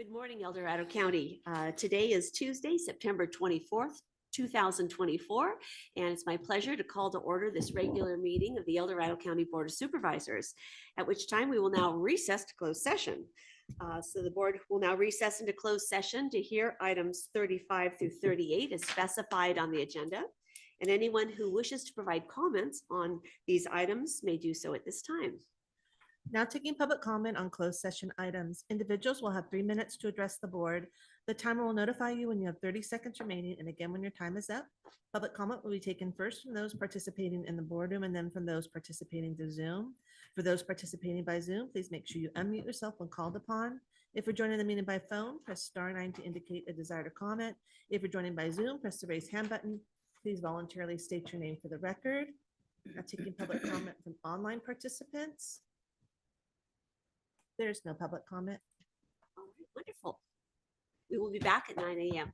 Good morning, El Dorado County. Today is Tuesday, September 24th, 2024, and it's my pleasure to call to order this regular meeting of the El Dorado County Board of Supervisors, at which time we will now recess to closed session. So the board will now recess into closed session to hear items 35 through 38 as specified on the agenda. And anyone who wishes to provide comments on these items may do so at this time. Now taking public comment on closed session items. Individuals will have 3 minutes to address the board. The timer will notify you when you have 30 seconds remaining, and again when your time is up. Public comment will be taken first from those participating in the boardroom and then from those participating through Zoom. For those participating by Zoom, please make sure you unmute yourself when called upon. If you're joining the meeting by phone, press *9 to indicate a desire to comment. If you're joining by Zoom, press the raise hand button. Please voluntarily state your name for the record. Now taking public comment from online participants. There's no public comment. All right, wonderful. We will be back at 9 a.m.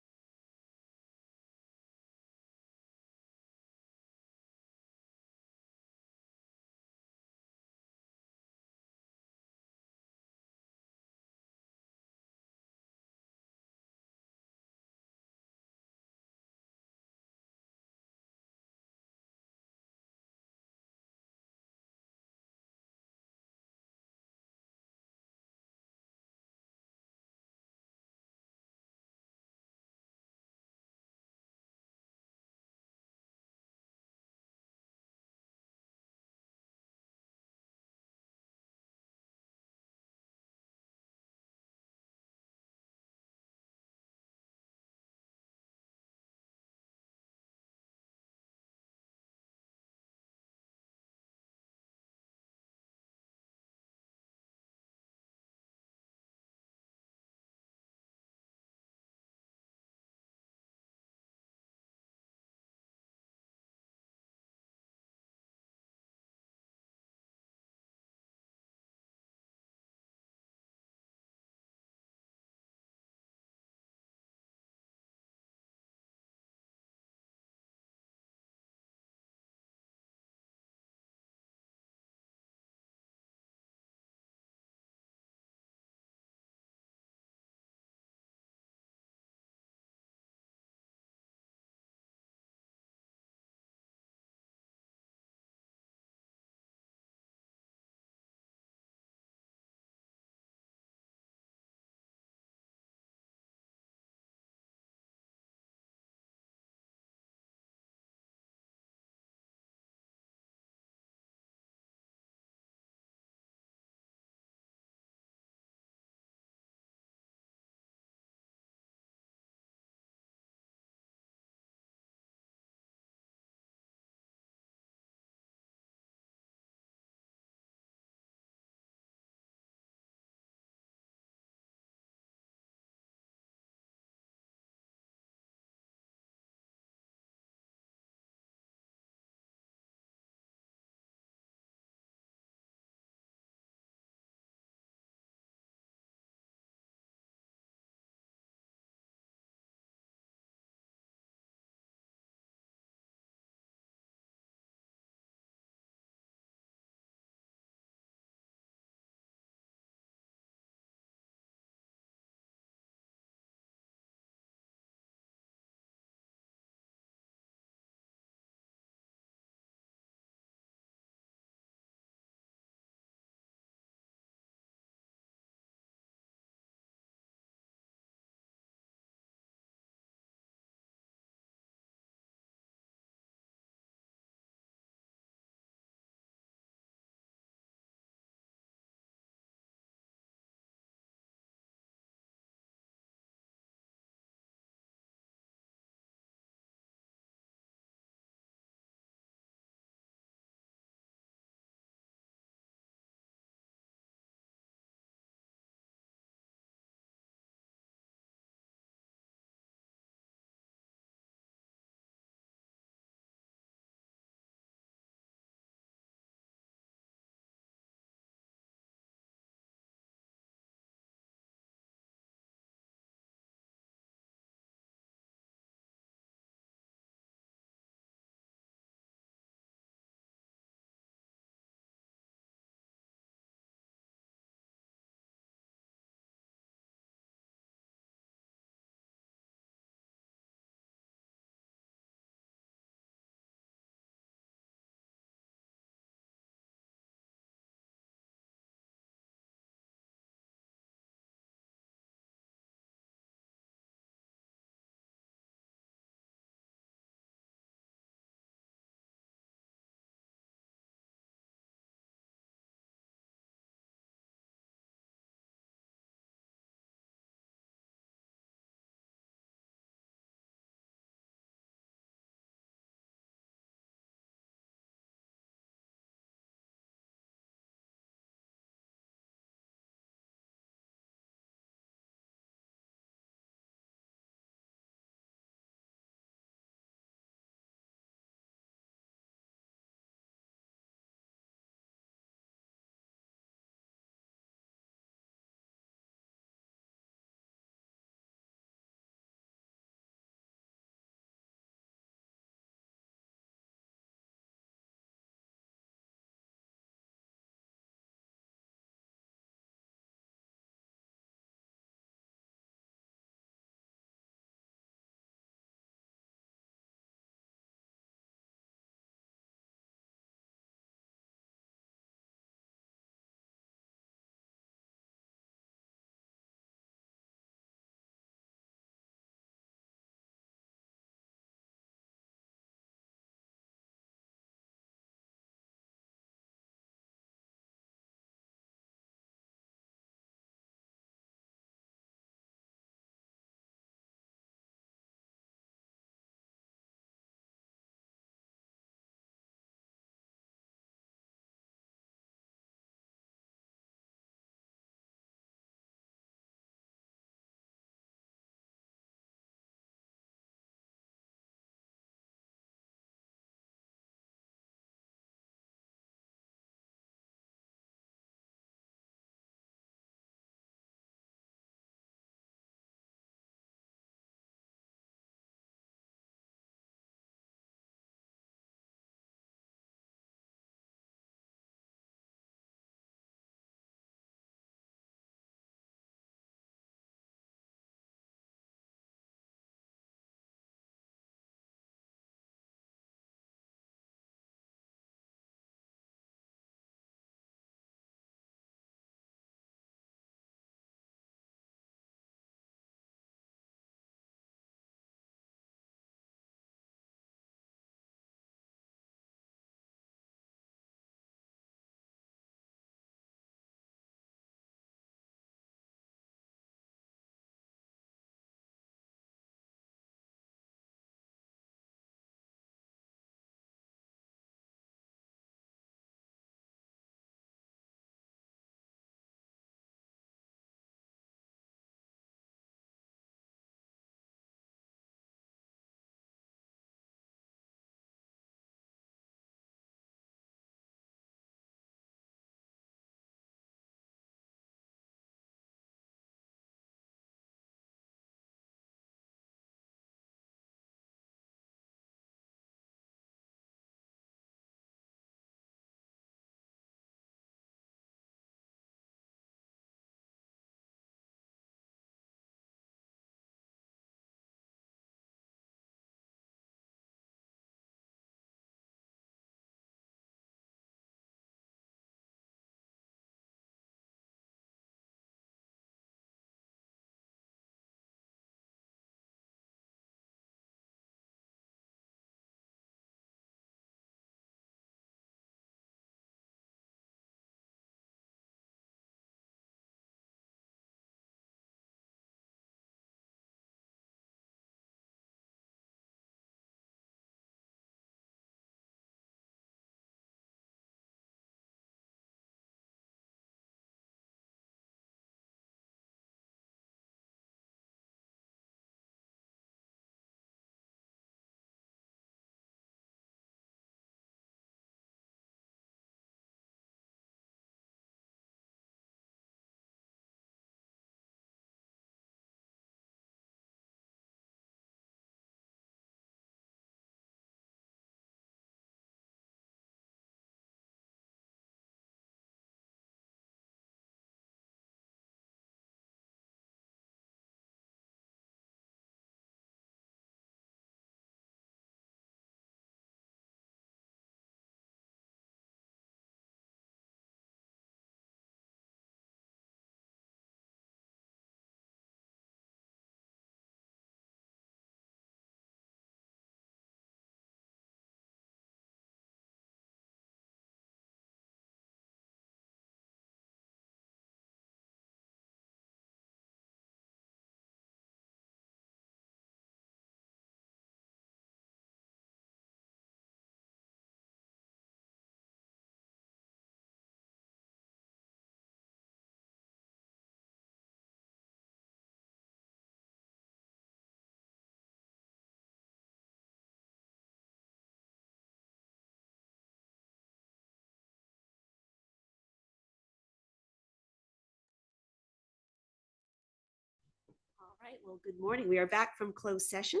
right, well, good morning. We are back from closed session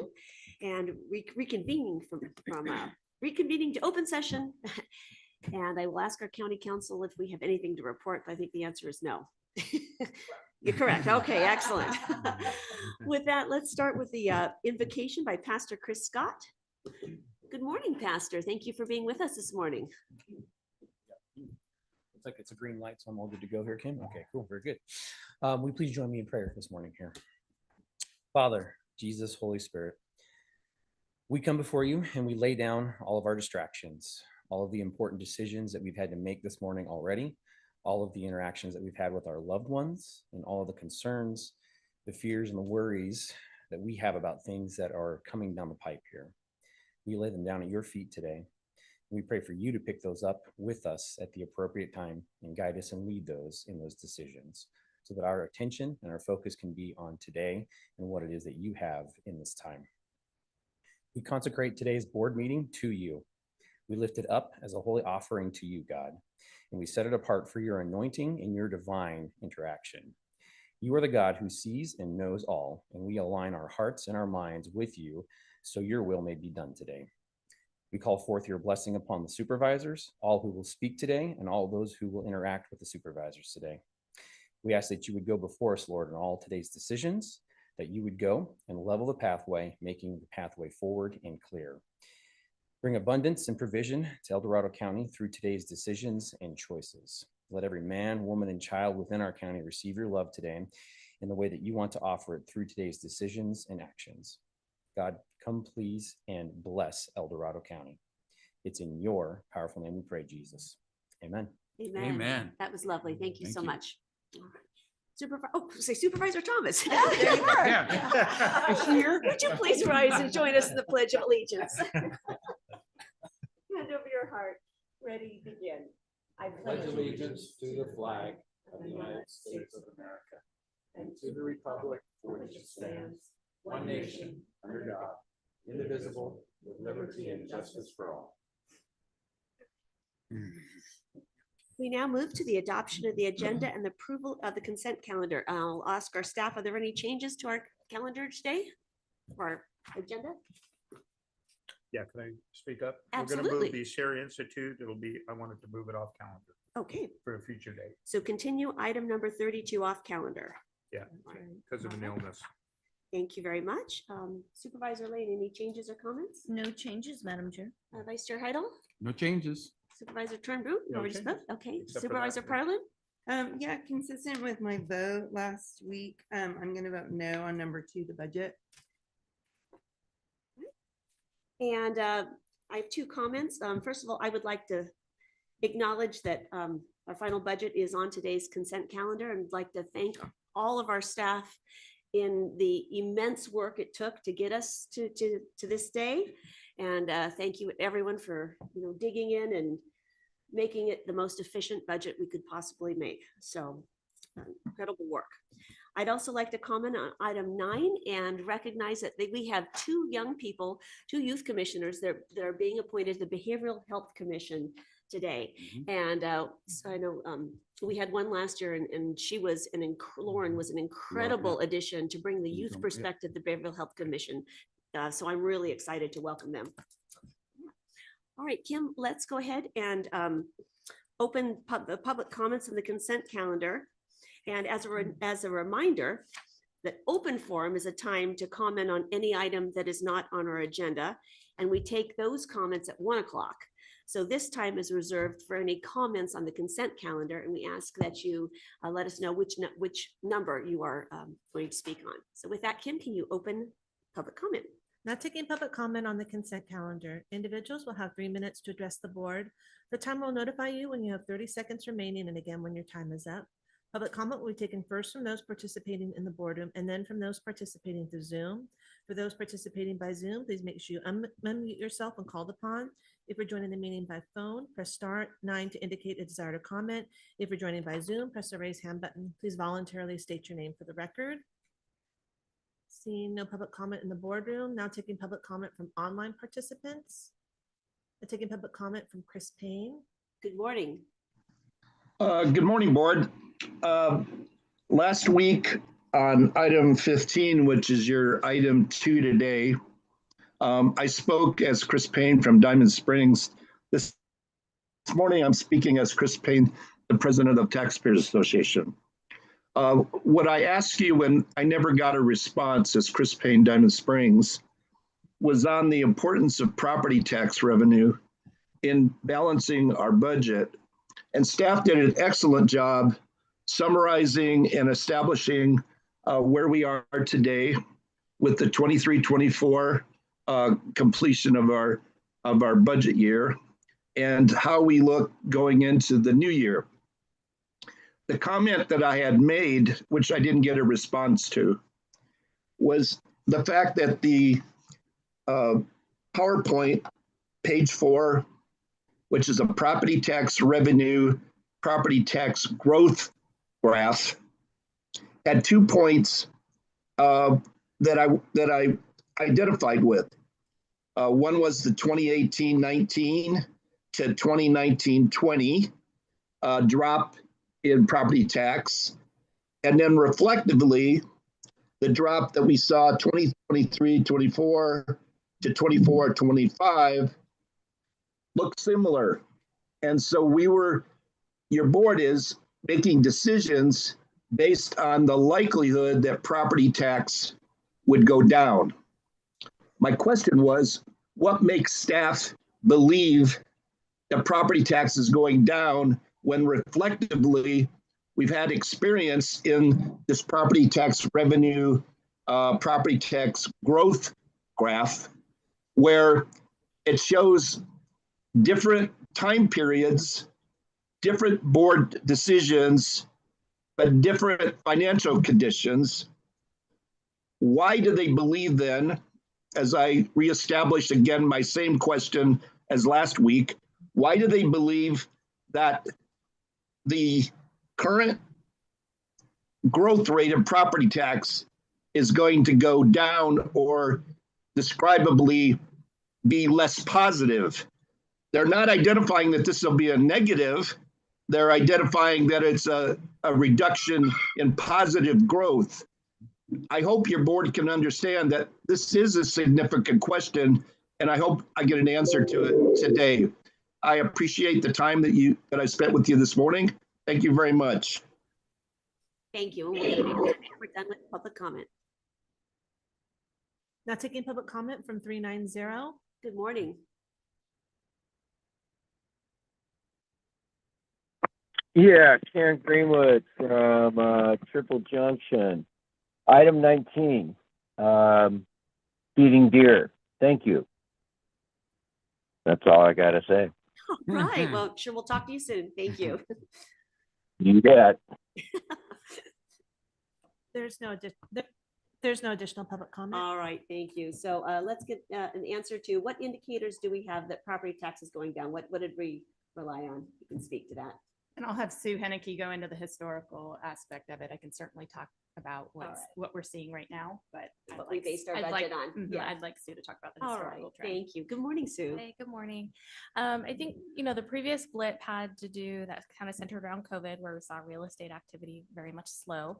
and reconvening reconvening to open session. And I will ask our county council if we have anything to report, but I think the answer is no. You're correct. Okay, excellent. With that, let's start with the invocation by Pastor Chris Scott. Good morning, Pastor. Thank you for being with us this morning. Looks like it's a green light, so I'm all good to go here, Kim. Okay, cool, very good. Will you please join me in prayer this morning here? Father, Jesus, Holy Spirit, we come before you and we lay down all of our distractions, all of the important decisions that we've had to make this morning already, all of the interactions that we've had with our loved ones, and all of the concerns, the fears, and the worries that we have about things that are coming down the pipe here. We lay them down at your feet today. We pray for you to pick those up with us at the appropriate time and guide us and lead those in those decisions so that our attention and our focus can be on today and what it is that you have in this time. We consecrate today's board meeting to you. We lift it up as a holy offering to you, God, and we set it apart for your anointing and your divine interaction. You are the God who sees and knows all, and we align our hearts and our minds with you so your will may be done today. We call forth your blessing upon the supervisors, all who will speak today, and all those who will interact with the supervisors today. We ask that you would go before us, Lord, in all today's decisions, that you would go and level the pathway, making the pathway forward and clear. Bring abundance and provision to El Dorado County through today's decisions and choices. Let every man, woman, and child within our county receive your love today in the way that you want to offer it through today's decisions and actions. God, come please and bless El Dorado County. It's in your powerful name we pray, Jesus. Amen. Amen. Amen. That was lovely. Thank you Thank so you. much. Supervisor Thomas. There you are. Yeah. Is she here? Would you please rise and join us in the Pledge of Allegiance? Hand over your heart. Ready, begin. I Pledge allegiance to the flag of the United States of America and to the republic for which it stands, one nation, under God, indivisible, with liberty and justice for all. We now move to the adoption of the agenda and the approval of the consent calendar. I'll ask our staff, are there any changes to our calendar today? Or our agenda? Yeah, can I speak up? We're Absolutely. gonna move the Sherry Institute. I wanted to move it off calendar Okay, for a future date. so continue item number 32 off calendar. Yeah, because of an illness. Thank you very much. Supervisor Lane, any changes or comments? No changes, Madam Chair. Vice Chair Heidel? No changes. Supervisor Turnbull? No Already changes, spoke? Okay. except for Supervisor that. Parlin? Yeah, consistent with my vote last week, I'm gonna vote no on number 2, the budget. And I have two comments. First of all, I would like to acknowledge that our final budget is on today's consent calendar, and I'd like to thank all of our staff in the immense work it took to get us to this day. And thank you everyone for digging in and making it the most efficient budget we could possibly make. So incredible work. I'd also like to comment on item 9 and recognize that we have two young people, two youth commissioners that are being appointed to the Behavioral Health Commission today. And so I know we had one last year, and she was Lauren was an incredible addition to bring the youth perspective to the Behavioral Health Commission. So I'm really excited to welcome them. All right, Kim, let's go ahead and open the public comments on the consent calendar. And as a reminder, that open forum is a time to comment on any item that is not on our agenda. And we take those comments at 1 o'clock. So this time is reserved for any comments on the consent calendar. And we ask that you let us know which number you are going to speak on. So with that, Kim, can you open public comment? Not taking public comment on the consent calendar. Individuals will have 3 minutes to address the board. The timer will notify you when you have 30 seconds remaining, and again when your time is up. Public comment will be taken first from those participating in the boardroom and then from those participating through Zoom. For those participating by Zoom, please make sure you unmute yourself when called upon. If you're joining the meeting by phone, press *9 to indicate a desire to comment. If you're joining by Zoom, press the raise hand button. Please voluntarily state your name for the record. Seeing no public comment in the boardroom, now taking public comment from online participants. Taking public comment from Chris Payne. Good morning. Good morning, board. Last week, on item 15, which is your item 2 today. I spoke as Chris Payne from Diamond Springs. This morning, I'm speaking as Chris Payne, the president of Taxpayers Association. What I asked you when I never got a response as Chris Payne, Diamond Springs, was on the importance of property tax revenue in balancing our budget. And staff did an excellent job summarizing and establishing where we are today with the 23-24 completion of our budget year and how we look going into the new year. The comment that I had made, which I didn't get a response to, was the fact that the PowerPoint, page 4, which is a property tax revenue, property tax growth graph, had 2 points that I identified with. One was the 2018-19 to 2019-20 drop in property tax, and then reflectively, the drop that we saw 2023-24 to 24-25 looked similar. And so your board is making decisions based on the likelihood that property tax would go down. My question was, what makes staff believe that property tax is going down when reflectively we've had experience in this property tax revenue, property tax growth graph, where it shows different time periods, different board decisions, but different financial conditions. Why do they believe then, as I reestablish again my same question as last week, why do they believe that the current growth rate of property tax is going to go down or describably be less positive? They're not identifying that this will be a negative. They're identifying that it's a reduction in positive growth. I hope your board can understand that this is a significant question, and I hope I get an answer to it today. I appreciate the time that I spent with you this morning. Thank you very much. Thank you. And we'll get an answer. We're done with public comment. Now taking public comment from 390. Good morning. Yeah, Karen Greenwood from Triple Junction. Item 19, feeding deer. Thank you. That's all I got to say. All right. Well, sure. We'll talk to you soon. Thank you. You bet. There's no additional public comment. All right. Thank you. So let's get an answer to what indicators do we have that property tax is going down? What did we rely on? You can speak to that. And I'll have Sue Henneke go into the historical aspect of it. I can certainly talk about what we're seeing right now, but What we based our budget on. Yeah, I'd like Sue to talk about the All historical right. trend. Thank you. Good morning, Sue. Hey, good morning. I think, the previous blip had to do that kind of centered around COVID, where we saw real estate activity very much slow.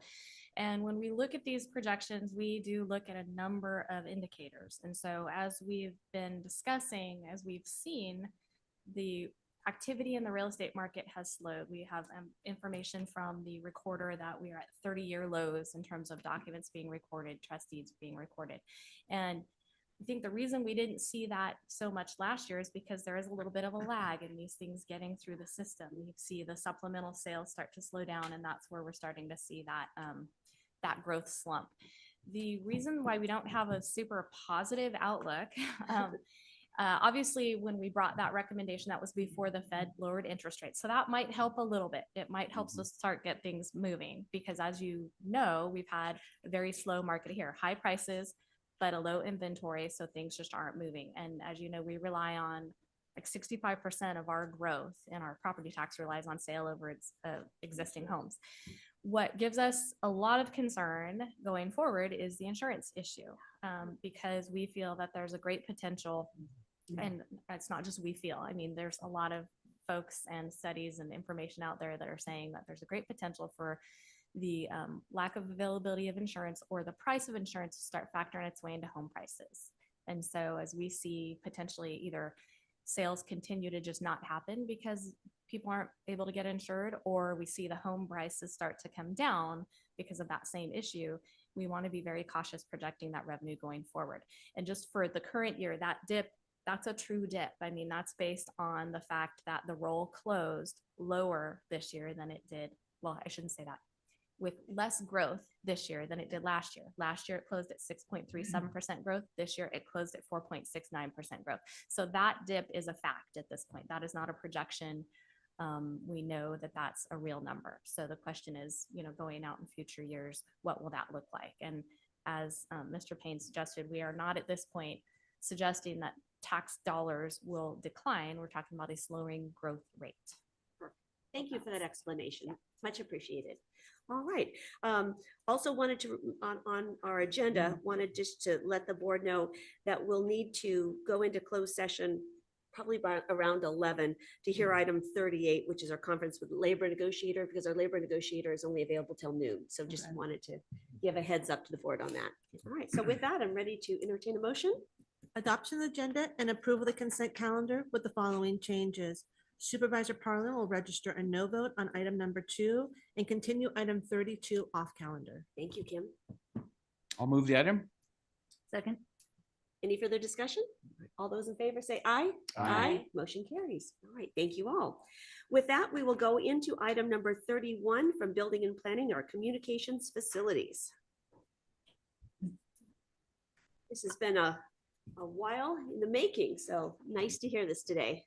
And when we look at these projections, we do look at a number of indicators. And so as we've been discussing, as we've seen, the activity in the real estate market has slowed. We have information from the recorder that we are at 30-year lows in terms of documents being recorded, trust deeds being recorded. And I think the reason we didn't see that so much last year is because there is a little bit of a lag in these things getting through the system. You see the supplemental sales start to slow down, and that's where we're starting to see that that growth slump. The reason why we don't have a super positive outlook, obviously, when we brought that recommendation, that was before the Fed lowered interest rates. So that might help a little bit. It might help us start get things moving, because as you know, we've had a very slow market here, high prices, but a low inventory. So things just aren't moving. And as you know, we rely on like 65% of our growth in our property tax relies on sale over its existing homes. What gives us a lot of concern going forward is the insurance issue, because we feel that there's a great potential, and it's not just we feel, I mean, there's a lot of folks and studies and information out there that are saying that there's a great potential for the lack of availability of insurance or the price of insurance to start factoring its way into home prices. And so as we see potentially either sales continue to just not happen because people aren't able to get insured, or we see the home prices start to come down because of that same issue, we want to be very cautious projecting that revenue going forward. And just for the current year, that dip, that's a true dip. I mean, that's based on the fact that the roll closed lower this year than it did. Well, I shouldn't say that. With less growth this year than it did last year. Last year, it closed at 6.37% growth. This year, it closed at 4.69% growth. So that dip is a fact at this point. That is not a projection. We know that that's a real number. So the question is, going out in future years, what will that look like? And as Mr. Payne suggested, we are not at this point suggesting that tax dollars will decline. We're talking about a slowing growth rate. Thank you for that explanation. Much appreciated. All right. Also wanted to, on our agenda, wanted just to let the board know that we'll need to go into closed session probably by around 11 to hear item 38, which is our conference with labor negotiator, because our labor negotiator is only available till noon. So just wanted to give a heads up to the board on that. All right. So with that, I'm ready to entertain a motion. Adoption of the agenda and approval of the consent calendar with the following changes. Supervisor Parlin will register a no vote on item number 2 and continue item 32 off calendar. Thank you, Kim. I'll move the item. Second. Any further discussion? All those in favor say aye. Aye. Motion carries. All right. Thank you all. With that, we will go into item number 31 from Building and Planning, our communications facilities. This has been a while in the making, so nice to hear this today.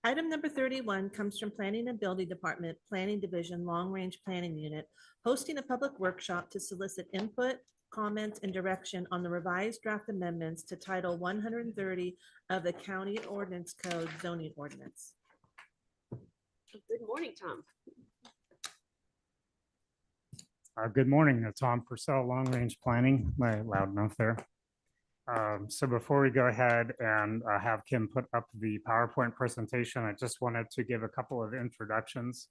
Item number 31 comes from Planning and Building Department, Planning Division, Long Range Planning Unit, hosting a public workshop to solicit input, comments, and direction on the revised draft amendments to Title 130 of the County Ordinance Code zoning ordinance. Good morning, Tom. Good morning, Tom Purcell, Long Range Planning. Am I loud enough there? So before we go ahead and have Kim put up the PowerPoint presentation, I just wanted to give a couple of introductions.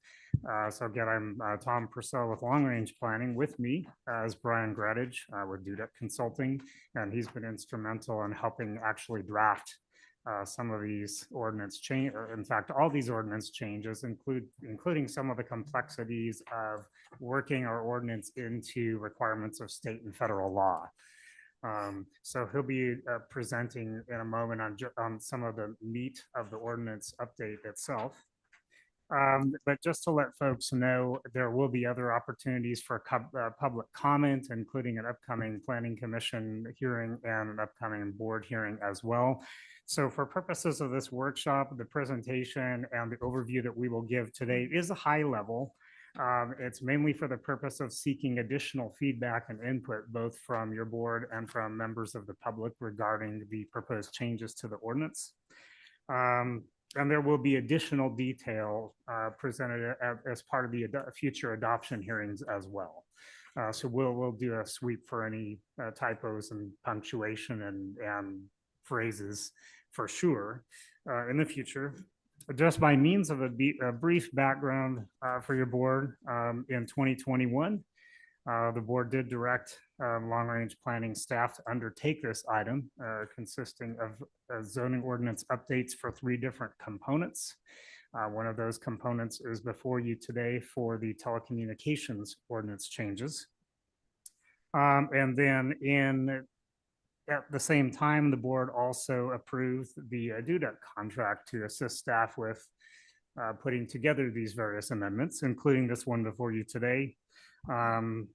So again, I'm Tom Purcell with Long Range Planning. With me is Brian Gradage with Dudek Consulting, and he's been instrumental in helping actually draft some of these ordinance change, or in fact, all these ordinance changes, including some of the complexities of working our ordinance into requirements of state and federal law. So he'll be presenting in a moment on some of the meat of the ordinance update itself. But just to let folks know, there will be other opportunities for public comment, including an upcoming Planning Commission hearing and an upcoming board hearing as well. So for purposes of this workshop, the presentation and the overview that we will give today is a high level. It's mainly for the purpose of seeking additional feedback and input, both from your board and from members of the public regarding the proposed changes to the ordinance. And there will be additional detail presented as part of the future adoption hearings as well. So we'll do a sweep for any typos and punctuation and phrases for sure in the future. Just by means of a brief background for your board, in 2021, the board did direct Long Range Planning staff to undertake this item, consisting of zoning ordinance updates for 3 different components. One of those components is before you today for the telecommunications ordinance changes. And then at the same time, the board also approved the Dudek contract to assist staff with putting together these various amendments, including this one before you today. And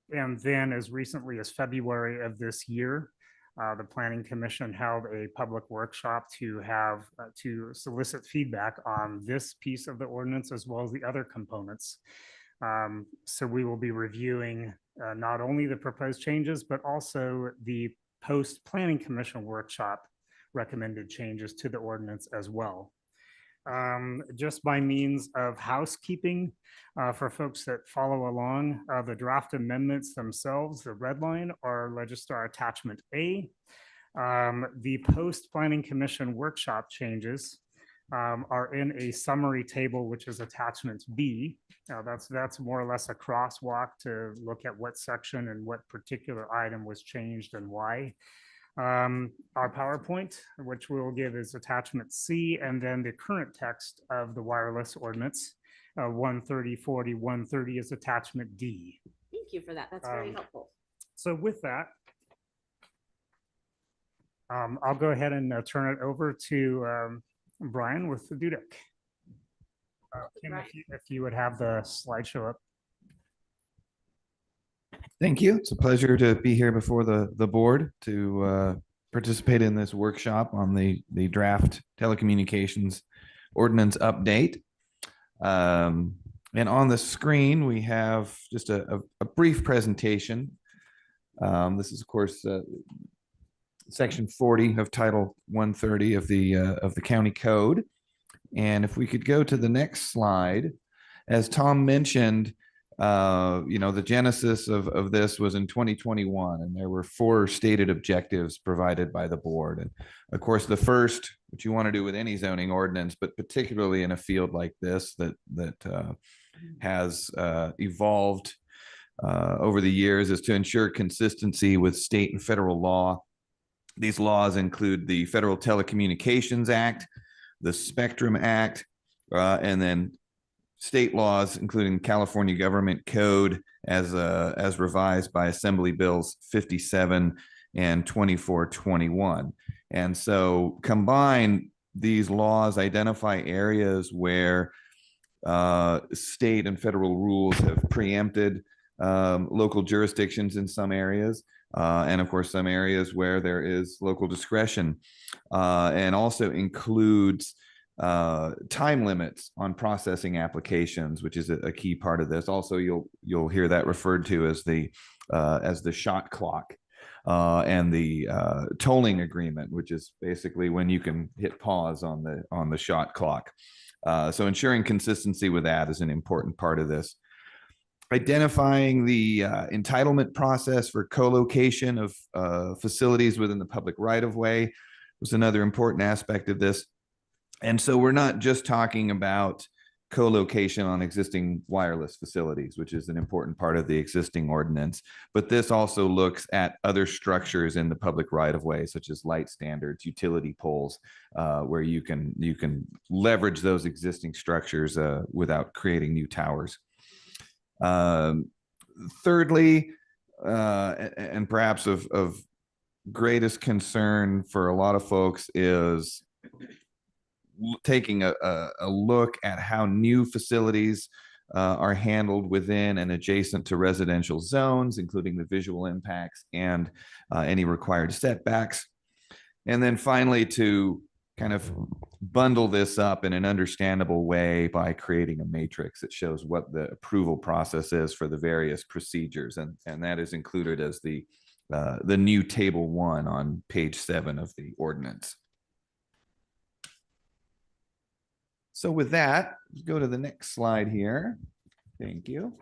then as recently as February of this year, the Planning Commission held a public workshop to solicit feedback on this piece of the ordinance as well as the other components. So we will be reviewing not only the proposed changes, but also the post-Planning Commission workshop recommended changes to the ordinance as well. Just by means of housekeeping, for folks that follow along, the draft amendments themselves, the red line, are Legistar Attachment A. The post-Planning Commission workshop changes are in a summary table, which is attachment B. That's more or less a crosswalk to look at what section and what particular item was changed and why. Our PowerPoint, which we'll give, is attachment C, and then the current text of the wireless ordinance, 13040, 130 is attachment D. Thank you for that. That's very helpful. So with that, I'll go ahead and turn it over to Brian with the DUDEC. Kim, if you would have the slideshow up. Thank you. It's a pleasure to be here before the board to participate in this workshop on the draft telecommunications ordinance update. And on the screen, we have just a brief presentation. This is, of course, Section 40 of Title 130 of the County Code. And if we could go to the next slide, as Tom mentioned, the genesis of this was in 2021, and there were 4 stated objectives provided by the board. And of course, the first, which you want to do with any zoning ordinance, but particularly in a field like this that has evolved over the years, is to ensure consistency with state and federal law. These laws include the Federal Telecommunications Act, the Spectrum Act, and then state laws, including California Government Code as revised by Assembly Bills 57 and 2421. And so combined, these laws identify areas where state and federal rules have preempted local jurisdictions in some areas. And of course, some areas where there is local discretion, and also includes time limits on processing applications, which is a key part of this. Also, you'll hear that referred to as the shot clock, and the tolling agreement, which is basically when you can hit pause on the shot clock. So ensuring consistency with that is an important part of this. Identifying the entitlement process for co-location of facilities within the public right-of-way was another important aspect of this. And so we're not just talking about co-location on existing wireless facilities, which is an important part of the existing ordinance, but this also looks at other structures in the public right-of-way, such as light standards, utility poles, where you can leverage those existing structures without creating new towers. Thirdly, and perhaps of greatest concern for a lot of folks, is taking a look at how new facilities are handled within and adjacent to residential zones, including the visual impacts and any required setbacks. And then finally, to kind of bundle this up in an understandable way by creating a matrix that shows what the approval process is for the various procedures. And that is included as the new table 1 on page 7 of the ordinance. So with that, let's go to the next slide here. Thank you.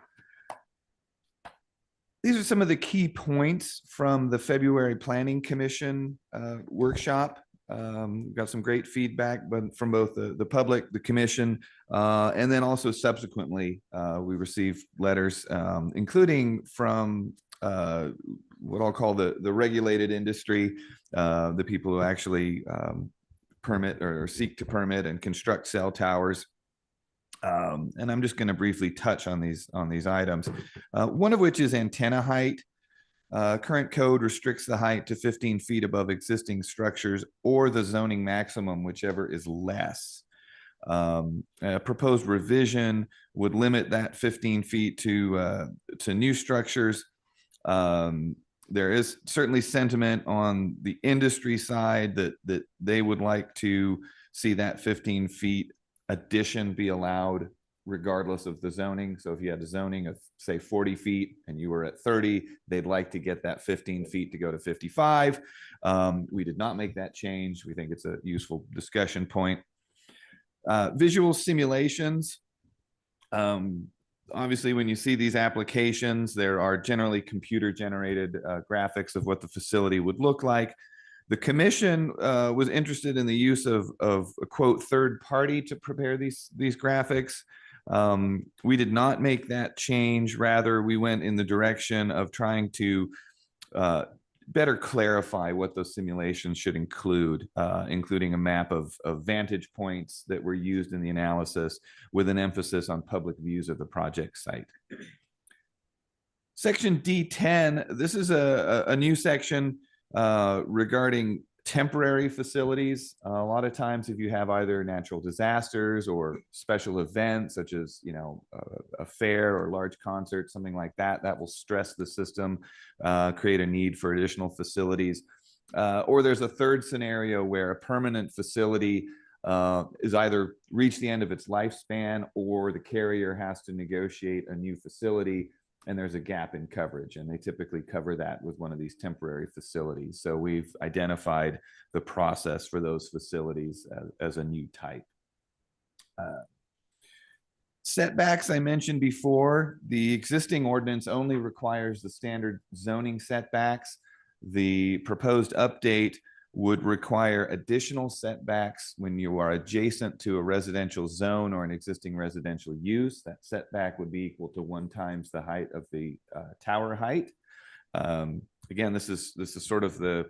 These are some of the key points from the February Planning Commission workshop. We've got some great feedback, but from both the public, the commission, and then also subsequently, we received letters, including from what I'll call the regulated industry, the people who actually permit or seek to permit and construct cell towers. And I'm just going to briefly touch on these items. One of which is antenna height. Current code restricts the height to 15 feet above existing structures or the zoning maximum, whichever is less. A proposed revision would limit that 15 feet to new structures. There is certainly sentiment on the industry side that they would like to see that 15 feet addition be allowed regardless of the zoning. So if you had a zoning of say 40 feet and you were at 30, they'd like to get that 15 feet to go to 55. We did not make that change. We think it's a useful discussion point. Visual simulations. Obviously, when you see these applications, there are generally computer generated graphics of what the facility would look like. The commission was interested in the use of a quote third party to prepare these graphics. We did not make that change. Rather, we went in the direction of trying to better clarify what those simulations should include, including a map of vantage points that were used in the analysis with an emphasis on public views of the project site. Section D10, this is a new section regarding temporary facilities. A lot of times if you have either natural disasters or special events such as, you know, a fair or large concert, something like that, that will stress the system, create a need for additional facilities. Or there's a third scenario where a permanent facility is either reached the end of its lifespan or the carrier has to negotiate a new facility and there's a gap in coverage, and they typically cover that with one of these temporary facilities. So we've identified the process for those facilities as a new type. Setbacks, I mentioned before, the existing ordinance only requires the standard zoning setbacks. The proposed update would require additional setbacks when you are adjacent to a residential zone or an existing residential use. That setback would be equal to 1 times the height of the tower height. Again, this is sort of the,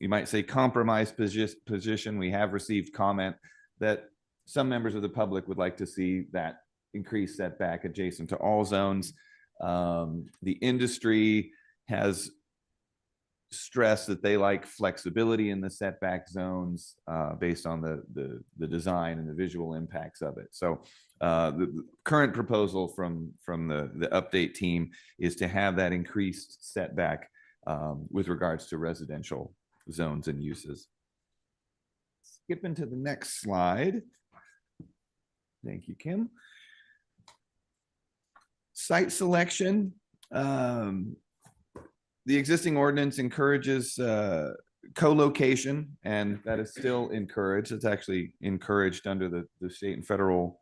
you might say, compromise position. We have received comment that some members of the public would like to see that increased setback adjacent to all zones. The industry has stress that they like flexibility in the setback zones based on the design and the visual impacts of it. So the current proposal from the update team is to have that increased setback with regards to residential zones and uses. Skipping to the next slide. Thank you, Kim. Site selection. The existing ordinance encourages co-location, and that is still encouraged. It's actually encouraged under the state and federal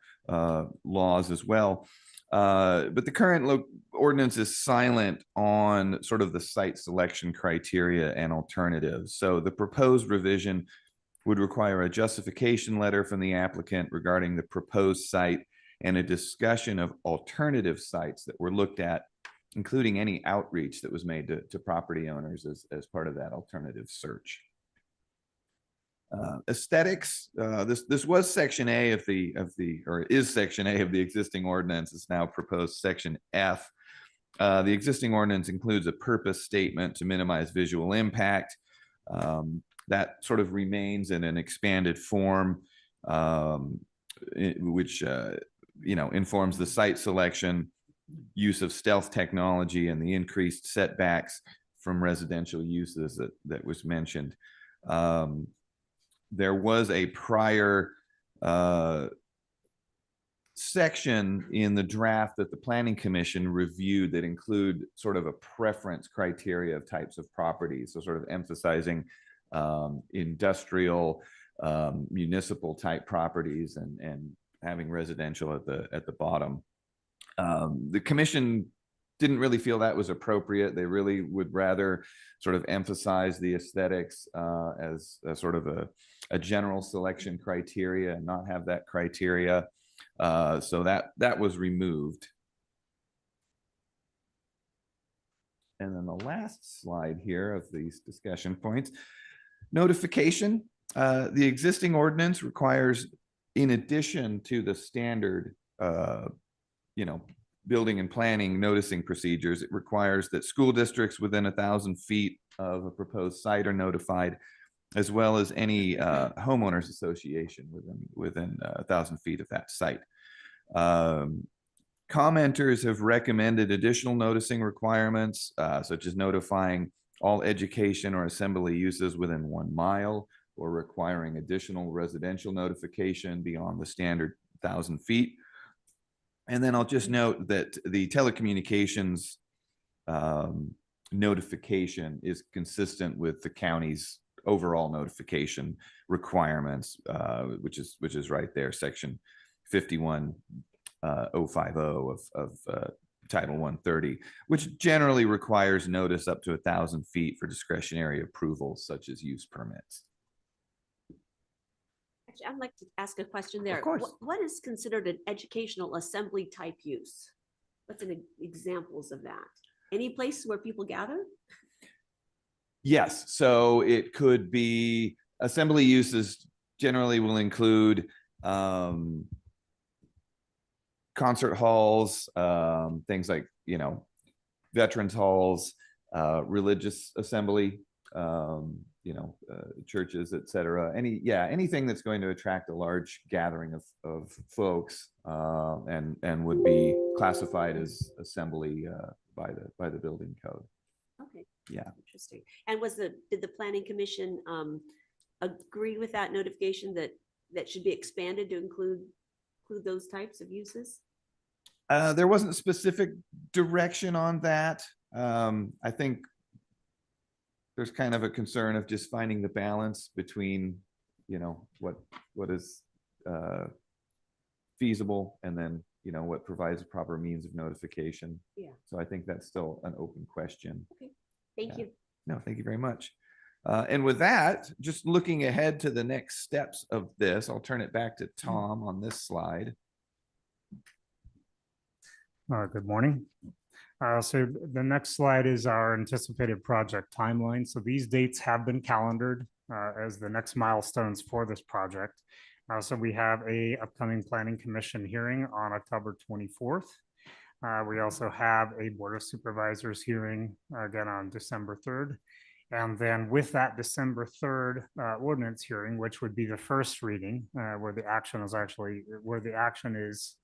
laws as well. But the current ordinance is silent on sort of the site selection criteria and alternatives. So the proposed revision would require a justification letter from the applicant regarding the proposed site and a discussion of alternative sites that were looked at, including any outreach that was made to property owners as part of that alternative search. Aesthetics, this was section A or is section A of the existing ordinance. It's now proposed section F. The existing ordinance includes a purpose statement to minimize visual impact. That sort of remains in an expanded form, which informs the site selection, use of stealth technology, and the increased setbacks from residential uses that was mentioned. There was a prior section in the draft that the Planning Commission reviewed that include sort of a preference criteria of types of properties. So sort of emphasizing industrial, municipal type properties and having residential at the bottom. The commission didn't really feel that was appropriate. They really would rather sort of emphasize the aesthetics as a sort of a general selection criteria and not have that criteria. So that was removed. And then the last slide here of these discussion points, notification. The existing ordinance requires, in addition to the standard building and planning noticing procedures, it requires that school districts within 1,000 feet of a proposed site are notified, as well as any homeowners association within 1,000 feet of that site. Commenters have recommended additional noticing requirements, such as notifying all education or assembly uses within 1 mile, or requiring additional residential notification beyond the standard 1,000 feet. And then I'll just note that the telecommunications notification is consistent with the county's overall notification requirements, which is right there, section 51050 of Title 130, which generally requires notice up to 1,000 feet for discretionary approvals such as use permits. Actually, I'd like to ask a question there. course. What is considered an educational assembly type use? What's an examples of that? Any place where people gather? Yes, so it could be assembly uses generally will include concert halls, things like, veterans halls, religious assembly, churches, et cetera. Anything that's going to attract a large gathering of folks and would be classified as assembly by the building code. Okay. Yeah. Interesting. And did the planning commission agree with that notification that should be expanded to include those types of uses? There wasn't specific direction on that. I think there's kind of a concern of just finding the balance between, what is feasible and then, what provides a proper means of notification. Yeah. So I think that's still an open question. Okay. Thank you. No, thank you very much. And with that, just looking ahead to the next steps of this, I'll turn it back to Tom on this slide. Good morning. So the next slide is our anticipated project timeline. So these dates have been calendared as the next milestones for this project. So we have a upcoming Planning Commission hearing on October 24th. We also have a Board of Supervisors hearing again on December 3rd. And then with that December 3rd ordinance hearing, which would be the first reading where the action is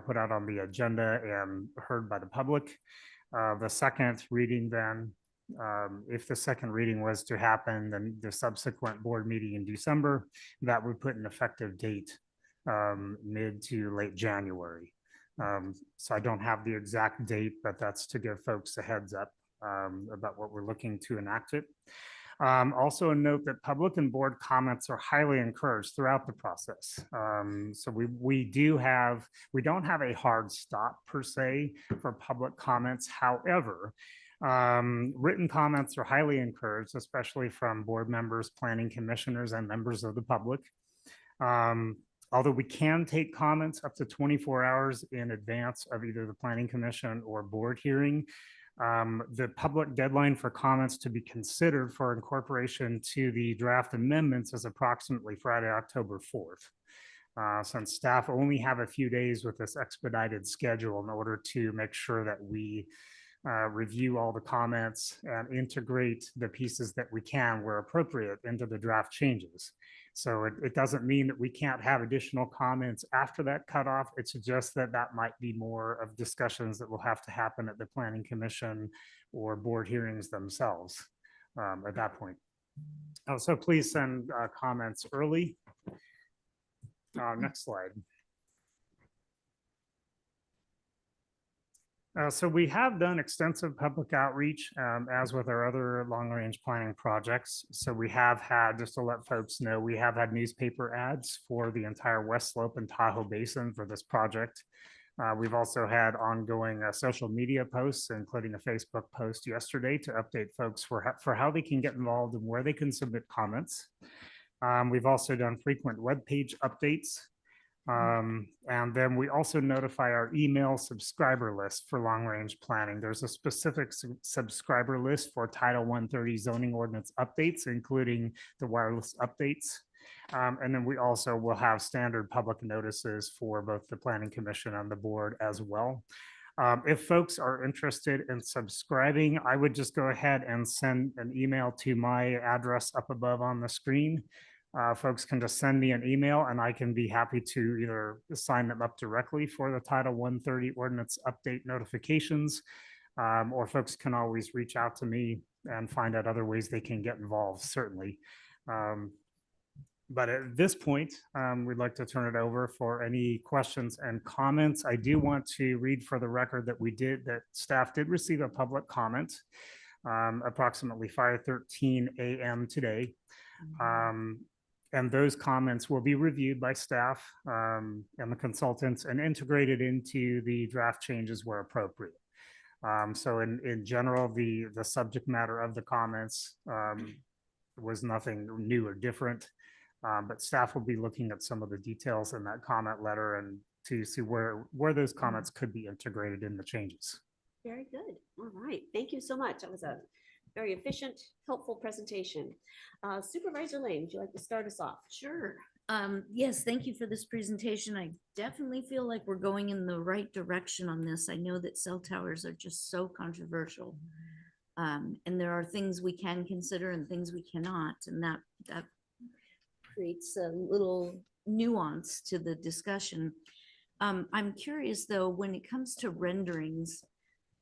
put out on the agenda and heard by the public. The second reading then, if the second reading was to happen, then the subsequent board meeting in December, that would put an effective date mid to late January. So I don't have the exact date, but that's to give folks a heads up about what we're looking to enact it. Also a note that public and board comments are highly encouraged throughout the process. So we don't have a hard stop per se for public comments. However, written comments are highly encouraged, especially from board members, planning commissioners, and members of the public. Although we can take comments up to 24 hours in advance of either the planning commission or board hearing, the public deadline for comments to be considered for incorporation to the draft amendments is approximately Friday, October 4th. Since staff only have a few days with this expedited schedule in order to make sure that we review all the comments and integrate the pieces that we can where appropriate into the draft changes. So it doesn't mean that we can't have additional comments after that cutoff. It suggests that that might be more of discussions that will have to happen at the Planning Commission or board hearings themselves at that point. So please send comments early. Next slide. So we have done extensive public outreach, as with our other long-range planning projects. So we have had, just to let folks know, we have had newspaper ads for the entire West Slope and Tahoe Basin for this project. We've also had ongoing social media posts, including a Facebook post yesterday to update folks for how they can get involved and where they can submit comments. We've also done frequent webpage updates. And then we also notify our email subscriber list for long range planning. There's a specific subscriber list for Title 130 zoning ordinance updates, including the wireless updates. And then we also will have standard public notices for both the Planning Commission and the board as well. If folks are interested in subscribing, I would just go ahead and send an email to my address up above on the screen. Folks can just send me an email and I can be happy to either sign them up directly for the Title 130 ordinance update notifications, or folks can always reach out to me and find out other ways they can get involved, certainly. But at this point, we'd like to turn it over for any questions and comments. I do want to read for the record that staff did receive a public comment approximately 5:13 a.m. today. And those comments will be reviewed by staff and the consultants and integrated into the draft changes where appropriate. So in general, the subject matter of the comments was nothing new or different. But staff will be looking at some of the details in that comment letter and to see where those comments could be integrated in the changes. Very good. All right. Thank you so much. That was a very efficient, helpful presentation. Supervisor Lane, would you like to start us off? Sure. Yes, thank you for this presentation. I definitely feel like we're going in the right direction on this. I know that cell towers are just so controversial. And there are things we can consider and things we cannot, and that creates a little nuance to the discussion. I'm curious though, when it comes to renderings,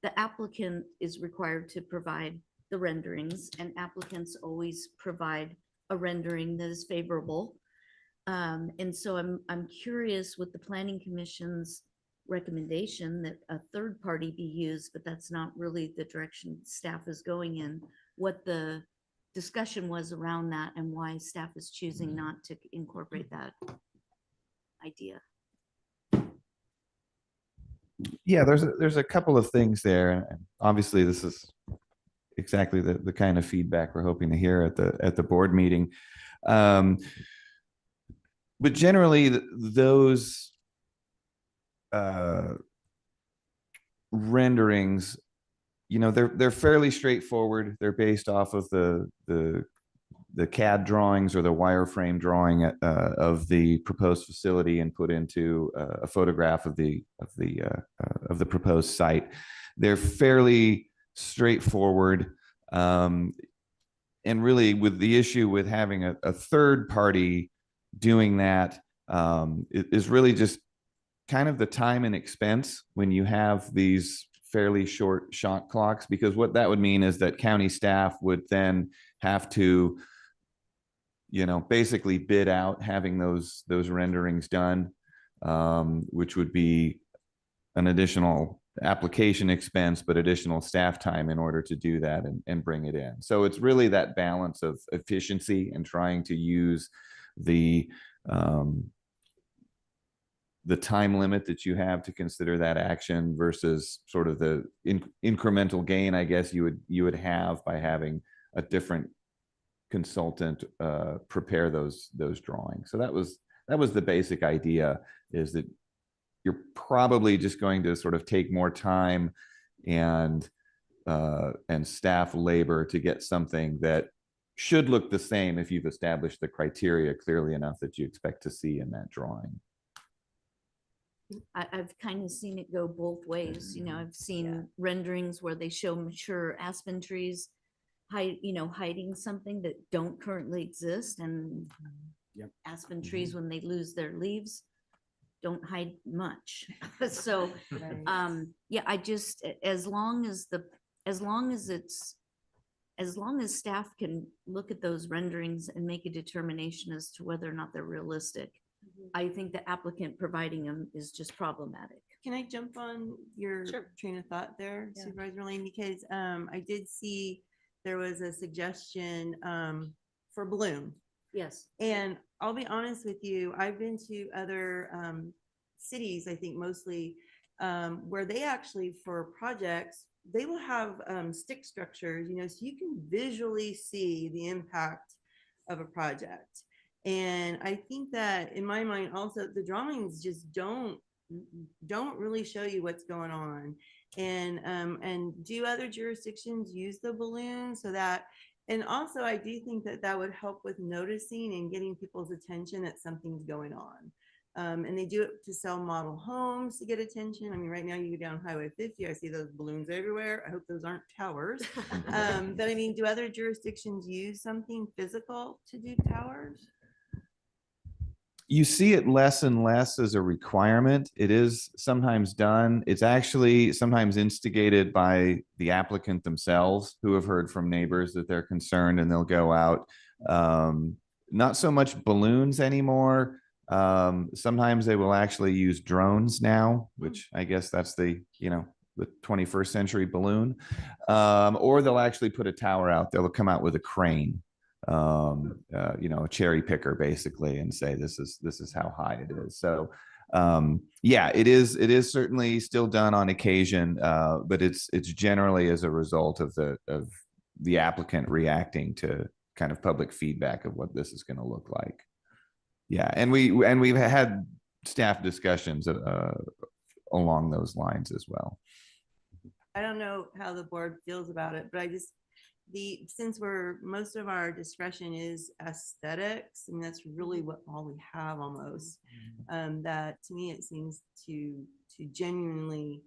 the applicant is required to provide the renderings, and applicants always provide a rendering that is favorable. And so I'm curious with the Planning Commission's recommendation that a third party be used, but that's not really the direction staff is going in, what the discussion was around that and why staff is choosing not to incorporate that idea. Yeah, there's a couple of things there, and obviously this is exactly the kind of feedback we're hoping to hear at the board meeting. But generally, those renderings, you know, they're fairly straightforward. They're based off of the CAD drawings or the wireframe drawing of the proposed facility and put into a photograph of the proposed site. They're fairly straightforward, and really, with the issue with having a third party doing that, it is really just kind of the time and expense when you have these fairly short shot clocks, because what that would mean is that county staff would then have to, you know, basically bid out having those renderings done, which would be an additional application expense, but additional staff time in order to do that and bring it in. So it's really that balance of efficiency and trying to use the time limit that you have to consider that action versus sort of the incremental gain, I guess you would have by having a different consultant prepare those drawings. So that was the basic idea, is that you're probably just going to sort of take more time and staff labor to get something that should look the same if you've established the criteria clearly enough that you expect to see in that drawing. I've kind of seen it go both ways. You know, I've seen renderings where they show mature aspen trees hiding something that don't currently exist, and aspen trees, when they lose their leaves, don't hide much. So yeah, I just, as long as staff can look at those renderings and make a determination as to whether or not they're realistic, I think the applicant providing them is just problematic. Can I jump on your train of thought there, Supervisor Lane? Because I did see there was a suggestion for balloon. Yes. And I'll be honest with you, I've been to other cities, I think mostly, where they actually, for projects, they will have stick structures, you know, so you can visually see the impact of a project. And I think that in my mind also, the drawings just don't really show you what's going on. And do other jurisdictions use the balloon so that, and also I do think that would help with noticing and getting people's attention that something's going on. And they do it to sell model homes to get attention. I mean, right now you go down Highway 50, I see those balloons everywhere. I hope those aren't towers. But I mean, do other jurisdictions use something physical to do towers? You see it less and less as a requirement. It is sometimes done. It's actually sometimes instigated by the applicant themselves, who have heard from neighbors that they're concerned, and they'll go out. Not so much balloons anymore. Sometimes they will actually use drones now, which I guess that's the 21st century balloon. Or they'll actually put a tower out. They'll come out with a crane a cherry picker basically and say this is how high it is. So yeah, it is certainly still done on occasion, but it's generally as a result of the applicant reacting to kind of public feedback of what this is going to look like. Yeah, and we've had staff discussions along those lines as well. I don't know how the board feels about it, but since most of our discretion is aesthetics, and that's really what all we have almost, that to me, it seems to genuinely,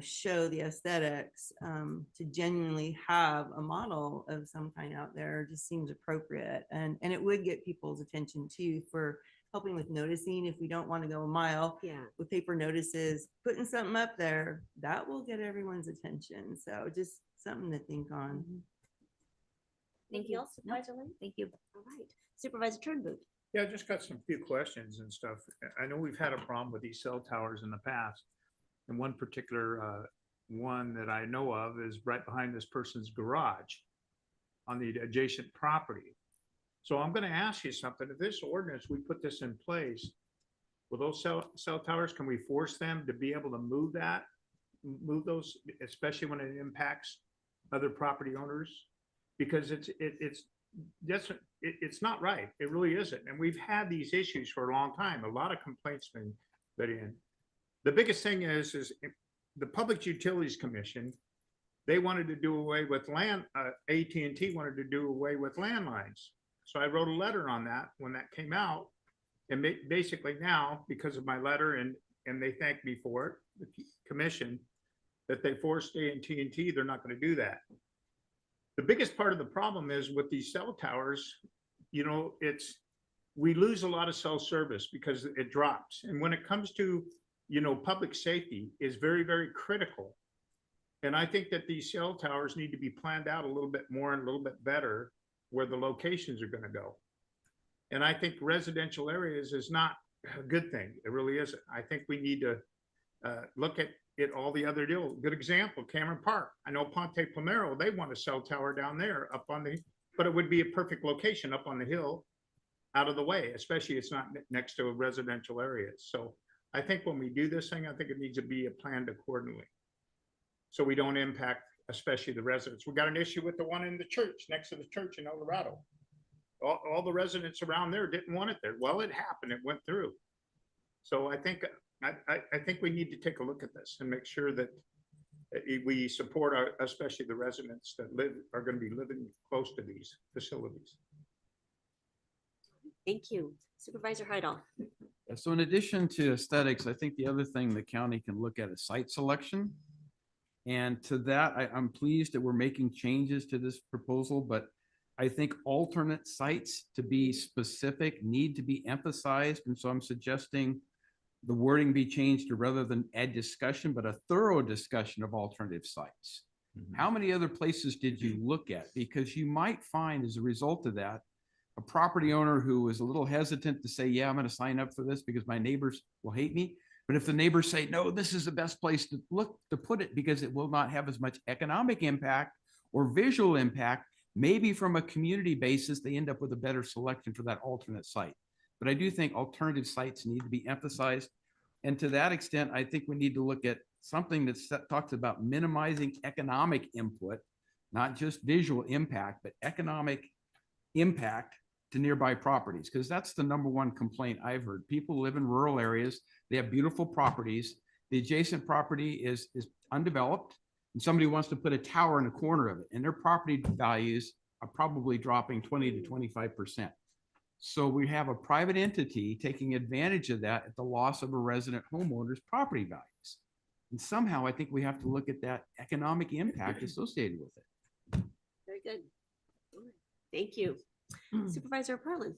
show the aesthetics, to genuinely have a model of some kind out there just seems appropriate. And it would get people's attention too, for helping with noticing. If we don't want to go a mile with paper notices, putting something up there, that will get everyone's attention. So just something to think on. Anything else, Supervisor Lane? Thank you. All right, Supervisor Turnbull. Yeah, I just got some few questions and stuff. I know we've had a problem with these cell towers in the past. And one particular one that I know of is right behind this person's garage on the adjacent property. So I'm going to ask you something. If this ordinance, we put this in place, will those cell towers, can we force them to be able to move those, especially when it impacts other property owners? Because it's not right. It really isn't. And we've had these issues for a long time. A lot of complaints been put in. The biggest thing is the Public Utilities Commission, they wanted to do away with AT&T wanted to do away with landlines. So I wrote a letter on that when that came out. And basically now, because of my letter, and they thanked me for it, the commission, that they forced AT&T, they're not going to do that. The biggest part of the problem is with these cell towers, we lose a lot of cell service because it drops. And when it comes to, public safety is very, very critical. And I think that these cell towers need to be planned out a little bit more and a little bit better where the locations are going to go. And I think residential areas is not a good thing. It really isn't. I think we need to look at all the other deals. Good example, Cameron Park. I know Ponte Pomero, they want a cell tower down there but it would be a perfect location up on the hill out of the way, especially it's not next to residential areas. So I think when we do this thing, I think it needs to be planned accordingly, so we don't impact, especially the residents. We got an issue with the one in the church, next to the church in El Dorado. All the residents around there didn't want it there. Well, it happened, it went through. So I think we need to take a look at this and make sure that we support especially the residents that are going to be living close to these facilities. Thank you. Supervisor Heidel. So in addition to aesthetics, I think the other thing the county can look at is site selection. And to that, I'm pleased that we're making changes to this proposal, but I think alternate sites, to be specific, need to be emphasized. And so I'm suggesting the wording be changed to, rather than a discussion, but a thorough discussion of alternative sites. How many other places did you look at? Because you might find as a result of that, a property owner who was a little hesitant to say, yeah, I'm going to sign up for this because my neighbors will hate me. But if the neighbors say, no, this is the best place to put it because it will not have as much economic impact or visual impact, maybe from a community basis, they end up with a better selection for that alternate site. But I do think alternative sites need to be emphasized. And to that extent, I think we need to look at something that talks about minimizing economic input, not just visual impact, but economic impact to nearby properties, because that's the number one complaint I've heard. People live in rural areas. They have beautiful properties. The adjacent property is undeveloped, and somebody wants to put a tower in a corner of it, and their property values are probably dropping 20 to 25%. So we have a private entity taking advantage of that at the loss of a resident homeowner's property values. And somehow I think we have to look at that economic impact associated with it. Very good. Thank you. Supervisor Perlin.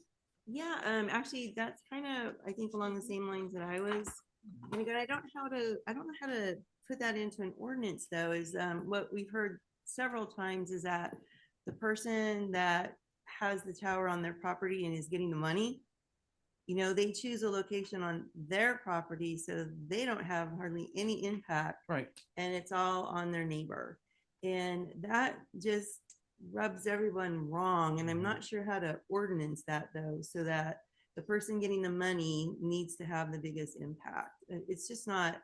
Yeah, actually, that's kind of, I think, along the same lines that I was. And again, I don't know how to put that into an ordinance, though. Is what we've heard several times is that the person that has the tower on their property and is getting the money, they choose a location on their property, so they don't have hardly any impact. Right. And it's all on their neighbor. And that just rubs everyone wrong. And I'm not sure how to ordinance that though, so that the person getting the money needs to have the biggest impact. It's just not,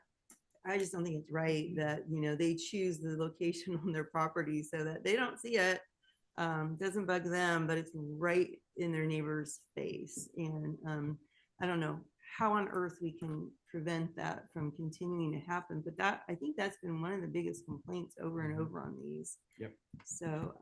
I just don't think it's right that, they choose the location on their property so that they don't see it. Doesn't bug them, but it's right in their neighbor's face. And I don't know how on earth we can prevent that from continuing to happen. But that, I think that's been one of the biggest complaints over and over on these. Yep. So,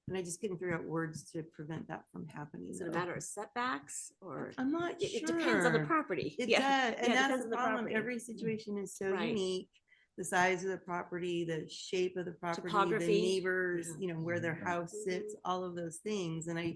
and I just couldn't figure out words to prevent that from happening. Is it a though. matter of setbacks or? I'm not It sure. depends on the property. It Yeah. does, and Yeah, it that's depends the on the problem. property. Every situation is so Right. unique. The size of the property, the shape of the property, the Topography. neighbors, Yeah. where their house sits, all of those things. And I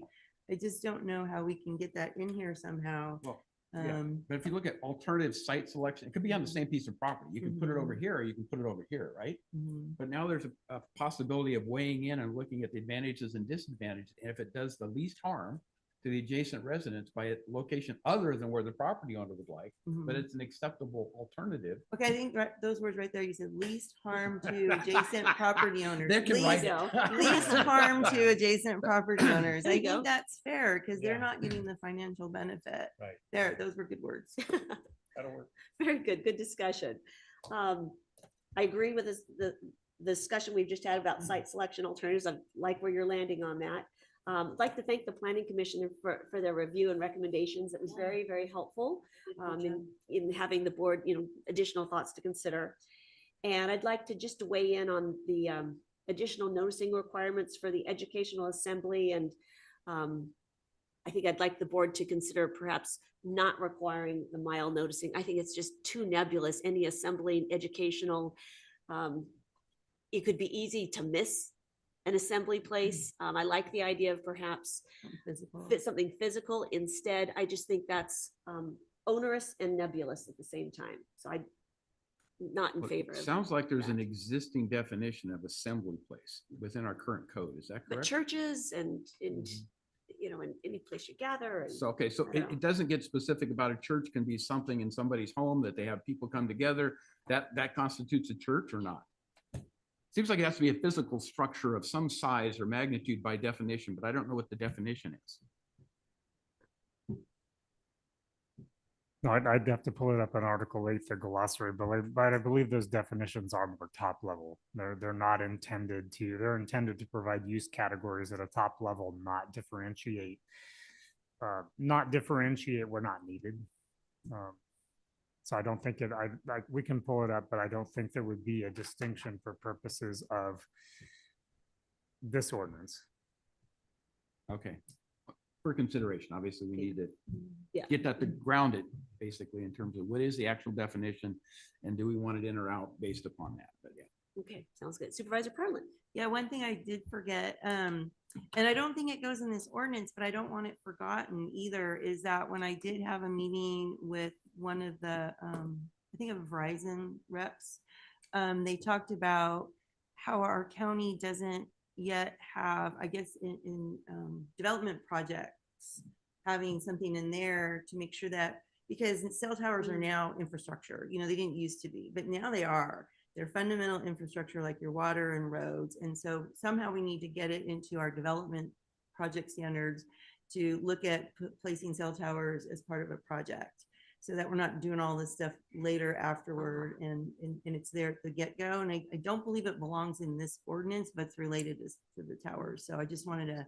just don't know how we can get that in here somehow. Well, yeah, but if you look at alternative site selection, it could be on the same piece of property. You can put it over here, or you can put it over here, right? Mhm. But now there's a possibility of weighing in and looking at the advantages and disadvantages. And if it does the least harm to the adjacent residents by a location other than where the property owner would like, but Mhm. it's an acceptable alternative. Okay, I think those words right there, you said least harm to adjacent property owners. They can write Least- it. Least harm to adjacent property owners. There I you go. think that's fair because they're Yeah. not getting the financial benefit. Right. There, those were good words. That'll work. Very good, good discussion. I agree with this, the discussion we've just had about site selection alternatives. I like where you're landing on that. I'd like to thank the planning commissioner for their review and recommendations. It was very, very helpful in having the board, additional thoughts to consider. And I'd like to just weigh in on the additional noticing requirements for the educational assembly. And I think I'd like the board to consider perhaps not requiring the mile noticing. I think it's just too nebulous. Any assembly, educational, it could be easy to miss an assembly place. I like the idea of perhaps Physical. fit something physical instead. I just think that's onerous and nebulous at the same time. So I'm not in Well, favor it of sounds like there's that. an existing definition of assembly place within our current code. Is that But correct? churches and in any place you gather. And So, okay, so I don't know. it doesn't get specific about a church, can be something in somebody's home that they have people come together. That constitutes a church or not? Seems like it has to be a physical structure of some size or magnitude by definition, but I don't know what the definition is. No, I'd have to pull it up in Article 8, the glossary, but I believe those definitions are more top level. They're not intended to, they're intended to provide use categories at a top level, not differentiate where not needed. So I don't think we can pull it up, but I don't think there would be a distinction for purposes of this ordinance. Okay. For consideration, obviously, we need to Yeah. get that to ground it basically in terms of what is the actual definition and do we want it in or out based upon that? But yeah. Okay, sounds good. Supervisor Perlin. Yeah, one thing I did forget, and I don't think it goes in this ordinance, but I don't want it forgotten either, is that when I did have a meeting with one of the, I think of Verizon reps, they talked about how our county doesn't yet have, I guess, in development projects, having something in there to make sure that, because cell towers are now infrastructure, they didn't used to be, but now they are. They're fundamental infrastructure like your water and roads. And so somehow we need to get it into our development project standards to look at placing cell towers as part of a project so that we're not doing all this stuff later afterward and it's there at the get-go. And I don't believe it belongs in this ordinance, but it's related to the towers. So I just wanted to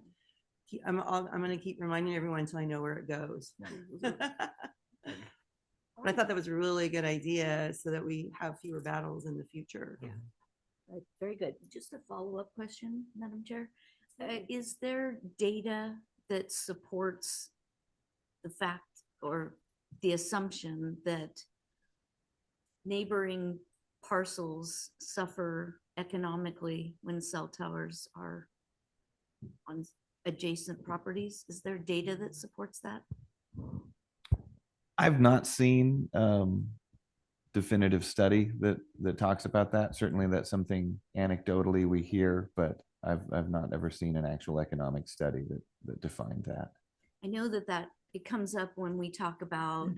keep, I'm going to keep reminding everyone until I know where it goes. But I thought that was a really good idea so that we have fewer battles in the future. Yeah. Very good. Just a follow-up question, Madam Chair. Is there data that supports the fact or the assumption that neighboring parcels suffer economically when cell towers are on adjacent properties? Is there data that supports that? I've not seen definitive study that talks about that. Certainly that's something anecdotally we hear, but I've not ever seen an actual economic study that defined that. I know that it comes up when we talk about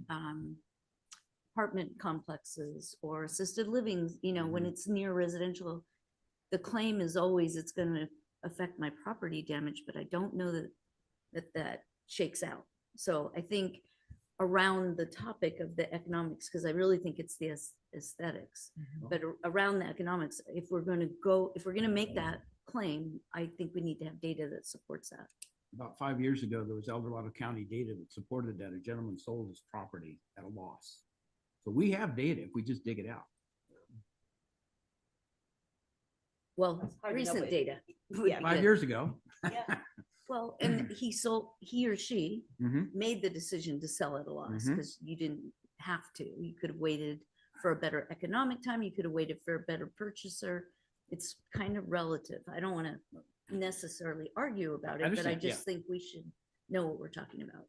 apartment complexes or assisted living, when it's near residential, the claim is always it's going to affect my property damage, but I don't know that shakes out. So I think around the topic of the economics, because I really think it's the aesthetics, but around the economics, if we're going to make that claim, I think we need to have data that supports that. About 5 years ago, there was El Dorado County data that supported that a gentleman sold his property at a loss. So we have data if we just dig it out. Well, hard to know recent what- data. would Yeah. be 5 good. years ago. Well, and he or she Mhm. made the decision to sell at a loss Mhm. because you didn't have to. You could have waited for a better economic time. You could have waited for a better purchaser. It's kind of relative. I don't want to necessarily argue about it, but I understand, yeah. just think we should know what we're talking about.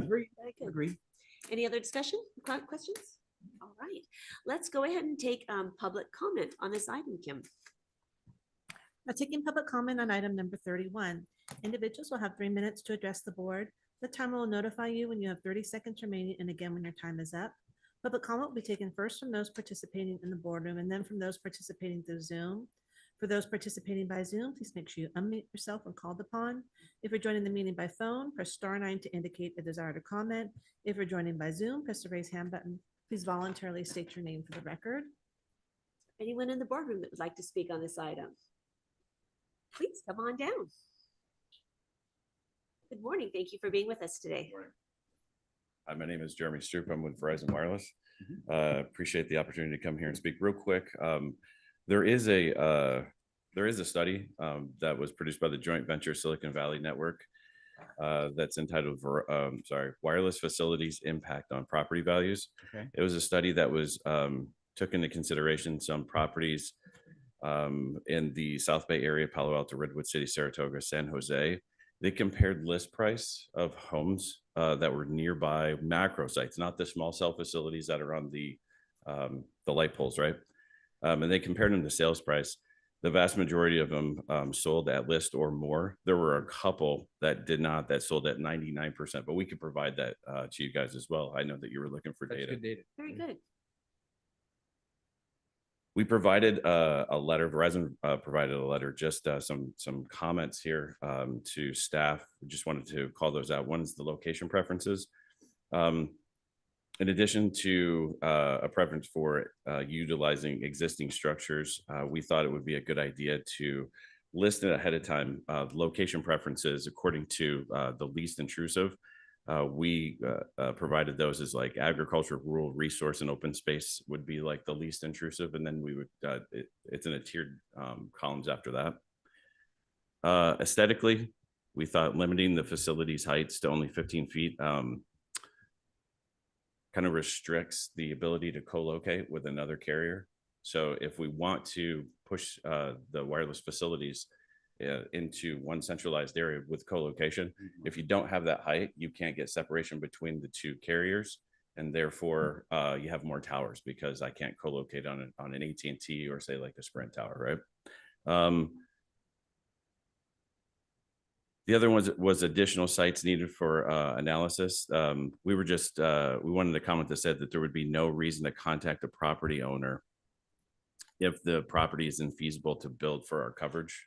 Agree. Very good. Agree. Any other discussion, questions? All right, let's go ahead and take public comment on this item, Kim. Now taking public comment on item number 31. Individuals will have 3 minutes to address the board. The timer will notify you when you have 30 seconds remaining and again when your time is up. Public comment will be taken first from those participating in the boardroom and then from those participating through Zoom. For those participating by Zoom, please make sure you unmute yourself when called upon. If you're joining the meeting by phone, press *9 to indicate a desire to comment. If you're joining by Zoom, press the raise hand button. Please voluntarily state your name for the record. Anyone in the boardroom that would like to speak on this item? Please come on down. Good morning. Thank you for being with us today. Hi, my name is Jeremy Stroop. I'm with Verizon Wireless. Appreciate the opportunity to come here and speak real quick. There is a study that was produced by the joint venture Silicon Valley Network that's entitled Wireless Facilities Impact on Property Values. Okay. It was a study that was took into consideration some properties in the South Bay area, Palo Alto, Redwood City, Saratoga, San Jose. They compared list price of homes that were nearby macro sites, not the small cell facilities that are on the light poles, right? And they compared them to sales price. The vast majority of them sold at list or more. There were a couple that did not, that sold at 99%, but we could provide that to you guys as well. I know that you were looking for That's data. good data. Very good. We provided a letter, Verizon provided a letter, just some comments here to staff. We just wanted to call those out. One is the location preferences. In addition to a preference for utilizing existing structures, we thought it would be a good idea to list it ahead of time, location preferences according to the least intrusive. We provided those as like agriculture, rural, resource, and open space would be like the least intrusive. And then we would, it's in a tiered columns after that. Aesthetically, we thought limiting the facility's heights to only 15 feet kind of restricts the ability to co-locate with another carrier. So if we want to push the wireless facilities into one centralized area with co-location, if you don't have that height, you can't get separation between the two carriers, and therefore you have more towers because I can't co-locate on an AT&T or say like a Sprint tower, right? The other one was additional sites needed for analysis. We wanted a comment that said that there would be no reason to contact a property owner if the property is infeasible to build for our coverage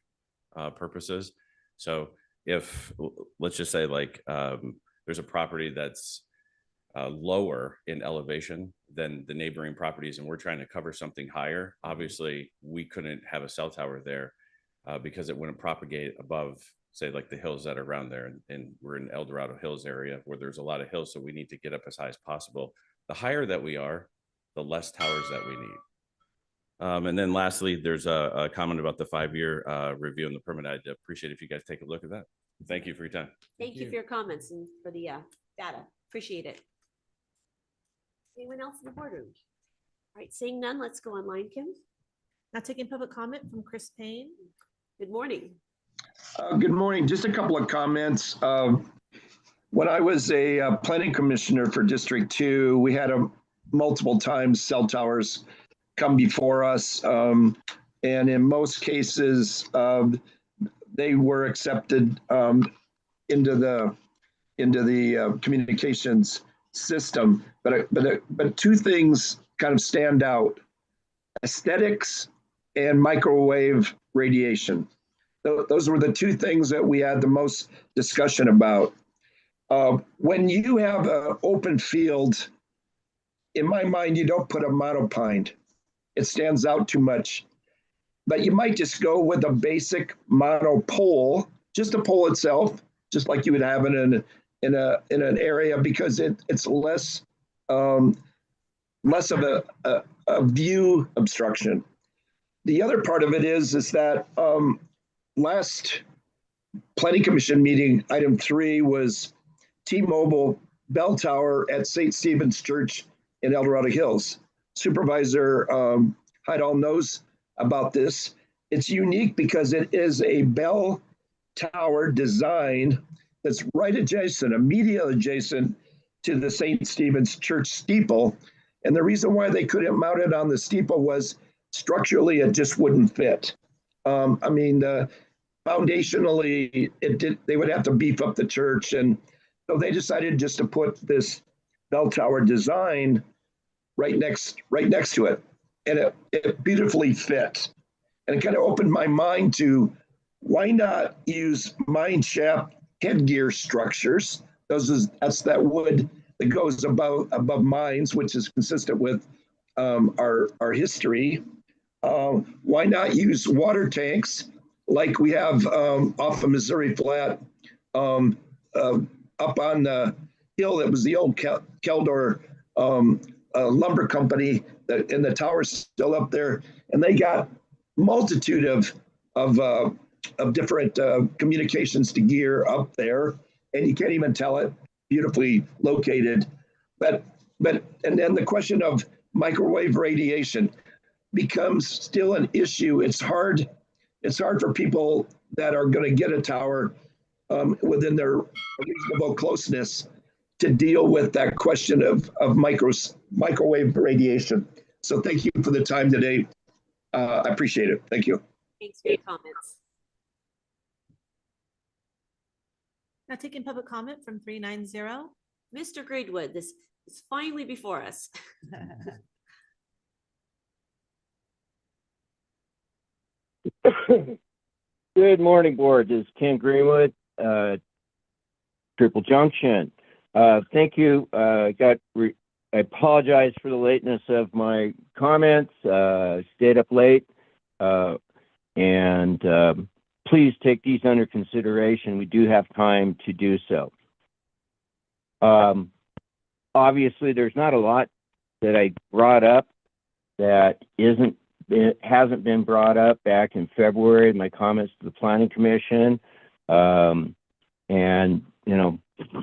purposes. So if, let's just say like there's a property that's lower in elevation than the neighboring properties and we're trying to cover something higher, obviously we couldn't have a cell tower there because it wouldn't propagate above, say, like the hills that are around there. And we're in El Dorado Hills area where there's a lot of hills, so we need to get up as high as possible. The higher that we are, the less towers that we need. And then lastly, there's a comment about the 5-year review and the permit. I'd appreciate if you guys take a look at that. Thank you for your time. Thank you for your comments and for the data. Appreciate it. Anyone else in the boardroom? All right, seeing none, let's go online, Kim. Now taking public comment from Chris Payne. Good morning. Good morning. Just a couple of comments. When I was a planning commissioner for District 2, we had multiple times cell towers come before us. And in most cases, they were accepted into the communications system. But two things kind of stand out: aesthetics and microwave radiation. Those were the two things that we had the most discussion about. When you have an open field, in my mind, you don't put a monopine. It stands out too much. But you might just go with a basic monopole, just a pole itself, just like you would have it in an area, because it's less less of a view obstruction. The other part of it is that last Planning Commission meeting, item 3 was T-Mobile bell tower at St. Stephen's Church in El Dorado Hills. Supervisor Heidel knows about this. It's unique because it is a bell tower design that's right adjacent, immediately adjacent to the St. Stephen's Church steeple. And the reason why they couldn't mount it on the steeple was structurally it just wouldn't fit. I mean, foundationally, they would have to beef up the church, and so they decided just to put this bell tower design right next to it, and it beautifully fit. And it kind of opened my mind to why not use mine shaft headgear structures? That's that wood that goes above mines, which is consistent with our history. Why not use water tanks like we have off of Missouri Flat, up on the hill that was the old Keldor lumber company, and the tower's still up there, and they got multitude of different communications to gear up there, and you can't even tell it. Beautifully located, but and then the question of microwave radiation becomes still an issue. It's hard for people that are going to get a tower within their reasonable closeness to deal with that question of microwave radiation. So thank you for the time today. I appreciate it. Thank you. Thanks for your comments. Now taking public comment from 390. Mr. Greenwood, this is finally before us. Good morning, board. This is Ken Greenwood, Triple Junction. Thank you. I apologize for the lateness of my comments. Stayed up late, and please take these under consideration. We do have time to do so. Obviously, there's not a lot that I brought up that hasn't been brought up back in February in my comments to the Planning Commission. And,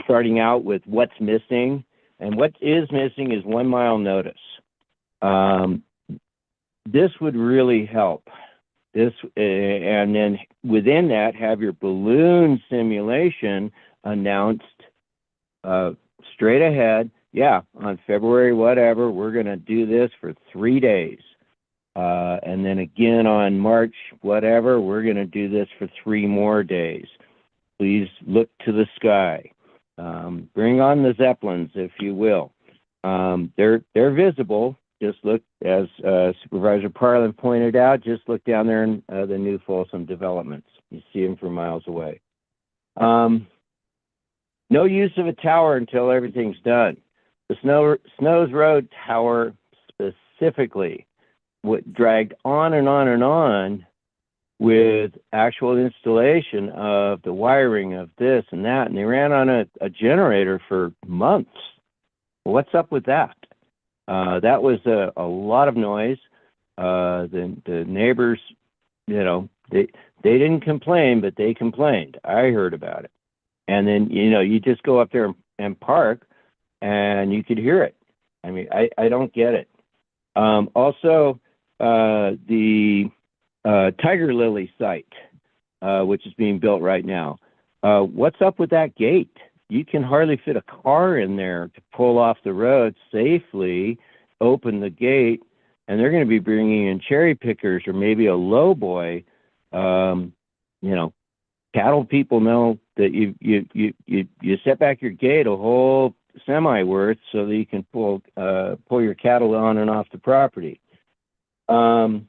starting out with what's missing, and what is missing is 1 mile notice. This would really help. And then within that, have your balloon simulation announced straight ahead. Yeah, on February, whatever, we're going to do this for 3 days. And then again on March, whatever, we're going to do this for 3 more days. Please look to the sky. Bring on the Zeppelins, if you will. They're visible. Just look, as Supervisor Parlin pointed out, just look down there in the new Folsom developments. You see them from miles away. No use of a tower until everything's done. The Snows Road Tower specifically dragged on and on and on with actual installation of the wiring of this and that, and they ran on a generator for months. What's up with that? That was a lot of noise. The neighbors, they didn't complain, but they complained. I heard about it. And then, you just go up there and park, and you could hear it. I mean, I don't get it. Also, the Tiger Lily site, which is being built right now. What's up with that gate? You can hardly fit a car in there to pull off the road safely, open the gate, and they're going to be bringing in cherry pickers or maybe a low boy. Cattle people know that you set back your gate a whole semi worth so that you can pull your cattle on and off the property. The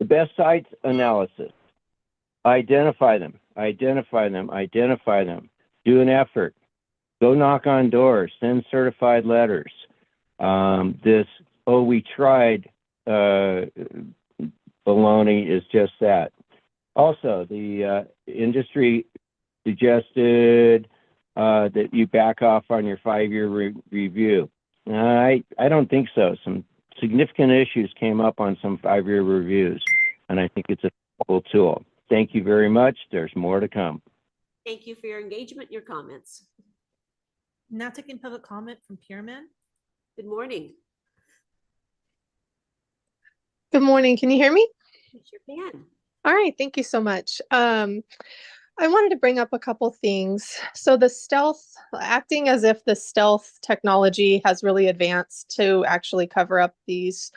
best sites analysis. identify them, identify them, identify them. Do an effort. Go knock on doors, send certified letters. We tried baloney is just that. Also, the industry suggested that you back off on your 5-year review. I don't think so. Some significant issues came up on some 5-year reviews, and I think it's a helpful tool. Thank you very much. There's more to come. Thank you for your engagement, your comments. Now taking public comment from Pyramid. Good morning. Good morning. Can you hear me? Yes, you can. All right. Thank you so much. I wanted to bring up a couple things. So the stealth, acting as if the stealth technology has really advanced to actually cover up these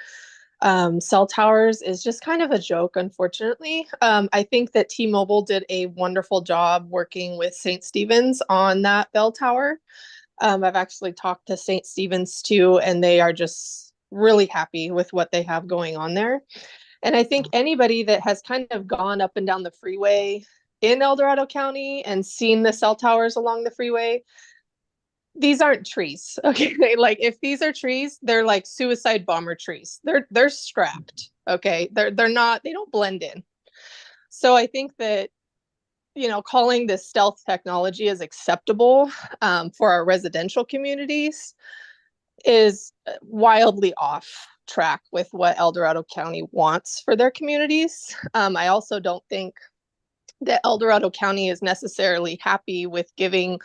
cell towers is just kind of a joke, unfortunately. I think that T-Mobile did a wonderful job working with St. Stephen's on that bell tower. I've actually talked to St. Stephen's too, and they are just really happy with what they have going on there. And I think anybody that has kind of gone up and down the freeway in El Dorado County and seen the cell towers along the freeway, these aren't trees. Okay. Like if these are trees, they're like suicide bomber trees. They're strapped. Okay. They're not, they don't blend in. So I think that, you know, calling this stealth technology as acceptable for our residential communities is wildly off track with what El Dorado County wants for their communities. I also don't think that El Dorado County is necessarily happy with giving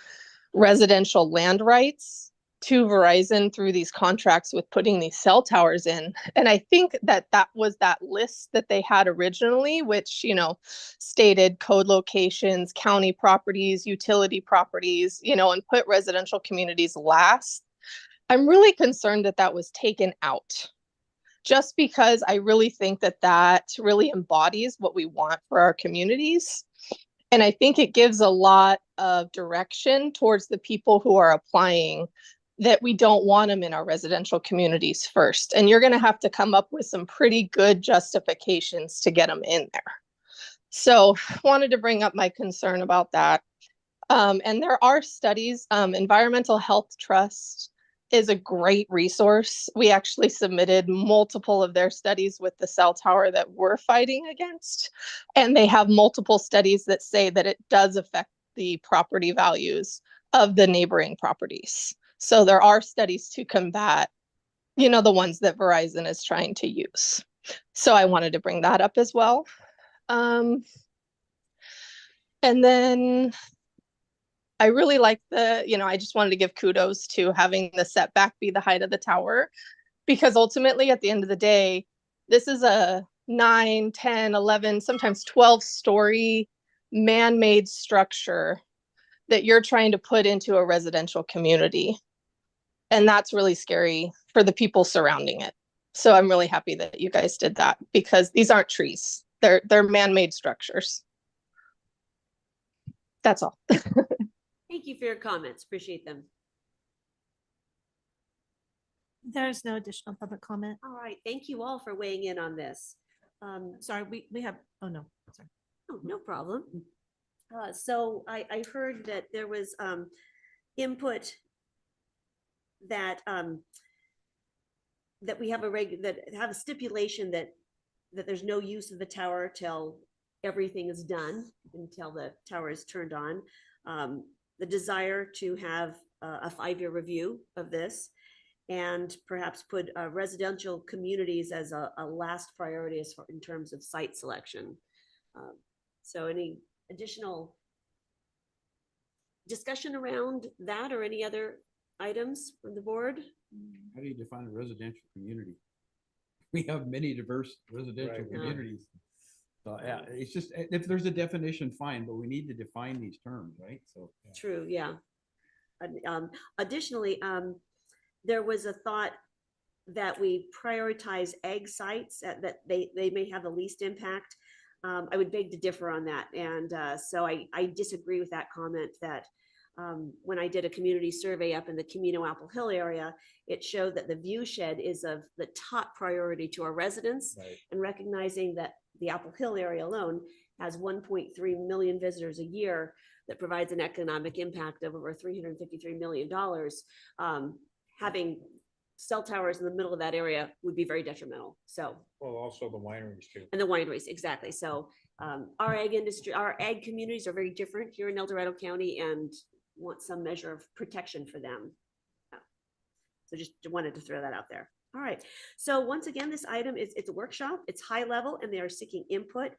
residential land rights to Verizon through these contracts with putting these cell towers in. And I think that that was that list that they had originally, which, you know, stated code locations, county properties, utility properties, you know, and put residential communities last. I'm really concerned that that was taken out, just because I really think that that really embodies what we want for our communities. And I think it gives a lot of direction towards the people who are applying that we don't want them in our residential communities first. And you're going to have to come up with some pretty good justifications to get them in there. So wanted to bring up my concern about that. And there are studies, Environmental Health Trust is a great resource. We actually submitted multiple of their studies with the cell tower that we're fighting against. And they have multiple studies that say that it does affect the property values of the neighboring properties. So there are studies to combat, you know, the ones that Verizon is trying to use. So I wanted to bring that up as well. And then I really like I just wanted to give kudos to having the setback be the height of the tower, because ultimately at the end of the day, this is a 9, 10, 11, sometimes 12-story man-made structure that you're trying to put into a residential community. And that's really scary for the people surrounding it. So I'm really happy that you guys did that, because these aren't trees. They're man-made structures. That's all. Thank you for your comments. Appreciate them. There's no additional public comment. All right. Thank you all for weighing in on this. Sorry, we have, oh no, sorry. Oh, no problem. So I heard that there was input that that we have a stipulation that there's no use of the tower till everything is done, until the tower is turned on. The desire to have a 5-year review of this, and perhaps put residential communities as a last priority in terms of site selection. So any additional discussion around that or any other items from the board? How do you define a residential community? We have many diverse residential communities. So yeah, it's just, if there's a definition, fine, but we need to define these terms, right? So True, yeah. Additionally, there was a thought that we prioritize egg sites that they may have the least impact. I would beg to differ on that. And so I disagree with that comment that when I did a community survey up in the Camino Apple Hill area, it showed that the view shed is of the top priority to our residents, and recognizing that the Apple Hill area alone has 1.3 million visitors a year, that provides an economic impact of over $353 million. Having cell towers in the middle of that area would be very detrimental. So, Well, also the wineries too. and the wineries, exactly. So our ag industry, our ag communities are very different here in El Dorado County and want some measure of protection for them. So just wanted to throw that out there. All right. So once again, this item is, it's a workshop, it's high level, and they are seeking input.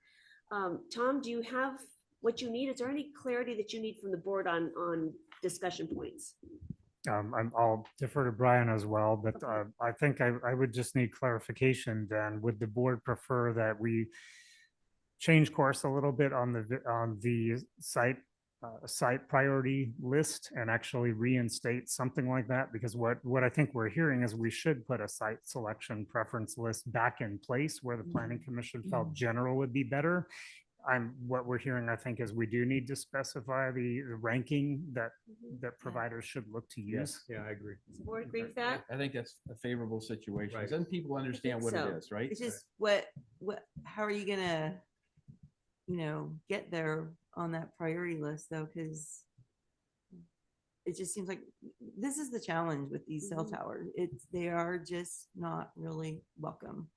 Tom, do you have what you need? Is there any clarity that you need from the board on discussion points? I'll defer to Brian as well, but I think I would just need clarification then. Would the board prefer that we change course a little bit on the site priority list and actually reinstate something like that? Because what I think we're hearing is we should put a site selection preference list back in place where the planning commission felt general would be better. What we're hearing, I think, is we do need to specify the ranking that providers should look to use. Yeah, I agree. Does the board agree with that? I think that's a favorable situation. Right. Then people understand what so. it is, right? It's just how are you gonna, get there on that priority list though? Because it just seems like this is the challenge with these cell towers. They are just not really welcome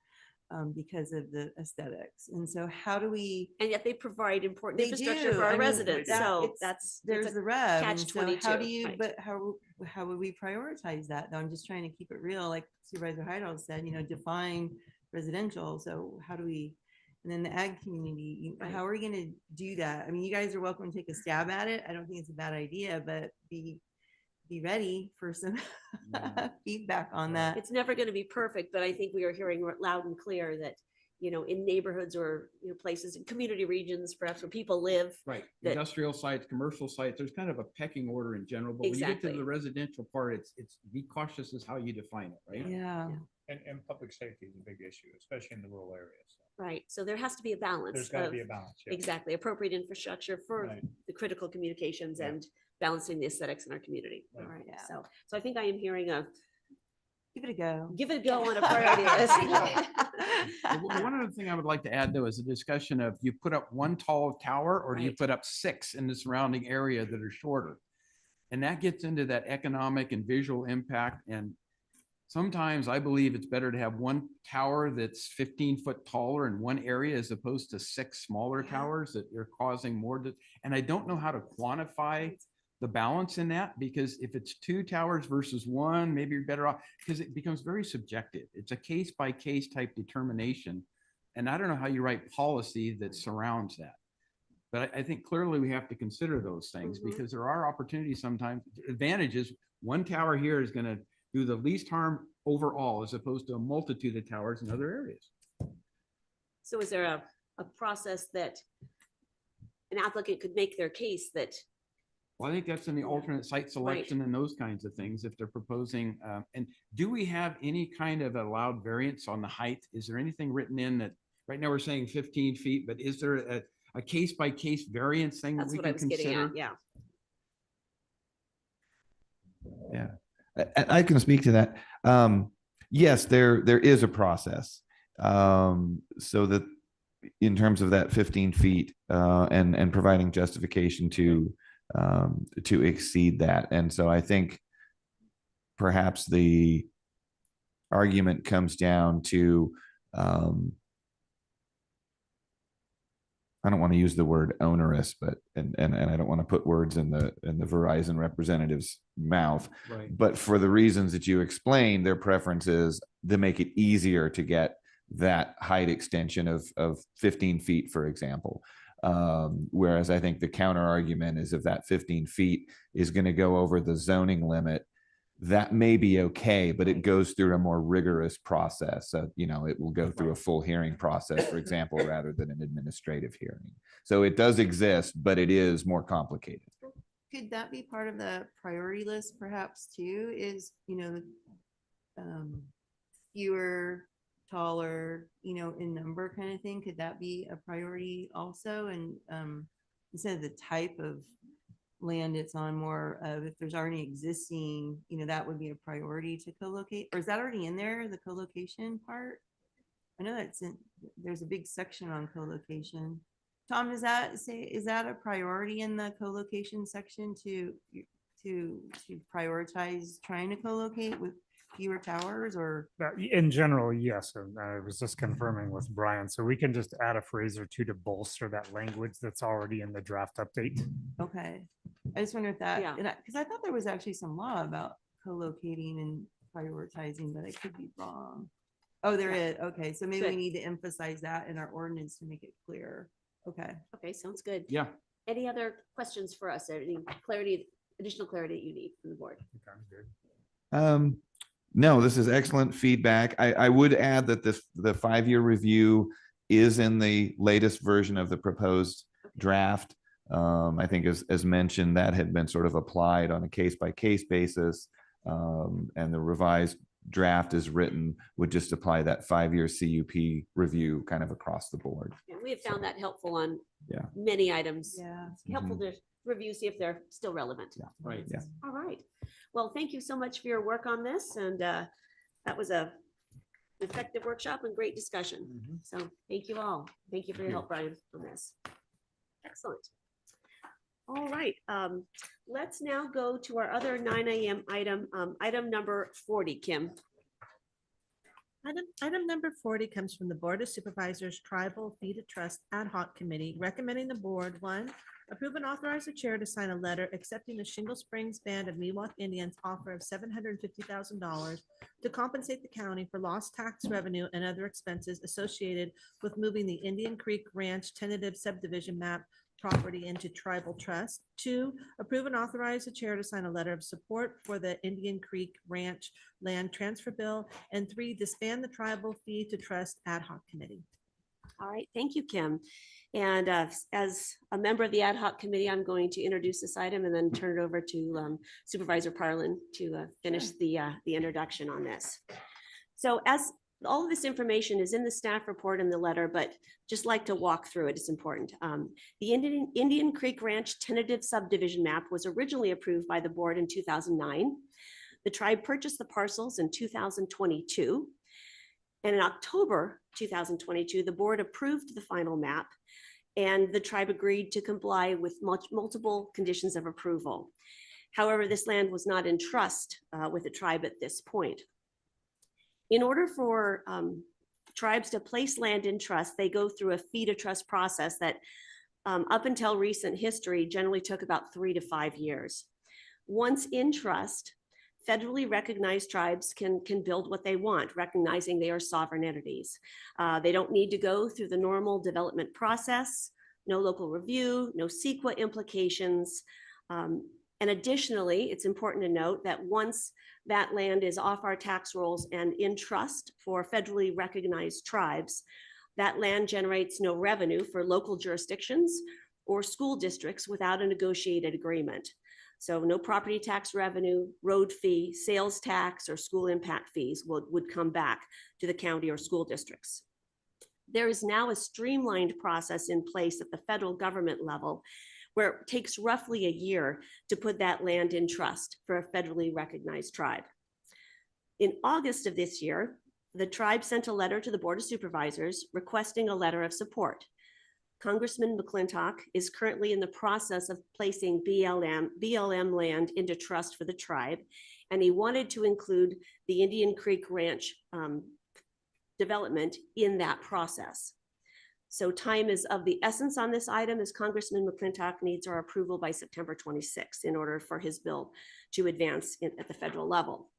because of the aesthetics. And so how do we? And yet they provide important They infrastructure do. for our I mean, residents. So there's the rev. catch and so 22, How do you? right. But how would we prioritize that though? I'm just trying to keep it real, like Supervisor Heidel said. Define residential. So how do we? And then the ag community. Right. How are we going to do that? I mean, you guys are welcome to take a stab at it. I don't think it's a bad idea, but be ready for some feedback on that. it's never going to be perfect, but I think we are hearing loud and clear that, in neighborhoods or, places in community regions, perhaps where people live. Right. that- Industrial sites, commercial sites, there's kind of a pecking order in general, but when you get to Exactly. the residential part, it's be cautious as how you define it, right? Yeah. And public safety is a big issue, especially in the rural areas. Right. So there has to be a balance. There's got to of- be a balance. Yeah. Exactly. Appropriate infrastructure for Right. the critical communications Yeah. and balancing the aesthetics in our community. All Right. right. Yeah. So I think I am hearing Give it a go. give it a go on a priority list. One other thing I would like to add though is a discussion of, do you put up one tall tower or do you Right. put up 6 in the surrounding area that are shorter? And that gets into that economic and visual impact. And sometimes I believe it's better to have one tower that's 15 foot taller in one area as opposed to 6 smaller towers that are causing more. And I don't know how to quantify the balance in that, because if it's 2 towers versus 1, maybe you're better off, because it becomes very subjective. It's a case by case type determination. And I don't know how you write policy that surrounds that. But I think clearly we have to consider those things because there are opportunities sometimes. Advantages, one tower here is going to do the least harm overall as opposed to a multitude of towers in other areas. So is there a process that an applicant could make their case that? Well, I think that's in the alternate site selection and those kinds of things if they're proposing. And do we have any kind of allowed variance on the height? Is there anything written in that, right now we're saying 15 feet, but is there a case by case variance thing that That's we what I can was getting consider? at. Yeah. Yeah, I can speak to that. Yes, there is a process. So that in terms of that 15 feet and providing justification to exceed that. And so I think perhaps the argument comes down to I don't want to use the word onerous, but and I don't want to put words in the Verizon representative's mouth. Right. But for the reasons that you explained, their preference is to make it easier to get that height extension of 15 feet, for example. Whereas I think the counter argument is if that 15 feet is going to go over the zoning limit, that may be okay, but it goes through a more rigorous process. So, it will go through a full hearing process, for example, rather than an administrative hearing. So it does exist, but it is more complicated. Could that be part of the priority list perhaps too, is, fewer, taller, in number kind of thing? Could that be a priority also? And instead of the type of land it's on, more of if there's already existing, that would be a priority to co-locate, or is that already in there, the co-location part? I know that's there's a big section on co-location. Tom, does that say, is that a priority in the co-location section to prioritize trying to co-locate with fewer towers or? In general, yes, and I was just confirming with Brian, so we can just add a phrase or two to bolster that language that's already in the draft update. Okay, I just wonder if that, Yeah. because I thought there was actually some law about co-locating and prioritizing, but I could be wrong. Oh, there is. Okay, so maybe we Good. need to emphasize that in our ordinance to make it clear. Okay. Okay, sounds good. Yeah. Any other questions for us? Any clarity, additional clarity you need from the board? No, this is excellent feedback. I would add that the 5-year review is in the latest version of the proposed draft. I think as mentioned, that had been sort of applied on a case-by-case basis. And the revised draft is written would just apply that 5-year CUP review kind of across the board. And we have found that helpful on Yeah. many items. Yeah. It's helpful to review, see if they're still relevant. Yeah. Right. Yeah. All right. Well, thank you so much for your work on this. And that was a effective workshop and great discussion. So thank you all. Thank you for your help, Brian, on this. Excellent. All right. Let's now go to our other 9 a.m. item, item number 40, Kim. Item number 40 comes from the Board of Supervisors Tribal Fee to Trust Ad Hoc Committee, recommending the board, 1, approve and authorize the chair to sign a letter accepting the Shingle Springs Band of Miwok Indians offer of $750,000 to compensate the county for lost tax revenue and other expenses associated with moving the Indian Creek Ranch tentative subdivision map property into tribal trust. 2, approve and authorize the chair to sign a letter of support for the Indian Creek Ranch land transfer bill. And 3, disband the tribal fee to trust ad hoc committee. All right, thank you, Kim. And as a member of the ad hoc committee, I'm going to introduce this item and then turn it over to Supervisor Parlin to finish the introduction on this. So as all of this information is in the staff report and the letter, but just like to walk through it, it's important. The Indian Creek Ranch tentative subdivision map was originally approved by the board in 2009. The tribe purchased the parcels in 2022. And in October 2022, the board approved the final map and the tribe agreed to comply with multiple conditions of approval. However, this land was not in trust with the tribe at this point. In order for tribes to place land in trust, they go through a fee to trust process that up until recent history generally took about 3 to 5 years. Once in trust, federally recognized tribes can build what they want, recognizing they are sovereign entities. They don't need to go through the normal development process, no local review, no CEQA implications. And additionally, it's important to note that once that land is off our tax rolls and in trust for federally recognized tribes, that land generates no revenue for local jurisdictions or school districts without a negotiated agreement. So no property tax revenue, road fee, sales tax, or school impact fees would come back to the county or school districts. There is now a streamlined process in place at the federal government level where it takes roughly a year to put that land in trust for a federally recognized tribe. In August of this year, the tribe sent a letter to the Board of Supervisors requesting a letter of support. Congressman McClintock is currently in the process of placing BLM land into trust for the tribe, and he wanted to include the Indian Creek Ranch development in that process. So time is of the essence on this item, as Congressman McClintock needs our approval by September 26th in order for his bill to advance at the federal level.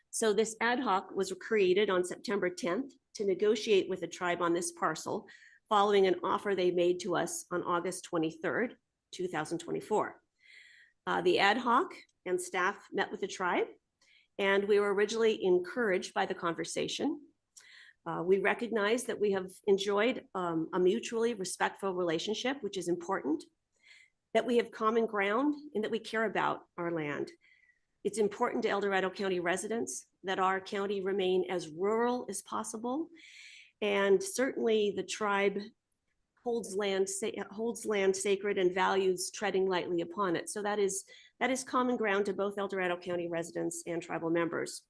So this ad hoc was created on September 10th to negotiate with the tribe on this parcel following an offer they made to us on August 23rd, 2024. The ad hoc and staff met with the tribe, and we were originally encouraged by the conversation. We recognize that we have enjoyed a mutually respectful relationship, which is important, that we have common ground and that we care about our land. It's important to El Dorado County residents that our county remain as rural as possible. And certainly the tribe holds land sacred and values treading lightly upon it. So that is common ground to both El Dorado County residents and tribal members.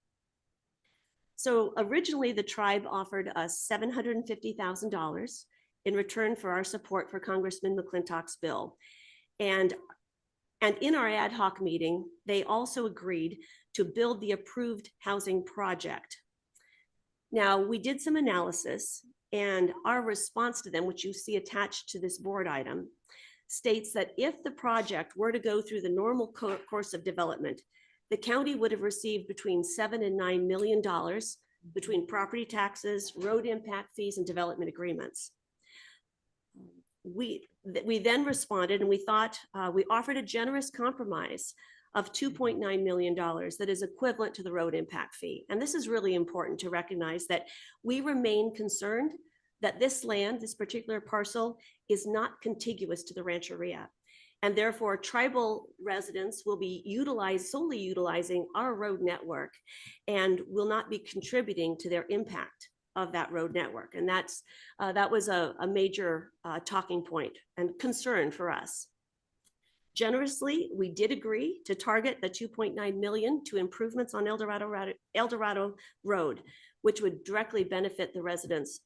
So originally the tribe offered us $750,000 in return for our support for Congressman McClintock's bill. And in our ad hoc meeting, they also agreed to build the approved housing project. Now, we did some analysis, and our response to them, which you see attached to this board item, states that if the project were to go through the normal course of development, the county would have received between $7 and $9 million between property taxes, road impact fees, and development agreements. We then responded, and we thought we offered a generous compromise of $2.9 million that is equivalent to the road impact fee. And this is really important to recognize that we remain concerned that this land, this particular parcel, is not contiguous to the rancheria. And therefore, tribal residents will be solely utilizing our road network and will not be contributing to their impact of that road network. And that was a major talking point and concern for us. Generously, we did agree to target the 2.9 million to improvements on El Dorado Road, which would directly benefit the residents,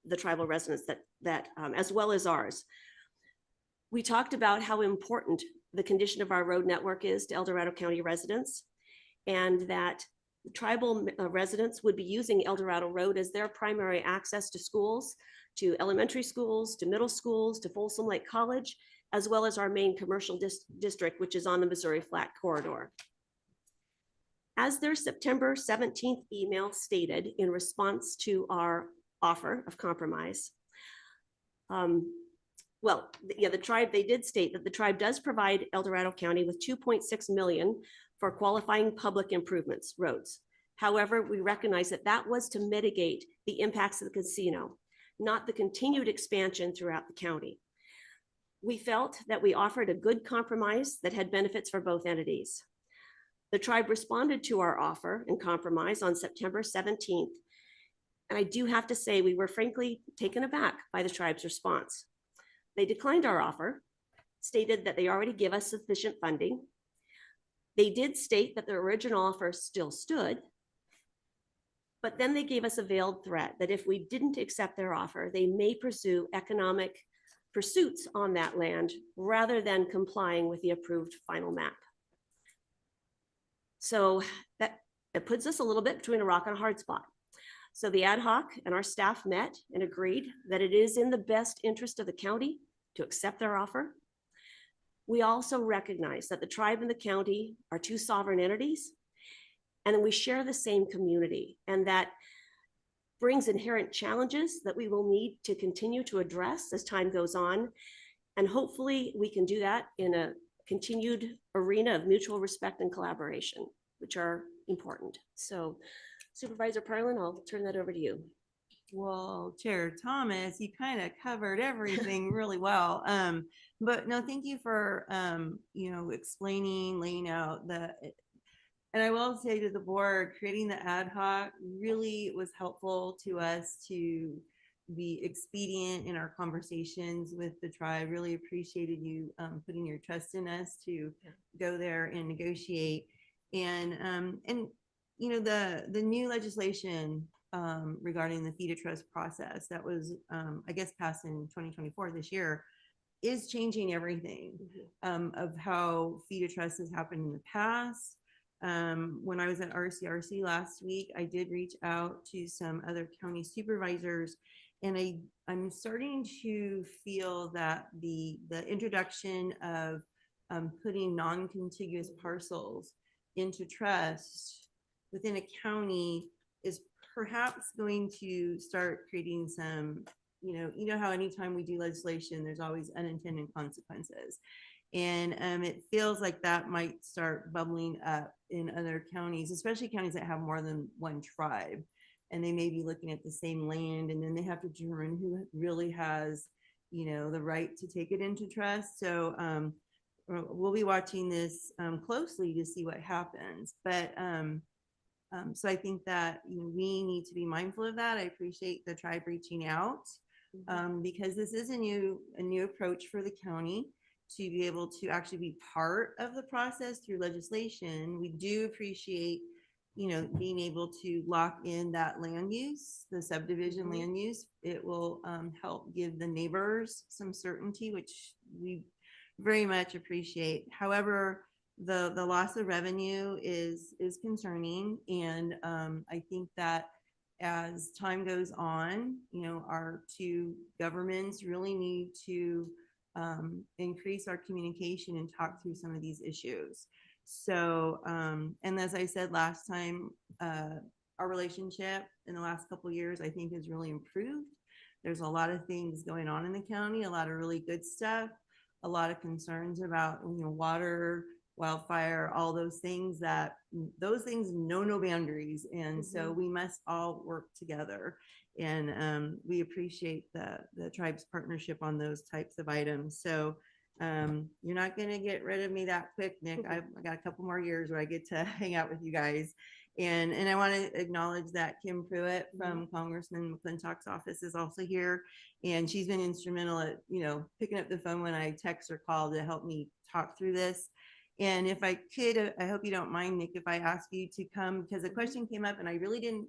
the tribal residents that as well as ours. We talked about how important the condition of our road network is to El Dorado County residents, and that tribal residents would be using El Dorado Road as their primary access to schools, to elementary schools, to middle schools, to Folsom Lake College, as well as our main commercial district, which is on the Missouri Flat Corridor. As their September 17th email stated in response to our offer of compromise, the tribe, they did state that the tribe does provide El Dorado County with 2.6 million for qualifying public improvements, roads. However, we recognize that that was to mitigate the impacts of the casino, not the continued expansion throughout the county. We felt that we offered a good compromise that had benefits for both entities. The tribe responded to our offer and compromise on September 17th. And I do have to say, we were frankly taken aback by the tribe's response. They declined our offer, stated that they already give us sufficient funding. They did state that the original offer still stood, but then they gave us a veiled threat that if we didn't accept their offer, they may pursue economic pursuits on that land rather than complying with the approved final map. So it puts us a little bit between a rock and a hard spot. So the ad hoc and our staff met and agreed that it is in the best interest of the county to accept their offer. We also recognize that the tribe and the county are two sovereign entities, and we share the same community, and that brings inherent challenges that we will need to continue to address as time goes on. And hopefully we can do that in a continued arena of mutual respect and collaboration, which are important. So Supervisor Perlin, I'll turn that over to you. Well, Chair Thomas, you kind of covered everything really well. But no, thank you for, explaining, laying out and I will say to the board, creating the ad hoc really was helpful to us to be expedient in our conversations with the tribe. Really appreciated you putting your trust in us to go there and negotiate. And the new legislation regarding the fee to trust process that was, I guess, passed in 2024 this year is changing everything of how fee to trust has happened in the past. When I was at RCRC last week, I did reach out to some other county supervisors, and I'm starting to feel that the introduction of putting non-contiguous parcels into trust within a county is perhaps going to start creating some, how anytime we do legislation, there's always unintended consequences. And it feels like that might start bubbling up in other counties, especially counties that have more than one tribe. And they may be looking at the same land, and then they have to determine who really has, the right to take it into trust. So we'll be watching this closely to see what happens. But so I think that we need to be mindful of that. I appreciate the tribe reaching out because this is a new approach for the county to be able to actually be part of the process through legislation. We do appreciate being able to lock in that land use, the subdivision land use. It will help give the neighbors some certainty, which we very much appreciate. However, the loss of revenue is concerning, and I think that as time goes on, our two governments really need to increase our communication and talk through some of these issues. So, and as I said last time, our relationship in the last couple of years, I think, has really improved. There's a lot of things going on in the county, a lot of really good stuff, a lot of concerns about, water, wildfire, all those things know no boundaries. And so we must all work together. And we appreciate the tribe's partnership on those types of items. So you're not going to get rid of me that quick, Nick. I got a couple more years where I get to hang out with you guys. And I want to acknowledge that Kim Pruitt from Congressman McClintock's office is also here. And she's been instrumental at, picking up the phone when I text or call to help me talk through this. And if I could, I hope you don't mind, Nick, if I ask you to come, because the question came up and I really didn't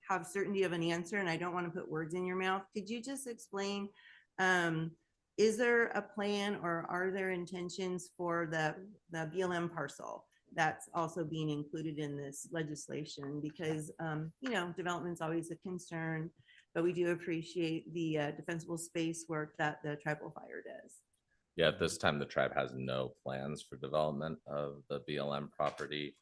have certainty of an answer, and I don't want to put words in your mouth. Could you just explain, is there a plan or are there intentions for the BLM parcel that's also being included in this legislation? Because, development's always a concern, but we do appreciate the defensible space work that the tribal fire does. Yeah, at this time, the tribe has no plans for development of the BLM property.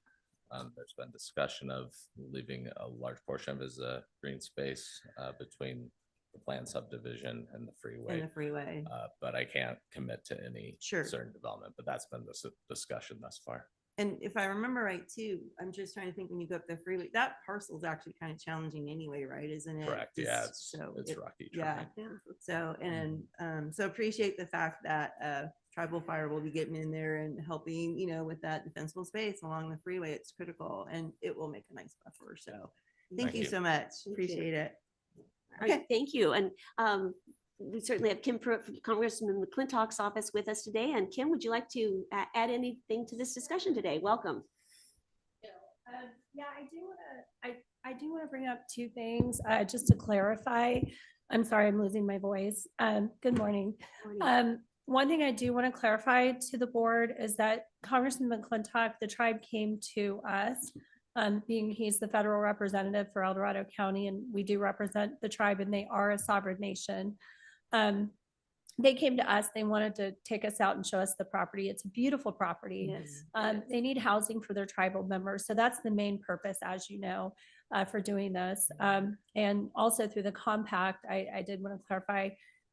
There's been discussion of leaving a large portion of it as a green space between the planned subdivision and the freeway. But I can't commit to any certain development, but that's been the discussion thus far. And if I remember right too, I'm just trying to think, when you go up the freeway, that parcel is actually kind of challenging anyway, right? Isn't it? Correct. Yeah, it's rocky. Yeah. So, and so appreciate the fact that tribal fire will be getting in there and helping, with that defensible space along the freeway. It's critical and it will make a nice buffer. So thank you so much. Appreciate it. All right, thank you. And we certainly have Kim Pruitt from Congressman McClintock's office with us today. And Kim, would you like to add anything to this discussion today? Welcome. Yeah, I do want to bring up two things just to clarify. I'm sorry, I'm losing my voice. Good morning. One thing I do want to clarify to the board is that Congressman McClintock, the tribe came to us, being he's the federal representative for El Dorado County, and we do represent the tribe, and they are a sovereign nation. They came to us, they wanted to take us out and show us the property. It's a beautiful property. Yes. They need housing for their tribal members. So that's the main purpose, as you know, for doing this. And also through the compact, I did want to clarify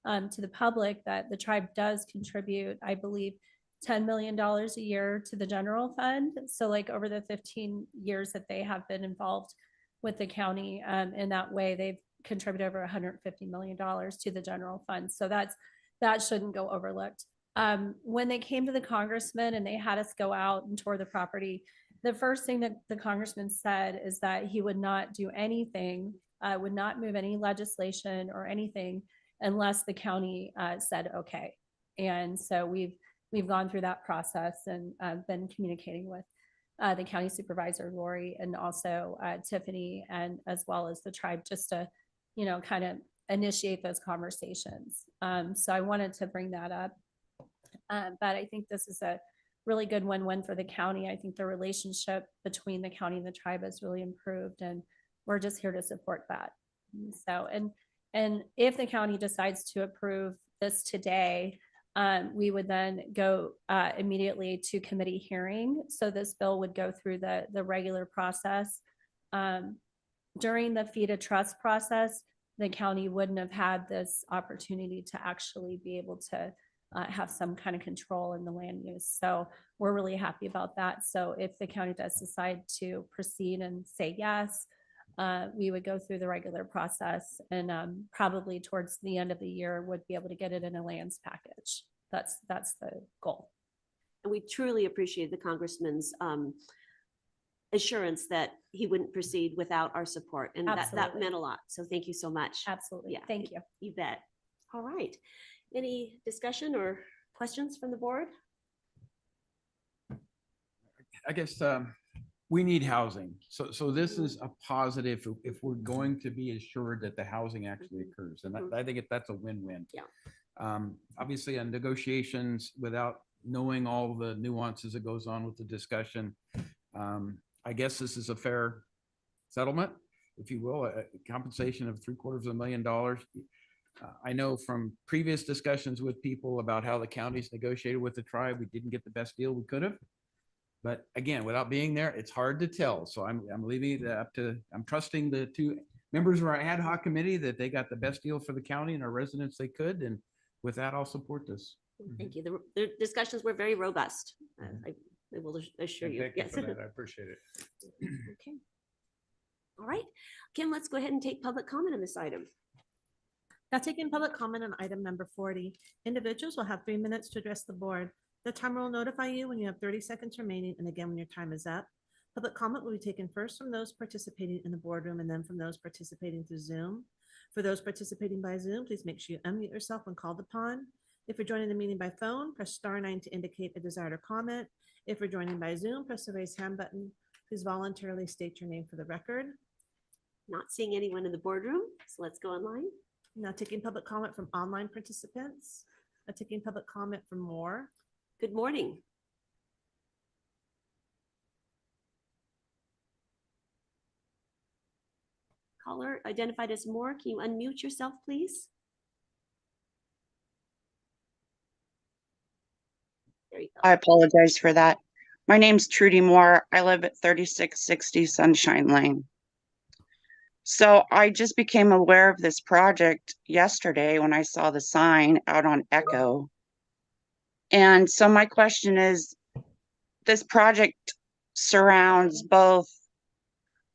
to the public that the tribe does contribute, I believe, $10 million a year to the general fund. So like over the 15 years that they have been involved with the county in that way, they've contributed over $150 million to the general fund. So that shouldn't go overlooked. When they came to the congressman and they had us go out and tour the property, the first thing that the congressman said is that he would not do anything, would not move any legislation or anything unless the county said okay. And so we've gone through that process and been communicating with the county supervisor, Lori, and also Tiffany, and as well as the tribe, just to, kind of initiate those conversations. So I wanted to bring that up. But I think this is a really good win-win for the county. I think the relationship between the county and the tribe has really improved, and we're just here to support that. So, and if the county decides to approve this today, we would then go immediately to committee hearing. So this bill would go through the regular process. During the fee to trust process, the county wouldn't have had this opportunity to actually be able to have some kind of control in the land use. So we're really happy about that. So if the county does decide to proceed and say yes, we would go through the regular process, and probably towards the end of the year would be able to get it in a lands package. That's the goal. And we truly appreciate the congressman's assurance that he wouldn't proceed without our support, and that meant a lot. So thank you so much. Absolutely. Yeah, Thank you. You bet. All right. Any discussion or questions from the board? I guess we need housing. So this is a positive if we're going to be assured that the housing actually occurs. And I think that's a win-win. Yeah. Obviously on negotiations without knowing all the nuances that goes on with the discussion. I guess this is a fair settlement, if you will, a compensation of $750,000. I know from previous discussions with people about how the counties negotiated with the tribe, we didn't get the best deal we could have. But again, without being there, it's hard to tell. So I'm leaving it up to, I'm trusting the two members of our ad hoc committee that they got the best deal for the county and our residents they could. And with that, I'll support this. Thank you. The discussions were very robust. I will assure you. Thank you Yes. for that. I appreciate it. Okay. All right. Kim, let's go ahead and take public comment on this item. Now taking public comment on item number 40. Individuals will have 3 minutes to address the board. The timer will notify you when you have 30 seconds remaining, and again when your time is up. Public comment will be taken first from those participating in the boardroom and then from those participating through Zoom. For those participating by Zoom, please make sure you unmute yourself when called upon. If you're joining the meeting by phone, press *9 to indicate a desire to comment. If you're joining by Zoom, press the raise hand button. Please voluntarily state your name for the record. Not seeing anyone in the boardroom, so let's go online. Now taking public comment from online participants. Taking public comment from more. Good morning. Caller identified as Moore. Can you unmute yourself, please? There you go. I apologize for that. My name's Trudy Moore. I live at 3660 Sunshine Lane. So I just became aware of this project yesterday when I saw the sign out on Echo. And so my question is, this project surrounds both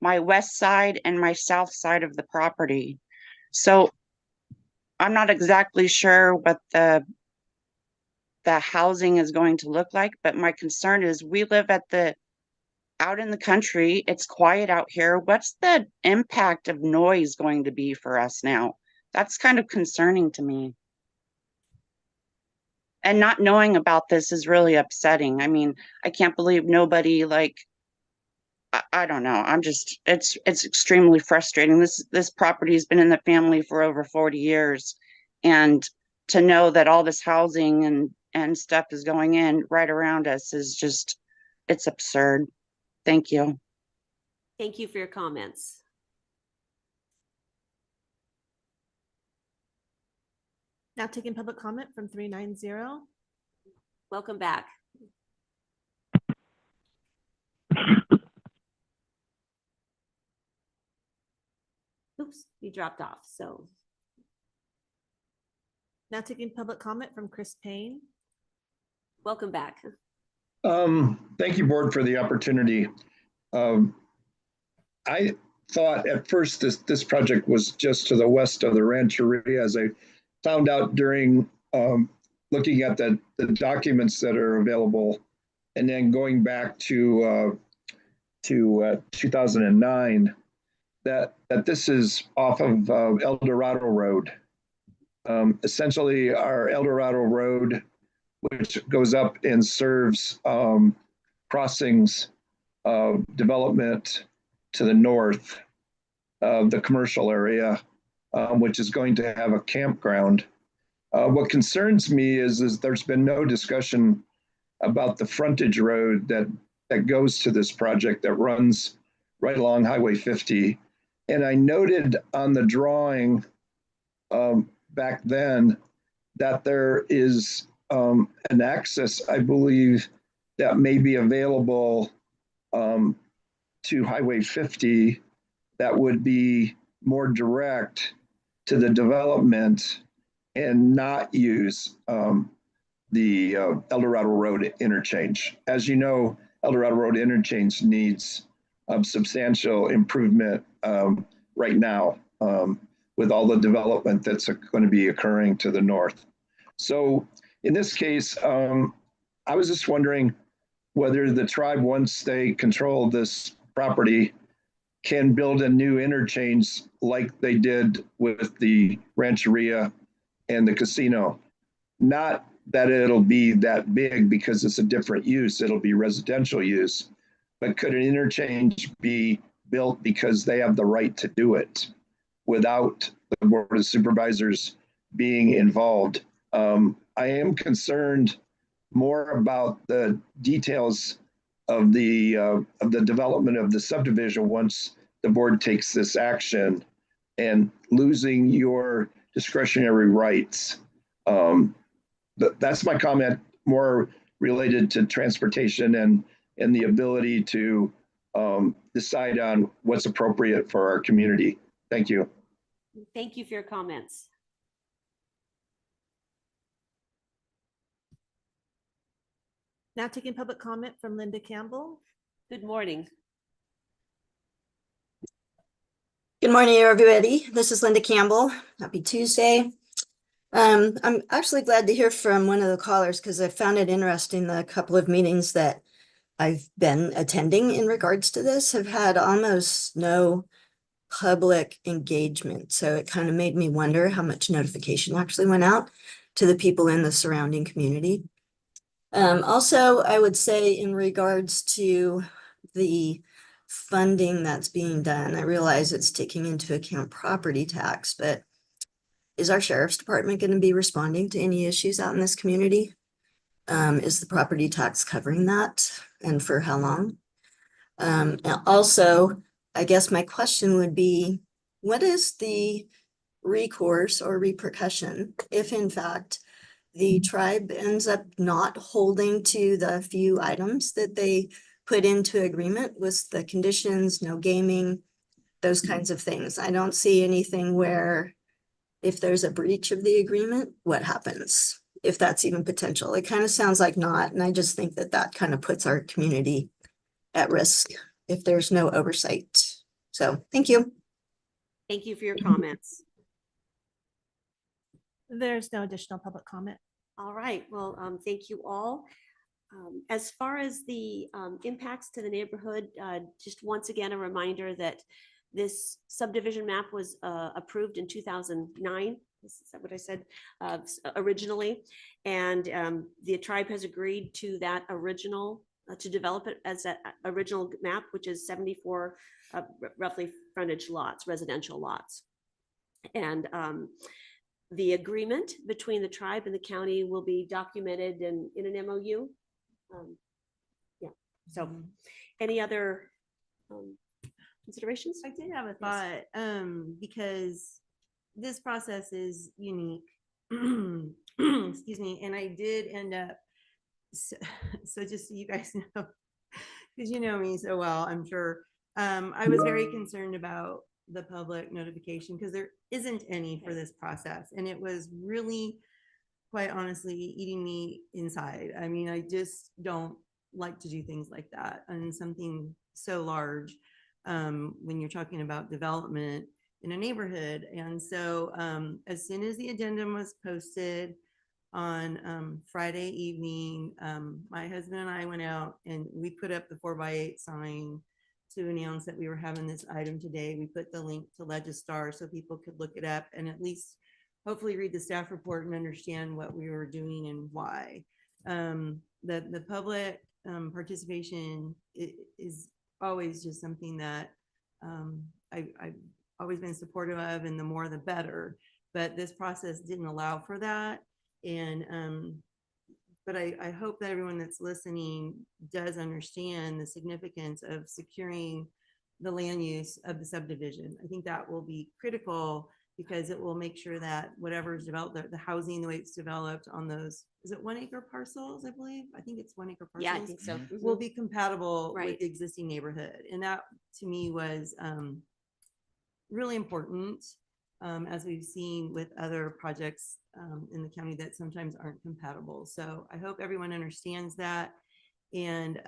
my west side and my south side of the property. So I'm not exactly sure what the housing is going to look like, but my concern is we live out in the country. It's quiet out here. What's the impact of noise going to be for us now? That's kind of concerning to me. And not knowing about this is really upsetting. I mean, I can't believe nobody I don't know. It's extremely frustrating. This property has been in the family for over 40 years. And to know that all this housing and stuff is going in right around us is just, it's absurd. Thank you. Thank you for your comments. Now taking public comment from 390. Welcome back. Oops, you dropped off. So now taking public comment from Chris Payne. Welcome back. Thank you, board, for the opportunity. I thought at first this project was just to the west of the Rancheria, as I found out during looking at the documents that are available, and then going back to 2009, that this is off of El Dorado Road. Essentially, our El Dorado Road, which goes up and serves crossings of development to the north of the commercial area, which is going to have a campground. What concerns me is there's been no discussion about the frontage road that goes to this project that runs right along Highway 50. And I noted on the drawing back then that there is an access, I believe, that may be available to Highway 50 that would be more direct to the development and not use the El Dorado Road interchange. As you know, El Dorado Road interchange needs substantial improvement right now with all the development that's going to be occurring to the north. So in this case, I was just wondering whether the tribe, once they control this property, can build a new interchange like they did with the Rancheria and the casino. Not that it'll be that big because it's a different use, it'll be residential use, but could an interchange be built because they have the right to do it without the Board of Supervisors being involved? I am concerned more about the details of the development of the subdivision once the board takes this action and losing your discretionary rights. That's my comment, more related to transportation and the ability to decide on what's appropriate for our community. Thank you. Thank you for your comments. Now taking public comment from Linda Campbell. Good morning. Good morning, everybody. This is Linda Campbell. Happy Tuesday. I'm actually glad to hear from one of the callers because I found it interesting. The couple of meetings that I've been attending in regards to this have had almost no public engagement. So it kind of made me wonder how much notification actually went out to the people in the surrounding community. Also, I would say in regards to the funding that's being done, I realize it's taking into account property tax, but is our sheriff's department going to be responding to any issues out in this community? Is the property tax covering that, and for how long? And also, I guess my question would be, what is the recourse or repercussion if in fact the tribe ends up not holding to the few items that they put into agreement with the conditions, no gaming, those kinds of things? I don't see anything where if there's a breach of the agreement, what happens? If that's even potential. It kind of sounds like not. And I just think that that kind of puts our community at risk if there's no oversight. So thank you. Thank you for your comments. There's no additional public comment. All right, well, thank you all. As far as the impacts to the neighborhood, just once again, a reminder that this subdivision map was approved in 2009. Is that what I said originally? And the tribe has agreed to that original, to develop it as that original map, which is 74 roughly frontage lots, residential lots. And the agreement between the tribe and the county will be documented in an MOU. Yeah, so any other considerations? I did have a thought, because this process is unique. Excuse me. And I did end up, so just so you guys know, because you know me so well, I'm sure, I was very concerned about the public notification because there isn't any for this process. And it was really, quite honestly, eating me inside. I mean, I just don't like to do things like that. And something so large, when you're talking about development in a neighborhood. And so as soon as the addendum was posted on Friday evening, my husband and I went out and we put up the 4x8 sign to announce that we were having this item today. We put the link to Legistar so people could look it up and at least hopefully read the staff report and understand what we were doing and why. The public participation is always just something that I've always been supportive of, and the more the better. But this process didn't allow for that. And but I hope that everyone that's listening does understand the significance of securing the land use of the subdivision. I think that will be critical because it will make sure that whatever is developed, the housing, the way it's developed on those, is it 1 acre parcels, I believe? I think it's 1 acre parcels. Yeah, I think so. Will be compatible Right. with the existing neighborhood. And that to me was really important, as we've seen with other projects in the county that sometimes aren't compatible. So I hope everyone understands that. And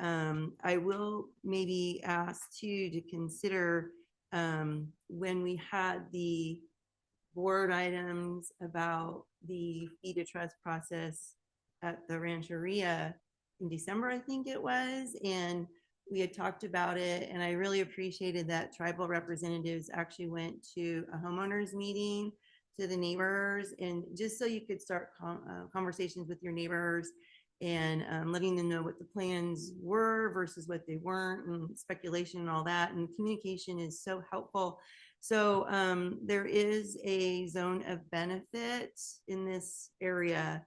I will maybe ask too to consider when we had the board items about the fee to trust process at the Rancheria in December, I think it was, and we had talked about it, and I really appreciated that tribal representatives actually went to a homeowners meeting to the neighbors, and just so you could start conversations with your neighbors and letting them know what the plans were versus what they weren't, and speculation and all that. And communication is so helpful. So there is a zone of benefit in this area.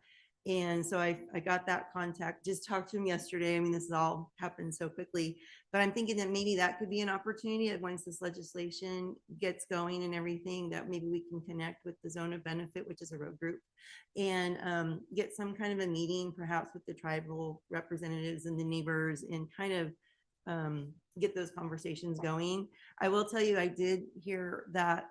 And so I got that contact, just talked to him yesterday. I mean, this has all happened so quickly, but I'm thinking that maybe that could be an opportunity that once this legislation gets going and everything, that maybe we can connect with the zone of benefit, which is a road group, and get some kind of a meeting perhaps with the tribal representatives and the neighbors, and kind of get those conversations going. I will tell you, I did hear that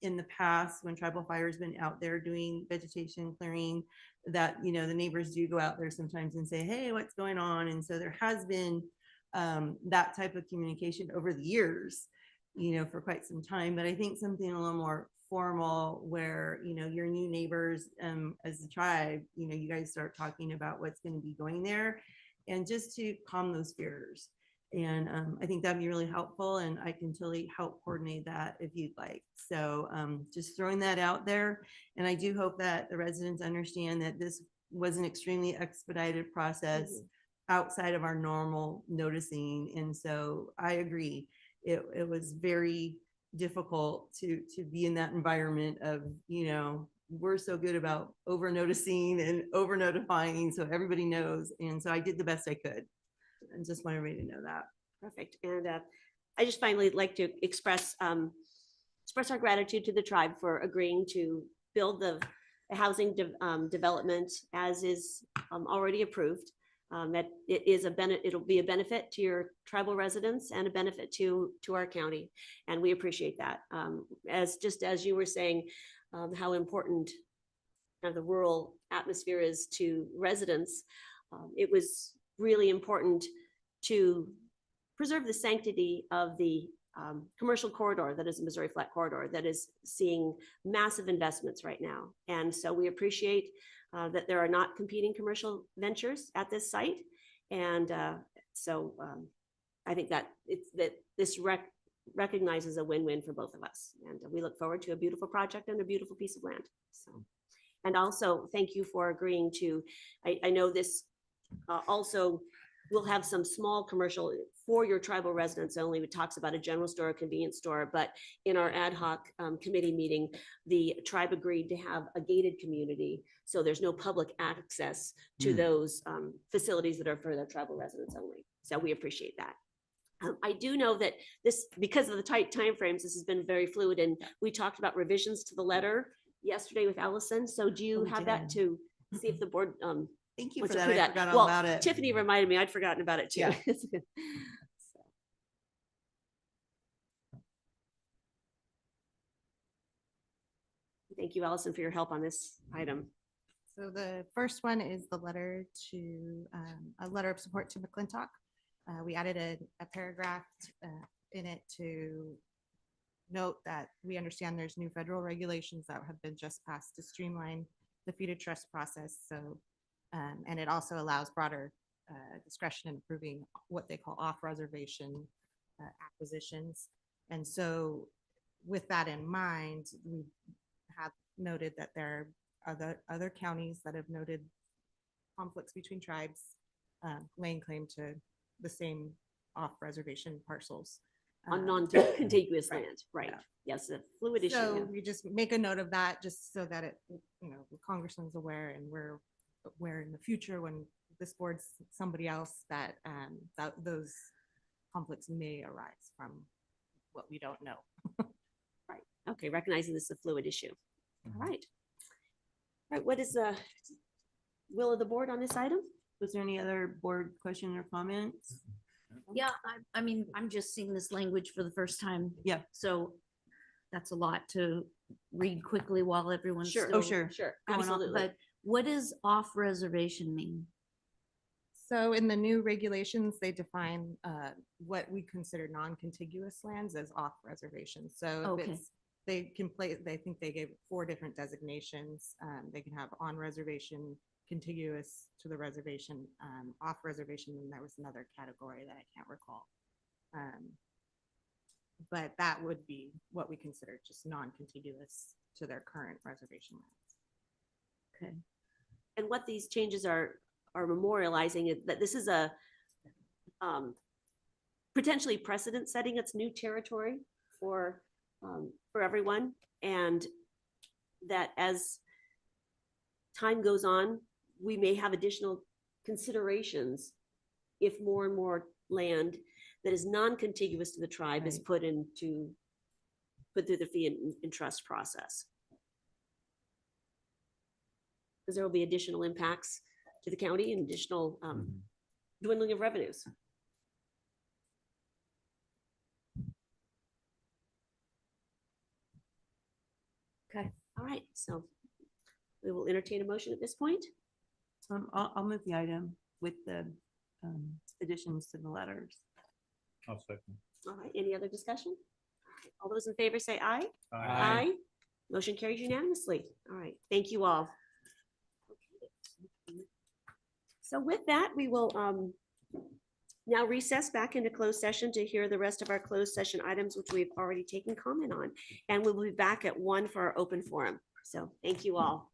in the past, when tribal fire's been out there doing vegetation clearing, that, you know, the neighbors do go out there sometimes and say, hey, what's going on? And so there has been that type of communication over the years, you know, for quite some time. But I think something a little more formal, where, you know, your new neighbors as a tribe, you know, you guys start talking about what's going to be going there, and just to calm those fears. And I think that'd be really helpful, and I can totally help coordinate that if you'd like. So just throwing that out there. And I do hope that the residents understand that this was an extremely expedited process outside of our normal noticing. And so I agree, it was very difficult to be in that environment of, you know, we're so good about over noticing and over notifying, so everybody knows. And so I did the best I could, and just want everybody to know that. Perfect. And I just finally like to express our gratitude to the tribe for agreeing to build the housing development as is already approved. That it is it'll be a benefit to your tribal residents and a benefit to our county, and we appreciate that. As you were saying, how important the rural atmosphere is to residents, it was really important to preserve the sanctity of the commercial corridor that is the Missouri Flat Corridor, that is seeing massive investments right now. And so we appreciate that there are not competing commercial ventures at this site. And so I think that this recognizes a win-win for both of us. And we look forward to a beautiful project and a beautiful piece of land. So, and also thank you for agreeing to, I know this also will have some small commercial for your tribal residents only. It talks about a general store, a convenience store, but in our ad hoc committee meeting, the tribe agreed to have a gated community. So there's no public access to those facilities that are for their tribal residents only. So we appreciate that. I do know that this, because of the tight timeframes, this has been very fluid, and we talked about revisions to the letter yesterday with Allison. So do you have that to see if the board Thank you wants for to that. approve I forgot all Well, about it. Tiffany reminded me, I'd forgotten about it too. Yeah. Thank you, Allison, for your help on this item. So the first one is the letter to, a letter of support to McClintock. We added a paragraph in it to note that we understand there's new federal regulations that have been just passed to streamline the fee to trust process. So, and it also allows broader discretion in approving what they call off-reservation acquisitions. And so with that in mind, we have noted that there are other counties that have noted conflicts between tribes laying claim to the same off-reservation parcels. On non-contiguous Right. land, right? Yes, a fluid issue. So yeah. we just make a note of that, just so that it, you know, the congressman's aware, and we're aware in the future when this board's somebody else that those conflicts may arise from what we don't know. Right. Okay, recognizing this is a fluid issue. All right. All right, what is the will of the board on this item? Was there any other board question or comments? Yeah, I mean, I'm just seeing this language for the first time. Yeah. So that's a lot to read quickly while everyone's Sure. still Oh, sure. going on. Absolutely. But what does off reservation mean? So in the new regulations, they define what we consider non-contiguous lands as off-reservation. So if Okay. it's, they can play, they think they gave 4 different designations. They can have on-reservation, contiguous to the reservation, off-reservation, and there was another category that I can't recall. But that would be what we consider just non-contiguous to their current reservation lands. Okay. And what these changes are are memorializing it, that this is a potentially precedent setting. It's new territory for everyone. And that as time goes on, we may have additional considerations if more and more land that is non-contiguous to the tribe is put through the fee and trust process. Because there will be additional impacts to the county and additional dwindling of revenues. Okay, all right, so we will entertain a motion at this point. I'll move the item with the additions to the letters. I'll second. All right, any other discussion? All right, all those in favor say aye. Aye. Motion carries unanimously. All right, thank you all. So with that, we will now recess back into closed session to hear the rest of our closed session items, which we've already taken comment on. And we'll be back at 1 for our open forum. So thank you all.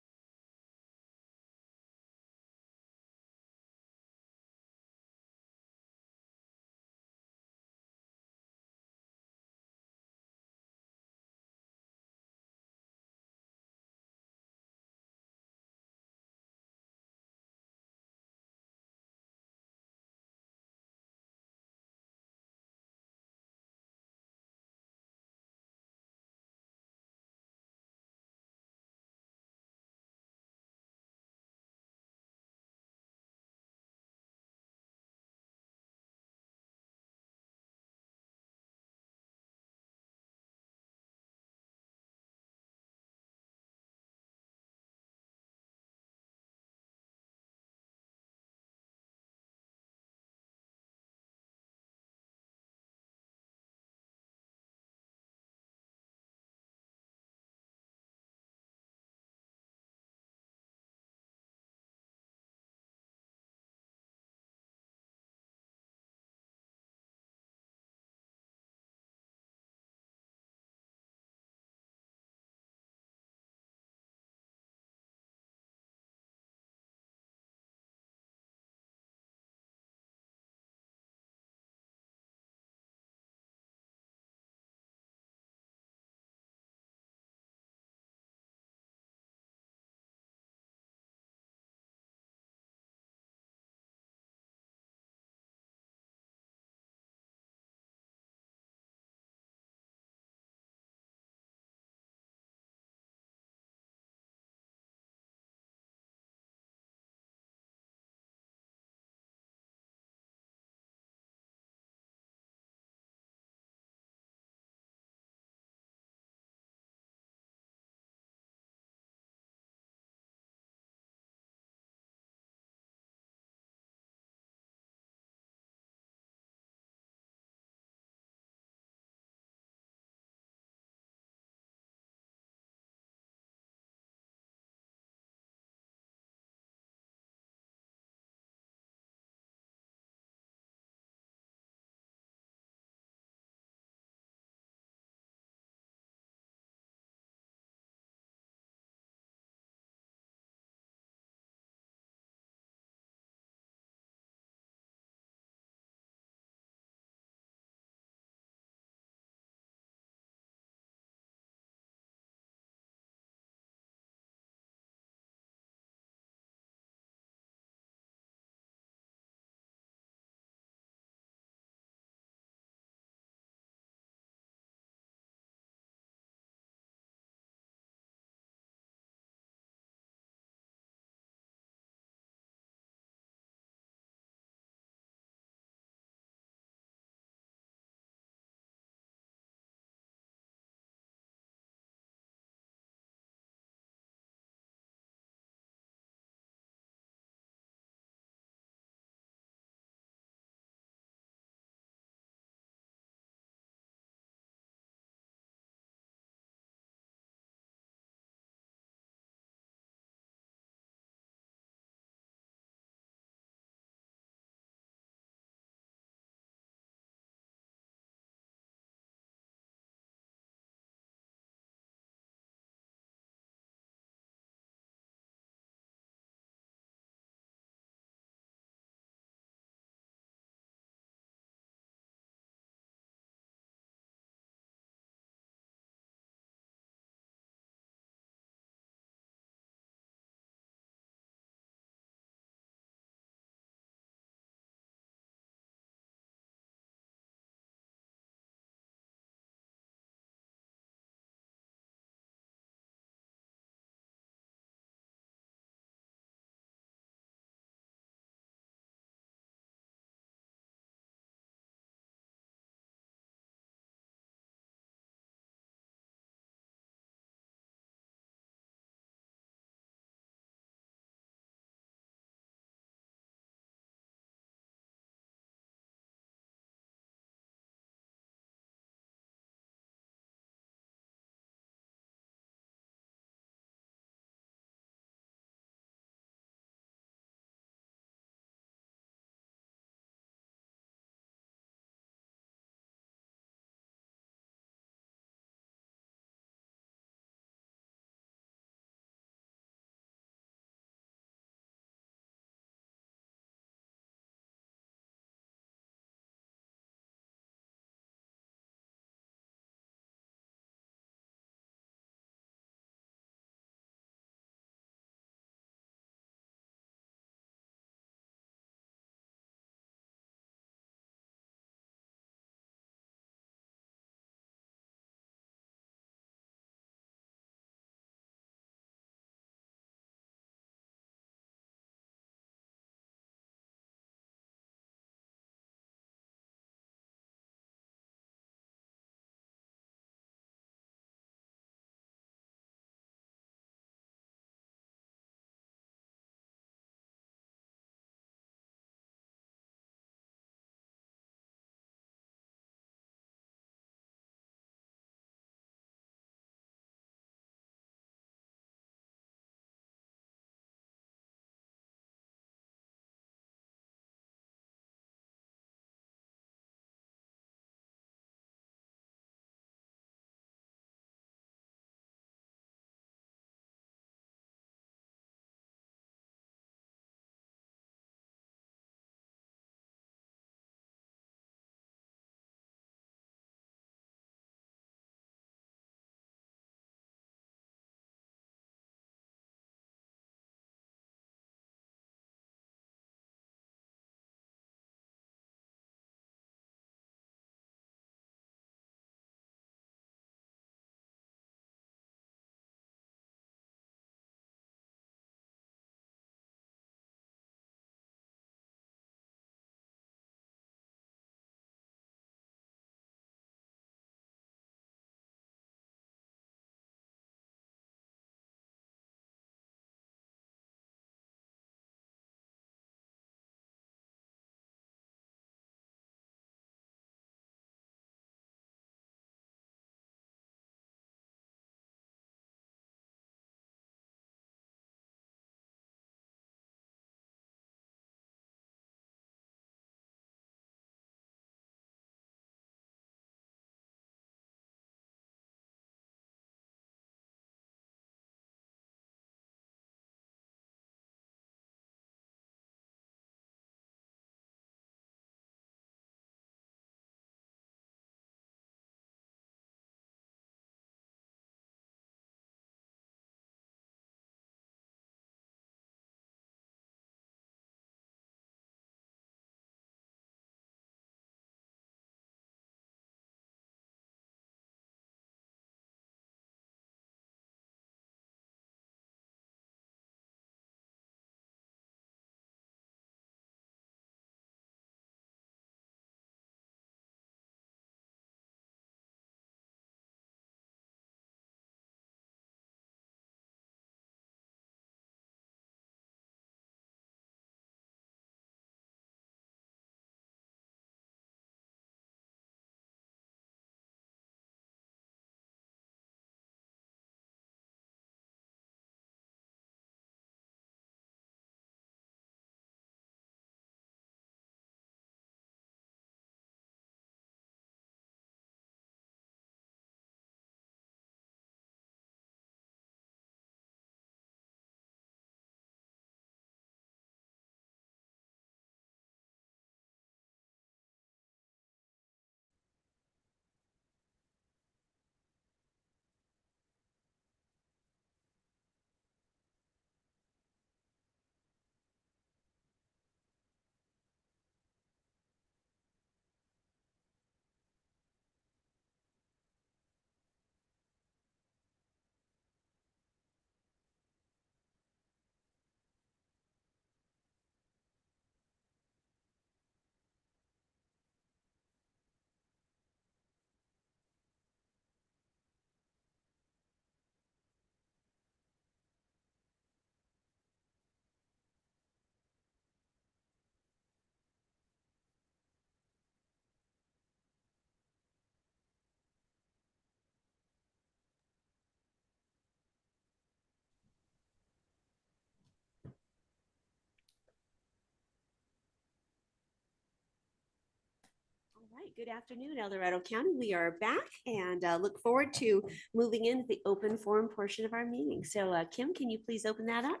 right, good afternoon, El Dorado County. We are back and look forward to moving into the open forum portion of our meeting. So Kim, can you please open that up?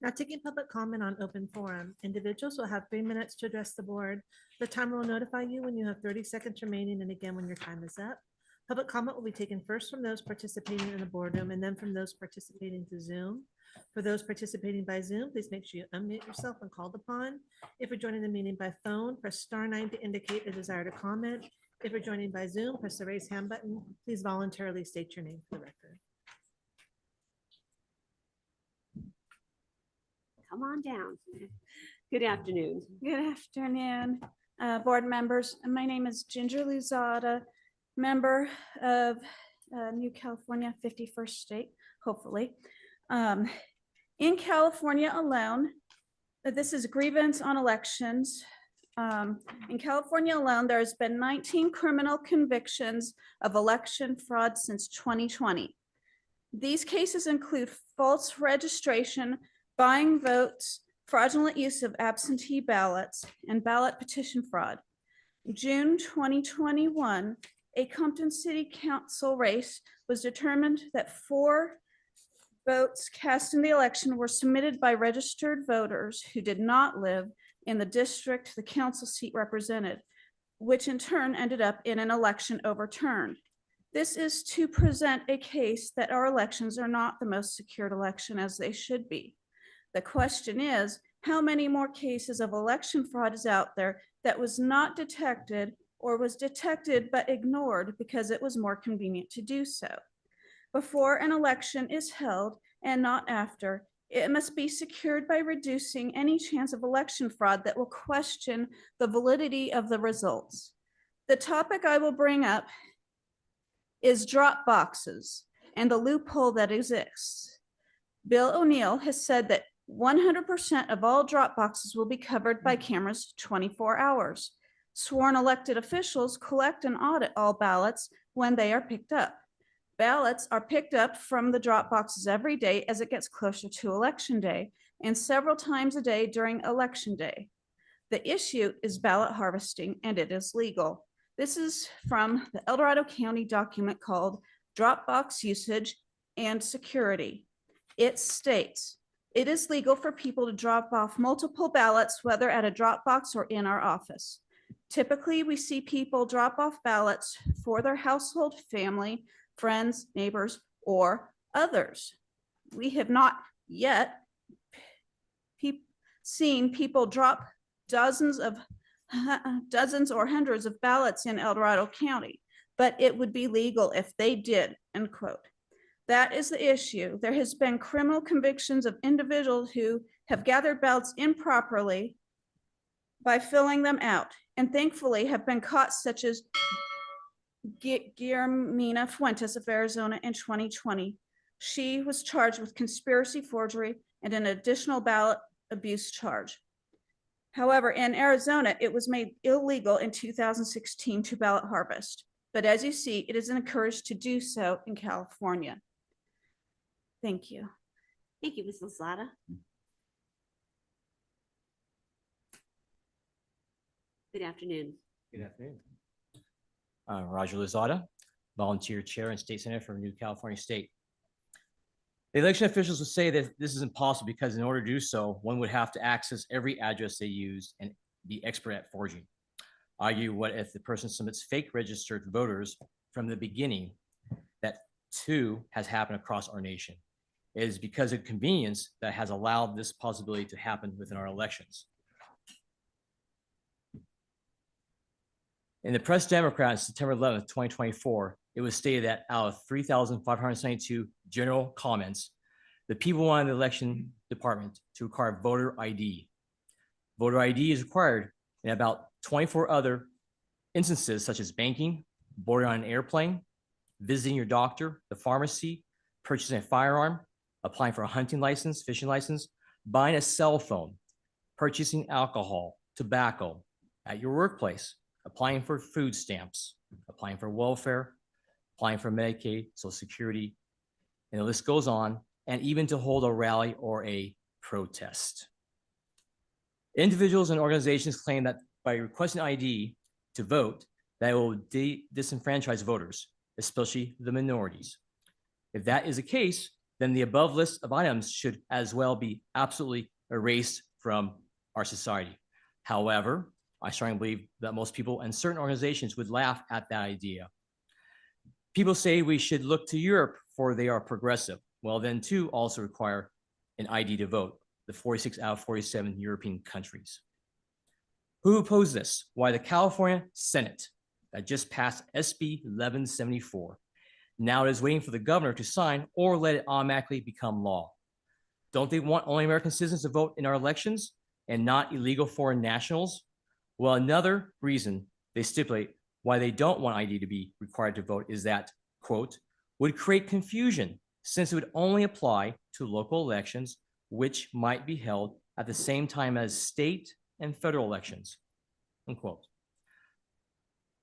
Now taking public comment on open forum. Individuals will have 3 minutes to address the board. The timer will notify you when you have 30 seconds remaining and again when your time is up. Public comment will be taken first from those participating in the boardroom and then from those participating through Zoom. For those participating by Zoom, please make sure you unmute yourself when called upon. If you're joining the meeting by phone, press *9 to indicate a desire to comment. If you're joining by Zoom, press the raise hand button. Please voluntarily state your name for the record. Come on down. Good afternoon. Good afternoon, board members. My name is Ginger Luzada, member of New California 51st State, hopefully. In California alone, this is grievance on elections. In California alone, there has been 19 criminal convictions of election fraud since 2020. These cases include false registration, buying votes, fraudulent use of absentee ballots, and ballot petition fraud. June 2021, a Compton City Council race was determined that 4 votes cast in the election were submitted by registered voters who did not live in the district the council seat represented, which in turn ended up in an election overturned. This is to present a case that our elections are not the most secured election as they should be. The question is, how many more cases of election fraud is out there that was not detected or was detected but ignored because it was more convenient to do so? Before an election is held and not after, it must be secured by reducing any chance of election fraud that will question the validity of the results. The topic I will bring up is drop boxes and the loophole that exists. Bill O'Neill has said that 100% of all drop boxes will be covered by cameras 24 hours. Sworn elected officials collect and audit all ballots when they are picked up. Ballots are picked up from the drop boxes every day as it gets closer to election day and several times a day during election day. The issue is ballot harvesting and it is legal. This is from the El Dorado County document called Drop Box Usage and Security. It states, it is legal for people to drop off multiple ballots, whether at a drop box or in our office. Typically, we see people drop off ballots for their household, family, friends, neighbors, or others. We have not yet seen people drop dozens or hundreds of ballots in El Dorado County, but it would be legal if they did, end quote. That is the issue. There has been criminal convictions of individuals who have gathered ballots improperly by filling them out, and thankfully have been caught, such as Guillermina Fuentes of Arizona in 2020. She was charged with conspiracy, forgery, and an additional ballot abuse charge. However, in Arizona, it was made illegal in 2016 to ballot harvest. But as you see, it is encouraged to do so in California. Thank you. Thank you, Ms. Lozada. Good afternoon. Good afternoon. Roger Lozada, volunteer chair and state senator from New California State. The election officials would say that this is impossible because in order to do so, one would have to access every address they use and be expert at forging. Argue what if the person submits fake registered voters from the beginning? That too has happened across our nation. It is because of convenience that has allowed this possibility to happen within our elections. In the Press Democrat on September 11th, 2024, it was stated that out of 3,572 general comments, the people wanted the election department to require voter ID. Voter ID is required in about 24 other instances, such as banking, boarding on an airplane, visiting your doctor, the pharmacy, purchasing a firearm, applying for a hunting license, fishing license, buying a cell phone, purchasing alcohol, tobacco at your workplace, applying for food stamps, applying for welfare, applying for Medicaid, Social Security, and the list goes on, and even to hold a rally or a protest. Individuals and organizations claim that by requesting ID, to vote, that will disenfranchise voters, especially the minorities. If that is the case, then the above list of items should as well be absolutely erased from our society. However, I strongly believe that most people and certain organizations would laugh at that idea. People say we should look to Europe for they are progressive. Well, then too also require an ID to vote, the 46 out of 47 European countries. Who opposed this? Why, the California Senate that just passed SB 1174. Now it is waiting for the governor to sign or let it automatically become law. Don't they want only American citizens to vote in our elections and not illegal foreign nationals? Well, another reason they stipulate why they don't want ID to be required to vote is that, quote, would create confusion since it would only apply to local elections, which might be held at the same time as state and federal elections, unquote.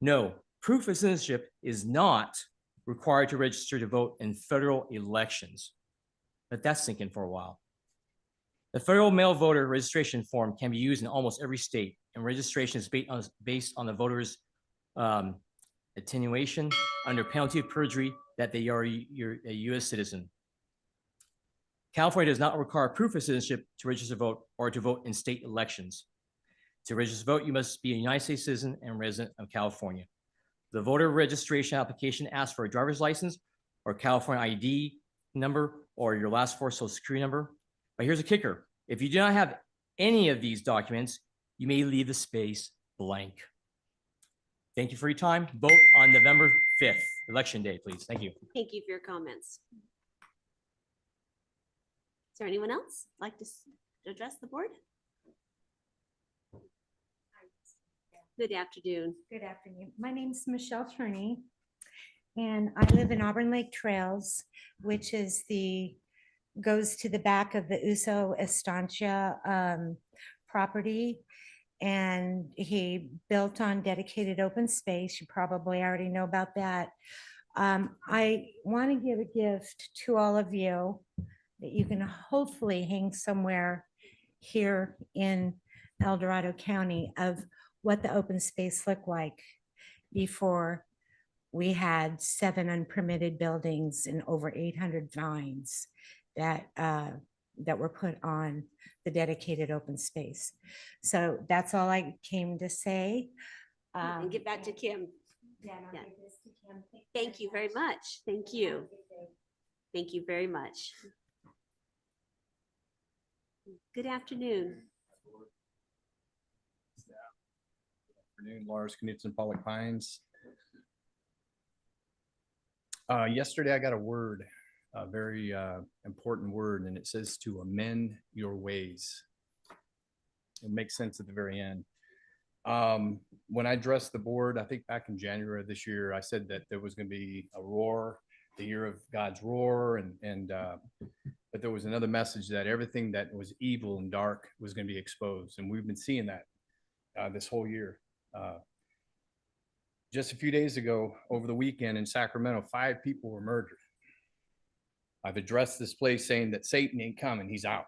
No, proof of citizenship is not required to register to vote in federal elections. Let that sink in for a while. The federal mail voter registration form can be used in almost every state, and registration is based on the voter's attenuation under penalty of perjury that they are a U.S. citizen. California does not require proof of citizenship to register to vote or to vote in state elections. To register to vote, you must be a United States citizen and resident of California. The voter registration application asks for a driver's license or California ID number or your last four social security number. But here's a kicker. If you do not have any of these documents, you may leave the space blank. Thank you for your time. Vote on November 5th, Election Day, please. Thank you. Thank you for your comments. Is there anyone else like to address the board? Good afternoon. Good afternoon. My name is Michelle Turney, and I live in Auburn Lake Trails, which is goes to the back of the Uso Estancia property. And he built on dedicated open space. You probably already know about that. I want to give a gift to all of you that you can hopefully hang somewhere here in El Dorado County of what the open space looked like before we had 7 unpermitted buildings and over 800 vines that were put on the dedicated open space. So that's all I came to say. And get back to Kim. Yeah. Thank you very much. Thank you. Thank you very much. Good afternoon. Afternoon, Lars Knudsen, Pollock Pines. Yesterday I got a word, a very important word, and it says to amend your ways. It makes sense at the very end. When I addressed the board, I think back in January of this year, I said that there was going to be a roar, the year of God's roar, but there was another message that everything that was evil and dark was going to be exposed, and we've been seeing that this whole year. Just a few days ago, over the weekend in Sacramento, 5 people were murdered. I've addressed this place saying that Satan ain't coming, he's out.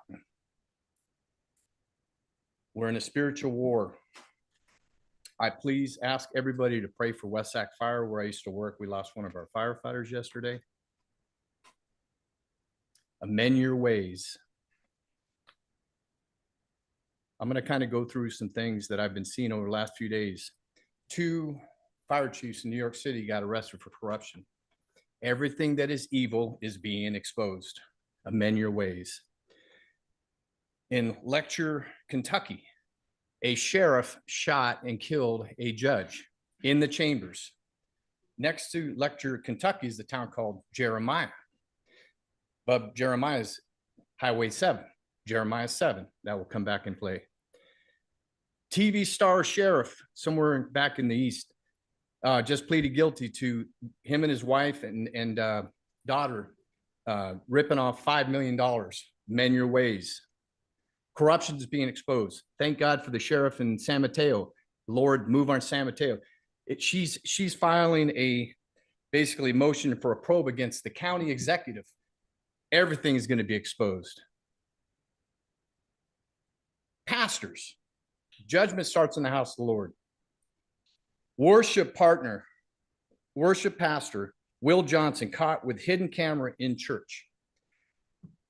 We're in a spiritual war. I please ask everybody to pray for West Sac Fire, where I used to work. We lost one of our firefighters yesterday. Amend your ways. I'm going to kind of go through some things that I've been seeing over the last few days. 2 fire chiefs in New York City got arrested for corruption. Everything that is evil is being exposed. Amend your ways. In Lecture, Kentucky, a sheriff shot and killed a judge in the chambers. Next to Lecture, Kentucky is the town called Jeremiah. But Jeremiah's Highway 7, Jeremiah 7, that will come back in play. TV star sheriff somewhere back in the East just pleaded guilty to him and his wife and daughter ripping off $5 million. Amend your ways. Corruption is being exposed. Thank God for the sheriff in San Mateo. Lord, move on San Mateo. She's filing basically motion for a probe against the county executive. Everything is going to be exposed. Pastors, judgment starts in the house of the Lord. Worship partner, worship pastor, Will Johnson, caught with hidden camera in church.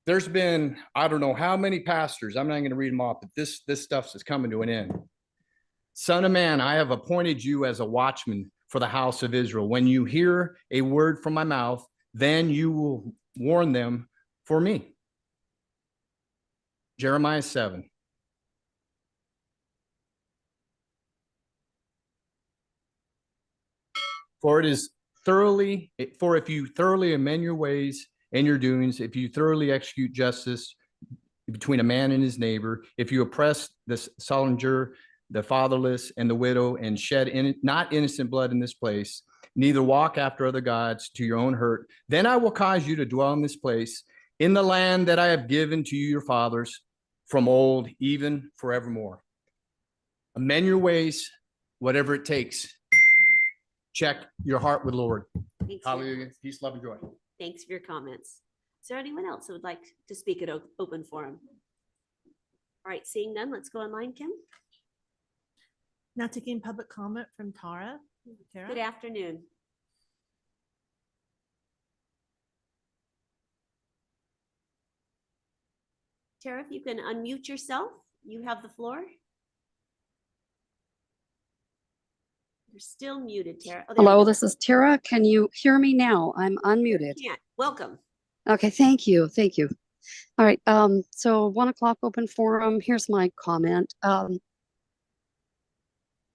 There's been, I don't know how many pastors, I'm not going to read them off, but this stuff is coming to an end. Son of man, I have appointed you as a watchman for the house of Israel. When you hear a word from my mouth, then you will warn them for me. Jeremiah 7. For if you thoroughly amend your ways and your doings, if you thoroughly execute justice between a man and his neighbor, if you oppress the sojourner, the fatherless, and the widow, and shed not innocent blood in this place, neither walk after other gods to your own hurt, then I will cause you to dwell in this place, in the land that I have given to you, your fathers, from old, even forevermore. Amend your ways, whatever it takes. Check your heart with Lord. Thanks. Hallelujah. Peace, love, and joy. Thanks for your comments. Is there anyone else who would like to speak at open forum? All right, seeing none, let's go online, Kim. Now taking public comment from Tara. Tara? Good afternoon. Tara, if you can unmute yourself, you have the floor. You're still muted, Tara. Oh, there you Hello, go. this is Tara. Can you hear me now? I'm unmuted. Yeah, welcome. Okay, thank you. Thank you. All right. So 1 o'clock open forum. Here's my comment.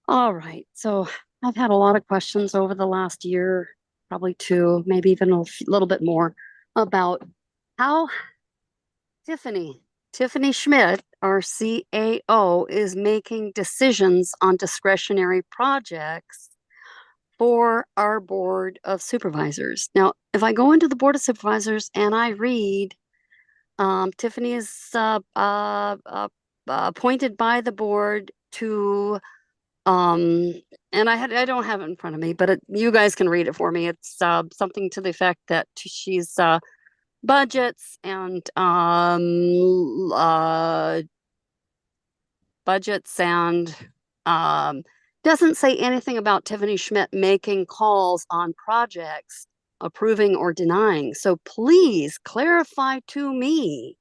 All right. So I've had a lot of questions over the last year, probably 2, maybe even a little bit more, about how Tiffany Schmidt, our CAO, is making decisions on discretionary projects for our Board of Supervisors. Now, if I go into the Board of Supervisors and I read, Tiffany is appointed by the board to, and I don't have it in front of me, but you guys can read it for me. It's something to the effect that she's budgets and doesn't say anything about Tiffany Schmidt making calls on projects, approving or denying. So please clarify to me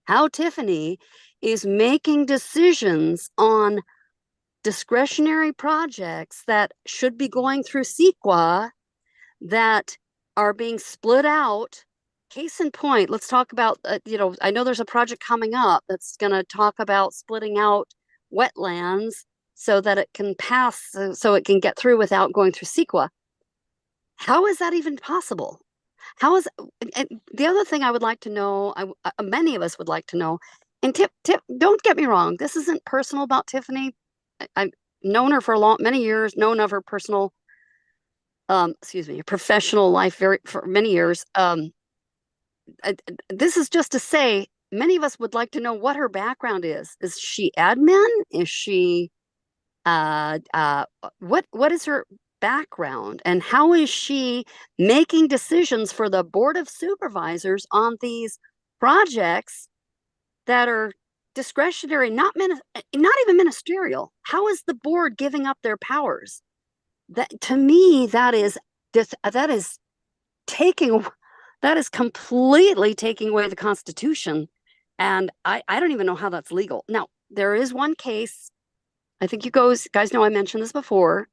how Tiffany is making decisions on discretionary projects that should be going through CEQA that are being split out. Case in point, let's talk about, I know there's a project coming up that's going to talk about splitting out wetlands so that it can pass, so it can get through without going through CEQA. How is that even possible? How is, and the other thing I would like to know, many of us would like to know, and Tip, don't get me wrong, this isn't personal about Tiffany. I've known her for many years, known of her personal, professional life for many years. This is just to say, many of us would like to know what her background is. Is she admin? Is she, what is her background, and how is she making decisions for the Board of Supervisors on these projects that are discretionary, not even ministerial? How is the board giving up their powers? That, to me, that is completely taking away the Constitution, and I don't even know how that's legal. Now, there is one case. I think you guys know I mentioned this before.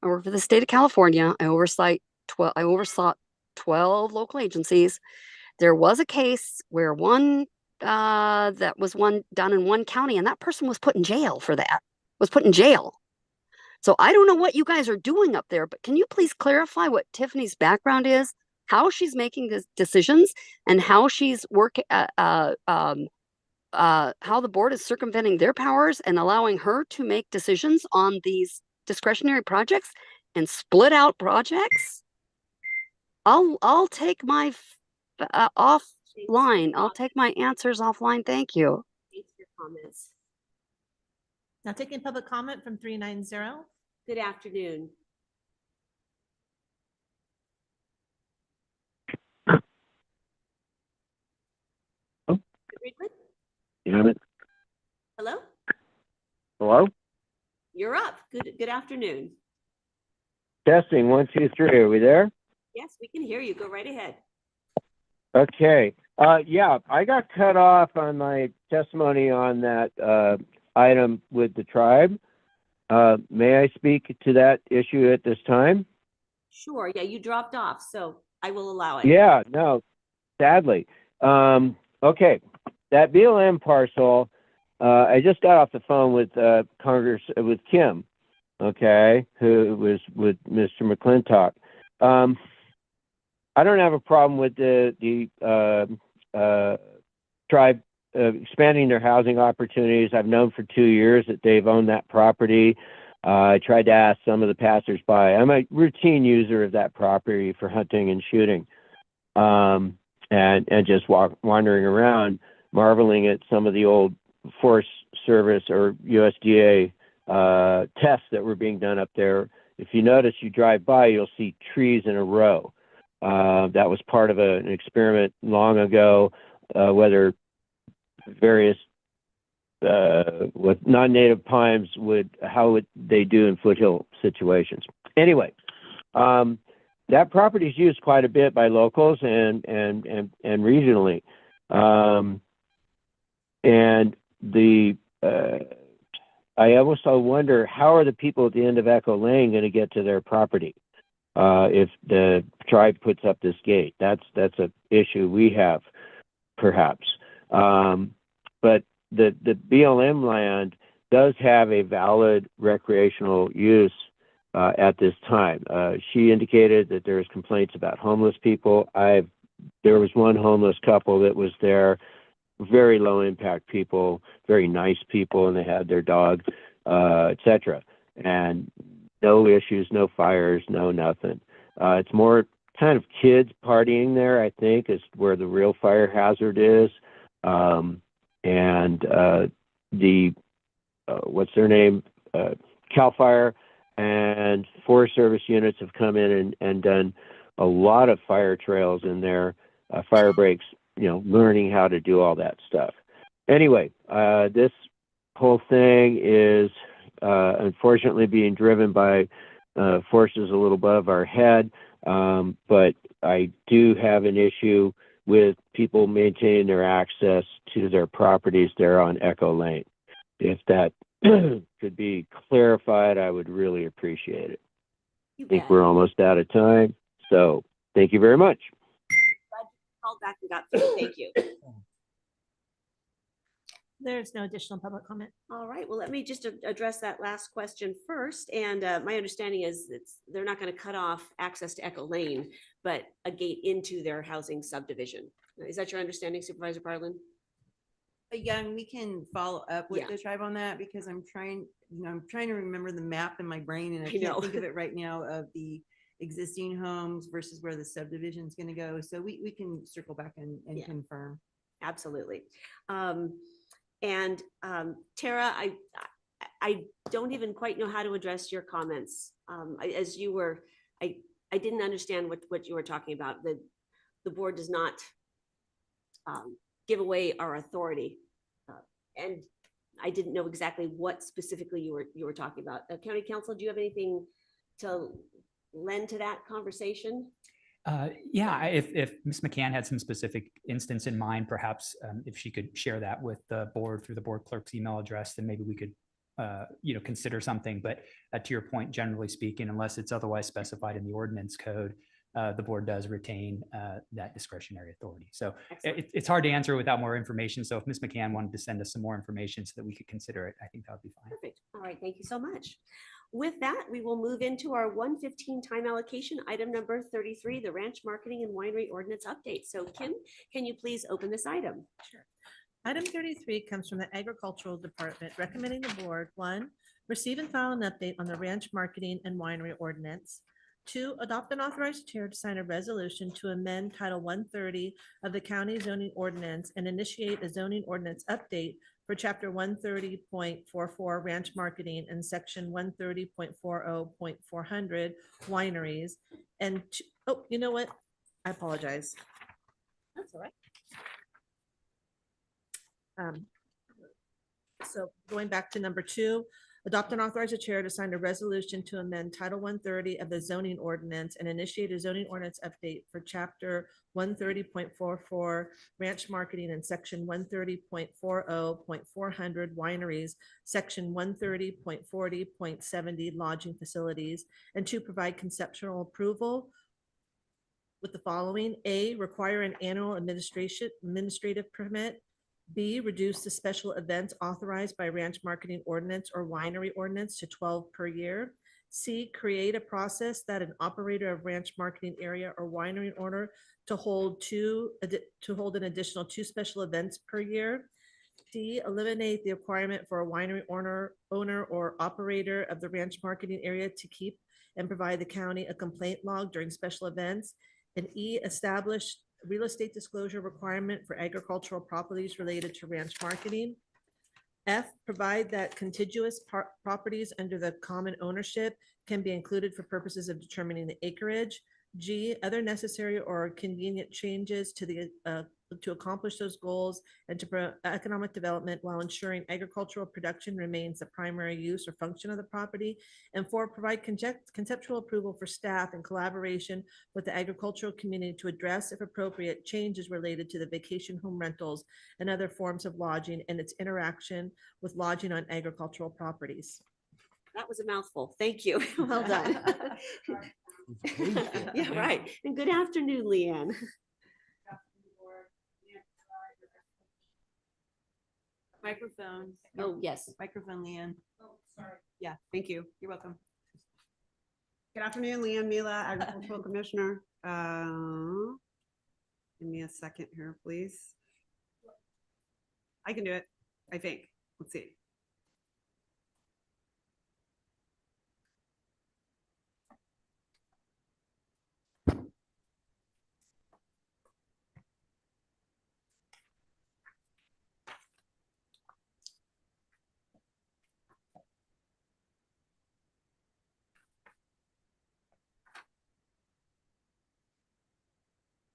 I work for the state of California. I oversaw 12 local agencies. There was a case where one done in one county, and that person was put in jail for that. So I don't know what you guys are doing up there, but can you please clarify what Tiffany's background is, how she's making the decisions, and how she's working, how the board is circumventing their powers and allowing her to make decisions on these discretionary projects and split out projects? I'll take my offline. I'll take my answers offline. Thank you. Thanks for your comments. Now taking public comment from 390. Good afternoon. You have it? Hello? Hello? You're up. Good afternoon. Testing, 1, 2, 3. Are we there? Yes, we can hear you. Go right ahead. Okay. Yeah, I got cut off on my testimony on that item with the tribe. May I speak to that issue at this time? Sure. Yeah, you dropped off, so I will allow it. Yeah, no, sadly. Okay, that BLM parcel, I just got off the phone with with Kim, okay, who was with Mr. McClintock. I don't have a problem with the tribe expanding their housing opportunities. I've known for 2 years that they've owned that property. I tried to ask some of the passersby. I'm a routine user of that property for hunting and shooting, and just wandering around, marveling at some of the old Forest Service or USDA tests that were being done up there. If you notice, you drive by, you'll see trees in a row. That was part of an experiment long ago, whether various with non-native pines how would they do in foothill situations. Anyway, that property is used quite a bit by locals and regionally. And I also wonder, how are the people at the end of Echo Lane going to get to their property if the tribe puts up this gate? That's an issue we have, perhaps. But the BLM land does have a valid recreational use at this time. She indicated that there's complaints about homeless people. There was one homeless couple that was there, very low impact people, very nice people, and they had their dog, etc. And no issues, no fires, no nothing. It's more kind of kids partying there, I think, is where the real fire hazard is. And the what's their name? CAL FIRE and Forest Service units have come in and done a lot of fire trails in there, fire breaks, learning how to do all that stuff. Anyway, this whole thing is unfortunately being driven by forces a little above our head, but I do have an issue with people maintaining their access to their properties there on Echo Lane. If that could be clarified, I would really appreciate it. I think we're almost out of time, so thank you very much. Glad you called back and got through. Thank you. There's no additional public comment. All right, well, let me just address that last question first. And my understanding is they're not going to cut off access to Echo Lane, but a gate into their housing subdivision. Is that your understanding, Supervisor Parlin? Yeah, and we can follow up with Yeah. the tribe on that, because I'm trying to remember the map in my brain, and I I know. can't think of it right now, of the existing homes versus where the subdivision is going to go. So we can circle back and Yeah. confirm. Absolutely. And Tara, I don't even quite know how to address your comments. I didn't understand what you were talking about. The board does not give away our authority. And I didn't know exactly what specifically you were talking about. County Council, do you have anything to lend to that conversation? Yeah, if Ms. McCann had some specific instance in mind, perhaps if she could share that with the board through the board clerk's email address, then maybe we could, consider something. But to your point, generally speaking, unless it's otherwise specified in the ordinance code, the board does retain that discretionary authority. So it's hard to answer without more information. So if Ms. McCann wanted to send us some more information so that we could consider it, I think that would be fine. Perfect. All right. Thank you so much. With that, we will move into our 1:15 time allocation, item number 33, the Ranch Marketing and Winery Ordinance Update. So Kim, can you please open this item? Sure. Item 33 comes from the Agricultural Department, recommending the board, 1, receive and file an update on the Ranch Marketing and Winery Ordinance. 2, adopt and authorize chair to sign a resolution to amend Title 130 of the county zoning ordinance and initiate a zoning ordinance update for Chapter 130.44 Ranch Marketing and Section 130.40.400 Wineries. And oh, you know what? I apologize. That's all right. So going back to number 2, Adopt and authorize the chair to sign a resolution to amend Title 130 of the zoning ordinance and initiate a zoning ordinance update for Chapter 130.44 ranch marketing and Section 130.40.400 wineries, Section 130.40.70 lodging facilities, and to provide conceptual approval with the following: A, require an annual administrative permit. B, reduce the special events authorized by ranch marketing ordinance or winery ordinance to 12 per year. C, create a process that an operator of ranch marketing area or winery order to hold an additional 2 special events per year. D, eliminate the requirement for a winery owner or operator of the ranch marketing area to keep and provide the county a complaint log during special events. And E, establish real estate disclosure requirement for agricultural properties related to ranch marketing. F, provide that contiguous properties under the common ownership can be included for purposes of determining the acreage. G, other necessary or convenient changes to accomplish those goals and to promote economic development while ensuring agricultural production remains the primary use or function of the property. And 4, provide conceptual approval for staff in collaboration with the agricultural community to address, if appropriate, changes related to the vacation home rentals and other forms of lodging and its interaction with lodging on agricultural properties. That was a mouthful. Thank you. Well done. Yeah, right. And good afternoon, Leanne. Microphone. Oh, yes. Microphone, Leanne. Oh, sorry. Yeah, thank you. You're welcome. Good afternoon, Leanne Mila, Agricultural Commissioner. Give me a second here, please. I can do it, I think. Let's see.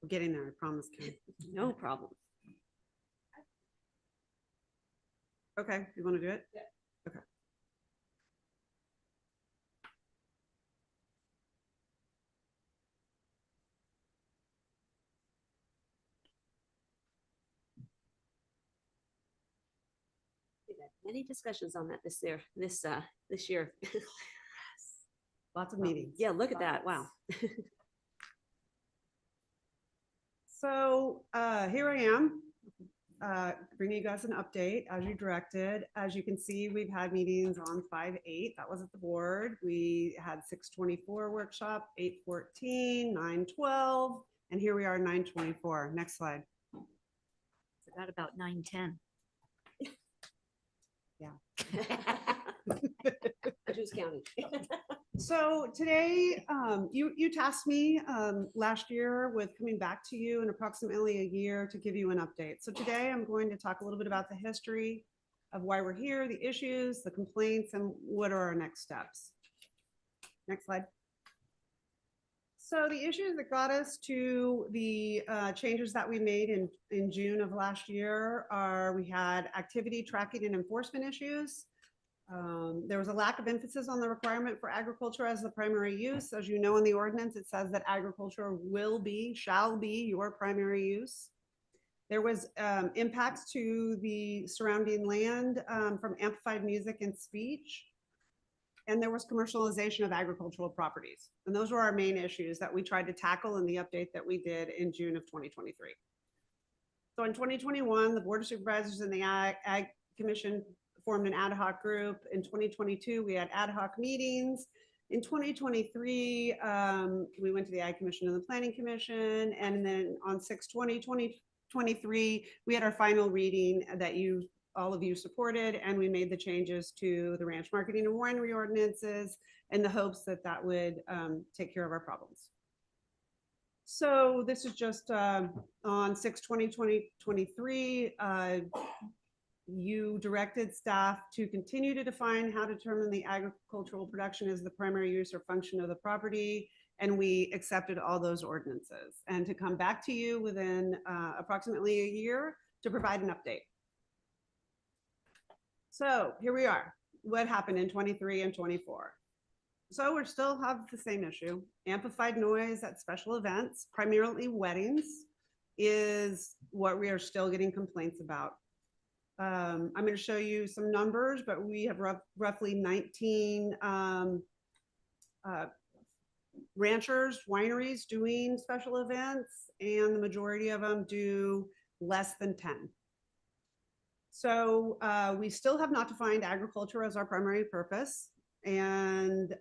We're getting there, I promise, Kim. No problem. Okay, you want to do it? Yeah. Okay. We've had many discussions on that this year. Lots of meetings. Yeah, look at that. Wow. So here I am, bringing you guys an update as you directed. As you can see, we've had meetings on 5/8. That was at the board. We had 6/24 workshop, 8/14, 9/12, and here we are 9/24. Next slide. Forgot about 9/10. Yeah. Who's counting? So today, you tasked me last year with coming back to you in approximately a year to give you an update. So today I'm going to talk a little bit about the history of why we're here, the issues, the complaints, and what are our next steps. Next slide. So the issues that got us to the changes that we made in June of last year are we had activity tracking and enforcement issues. There was a lack of emphasis on the requirement for agriculture as the primary use. As you know, in the ordinance, it says that agriculture shall be your primary use. There was impacts to the surrounding land from amplified music and speech. And there was commercialization of agricultural properties. And those were our main issues that we tried to tackle in the update that we did in June of 2023. So in 2021, the Board of Supervisors and the Ag Commission formed an ad hoc group. In 2022, we had ad hoc meetings. In 2023, we went to the Ag Commission and the Planning Commission. And then on 6/20/2023, we had our final reading that all of you supported, and we made the changes to the ranch marketing and winery ordinances in the hopes that that would take care of our problems. So this is just on 6/20/2023, you directed staff to continue to define how to determine the agricultural production as the primary use or function of the property. And we accepted all those ordinances and to come back to you within approximately a year to provide an update. So here we are. what happened in 23 and 24. So we still have the same issue. Amplified noise at special events, primarily weddings, is what we are still getting complaints about. I'm going to show you some numbers, but we have roughly 19 ranchers, wineries doing special events, and the majority of them do less than 10. So we still have not defined agriculture as our primary purpose, and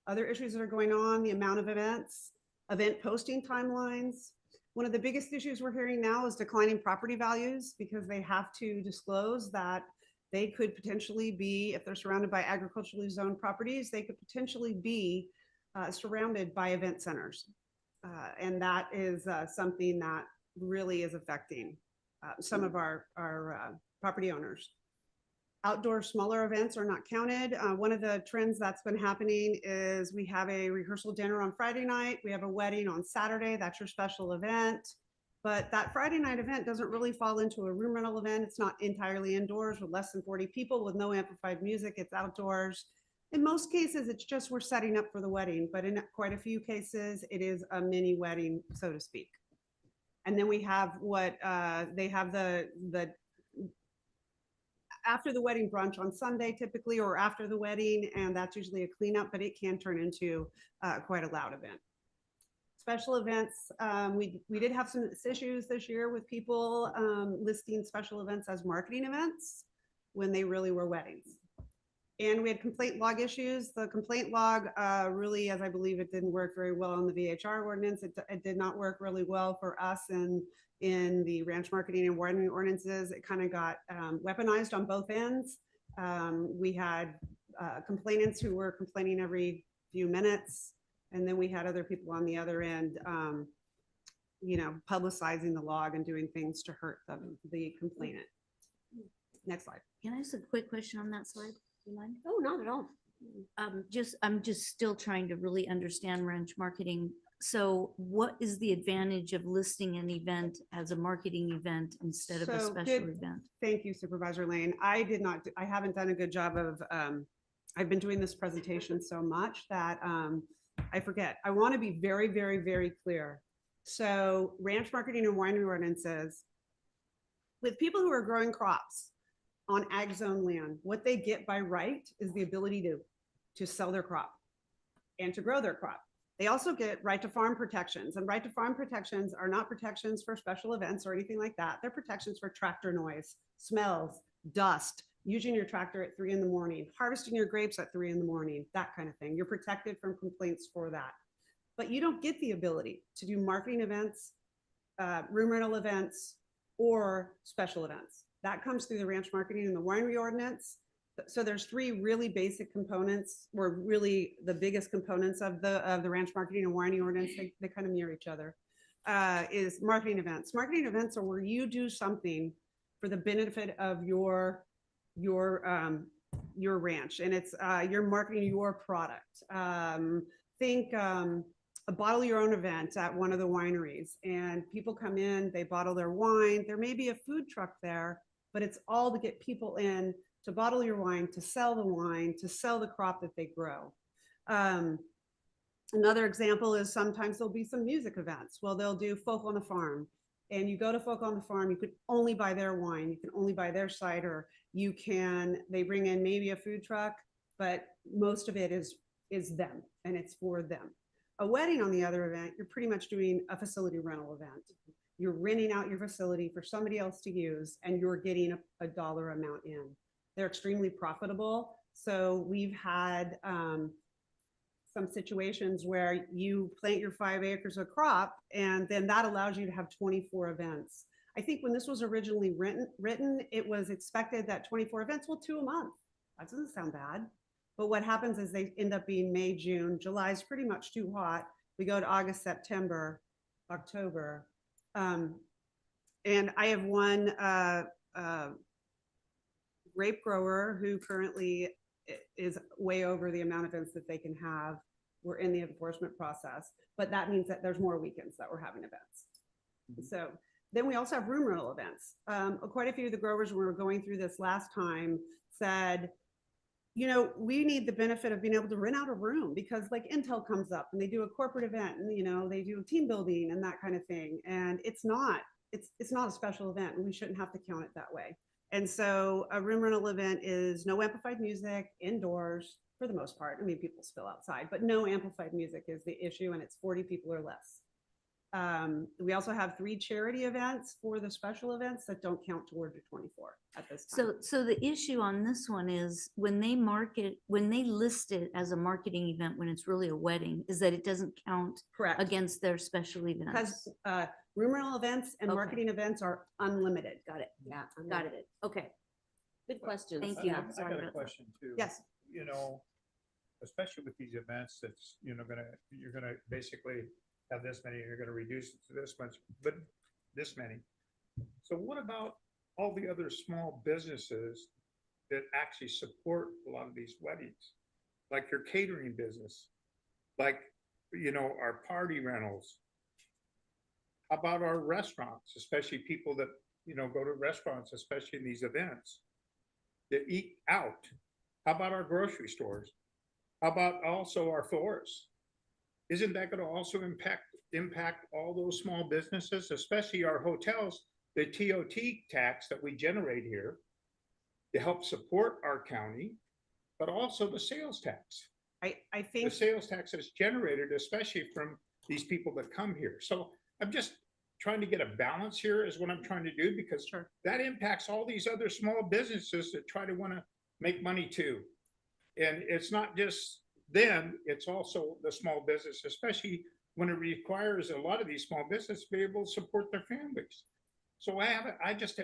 other issues that are going on, the amount of events, event posting timelines. One of the biggest issues we're hearing now is declining property values because they have to disclose that they could potentially be, if they're surrounded by agriculturally zoned properties, they could potentially be surrounded by event centers. And that is something that really is affecting some of our property owners. Outdoor smaller events are not counted. One of the trends that's been happening is we have a rehearsal dinner on Friday night. We have a wedding on Saturday. That's your special event. But that Friday night event doesn't really fall into a room rental event. It's not entirely indoors with less than 40 people with no amplified music. It's outdoors. In most cases, it's just we're setting up for the wedding. But in quite a few cases, it is a mini wedding, so to speak. And then we have what they have the after the wedding brunch on Sunday typically, or after the wedding, and that's usually a cleanup, but it can turn into quite a loud event. Special events, we did have some issues this year with people listing special events as marketing events when they really were weddings. And we had complaint log issues. The complaint log really, as I believe it didn't work very well on the VHR ordinance. It did not work really well for us in the ranch marketing and winery ordinances. It kind of got weaponized on both ends. We had complainants who were complaining every few minutes. And then we had other people on the other end, publicizing the log and doing things to hurt the complainant. Next slide. Can I ask a quick question on that slide? Do you mind? Oh, not at all. I'm just still trying to really understand ranch marketing. So what is the advantage of listing an event as a marketing event instead of a special event? Thank you, Supervisor Lane. I haven't done a good job of, I've been doing this presentation so much that I forget. I want to be very, very, very clear. So ranch marketing and winery ordinances, with people who are growing crops on ag zone land, what they get by right is the ability to sell their crop and to grow their crop. They also get right to farm protections, and right to farm protections are not protections for special events or anything like that. They're protections for tractor noise, smells, dust, using your tractor at 3 in the morning, harvesting your grapes at 3 in the morning, that kind of thing. You're protected from complaints for that. But you don't get the ability to do marketing events, room rental events, or special events. That comes through the ranch marketing and the winery ordinance. So there's 3 really basic components, or really the biggest components of the ranch marketing and winery ordinance. They kind of mirror each other. Is marketing events. Marketing events are where you do something for the benefit of your ranch, and it's you're marketing your product. Think a bottle your own event at one of the wineries, and people come in, they bottle their wine. There may be a food truck there, but it's all to get people in to bottle your wine, to sell the wine, to sell the crop that they grow. Another example is sometimes there'll be some music events. Well, they'll do Folk on the Farm, and you go to Folk on the Farm, you can only buy their wine, you can only buy their cider. They bring in maybe a food truck, but most of it is them, and it's for them. A wedding, on the other event, you're pretty much doing a facility rental event. You're renting out your facility for somebody else to use, and you're getting a dollar amount in. They're extremely profitable. So we've had some situations where you plant your 5 acres of crop, and then that allows you to have 24 events. I think when this was originally written, it was expected that 24 events, well, 2 a month. That doesn't sound bad. But what happens is they end up being May, June. July is pretty much too hot. We go to August, September, October. And I have one grape grower who currently is way over the amount of events that they can have. We're in the enforcement process, but that means that there's more weekends that we're having events. So then we also have room rental events. Quite a few of the growers when we were going through this last time said, we need the benefit of being able to rent out a room because like Intel comes up and they do a corporate event and, they do team building and that kind of thing. And it's not a special event and we shouldn't have to count it that way. And so a room rental event is no amplified music indoors for the most part. I mean, people spill outside, but no amplified music is the issue and it's 40 people or less. We also have 3 charity events for the special events that don't count toward your 24 at this time. So the issue on this one is when they list it as a marketing event, when it's really a wedding, is that it doesn't count Correct. against their special events. Because room rental events and Okay. marketing events are unlimited. Got it. Yeah. Got it. Okay. Good questions. Thank you. I Sorry got a about that. question too. Yes. Especially with these events that's, you're gonna basically have this many, you're gonna reduce it to this much, but this many. So what about all the other small businesses that actually support a lot of these weddings? Like your catering business, like, our party rentals. How about our restaurants, especially people that, go to restaurants, especially in these events, that eat out? How about our grocery stores? How about also our florists? Isn't that going to also impact all those small businesses, especially our hotels, the TOT tax that we generate here to help support our county, but also the sales tax? I The think sales tax that's generated, especially from these people that come here. So I'm just trying to get a balance here is what I'm trying to do, because that impacts all these other small businesses that try to want to make money too. And it's not just them, it's also the small business, especially when it requires a lot of these small businesses to be able to support their families. So I just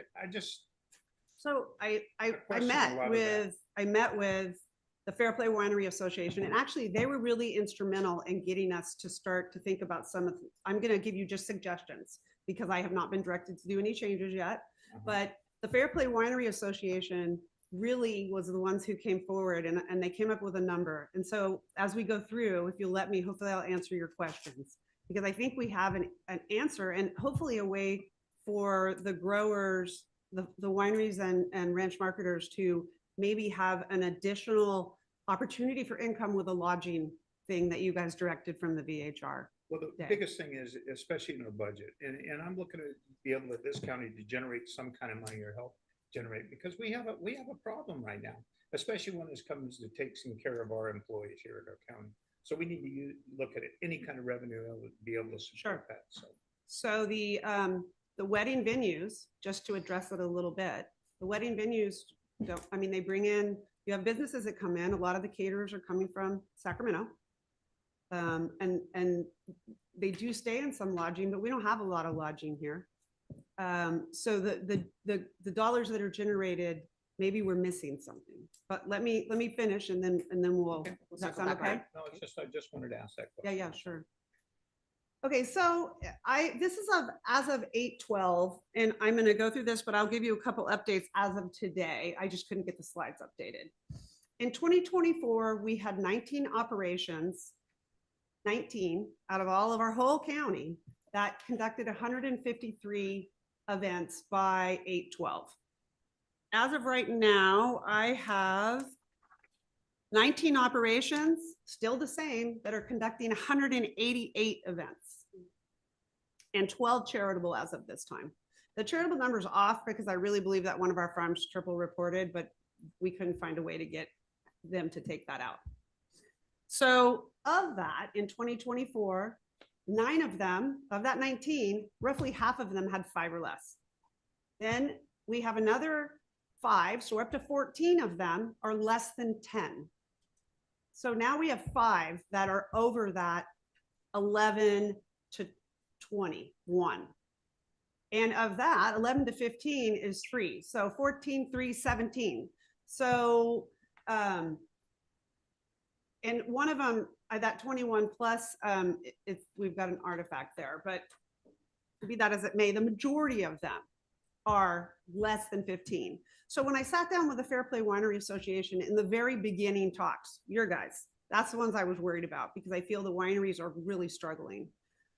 so. I question a met lot of with the Fair Play Winery Association, and actually they were really instrumental in getting us to start to think about some of. I'm going to give you just suggestions because I have not been directed to do any changes yet. But the Fair Play Winery Association really was the ones who came forward and they came up with a number. And so as we go through, if you'll let me, hopefully I'll answer your questions, because I think we have an answer and hopefully a way for the growers, the wineries and ranch marketers to maybe have an additional opportunity for income with a lodging thing that you guys directed from the VHR. Well, the day. biggest thing is, especially in our budget, and I'm looking to be able to, this county to generate some kind of money or help generate, because we have a problem right now, especially when it comes to taking care of our employees here at our county. So we need to look at any kind of revenue that would be able to support that. So the wedding venues, just to address it a little bit, the wedding venues don't, I mean, they bring in, you have businesses that come in, a lot of the caterers are coming from Sacramento. And they do stay in some lodging, but we don't have a lot of lodging here. So the dollars that are generated, maybe we're missing something, but let me finish and then we'll, does that sound okay? No, it's just, I just wanted to ask that question. Yeah, sure. Okay, so this is as of 8/12, and I'm going to go through this, but I'll give you a couple updates as of today. I just couldn't get the slides updated. In 2024, we had 19 operations, 19 out of all of our whole county that conducted 153 events by 8/12. As of right now, I have 19 operations, still the same, that are conducting 188 events and 12 charitable as of this time. The charitable number's off because I really believe that one of our farms triple reported, but we couldn't find a way to get them to take that out. So of that, in 2024, 9 of them, of that 19, roughly half of them had 5 or less. Then we have another 5, so we're up to 14 of them are less than 10. So now we have 5 that are over that 11 to 21. And of that, 11 to 15 is 3. So 14, 3, 17. So, and one of them, that 21 plus, we've got an artifact there, but be that as it may, the majority of them are less than 15. So when I sat down with the Fair Play Winery Association in the very beginning talks, your guys, that's the ones I was worried about because I feel the wineries are really struggling.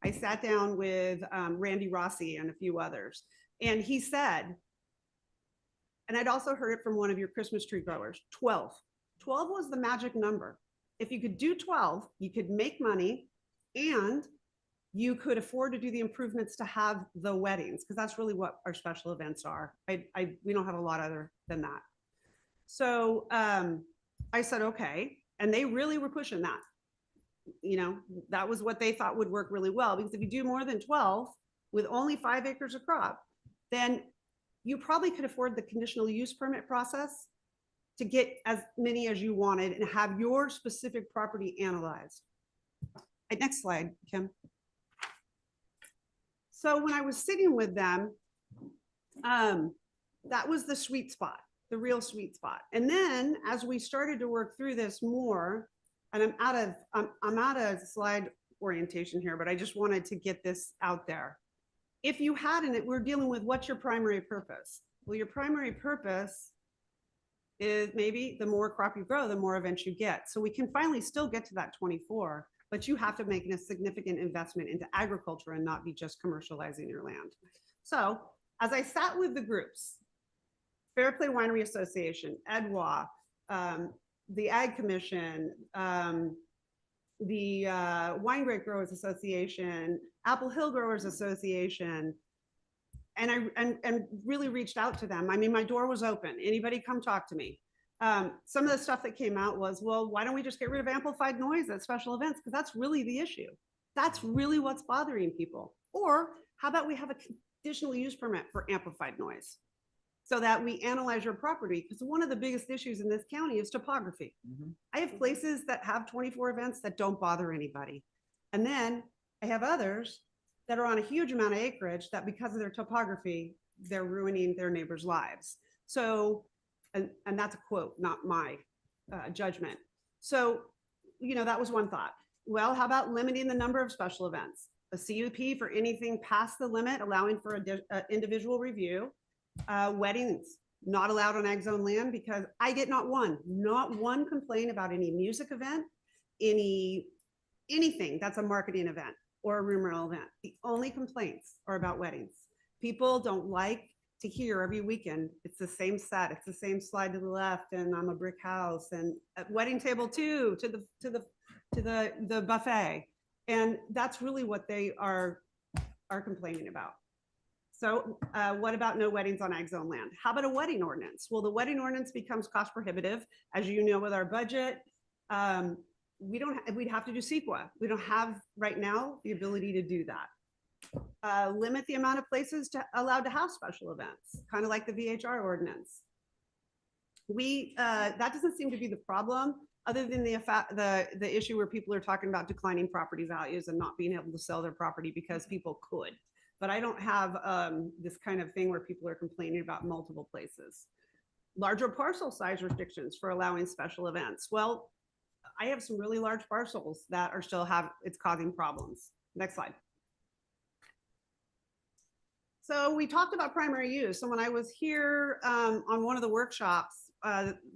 I sat down with Randy Rossi and a few others, and he said, and I'd also heard it from one of your Christmas tree growers, 12. 12 was the magic number. If you could do 12, you could make money and you could afford to do the improvements to have the weddings, because that's really what our special events are. We don't have a lot other than that. So I said, okay. And they really were pushing that. You know, that was what they thought would work really well, because if you do more than 12 with only 5 acres of crop, then you probably could afford the conditional use permit process to get as many as you wanted and have your specific property analyzed. Next slide, Kim. So when I was sitting with them, that was the sweet spot, the real sweet spot. And then as we started to work through this more, and I'm out of slide orientation here, but I just wanted to get this out there. If you hadn't, we're dealing with what's your primary purpose? Well, your primary purpose is maybe the more crop you grow, the more events you get. So we can finally still get to that 24, but you have to make a significant investment into agriculture and not be just commercializing your land. So as I sat with the groups, Fair Play Winery Association, EDWA, the Ag Commission, the Wine Grape Growers Association, Apple Hill Growers Association, and I really reached out to them. I mean, my door was open. Anybody come talk to me. Some of the stuff that came out was, well, why don't we just get rid of amplified noise at special events? Because that's really the issue. That's really what's bothering people. Or how about we have a conditional use permit for amplified noise so that we analyze your property? Because one of the biggest issues in this county is topography. I have places that have 24 events that don't bother anybody. And then I have others that are on a huge amount of acreage that because of their topography, they're ruining their neighbors' lives. So, and that's a quote, not my judgment. So, you know, that was one thought. Well, how about limiting the number of special events? A CUP for anything past the limit, allowing for an individual review. Weddings, not allowed on ag zone land, because I get not one complaint about any music event, anything that's a marketing event or a room rental event. The only complaints are about weddings. People don't like to hear every weekend, it's the same set, it's the same slide to the left, and I'm a brick house, and at wedding table 2 to the buffet. And that's really what they are complaining about. So what about no weddings on ag zone land? How about a wedding ordinance? Well, the wedding ordinance becomes cost prohibitive. As you know, with our budget, we'd have to do CEQA. We don't have right now the ability to do that. Limit the amount of places allowed to have special events, kind of like the VHR ordinance. That doesn't seem to be the problem, other than the issue where people are talking about declining property values and not being able to sell their property because people could. But I don't have this kind of thing where people are complaining about multiple places. Larger parcel size restrictions for allowing special events. Well, I have some really large parcels that are it's causing problems. Next slide. So we talked about primary use. So when I was here on one of the workshops,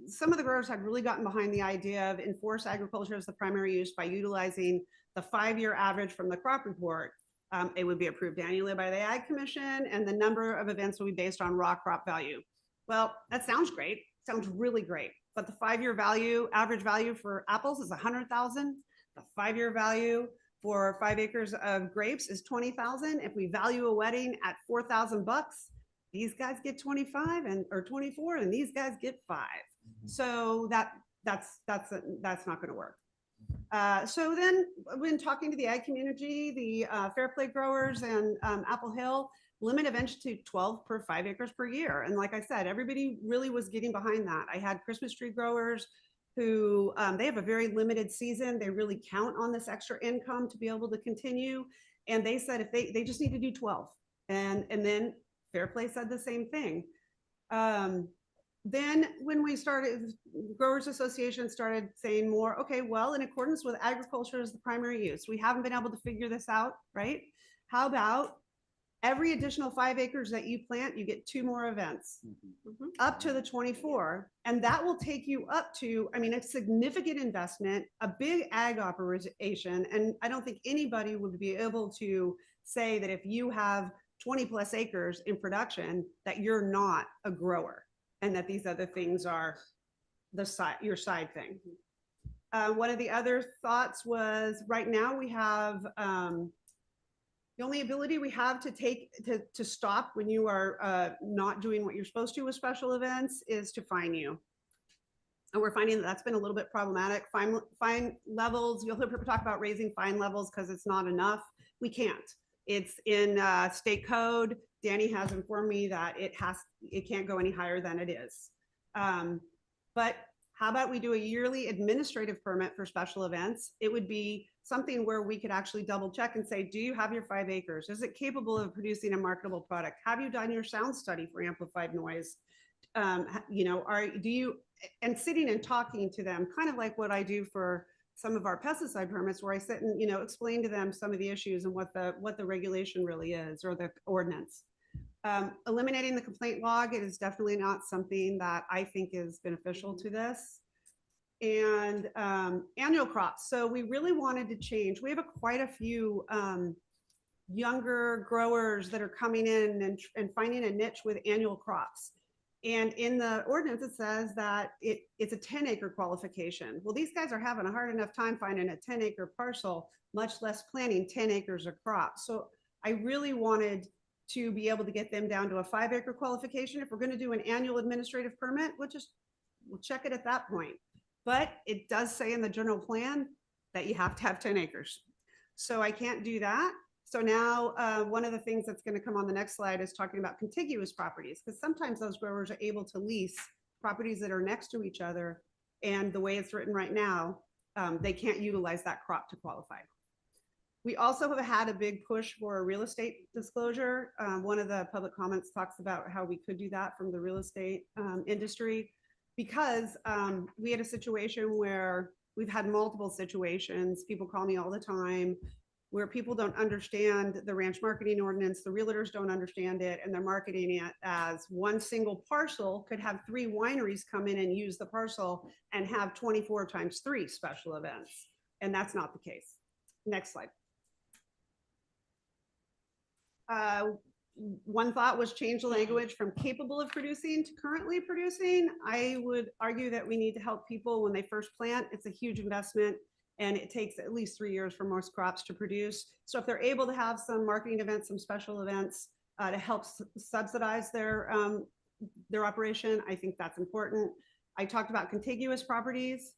some of the growers had really gotten behind the idea of enforce agriculture as the primary use by utilizing the 5-year average from the crop report. It would be approved annually by the Ag Commission, and the number of events will be based on raw crop value. Well, that sounds great. Sounds really great. But the 5-year average value for apples is 100,000. The 5-year value for 5 acres of grapes is 20,000. If we value a wedding at $4,000, these guys get 25 or 24, and these guys get 5. So that's not going to work. So then when talking to the ag community, the Fair Play growers and Apple Hill, limit events to 12 per 5 acres per year. And like I said, everybody really was getting behind that. I had Christmas tree growers who they have a very limited season. They really count on this extra income to be able to continue. And they said if they just need to do 12. And then Fair Play said the same thing. Then when we started, Growers Association started saying more, okay, well, in accordance with agriculture as the primary use, we haven't been able to figure this out, right? How about every additional 5 acres that you plant, you get 2 more events, up to the 24. And that will take you up to, I mean, a significant investment, a big ag operation. And I don't think anybody would be able to say that if you have 20 plus acres in production, that you're not a grower and that these other things are the side, your side thing. One of the other thoughts was right now we have, the only ability we have to take to stop when you are not doing what you're supposed to with special events is to fine you. And we're finding that that's been a little bit problematic. Fine levels, you'll hear people talk about raising fine levels because it's not enough. We can't. It's in state code. Danny has informed me that it can't go any higher than it is. But how about we do a yearly administrative permit for special events? It would be something where we could actually double check and say, do you have your 5 acres? Is it capable of producing a marketable product? Have you done your sound study for amplified noise? You know, do you, and sitting and talking to them, kind of like what I do for some of our pesticide permits, where I sit and, you know, explain to them some of the issues and what the regulation really is, or the ordinance. Eliminating the complaint log, it is definitely not something that I think is beneficial to this. And annual crops. So we really wanted to change. We have quite a few younger growers that are coming in and finding a niche with annual crops. And in the ordinance, it says that it's a 10-acre qualification. Well, these guys are having a hard enough time finding a 10-acre parcel, much less planting 10 acres of crops. So I really wanted to be able to get them down to a 5-acre qualification. If we're going to do an annual administrative permit, we'll check it at that point. But it does say in the general plan that you have to have 10 acres. So I can't do that. So now one of the things that's going to come on the next slide is talking about contiguous properties, because sometimes those growers are able to lease properties that are next to each other. And the way it's written right now, they can't utilize that crop to qualify. We also have had a big push for a real estate disclosure. One of the public comments talks about how we could do that from the real estate industry, because we had a situation where we've had multiple situations. People call me all the time where people don't understand the ranch marketing ordinance. The realtors don't understand it, and they're marketing it as one single parcel could have 3 wineries come in and use the parcel and have 24 times 3 special events. And that's not the case. Next slide. One thought was change the language from capable of producing to currently producing. I would argue that we need to help people when they first plant. It's a huge investment, and it takes at least 3 years for most crops to produce. So if they're able to have some marketing events, some special events to help subsidize their operation, I think that's important. I talked about contiguous properties.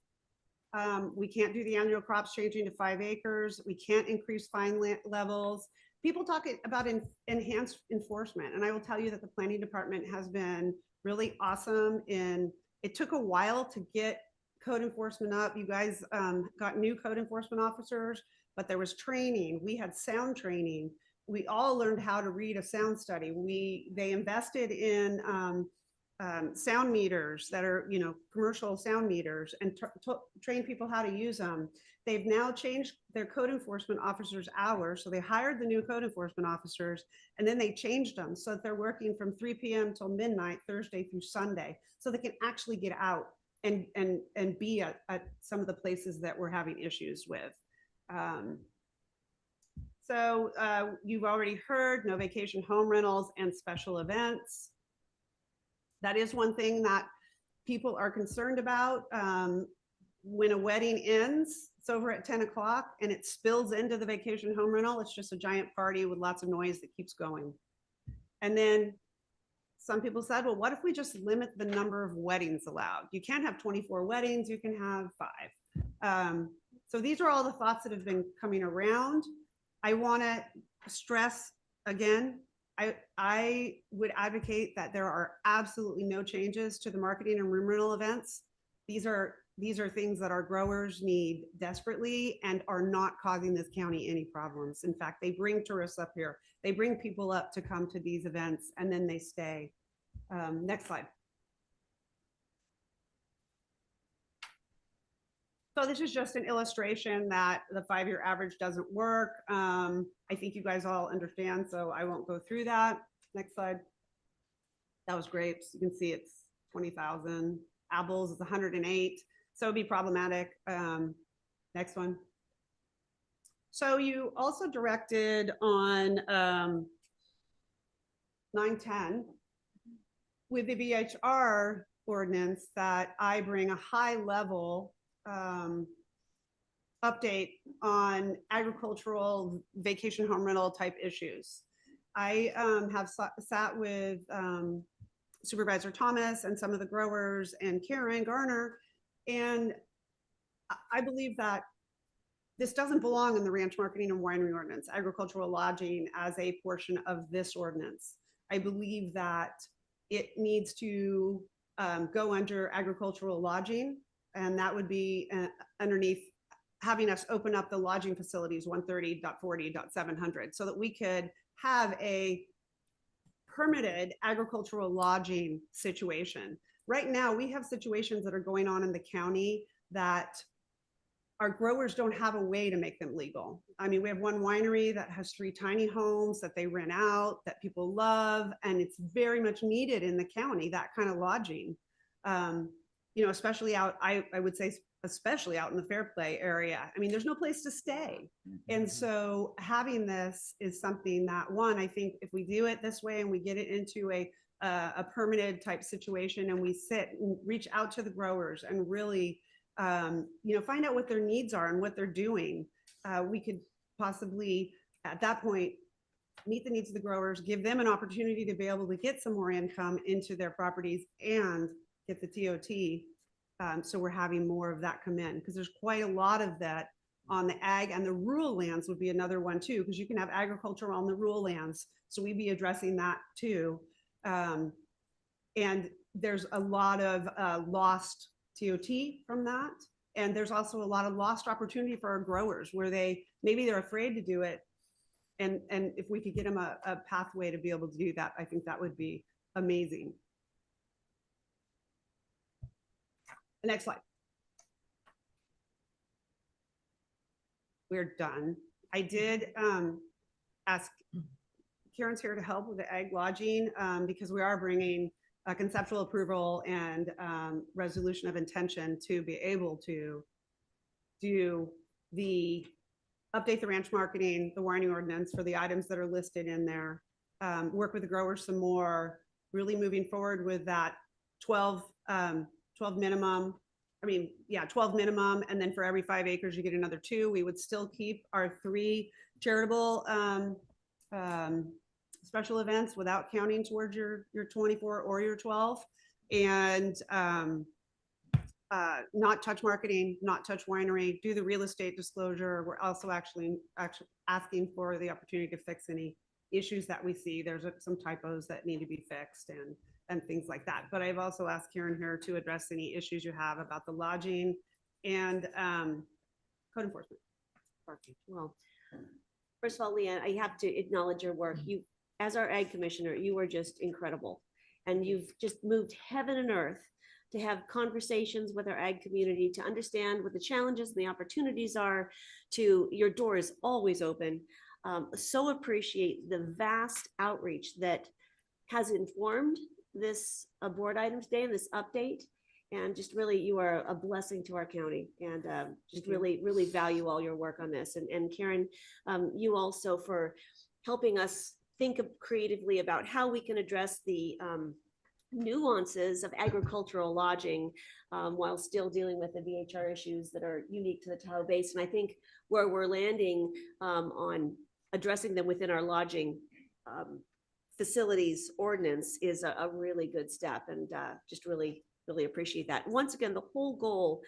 We can't do the annual crops changing to 5 acres. We can't increase fine levels. People talk about enhanced enforcement, and I will tell you that the planning department has been really awesome. It took a while to get code enforcement up. You guys got new code enforcement officers, but there was training. We had sound training. We all learned how to read a sound study. They invested in sound meters that are, you know, commercial sound meters, and train people how to use them. They've now changed their code enforcement officers' hours. So they hired the new code enforcement officers, and then they changed them so that they're working from 3 p.m. till midnight, Thursday through Sunday, so they can actually get out and be at some of the places that we're having issues with. So you've already heard no vacation home rentals and special events. That is one thing that people are concerned about. When a wedding ends, it's over at 10 o'clock and it spills into the vacation home rental. It's just a giant party with lots of noise that keeps going. And then some people said, well, what if we just limit the number of weddings allowed? You can't have 24 weddings, you can have 5. So these are all the thoughts that have been coming around. I want to stress again, I would advocate that there are absolutely no changes to the marketing and room rental events. These are things that our growers need desperately and are not causing this county any problems. In fact, they bring tourists up here. They bring people up to come to these events, and then they stay. Next slide. So this is just an illustration that the 5-year average doesn't work. I think you guys all understand, so I won't go through that. Next slide. That was grapes. You can see it's 20,000. Apples is 108. So it'd be problematic. Next one. So you also directed on 910 with the VHR ordinance that I bring a high level update on agricultural vacation home rental type issues. I have sat with Supervisor Thomas and some of the growers and Karen Garner, and I believe that this doesn't belong in the ranch marketing and winery ordinance, agricultural lodging as a portion of this ordinance. I believe that it needs to go under agricultural lodging, and that would be underneath having us open up the lodging facilities 130.40.700 so that we could have a permitted agricultural lodging situation. Right now, we have situations that are going on in the county that our growers don't have a way to make them legal. I mean, we have one winery that has 3 tiny homes that they rent out that people love, and it's very much needed in the county, that kind of lodging. You know, especially out, I would say, especially out in the Fairplay area. I mean, there's no place to stay. And so having this is something that, one, I think if we do it this way and we get it into a permitted type situation and we sit and reach out to the growers and really, you know, find out what their needs are and what they're doing, we could possibly at that point meet the needs of the growers, give them an opportunity to be able to get some more income into their properties and get the TOT. So we're having more of that come in, because there's quite a lot of that on the ag, and the rural lands would be another one too, because you can have agriculture on the rural lands. So we'd be addressing that too. And there's a lot of lost TOT from that. And there's also a lot of lost opportunity for our growers where maybe they're afraid to do it. And if we could get them a pathway to be able to do that, I think that would be amazing. The next slide. We're done. I did ask, Karen's here to help with the ag lodging because we are bringing a conceptual approval and resolution of intention to be able to do update the ranch marketing, the winery ordinance for the items that are listed in there, work with the growers some more, really moving forward with that 12 minimum. I mean, yeah, 12 minimum. And then for every 5 acres, you get another 2. We would still keep our 3 charitable special events without counting towards your 24 or your 12. And not touch marketing, not touch winery, do the real estate disclosure. We're also actually asking for the opportunity to fix any issues that we see. There's some typos that need to be fixed and things like that. But I've also asked Karen here to address any issues you have about the lodging and code enforcement. Well, first of all, Leanne, I have to acknowledge your work. You, as our ag commissioner, you are just incredible. And you've just moved heaven and earth to have conversations with our ag community, to understand what the challenges and the opportunities are. Your door is always open. So appreciate the vast outreach that has informed this board item today and this update. And just really, you are a blessing to our county, and just really, really value all your work on this. And Karen, you also for helping us think creatively about how we can address the nuances of agricultural lodging while still dealing with the VHR issues that are unique to the Tahoe Basin. I think where we're landing on addressing them within our lodging facilities ordinance is a really good step, and just really appreciate that. Once again, the whole goal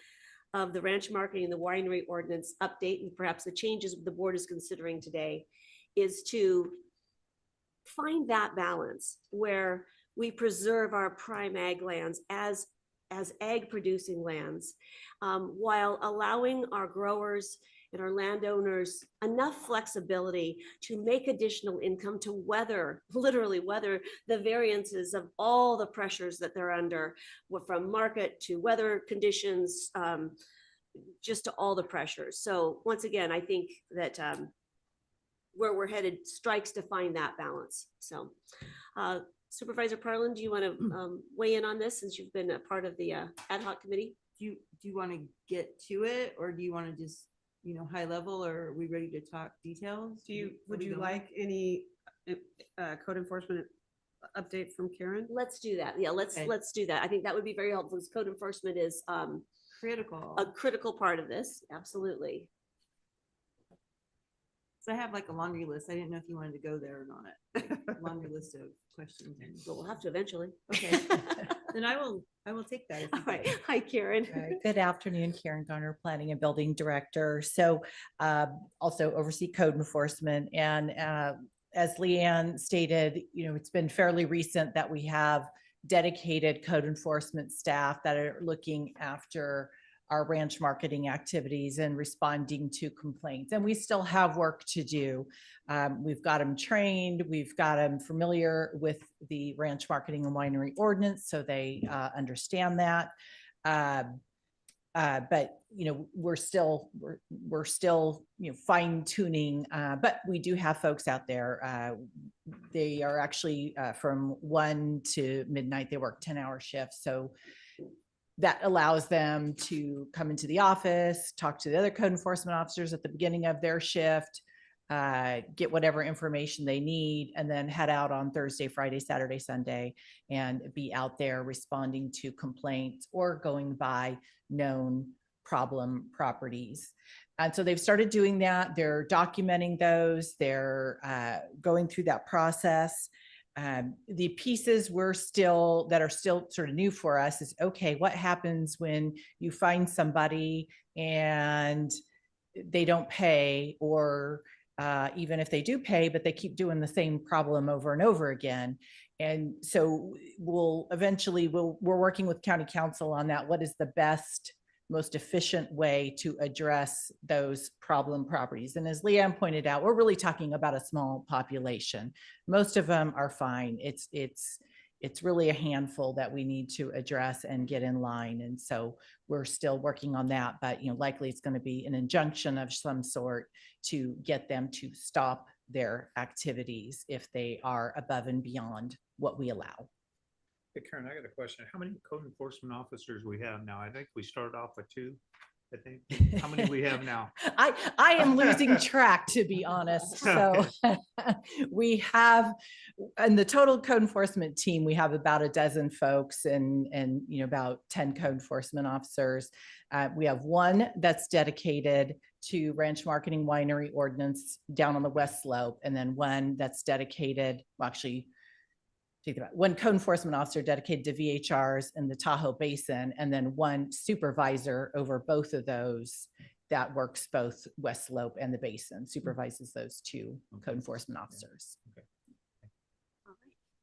of the ranch marketing and the winery ordinance update, and perhaps the changes the board is considering today, is to find that balance where we preserve our prime ag lands as ag producing lands, while allowing our growers and our landowners enough flexibility to make additional income to literally weather the variances of all the pressures that they're under, from market to weather conditions, just to all the pressures. So once again, I think that where we're headed strikes to find that balance. So Supervisor Parlin, do you want to weigh in on this, since you've been a part of the ad hoc committee? Do you want to get to it, or do you want to just, high level, or are we ready to talk details? Would you like any code enforcement update from Karen? Let's do that. Yeah, Okay. let's do that. I think that would be very helpful because code enforcement is Critical. a critical part of this. Absolutely. So I have like a laundry list. I didn't know if you wanted to go there or not. Laundry list of questions. But we'll have to eventually. Okay. Then I will take that. if you All right. do. Hi, Karen. Good afternoon, Karen Garner, Planning and Building Director. So also oversee code enforcement. And as Leanne stated, it's been fairly recent that we have dedicated code enforcement staff that are looking after our ranch marketing activities and responding to complaints. And we still have work to do. We've got them trained, we've got them familiar with the ranch marketing and winery ordinance, so they understand that. But we're still fine tuning. But we do have folks out there. They are actually from 1 to midnight. They work 10-hour shifts, so that allows them to come into the office, talk to the other code enforcement officers at the beginning of their shift, get whatever information they need, and then head out on Thursday, Friday, Saturday, Sunday, and be out there responding to complaints or going by known problem properties. And so they've started doing that. They're documenting those. They're going through that process. The pieces that are still sort of new for us is, okay, what happens when you find somebody and they don't pay, or even if they do pay, but they keep doing the same problem over and over again. And so we're working with county council on that. What is the best, most efficient way to address those problem properties? And as Leanne pointed out, we're really talking about a small population. Most of them are fine. It's really a handful that we need to address and get in line. And so we're still working on that, but likely it's going to be an injunction of some sort to get them to stop their activities if they are above and beyond what we allow. Hey, Karen, I got a question. How many code enforcement officers we have now? I think we started off with 2. I think. How many we have now? I am losing track, to be honest. So we have, in the total code enforcement team, we have about a dozen folks and about 10 code enforcement officers. We have one that's dedicated to ranch marketing winery ordinance down on the West Slope, and then one that's dedicated, well, actually, one code enforcement officer dedicated to VHRs in the Tahoe Basin, and then one supervisor over both of those that works both West Slope and the Basin, supervises those 2 code enforcement officers. All right.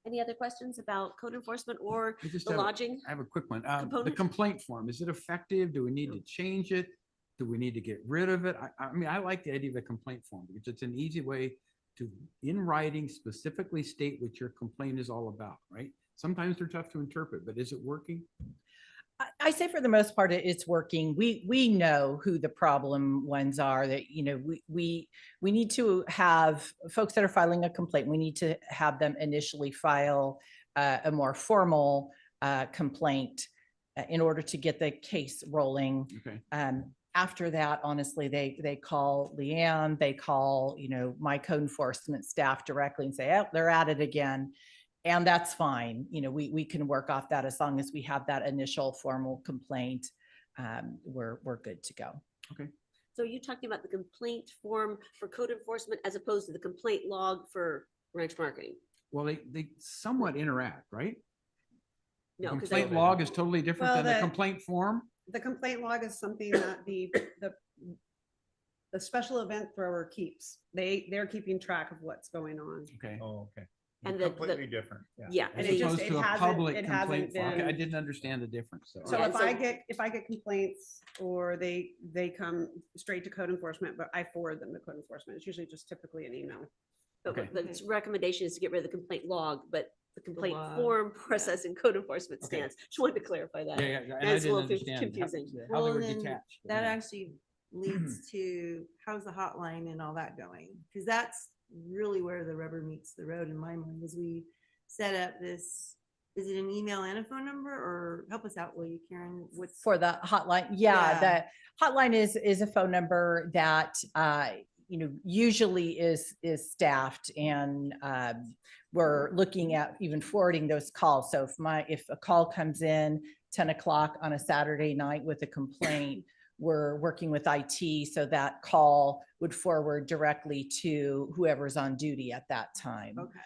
Any other questions about code enforcement or I the lodging? I have a quick one. The component? complaint form, is it effective? Do we need to change it? Do we need to get rid of it? I mean, I like the idea of a complaint form because it's an easy way to, in writing, specifically state what your complaint is all about, right? Sometimes they're tough to interpret, but is it working? I say for the most part, it's working. We know who the problem ones are. That we need to have folks that are filing a complaint. We need to have them initially file a more formal complaint in order to get the case rolling. Okay. After that, honestly, they call Leanne, they call my code enforcement staff directly and say, oh, they're at it again. And that's fine. We can work off that as long as we have that initial formal complaint. We're good to go. Okay. So you talking about the complaint form for code enforcement as opposed to the complaint log for ranch marketing? Well, they somewhat interact, right? The No, because complaint log is totally different Well, than the complaint form. The complaint log is something that the special event thrower keeps. They're keeping track of what's going on. Okay. Oh, okay. And Completely different. Yeah. As And opposed to a public it complaint hasn't form. Okay, I been. didn't understand the difference. So Yeah, if I get complaints or they come straight to code enforcement, but I forward them to code enforcement, it's usually just typically an email. But Okay. the recommendation is to get rid of the complaint log, but the complaint log, form process and code enforcement Okay. stance. Just wanted to clarify that. Yeah, and I That's a didn't little understand confusing. how they Well, were then detached. That actually leads to how's the hotline and all that going? Because that's really where the rubber meets the road in my mind, is we set up this, is it an email and a phone number, or help us out, will you, Karen? What's For the hotline, yeah, Yeah. the hotline is a phone number that usually is staffed, and we're looking at even forwarding those calls. So if a call comes in 10 o'clock on a Saturday night with a complaint, we're working with IT so that call would forward directly to whoever's on duty at that time. Okay.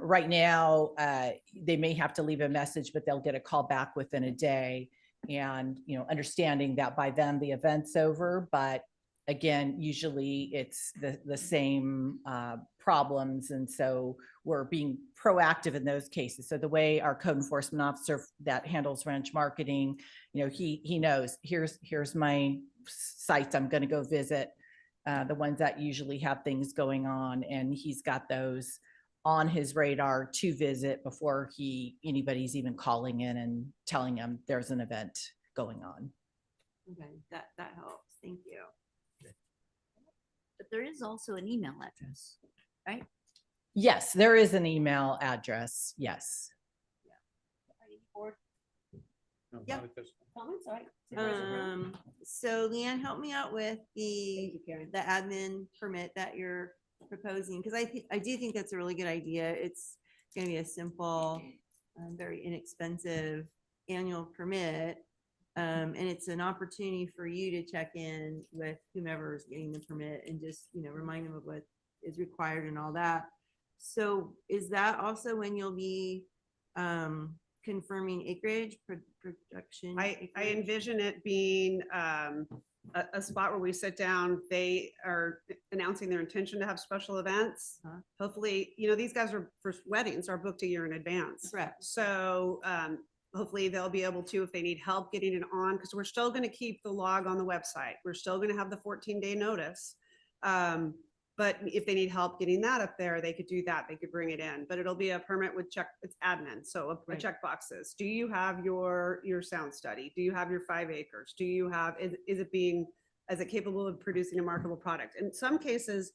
Right now, they may have to leave a message, but they'll get a call back within a day. And, understanding that by then the event's over, but again, usually it's the same problems. And so we're being proactive in those cases. So the way our code enforcement officer that handles ranch marketing, he knows here's my sites I'm going to go visit, the ones that usually have things going on. And he's got those on his radar to visit before anybody's even calling in and telling him there's an event going on. Okay, that helps. Thank you. But there is also an email address, right? Yes, there is an email address. Yes. Yep. Comments, all right. So Leanne, help me out with the admin permit that you're proposing, because I do think that's a really good idea. It's going to be a simple, very inexpensive annual permit. And it's an opportunity for you to check in with whomever is getting the permit and just, remind them of what is required and all that. So is that also when you'll be confirming acreage production? I envision it being a spot where we sit down. They are announcing their intention to have special events. Hopefully, these guys are for weddings are booked a year in advance. Correct. So hopefully they'll be able to, if they need help getting it on, because we're still going to keep the log on the website. We're still going to have the 14-day notice. But if they need help getting that up there, they could do that. They could bring it in, but it'll be a permit with it's admin. So a check boxes. Do you have your sound study? Do you have your 5 acres? Do you have, is it capable of producing a marketable product? In some cases,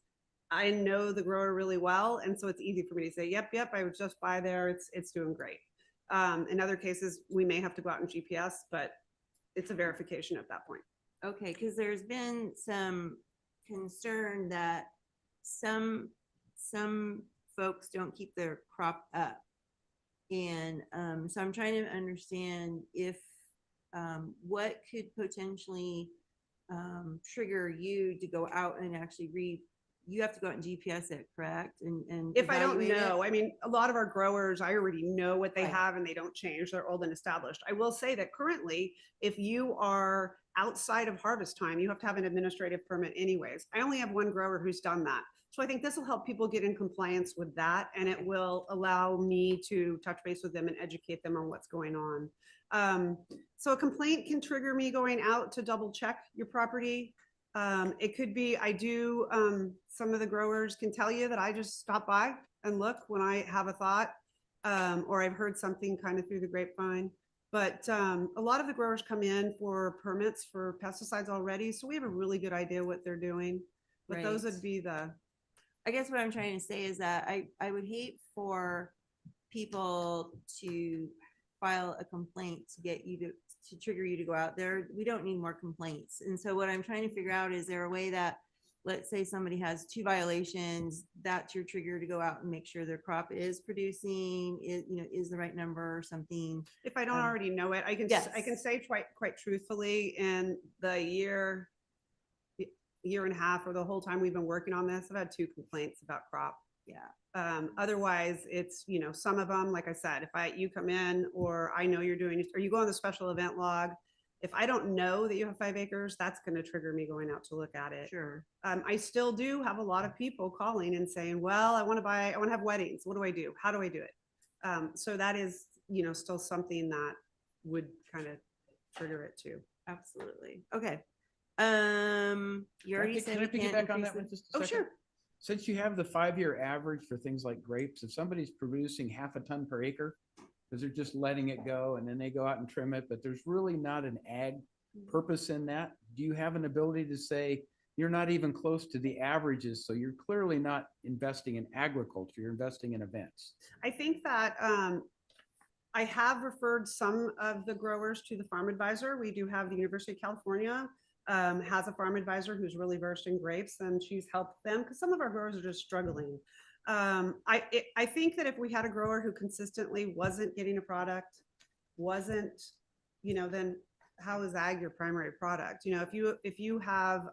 I know the grower really well. And so it's easy for me to say, yep, I was just by there. It's doing great. In other cases, we may have to go out and GPS, but it's a verification at that point. Okay, because there's been some concern that some folks don't keep their crop up. And so I'm trying to understand if what could potentially trigger you to go out and actually you have to go out and GPS it, correct? And if I don't evaluate it? know, I mean, a lot of our growers, I already know what they have and they don't change. They're old and established. I will say that currently, if you are outside of harvest time, you have to have an administrative permit anyways. I only have one grower who's done that. So I think this will help people get in compliance with that, and it will allow me to touch base with them and educate them on what's going on. So a complaint can trigger me going out to double check your property. It could be, some of the growers can tell you that I just stop by and look when I have a thought, or I've heard something kind of through the grapevine. But a lot of the growers come in for permits for pesticides already. So we have a really good idea what they're doing. But those would be I guess what I'm trying to say is that I would hate for people to file a complaint to get you to trigger you to go out there. We don't need more complaints. And so what I'm trying to figure out, is there a way that, let's say somebody has 2 violations, that's your trigger to go out and make sure their crop is producing, is the right number or something. If I don't already know it, I can say quite truthfully, in the year and a half, or the whole time we've been working on this, I've had 2 complaints about crop. Yeah. Otherwise it's, some of them, like I said, if you come in, or I know you're doing, or you go on the special event log, if I don't know that you have 5 acres, that's going to trigger me going out to look at it. Sure. I still do have a lot of people calling and saying, well, I want to have weddings. What do I do? How do I do it? So that is, still something that would kind of trigger it too. Absolutely. Okay. You already said Can I we can't piggyback on increase that one the- just a second? Sure. Since you have the 5-year average for things like grapes, if somebody's producing half a ton per acre, because they're just letting it go and then they go out and trim it, but there's really not an ag purpose in that, do you have an ability to say, you're not even close to the averages, so you're clearly not investing in agriculture, you're investing in events? I think that I have referred some of the growers to the farm advisor. We do have the University of California has a farm advisor who's really versed in grapes, and she's helped them because some of our growers are just struggling. I think that if we had a grower who consistently wasn't getting a product, wasn't, then how is ag your primary product? If you have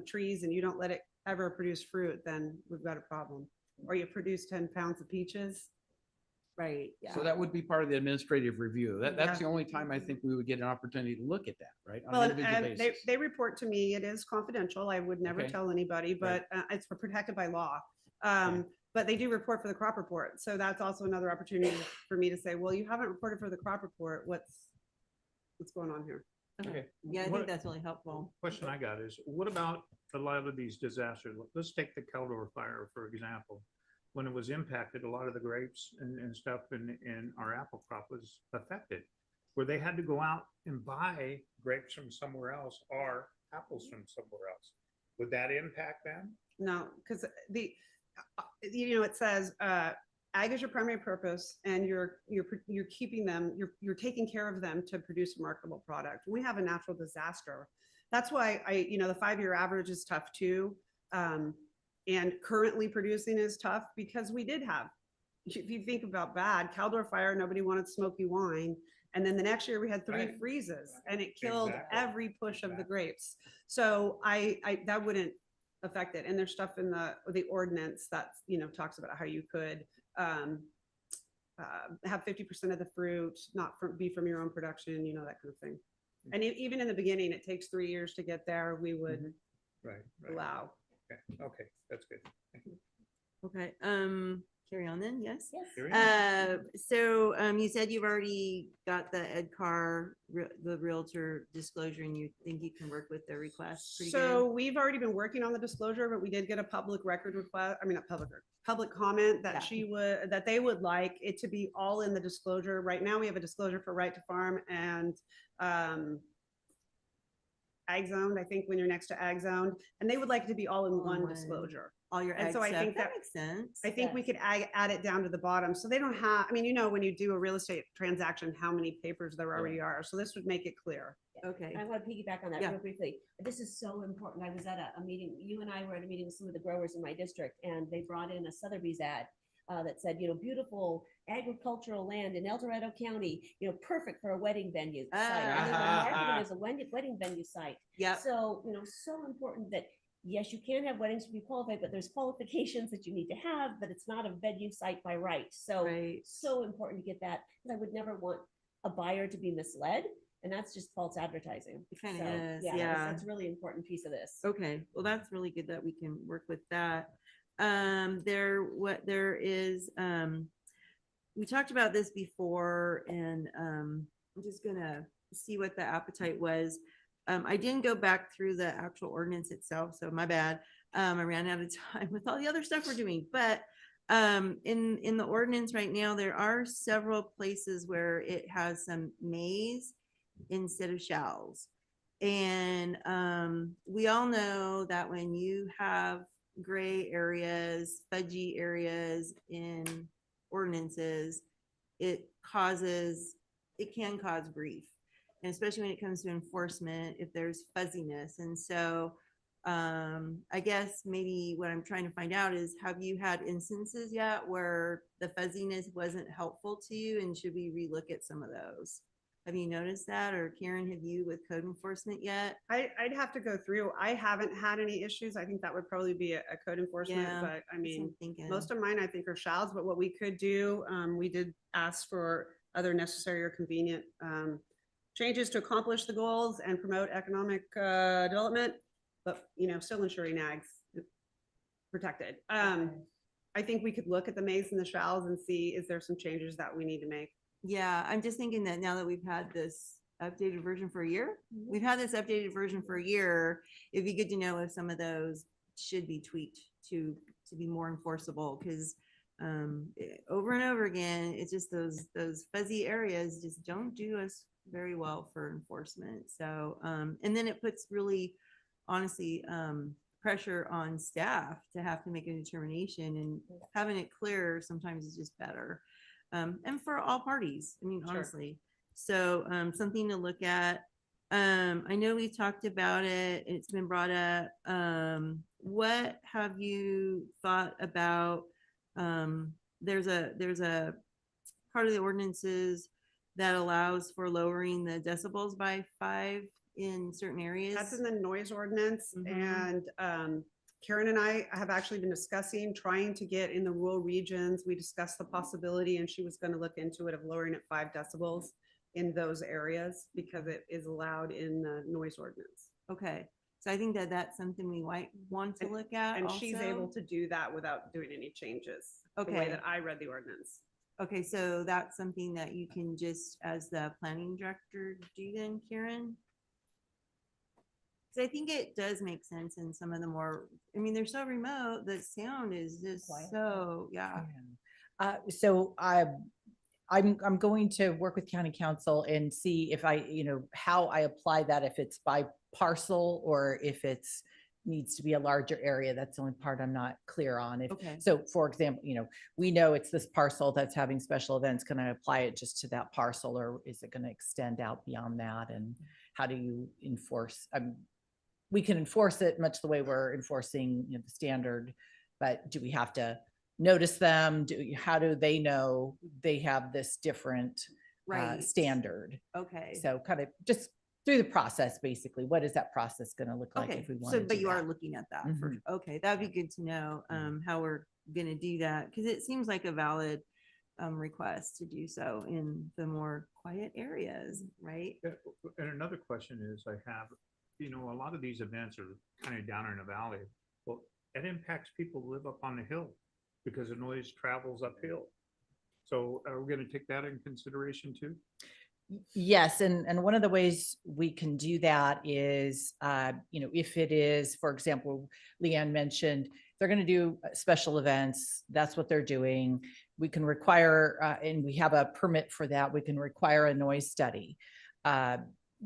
trees and you don't let it ever produce fruit, then we've got a problem. Or you produce 10 pounds of peaches. Right, yeah. So that would be part of the administrative review. That's Yeah. the only time I think we would get an opportunity to look at that, right? On Well, an individual and basis. they report to me, it is confidential. I would never Okay. tell anybody, but it's protected by law. But they do report for the crop report. So that's also another opportunity for me to say, well, you haven't reported for the crop report. What's going on here? Okay. Yeah, I think What- that's really helpful. Question I got is, what about a lot of these disasters? Let's take the Caldor fire, for example. When it was impacted, a lot of the grapes and stuff in our apple crop was affected, where they had to go out and buy grapes from somewhere else or apples from somewhere else. Would that impact them? No, because it says ag is your primary purpose, and you're keeping them, you're taking care of them to produce a marketable product. We have a natural disaster. That's why the 5-year average is tough too. And currently producing is tough because we did have, if you think about bad, Caldor fire, nobody wanted smoky wine. And then the next year we had 3 Right. freezes and it killed Exactly. every push of the grapes. So that wouldn't affect it. And there's stuff in the ordinance that, talks about how you could have 50% of the fruit be from your own production, that kind of thing. And even in the beginning, it takes 3 years to get there. We would Right. allow. Okay, that's good. Thank you. Okay, carry on then, yes? Carry on. So, you said you've already got the EDCAR, the Realtor disclosure, and you think you can work with the request pretty So good? we've already been working on the disclosure, but we did get a public record request, not public comment that that they would like it to be all in the disclosure. Right now, we have a disclosure for right to farm and ag zoned, I think when you're next to ag zoned, and they would like it to be all in one disclosure. All your And ag so I stuff, think that makes sense. I think we could add it down to the bottom. So they don't have, when you do a real estate transaction, how many papers there already are. So this would make it clear. Okay. I want to piggyback on that Yeah. real briefly. This is so important. I was at a meeting, you and I were at a meeting with some of the growers in my district, and they brought in a Sotheby's ad that said, beautiful agricultural land in El Dorado County, perfect for a wedding venue site. And they were marketing as a wedding venue site. Yep. So, so important that, yes, you can have weddings to be qualified, but there's qualifications that you need to have, but it's not a venue site by right. So, so important to get that, because I would never want a buyer to be misled. And that's just false advertising. It kind of So, is, That's yeah. a really important piece of this. Okay, well, that's really good that we can work with that. There is, we talked about this before, and I'm just gonna see what the appetite was. I didn't go back through the actual ordinance itself, so my bad. I ran out of time with all the other stuff we're doing, but in the ordinance right now, there are several places where it has some mays instead of shalls. And we all know that when you have gray areas, fudgy areas in ordinances, it can cause grief. And especially when it comes to enforcement, if there's fuzziness. And so I guess maybe what I'm trying to find out is, have you had instances yet where the fuzziness wasn't helpful to you, and should we relook at some of those? Have you noticed that? Or Karen, have you with code enforcement yet? I'd have to go through. I haven't had any issues. I think that would probably be a code enforcement, Yeah, but that's what I'm thinking. most of mine I think are shalls, but what we could do, we did ask for other necessary or convenient changes to accomplish the goals and promote economic development, but still ensuring ag's protected. I think we could look at the mays and the shalls and see, is there some changes that we need to make? Yeah, I'm just thinking that now that we've had this updated version for a year, we've had this updated version for a year, it'd be good to know if some of those should be tweaked to be more enforceable, because over and over again, it's just those fuzzy areas just don't do us very well for enforcement. So, and then it puts really, honestly, pressure on staff to have to make a determination, and having it clear sometimes is just better. And for all parties, Sure. honestly. So something to look at. I know we talked about it, it's been brought up. What have you thought about, there's a part of the ordinances that allows for lowering the decibels by 5 in certain areas. That's in the noise ordinance, Mhm. and Karen and I have actually been discussing trying to get in the rural regions. We discussed the possibility, and she was going to look into it, of lowering it 5 decibels in those areas because it is allowed in the noise ordinance. Okay, so I think that that's something we might want to look at And she's able also. to do that without doing any changes. The way Okay. that I read the ordinance. Okay, so that's something that you can just, as the planning director, do then, Karen? Because I think it does make sense in some of the more, I mean, they're so remote, the sound is just so, yeah. So I'm going to work with county council and see if I, how I apply that, if it's by parcel or if it's needs to be a larger area. That's the only part I'm not clear on. Okay. So for example, we know it's this parcel that's having special events. Can I apply it just to that parcel, or is it going to extend out beyond that? And how do you enforce? We can enforce it much the way we're enforcing the standard, but do we have to notice them? How do they know they have this different Right. standard? Okay. So kind of just through the process, basically, what is that process going to look like Okay, if we want so, to but do you are that? looking at that for, Mhm. okay, that'd be good to know, how we're gonna do that, because it seems like a valid request to do so in the more quiet areas, right? And another question is I have, a lot of these events are kind of down in the valley. Well, it impacts people who live up on the hill because the noise travels uphill. So are we going to take that in consideration too? Yes, and one of the ways we can do that is, if it is, for example, Leanne mentioned, they're going to do special events, that's what they're doing. We can require, and we have a permit for that, we can require a noise study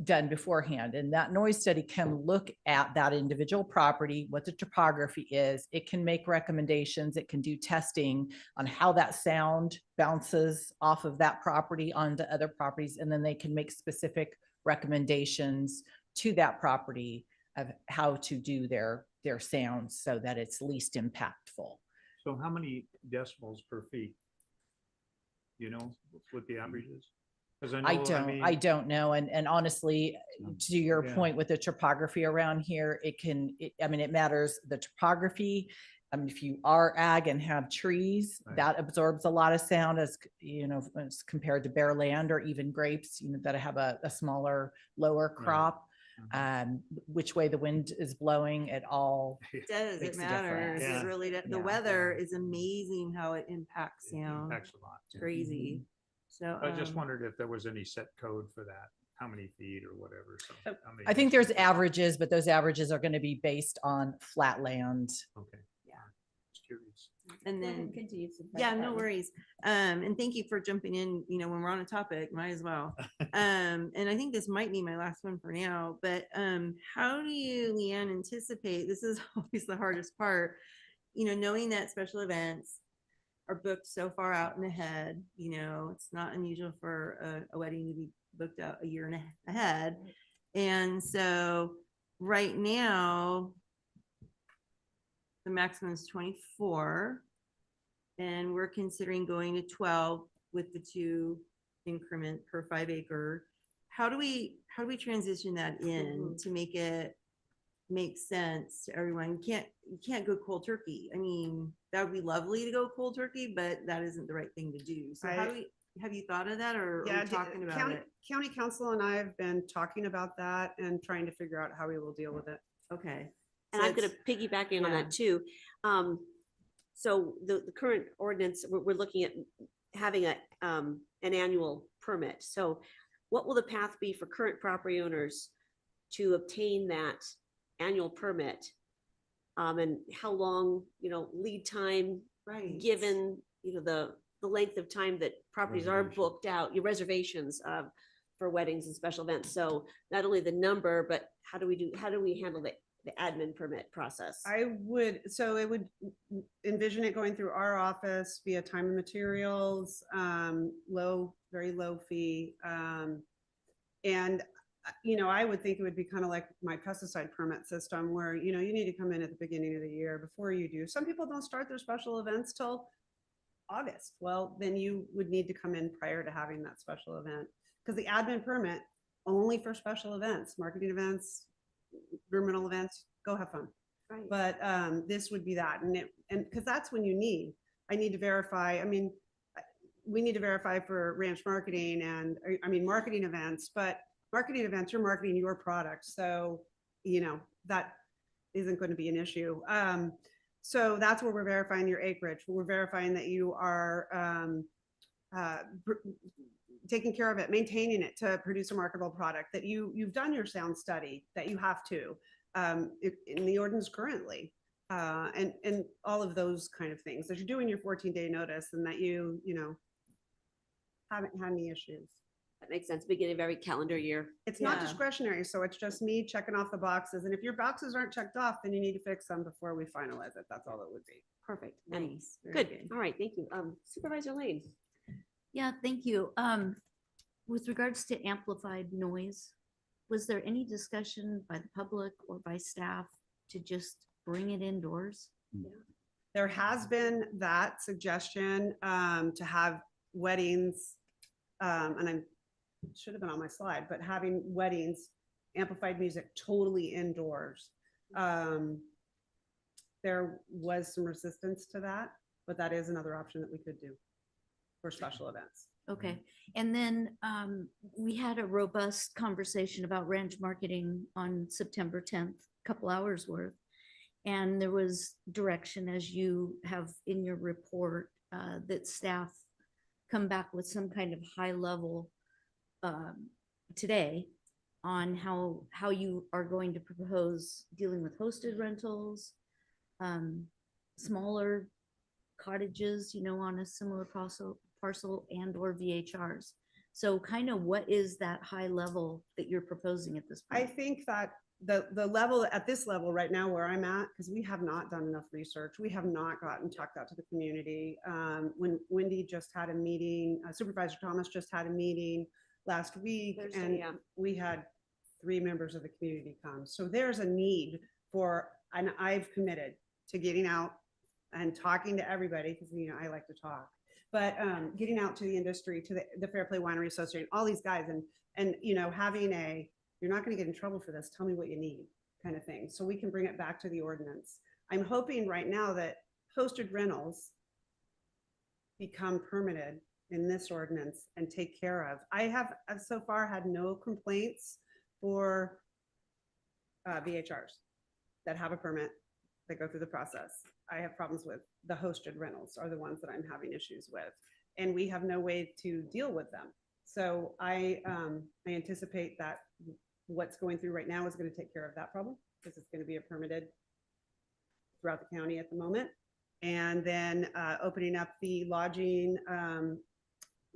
done beforehand. And that noise study can look at that individual property, what the topography is. It can make recommendations. It can do testing on how that sound bounces off of that property onto other properties. And then they can make specific recommendations to that property of how to do their sounds so that it's least impactful. So how many decibels per feet? What the average is? Because I don't know. And honestly, to your Yeah. point with the topography around here, it matters, the topography. If you are ag and have trees, Right. that absorbs a lot of sound as compared to bare land or even grapes, that have a smaller, lower crop. Which way the wind is blowing, it all Does, makes it a matters, difference. it really does. The Yeah. weather is amazing how it impacts It sound. impacts a lot. It's crazy. So. I just um, wondered if there was any set code for that, how many feet or whatever. So how many I think there's decibels. averages, but those averages are going to be based on flat land. Okay. Yeah. Just curious. And Go ahead, then, continue, Supervisor yeah, no Patton. worries. And thank you for jumping in, when we're on a topic, might as well. And I think this might be my last one for now, but how do you, Leanne, anticipate, this is always the hardest part, knowing that special events are booked so far out in ahead, it's not unusual for a wedding to be booked out a year and ahead. And so right now, the maximum is 24, and we're considering going to 12 with the 2 increment per 5 acre. How do we transition that in to make it make sense to everyone? You can't go cold turkey. I mean, that would be lovely to go cold turkey, but that isn't the right thing to do. So have you thought of that, or are we talking about it? County council and I have been talking about that and trying to figure out how we will deal with it. Okay. And I'm going to piggyback in on that too. So the current ordinance, we're looking at having an annual permit. So what will the path be for current property owners to obtain that annual permit? And how long, lead time, given, the length of time that properties are booked out, your reservations for weddings and special events. So not only the number, but how do we handle the admin permit process? It would envision it going through our office via time and materials, very low fee. And I would think it would be kind of like my pesticide permit system where, you need to come in at the beginning of the year before you do. Some people don't start their special events till August. Well, then you would need to come in prior to having that special event, because the admin permit only for special events, marketing events, rental events, go have fun. Right. But this would be that, and because that's when I need to verify. I mean, we need to verify for ranch marketing and marketing events, but marketing events, you're marketing your product, so that isn't going to be an issue. So that's where we're verifying your acreage. We're verifying that you are taking care of it, maintaining it to produce a marketable product, that you've done your sound study, that you have to in the ordinance currently, and all of those kind of things, that you're doing your 14-day notice, and that you haven't had any issues. That makes sense. Beginning of every calendar year. It's not discretionary, so it's just me checking off the boxes. And if your boxes aren't checked off, then you need to fix them before we finalize it. That's all it would be. Perfect. Nice. Good. All right. Thank you. Supervisor Lane. Yeah, thank you. With regards to amplified noise, was there any discussion by the public or by staff to just bring it indoors? Yeah. There has been that suggestion to have weddings, and I should have been on my slide, but having weddings, amplified music totally indoors. There was some resistance to that, but that is another option that we could do for special events. Okay. And then we had a robust conversation about ranch marketing on September 10th, a couple hours worth. And there was direction, as you have in your report, that staff come back with some kind of high level today on how you are going to propose dealing with hosted rentals, smaller cottages, on a similar parcel and or VHRs. So kind of what is that high level that you're proposing at this point? I think that the level at this level right now where I'm at, because we have not done enough research, we have not gotten checked out to the community. When Wendy just had a meeting, Supervisor Thomas just had a meeting last week, Thursday, and yeah. we had 3 members of the community come. So there's a need for, and I've committed to getting out and talking to everybody, because I like to talk, but getting out to the industry, to the Fair Play Winery Association, all these guys, and having you're not going to get in trouble for this, tell me what you need kind of thing, so we can bring it back to the ordinance. I'm hoping right now that hosted rentals become permitted in this ordinance and take care of. I've so far had no complaints for VHRs that have a permit, that go through the process. I have problems with the hosted rentals are the ones that I'm having issues with, and we have no way to deal with them. So I anticipate that what's going through right now is going to take care of that problem, because it's going to be a permitted throughout the county at the moment. And then opening up the lodging,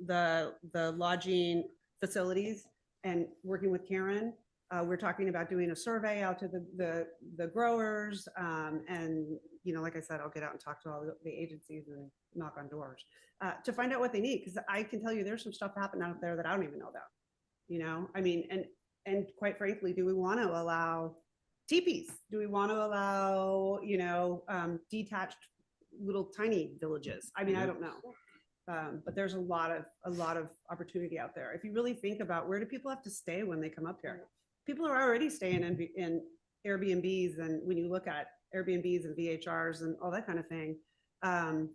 the lodging facilities, and working with Karen. We're talking about doing a survey out to the growers, and like I said, I'll get out and talk to all the agencies and knock on doors to find out what they need, because I can tell you there's some stuff happening out there that I don't even know about. And quite frankly, do we want to allow teepees? Do we want to allow detached little tiny villages? I don't know. But there's a lot of opportunity out there. If you really think about, where do people have to stay when they come up here? People are already staying in Airbnbs, and when you look at Airbnbs and VHRs and all that kind of thing, and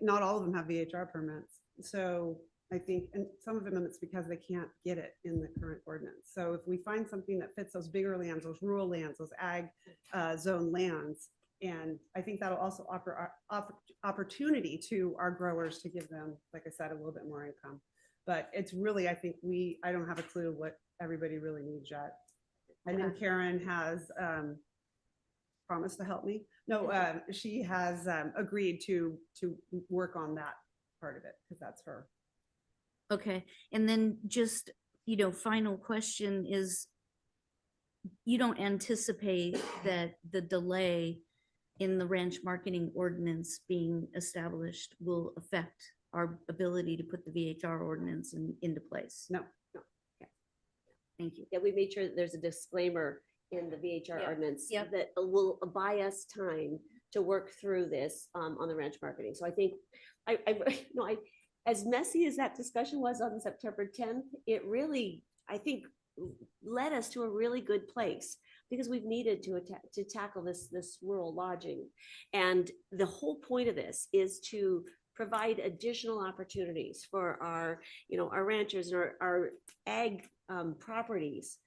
not all of them have VHR permits. So I think, and some of them it's because they can't get it in the current ordinance. So if we find something that fits those bigger lands, those rural lands, those ag zone lands, and I think that'll also offer opportunity to our growers to give them, like I said, a little bit more income. But it's really, I think I don't have a clue what everybody really needs yet. And then Karen has promised to help me. No, she has agreed to work on that part of it, because that's her. Okay. And then just, final question is, you don't anticipate that the delay in the ranch marketing ordinance being established will affect our ability to put the VHR ordinance into place? No. Thank you. Yeah, we made sure that there's a disclaimer in the VHR Yep, ordinance yep. that will buy us time to work through this on the ranch marketing. So I think as messy as that discussion was on September 10th, it really, I think, led us to a really good place because we've needed to tackle this rural lodging. And the whole point of this is to provide additional opportunities for our ranchers and our ag properties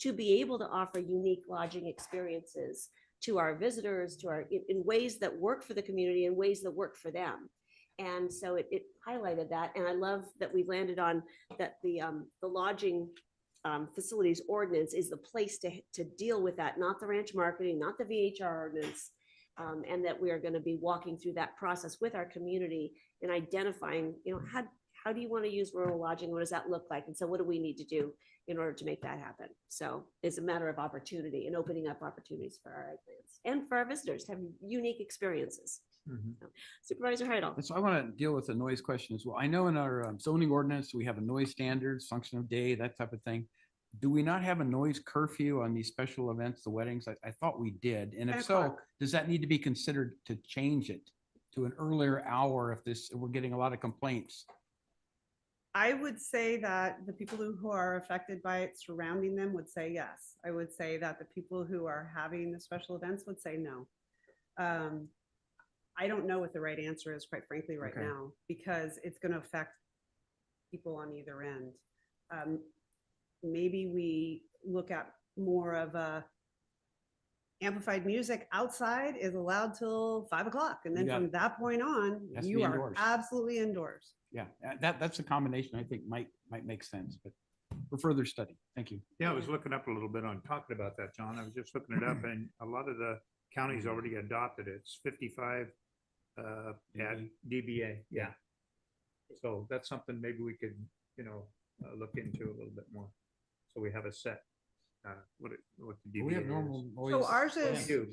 to be able to offer unique lodging experiences to our visitors, in ways that work for the community and ways that work for them. And so it highlighted that. And I love that we landed on that the lodging facilities ordinance is the place to deal with that, not the ranch marketing, not the VHR ordinance. And that we are going to be walking through that process with our community and identifying, how do you want to use rural lodging? What does that look like? And so what do we need to do in order to make that happen? So it's a matter of opportunity and opening up opportunities for our ag lands and for our visitors to have unique experiences. So, Supervisor Heidel. So I want to deal with the noise question as well. I know in our zoning ordinance, we have a noise standards, function of day, that type of thing. Do we not have a noise curfew on these special events, the weddings? I thought we did. And if so, does that need to be considered to change it to an earlier hour if we're getting a lot of complaints? I would say that the people who are affected by it surrounding them would say yes. I would say that the people who are having the special events would say no. I don't know what the right answer is, quite frankly, right now, because it's going to affect people on either end. Maybe we look at more of a amplified music outside is allowed till 5 o'clock. And then from that point on, you are indoors. absolutely indoors. Yeah, that's a combination I think might make sense, but for further study. Thank you. Yeah, I was looking up a little bit on talking about that, John. I was just looking it up and a lot of the counties already adopted it. It's 55 at DBA. Yeah. So that's something maybe we could, look into a little bit more. So we have a set, what the DBA We have normal is. noise. So ours We is, do.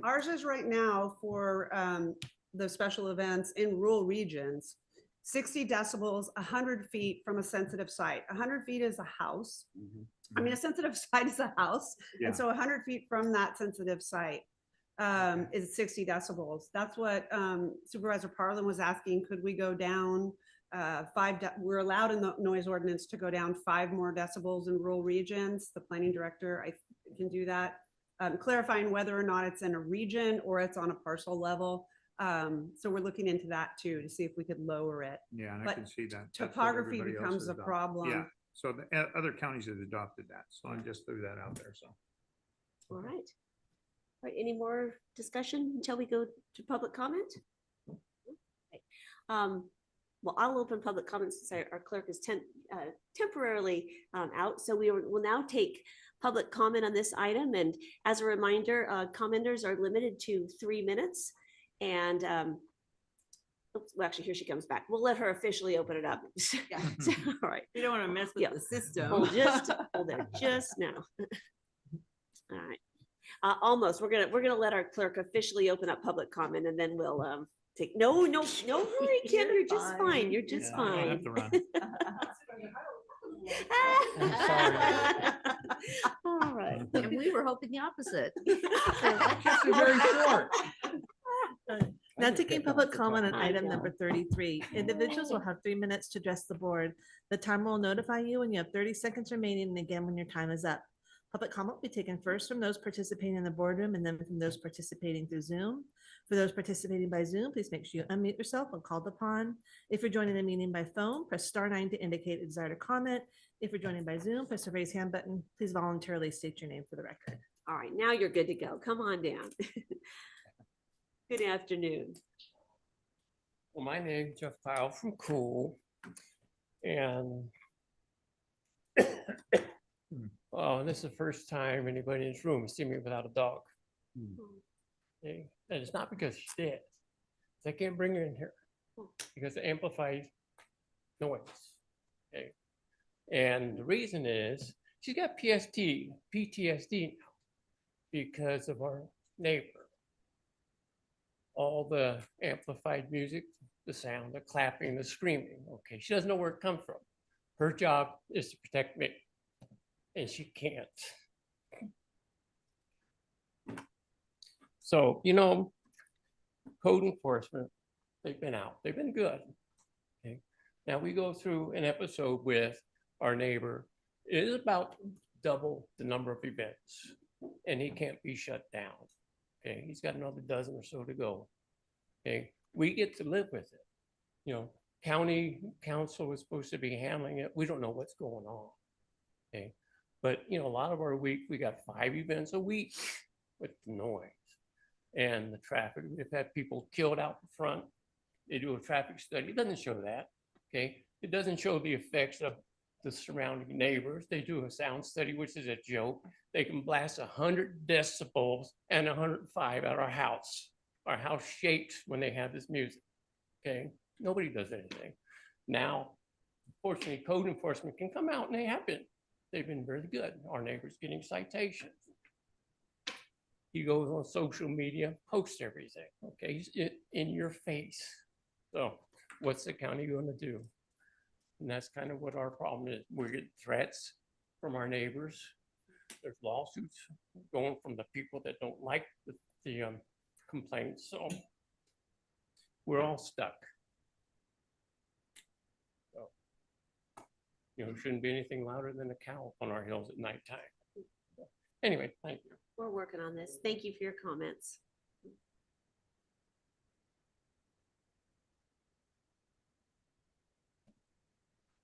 ours is right now for the special events in rural regions, 60 decibels, 100 feet from a sensitive site. 100 feet is a house. I mean, a sensitive site is a house. Yeah. And so 100 feet from that sensitive site is 60 decibels. That's what Supervisor Parlin was asking. Could we go down we're allowed in the noise ordinance to go down 5 more decibels in rural regions. The planning director, I can do that. Clarifying whether or not it's in a region or it's on a parcel level. So we're looking into that too, to see if we could lower it. Yeah, and I But can see that. That's what topography everybody else becomes has a done. problem. Yeah, so the other counties have adopted that. So I just threw that out there, so. All right. All right, any more discussion until we go to public comment? Okay. Well, I'll open public comments since our clerk is temporarily out. So we will now take public comment on this item. And as a reminder, commenters are limited to 3 minutes. And oops, well, actually, here she comes back. We'll let her officially open it up. All right. You don't want to mess with the system. Hold there just now. All right. Almost. We're gonna let our clerk officially open up public comment, and then we'll take no hurry, Kim. You're just fine. You're just fine. I don't have to run. All right. And we were hoping the opposite. Very short. Now taking public comment on item number 33. Individuals will have 3 minutes to address the board. The timer will notify you when you have 30 seconds remaining and again when your time is up. Public comment will be taken first from those participating in the boardroom and then from those participating through Zoom. For those participating by Zoom, please make sure you unmute yourself when called upon. If you're joining the meeting by phone, press *9 to indicate a desire to comment. If you're joining by Zoom, press the raise hand button. Please voluntarily state your name for the record. All right, now you're good to go. Come on down. Good afternoon. Well, my name's Jeff Kyle from Cool. And this is the first time anybody in this room has seen me without a dog. Okay? And it's not because she's dead. I can't bring her in here because it amplifies noise. Okay? And the reason is she's got PTSD because of our neighbor. All the amplified music, the sound, the clapping, the screaming. Okay, she doesn't know where it comes from. Her job is to protect me. and she can't. So, you know, code enforcement, they've been out, they've been good. Okay. Now we go through an episode with our neighbor. It is about double the number of events, and he can't be shut down. Okay, he's got another dozen or so to go. Okay, we get to live with it. You know, county council is supposed to be handling it. We don't know what's going on. Okay, but you know, a lot of our week, we got 5 events a week with the noise and the traffic. We've had people killed out in front. They do a traffic study. It doesn't show that. Okay, it doesn't show the effects of the surrounding neighbors. They do a sound study, which is a joke. They can blast 100 decibels and 105 at our house. Our house shakes when they have this music. Okay, nobody does anything. Now, fortunately, code enforcement can come out, and they have been. They've been very good. Our neighbors getting citations. He goes on social media, posts everything. Okay, he's in your face. So what's the county going to do? And that's kind of what our problem is. We get threats from our neighbors. There's lawsuits going from the people that don't like the complaints. So we're all stuck. So, you know, shouldn't be anything louder than a cow on our hills at nighttime. Anyway, thank you. We're working on this. Thank you for your comments.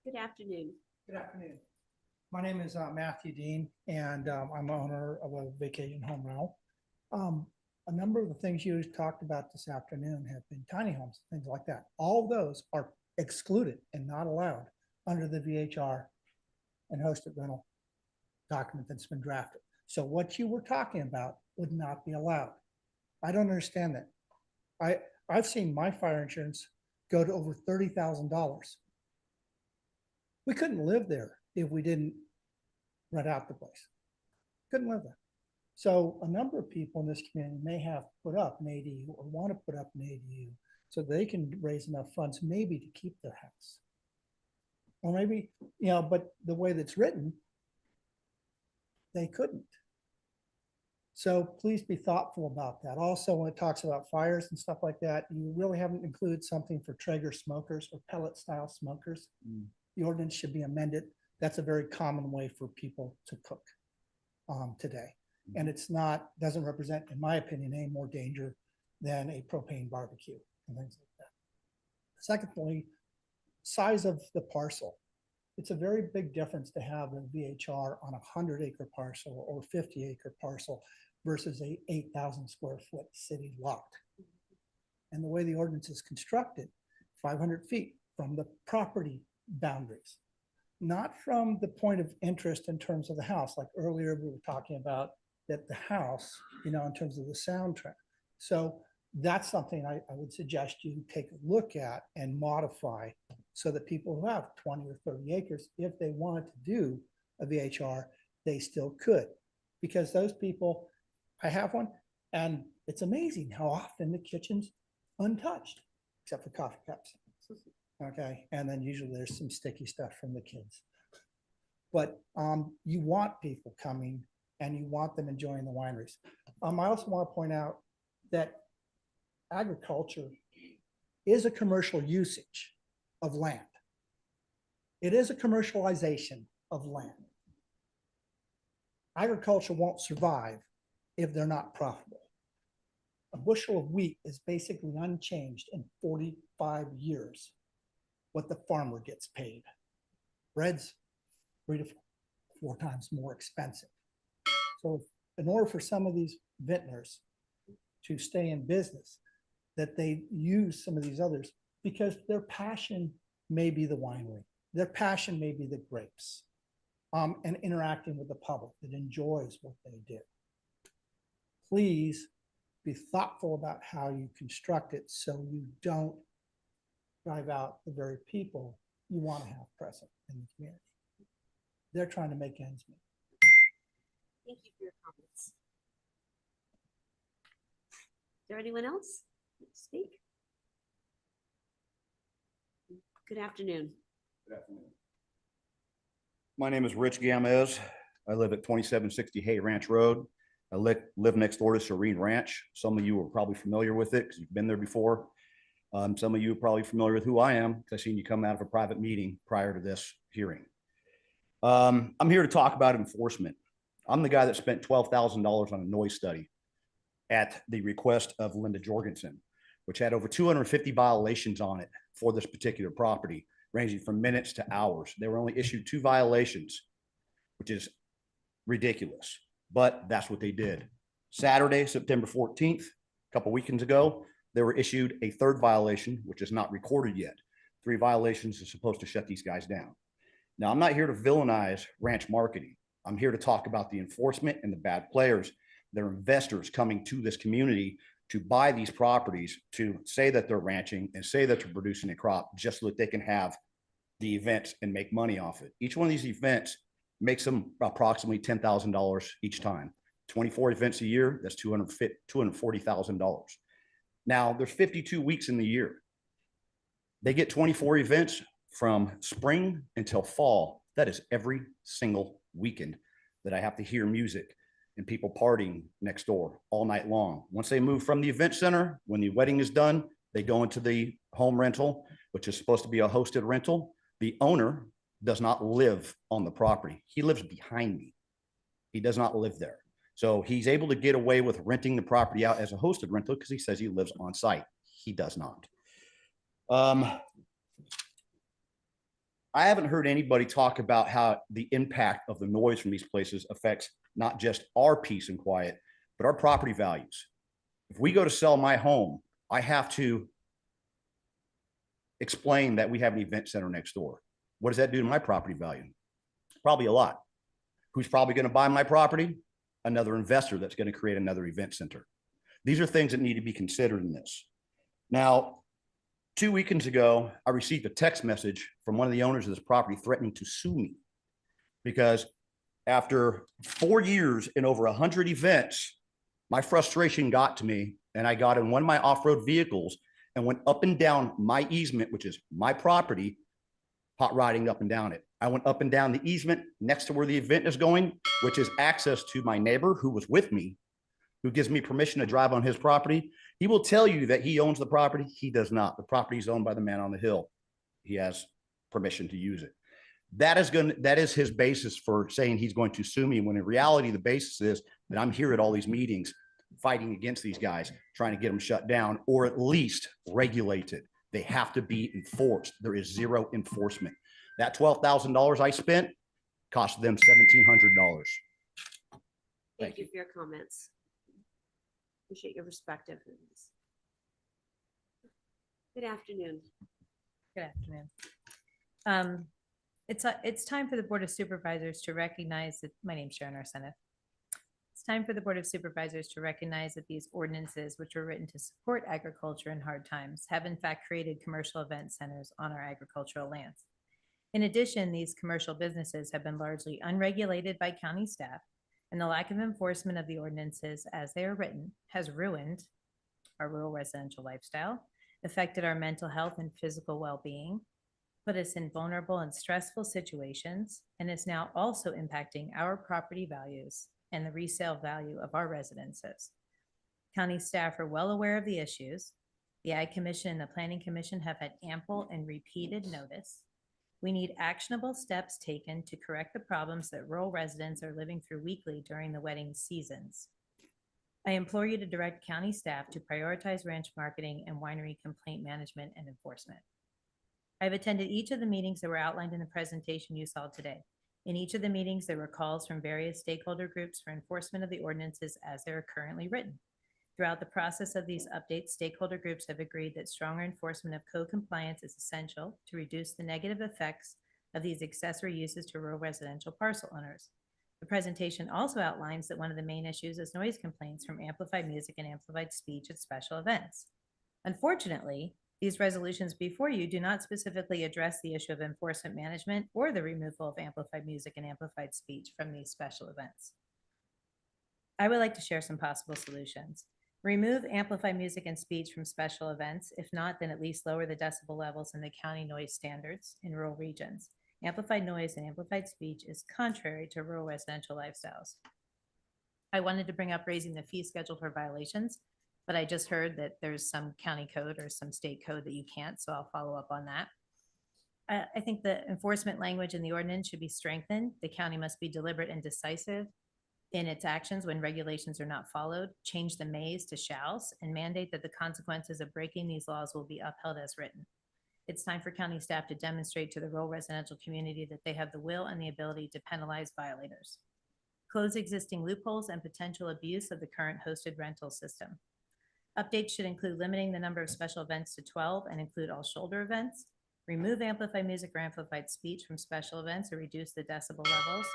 Good afternoon. Good afternoon. My name is Matthew Dean, and I'm owner of a vacation home rental. A number of the things you talked about this afternoon have been tiny homes, things like that. All of those are excluded and not allowed under the VHR and hosted rental document that's been drafted. So what you were talking about would not be allowed. I don't understand that. I've seen my fire insurance go to over $30,000. We couldn't live there if we didn't rent out the place. Couldn't live there. So a number of people in this community may have put up an ADU or want to put up an ADU so they can raise enough funds maybe to keep their house. Or maybe, you know, but the way that's written, they couldn't. So please be thoughtful about that. Also, when it talks about fires and stuff like that, you really haven't included something for Traeger smokers or pellet style smokers. The ordinance should be amended. That's a very common way for people to cook today. And it's not, doesn't represent, in my opinion, any more danger than a propane barbecue and things like that. Secondly, size of the parcel. It's a very big difference to have a VHR on a 100-acre parcel or 50-acre parcel versus a 8,000 square foot city lot. And the way the ordinance is constructed, 500 feet from the property boundaries, not from the point of interest in terms of the house. Like earlier, we were talking about that the house, you know, in terms of the soundtrack. So that's something I would suggest you take a look at and modify so that people who have 20 or 30 acres, if they wanted to do a VHR, they still could. Because those people, I have one, and it's amazing how often the kitchen's untouched, except for coffee cups. Okay, and then usually there's some sticky stuff from the kids. But you want people coming and you want them enjoying the wineries. I also want to point out that agriculture is a commercial usage of land. It is a commercialization of land. Agriculture won't survive if they're not profitable. A bushel of wheat is basically unchanged in 45 years what the farmer gets paid. Bread's 3 to 4 times more expensive. So in order for some of these vintners to stay in business, that they use some of these others because their passion may be the winery. Their passion may be the grapes and interacting with the public that enjoys what they do. Please be thoughtful about how you construct it so you don't drive out the very people you want to have present in the community. They're trying to make ends meet. Thank you for your comments. Is there anyone else to speak? Good afternoon. Good afternoon. My name is Rich Gamez. I live at 2760 Hay Ranch Road. I live next door to Serene Ranch. Some of you are probably familiar with it because you've been there before. Some of you are probably familiar with who I am because I've seen you come out of a private meeting prior to this hearing. I'm here to talk about enforcement. I'm the guy that spent $12,000 on a noise study at the request of Linda Jorgensen, which had over 250 violations on it for this particular property, ranging from minutes to hours. They were only issued 2 violations, which is ridiculous, but that's what they did. Saturday, September 14th, a couple weekends ago, they were issued a 3rd violation, which is not recorded yet. 3 violations is supposed to shut these guys down. Now, I'm not here to villainize ranch marketing. I'm here to talk about the enforcement and the bad players. They're investors coming to this community to buy these properties, to say that they're ranching and say that they're producing a crop just so that they can have the events and make money off it. Each one of these events makes them approximately $10,000 each time. 24 events a year, that's $240,000. Now, there's 52 weeks in the year. They get 24 events from spring until fall. That is every single weekend that I have to hear music and people partying next door all night long. Once they move from the event center, when the wedding is done, they go into the home rental, which is supposed to be a hosted rental. The owner does not live on the property. He lives behind me. He does not live there. So he's able to get away with renting the property out as a hosted rental because he says he lives on site. He does not. I haven't heard anybody talk about how the impact of the noise from these places affects not just our peace and quiet, but our property values. If we go to sell my home, I have to explain that we have an event center next door. What does that do to my property value? Probably a lot. Who's probably going to buy my property? Another investor that's going to create another event center. These are things that need to be considered in this. Now, 2 weekends ago, I received a text message from one of the owners of this property threatening to sue me because after 4 years and over 100 events, my frustration got to me and I got in one of my off-road vehicles and went up and down my easement, which is my property, hot riding up and down it. I went up and down the easement next to where the event is going, which is access to my neighbor who was with me, who gives me permission to drive on his property. He will tell you that he owns the property. He does not. The property is owned by the man on the hill. He has permission to use it. That is his basis for saying he's going to sue me, when in reality, the basis is that I'm here at all these meetings fighting against these guys, trying to get them shut down or at least regulated. They have to be enforced. There is zero enforcement. That $12,000 I spent cost them $1,700. Thank you for your comments. Appreciate your perspective. Good afternoon. Good afternoon. It's time for the Board of Supervisors to recognize that, my name's Sharon Arsenault. It's time for the Board of Supervisors to recognize that these ordinances, which were written to support agriculture in hard times, have in fact created commercial event centers on our agricultural lands. In addition, these commercial businesses have been largely unregulated by county staff, and the lack of enforcement of the ordinances as they are written has ruined our rural residential lifestyle, affected our mental health and physical well-being, put us in vulnerable and stressful situations, and is now also impacting our property values and the resale value of our residences. County staff are well aware of the issues. The Ag Commission and the Planning Commission have had ample and repeated notice. We need actionable steps taken to correct the problems that rural residents are living through weekly during the wedding seasons. I implore you to direct county staff to prioritize ranch marketing and winery complaint management and enforcement. I've attended each of the meetings that were outlined in the presentation you saw today. In each of the meetings, there were calls from various stakeholder groups for enforcement of the ordinances as they are currently written. Throughout the process of these updates, stakeholder groups have agreed that stronger enforcement of code compliance is essential to reduce the negative effects of these accessory uses to rural residential parcel owners. The presentation also outlines that one of the main issues is noise complaints from amplified music and amplified speech at special events. Unfortunately, these resolutions before you do not specifically address the issue of enforcement management or the removal of amplified music and amplified speech from these special events. I would like to share some possible solutions. Remove amplified music and speech from special events. If not, then at least lower the decibel levels in the county noise standards in rural regions. Amplified noise and amplified speech is contrary to rural residential lifestyles. I wanted to bring up raising the fee schedule for violations, but I just heard that there's some county code or some state code that you can't, so I'll follow up on that. I think the enforcement language in the ordinance should be strengthened. The county must be deliberate and decisive in its actions when regulations are not followed, change the mays to shalls, and mandate that the consequences of breaking these laws will be upheld as written. It's time for county staff to demonstrate to the rural residential community that they have the will and the ability to penalize violators. Close existing loopholes and potential abuse of the current hosted rental system. Updates should include limiting the number of special events to 12 and include all shoulder events. Remove amplified music or amplified speech from special events or reduce the decibel levels.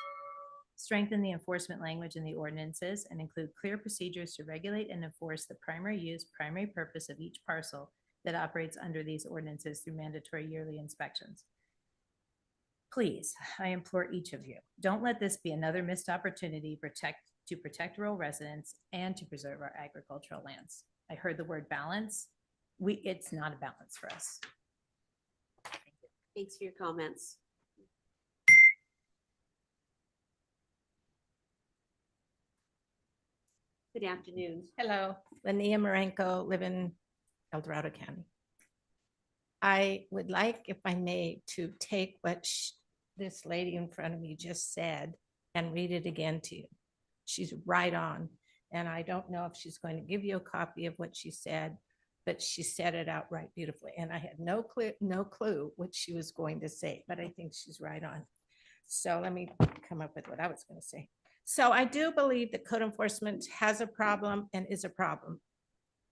Strengthen the enforcement language in the ordinances and include clear procedures to regulate and enforce the primary use, primary purpose of each parcel that operates under these ordinances through mandatory yearly inspections. Please, I implore each of you, don't let this be another missed opportunity to protect rural residents and to preserve our agricultural lands. I heard the word balance. It's not a balance for us. Thanks for your comments. Good afternoon. Hello, Linnea Marenko, live in El Dorado County. I would like, if I may, to take what this lady in front of me just said and read it again to you. She's right on. And I don't know if she's going to give you a copy of what she said, but she said it outright beautifully. And I had no clue what she was going to say, but I think she's right on. So let me come up with what I was going to say. So I do believe that code enforcement has a problem and is a problem.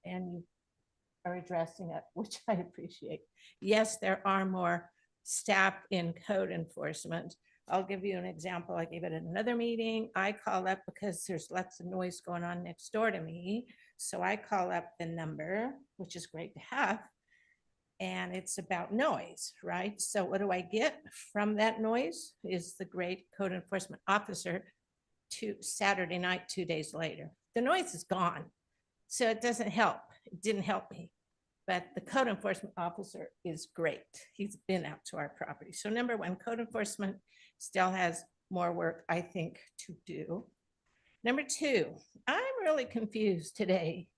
And you are addressing it, which I appreciate. Yes, there are more staff in code enforcement. I'll give you an example. I gave it at another meeting. I call up because there's lots of noise going on next door to me. So I call up the number, which is great to have. And it's about noise, right? So what do I get from that noise is the great code enforcement officer to Saturday night, 2 days later. The noise is gone. So it doesn't help. It didn't help me. But the code enforcement officer is great. He's been out to our property. So number one, code enforcement still has more work, I think, to do. Number two, I'm really confused today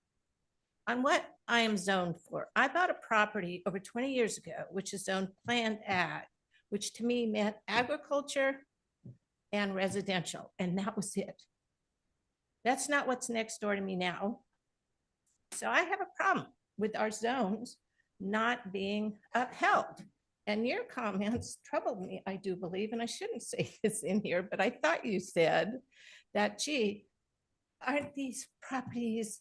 on what I am zoned for. I bought a property over 20 years ago, which is zoned planned ag, which to me meant agriculture and residential, and that was it. That's not what's next door to me now. So I have a problem with our zones not being upheld. And your comments troubled me, I do believe, and I shouldn't say this in here, but I thought you said that, gee, aren't these properties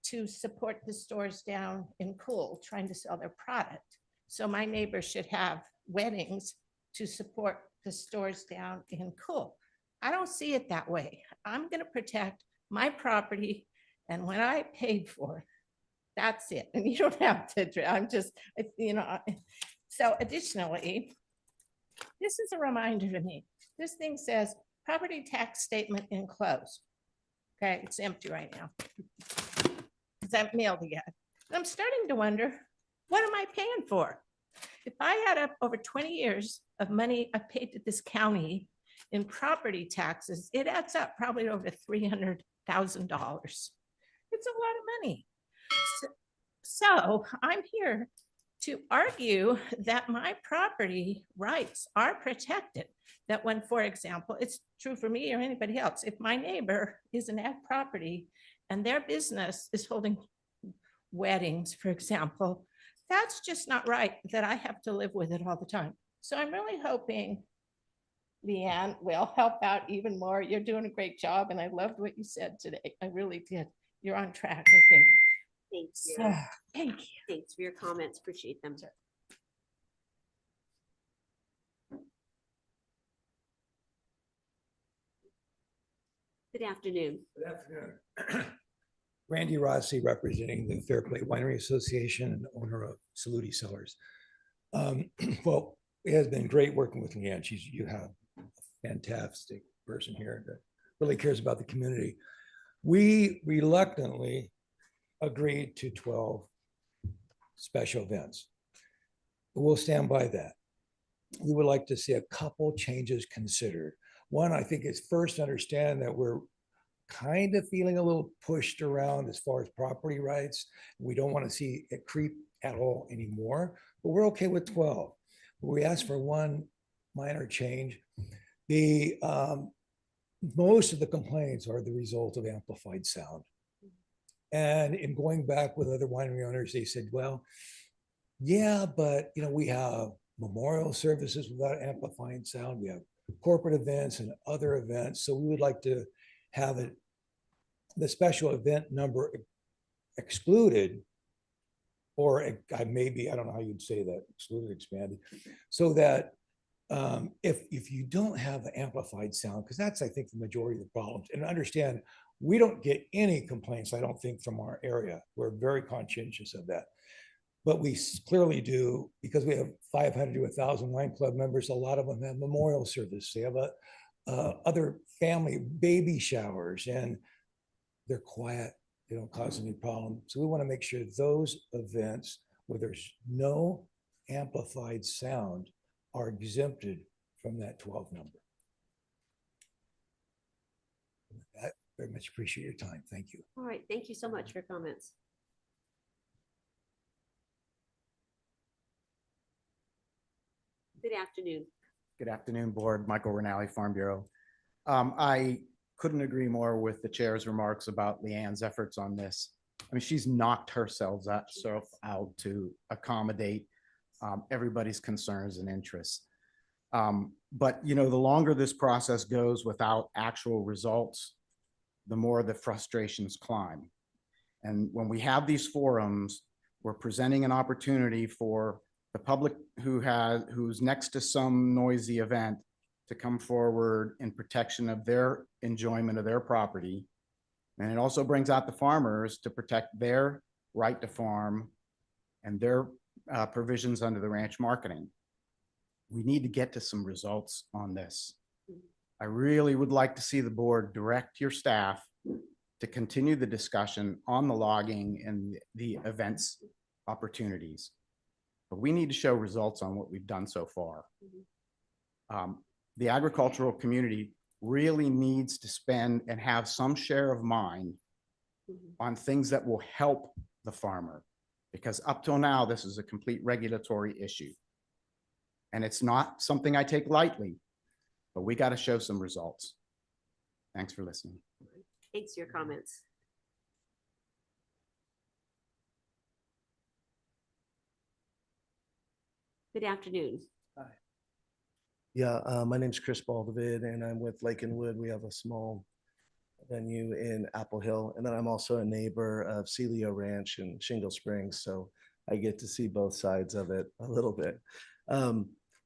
to support the stores down in Cool trying to sell their product? So my neighbors should have weddings to support the stores down in Cool. I don't see it that way. I'm going to protect my property, and when I paid for it, that's it. And you don't have to, I'm just, you know. So additionally, this is a reminder to me. This thing says property tax statement enclosed. Okay, it's empty right now because I haven't mailed it yet. And I'm starting to wonder, what am I paying for? If I add up over 20 years of money I paid to this county in property taxes, it adds up probably over $300,000. It's a lot of money. So I'm here to argue that my property rights are protected. That when, for example, it's true for me or anybody else, if my neighbor is an ag property and their business is holding weddings, for example, that's just not right that I have to live with it all the time. So I'm really hoping Leanne will help out even more. You're doing a great job, and I loved what you said today. I really did. You're on track, I think. Thank you. So, thank you. Thanks for your comments. Appreciate them. Good afternoon. Good afternoon. Randy Rossi, representing the Fairplay Winery Association and owner of Saluti Cellars. Well, it has been great working with Leanne. You have a fantastic person here that really cares about the community. We reluctantly agreed to 12 special events. We'll stand by that. we would like to see a couple changes considered. One, I think is first understand that we're kind of feeling a little pushed around as far as property rights. We don't want to see it creep at all anymore, but we're okay with 12. We asked for one minor change. The most of the complaints are the result of amplified sound. And in going back with other winery owners, they said, well, yeah, but we have memorial services without amplifying sound. We have corporate events and other events. So we would like to have it, the special event number excluded, or maybe, I don't know how you'd say that, excluded, expanded, so that if you don't have the amplified sound, because that's, I think, the majority of the problems. And understand, we don't get any complaints, I don't think, from our area. We're very conscientious of that. But we clearly do, because we have 500 to 1,000 wine club members. A lot of them have memorial service. They have other family baby showers, and they're quiet. They don't cause any problem. So we want to make sure those events where there's no amplified sound are exempted from that 12 number. I very much appreciate your time. Thank you. All right, thank you so much for your comments. Good afternoon. Good afternoon, Board. Michael Rinaldi, Farm Bureau. I couldn't agree more with the chair's remarks about Leanne's efforts on this. I mean, she's knocked herself out to accommodate everybody's concerns and interests. But the longer this process goes without actual results, the more the frustrations climb. And when we have these forums, we're presenting an opportunity for the public who's next to some noisy event to come forward in protection of their enjoyment of their property. And it also brings out the farmers to protect their right to farm and their provisions under the ranch marketing. We need to get to some results on this. I really would like to see the board direct your staff to continue the discussion on the logging and the events opportunities. But we need to show results on what we've done so far. The agricultural community really needs to spend and have some share of mind on things that will help the farmer, because up till now, this is a complete regulatory issue. And it's not something I take lightly, but we got to show some results. Thanks for listening. Thanks for your comments. Good afternoon. Yeah, my name's Chris Baldavid, and I'm with Lake and Wood. We have a small venue in Apple Hill, and then I'm also a neighbor of Celio Ranch in Shingle Springs, so I get to see both sides of it a little bit.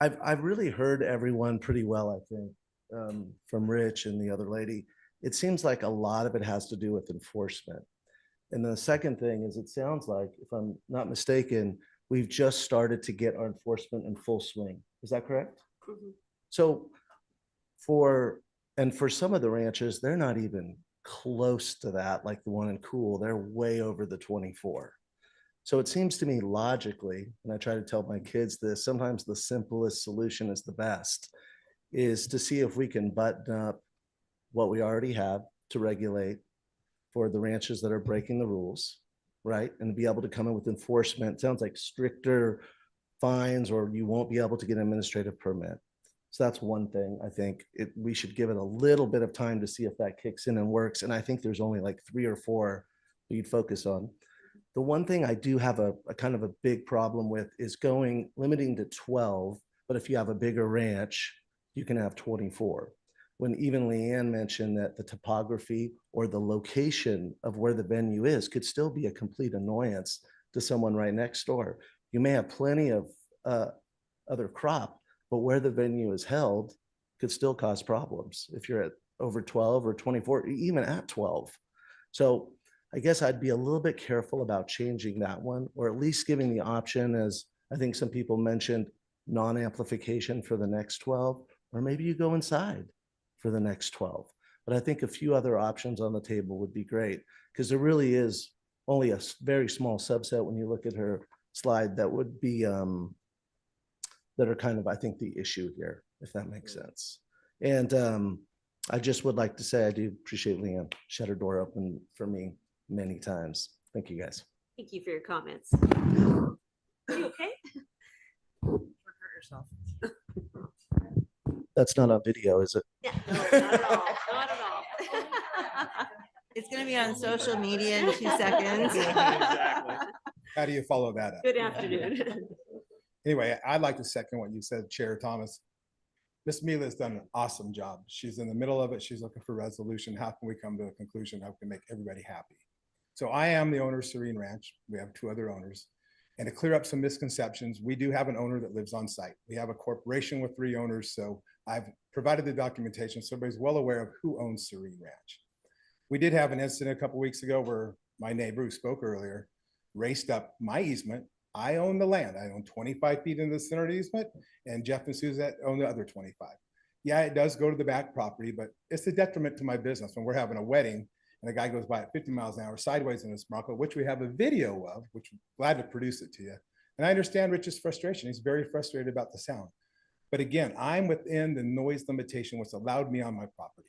I've really heard everyone pretty well, I think, from Rich and the other lady. It seems like a lot of it has to do with enforcement. And the second thing is, it sounds like, if I'm not mistaken, we've just started to get our enforcement in full swing. Is that correct? Mhm. So for some of the ranches, they're not even close to that, like the one in Cool. They're way over the 24. So it seems to me logically, and I try to tell my kids this, sometimes the simplest solution is the best, is to see if we can button up what we already have to regulate for the ranches that are breaking the rules, right? And be able to come in with enforcement. Sounds like stricter fines, or you won't be able to get an administrative permit. So that's one thing. I think we should give it a little bit of time to see if that kicks in and works. And I think there's only like 3 or 4 that you'd focus on. The one thing I do have a kind of a big problem with is limiting to 12, but if you have a bigger ranch, you can have 24. When even Leanne mentioned that the topography or the location of where the venue is could still be a complete annoyance to someone right next door. You may have plenty of other crop, but where the venue is held could still cause problems if you're at over 12 or 24, even at 12. So I guess I'd be a little bit careful about changing that one, or at least giving the option, as I think some people mentioned, non-amplification for the next 12, or maybe you go inside for the next 12. But I think a few other options on the table would be great, because there really is only a very small subset when you look at her slide that would be that are kind of, I think, the issue here, if that makes sense. And I just would like to say I do appreciate Leanne shut her door open for me many times. Thank you, guys. Thank you for your comments. Are you okay? Hurt yourself. That's not on video, is it? Yeah, no, not at all. Not at all. It's gonna be on social media in 2 seconds. Exactly. How do you follow that up? Good afternoon. Anyway, I'd like to second what you said, Chair Thomas. Ms. Mila has done an awesome job. She's in the middle of it. She's looking for resolution. How can we come to a conclusion? How can we make everybody happy? So I am the owner of Serene Ranch. We have 2 other owners. And to clear up some misconceptions, we do have an owner that lives on site. We have a corporation with 3 owners. So I've provided the documentation so everybody's well aware of who owns Serene Ranch. We did have an incident a couple weeks ago where my neighbor who spoke earlier raced up my easement. I own the land. I own 25 feet in the center of the easement, and Jeff and Suzette own the other 25. Yeah, it does go to the back property, but it's a detriment to my business when we're having a wedding and a guy goes by at 50 miles an hour sideways in his Bronco, which we have a video of, which I'm glad to produce it to you. And I understand Rich's frustration. He's very frustrated about the sound. But again, I'm within the noise limitation, what's allowed me on my property.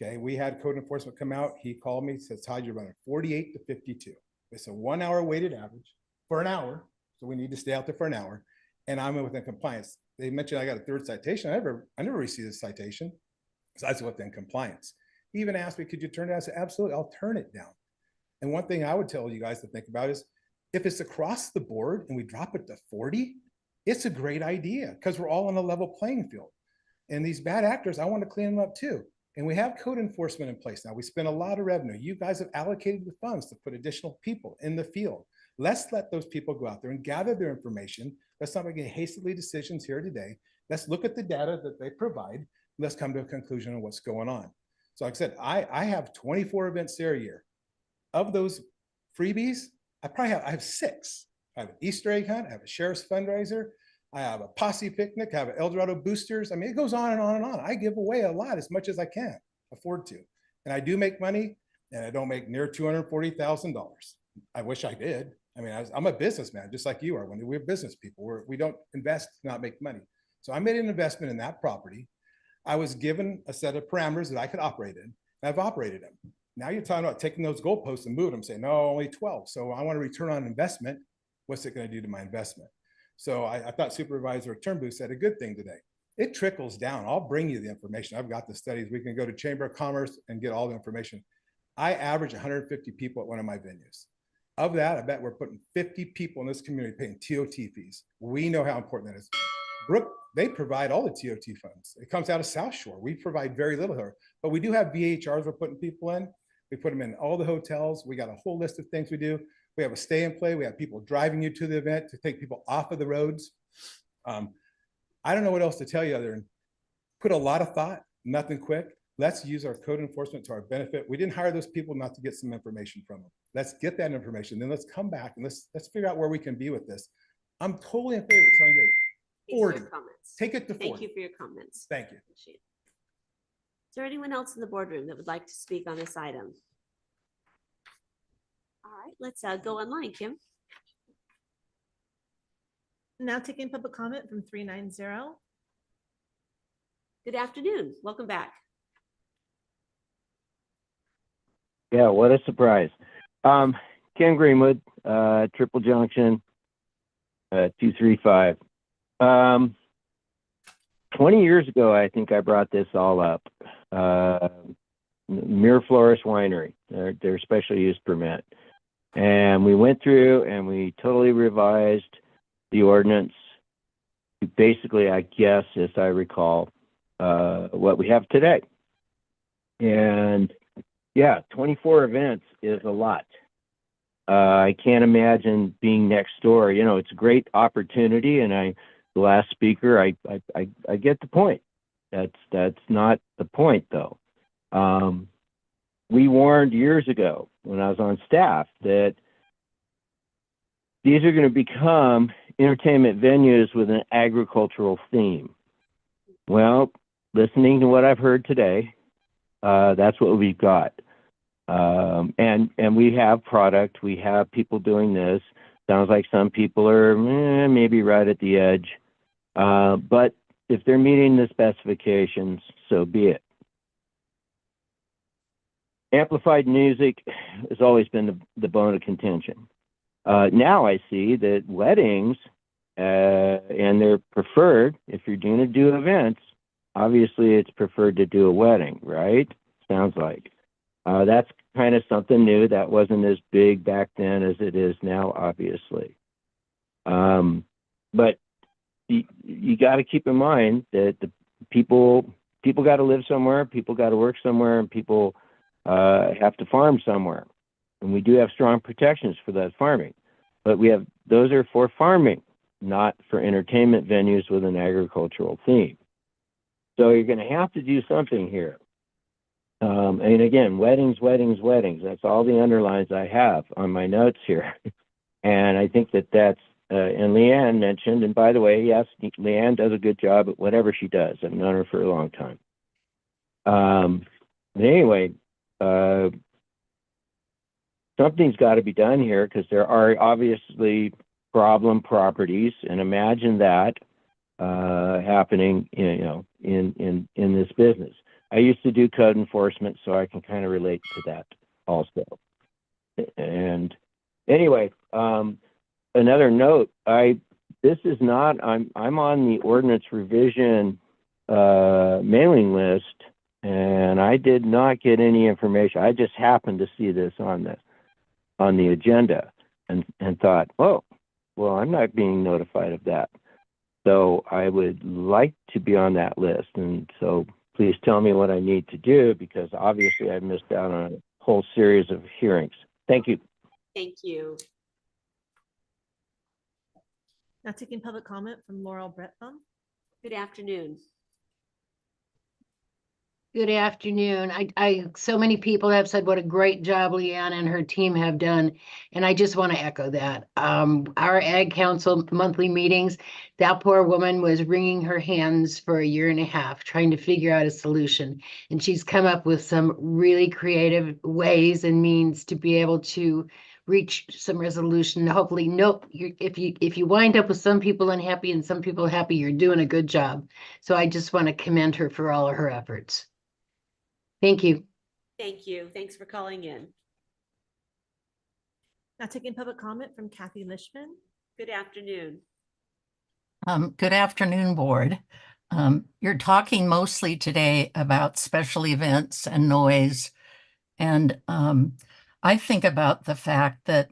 Okay, we had code enforcement come out. He called me, says, Todd, you're running 48 to 52. It's a 1 hour weighted average for an hour. So we need to stay out there for an hour. And I'm within compliance. They mentioned I got a 3rd citation. I never received a citation. So that's within compliance. He even asked me, could you turn it down? I said, absolutely, I'll turn it down. And one thing I would tell you guys to think about is if it's across the board and we drop it to 40, it's a great idea because we're all on a level playing field. And these bad actors, I want to clean them up too. And we have code enforcement in place now. We spend a lot of revenue. You guys have allocated the funds to put additional people in the field. Let's let those people go out there and gather their information. Let's not make any hastily decisions here today. Let's look at the data that they provide. Let's come to a conclusion on what's going on. So like I said, I have 24 events there a year. Of those freebies, I have 6. I have an Easter egg hunt, I have a sheriff's fundraiser, I have a posse picnic, I have an El Dorado boosters. I mean, it goes on and on and on. I give away a lot as much as I can afford to. And I do make money, and I don't make near $240,000. I wish I did. I mean, I'm a businessman, just like you are. When we're business people, we don't invest to not make money. So I made an investment in that property. I was given a set of parameters that I could operate in, and I've operated them. Now you're talking about taking those goalposts and moving them, saying, no, only 12. So I want a return on investment. What's it going to do to my investment? So I thought Supervisor Turnbull said a good thing today. It trickles down. I'll bring you the information. I've got the studies. We can go to Chamber of Commerce and get all the information. I average 150 people at one of my venues. Of that, I bet we're putting 50 people in this community paying TOT fees. We know how important that is. Brook, they provide all the TOT funds. It comes out of South Shore. We provide very little here, but we do have VHRs we're putting people in. We put them in all the hotels. We got a whole list of things we do. We have a stay and play. We have people driving you to the event to take people off of the roads. I don't know what else to tell you other than put a lot of thought, nothing quick. Let's use our code enforcement to our benefit. We didn't hire those people not to get some information from them. Let's get that information. Then let's come back and let's figure out where we can be with this. I'm totally in favor of telling you 40. Take it to 40. Thank you for your comments. Thank you. Appreciate it. Is there anyone else in the boardroom that would like to speak on this item? All right, let's go online, Kim. Now taking public comment from 390. Good afternoon. Welcome back. Yeah, what a surprise. Ken Greenwood, Triple Junction, 235. 20 years ago, I think I brought this all up. Miraflores Winery, their special use permit. And we went through and we totally revised the ordinance to basically, I guess, as I recall, what we have today. And yeah, 24 events is a lot. I can't imagine being next door. You know, it's a great opportunity, and the last speaker, I get the point. That's not the point, though. We warned years ago when I was on staff that these are going to become entertainment venues with an agricultural theme. Well, listening to what I've heard today, that's what we've got. And we have product, we have people doing this. Sounds like some people are maybe right at the edge. But if they're meeting the specifications, so be it. Amplified music has always been the bone of contention. Now I see that weddings, and they're preferred, if you're going to do events, obviously it's preferred to do a wedding, right? Sounds like. That's kind of something new. That wasn't as big back then as it is now, obviously. But you got to keep in mind that the people got to live somewhere, people got to work somewhere, and people have to farm somewhere. And we do have strong protections for that farming. But those are for farming, not for entertainment venues with an agricultural theme. So you're going to have to do something here. And again, weddings. That's all the underlines I have on my notes here. And I think that's, and Leanne mentioned, and by the way, yes, Leanne does a good job at whatever she does. I've known her for a long time. Anyway, something's got to be done here because there are obviously problem properties, and imagine that happening, in this business. I used to do code enforcement, so I can kind of relate to that also. And anyway, another note, this is not, I'm on the ordinance revision mailing list, and I did not get any information. I just happened to see this on the agenda and thought, oh, well, I'm not being notified of that. So I would like to be on that list. And so please tell me what I need to do, because obviously I've missed out on a whole series of hearings. Thank you. Thank you. Now taking public comment from Laurel Bretbaum. Good afternoon. Good afternoon. So many people have said what a great job Leanne and her team have done, and I just want to echo that. Our Ag Council monthly meetings, that poor woman was wringing her hands for a year and a half trying to figure out a solution, and she's come up with some really creative ways and means to be able to reach some resolution. Hopefully, if you wind up with some people unhappy and some people happy, you're doing a good job. So I just want to commend her for all of her efforts. Thank you. Thank you. Thanks for calling in. Now taking public comment from Kathy Lishman. Good afternoon. Good afternoon, board. You're talking mostly today about special events and noise. And I think about the fact that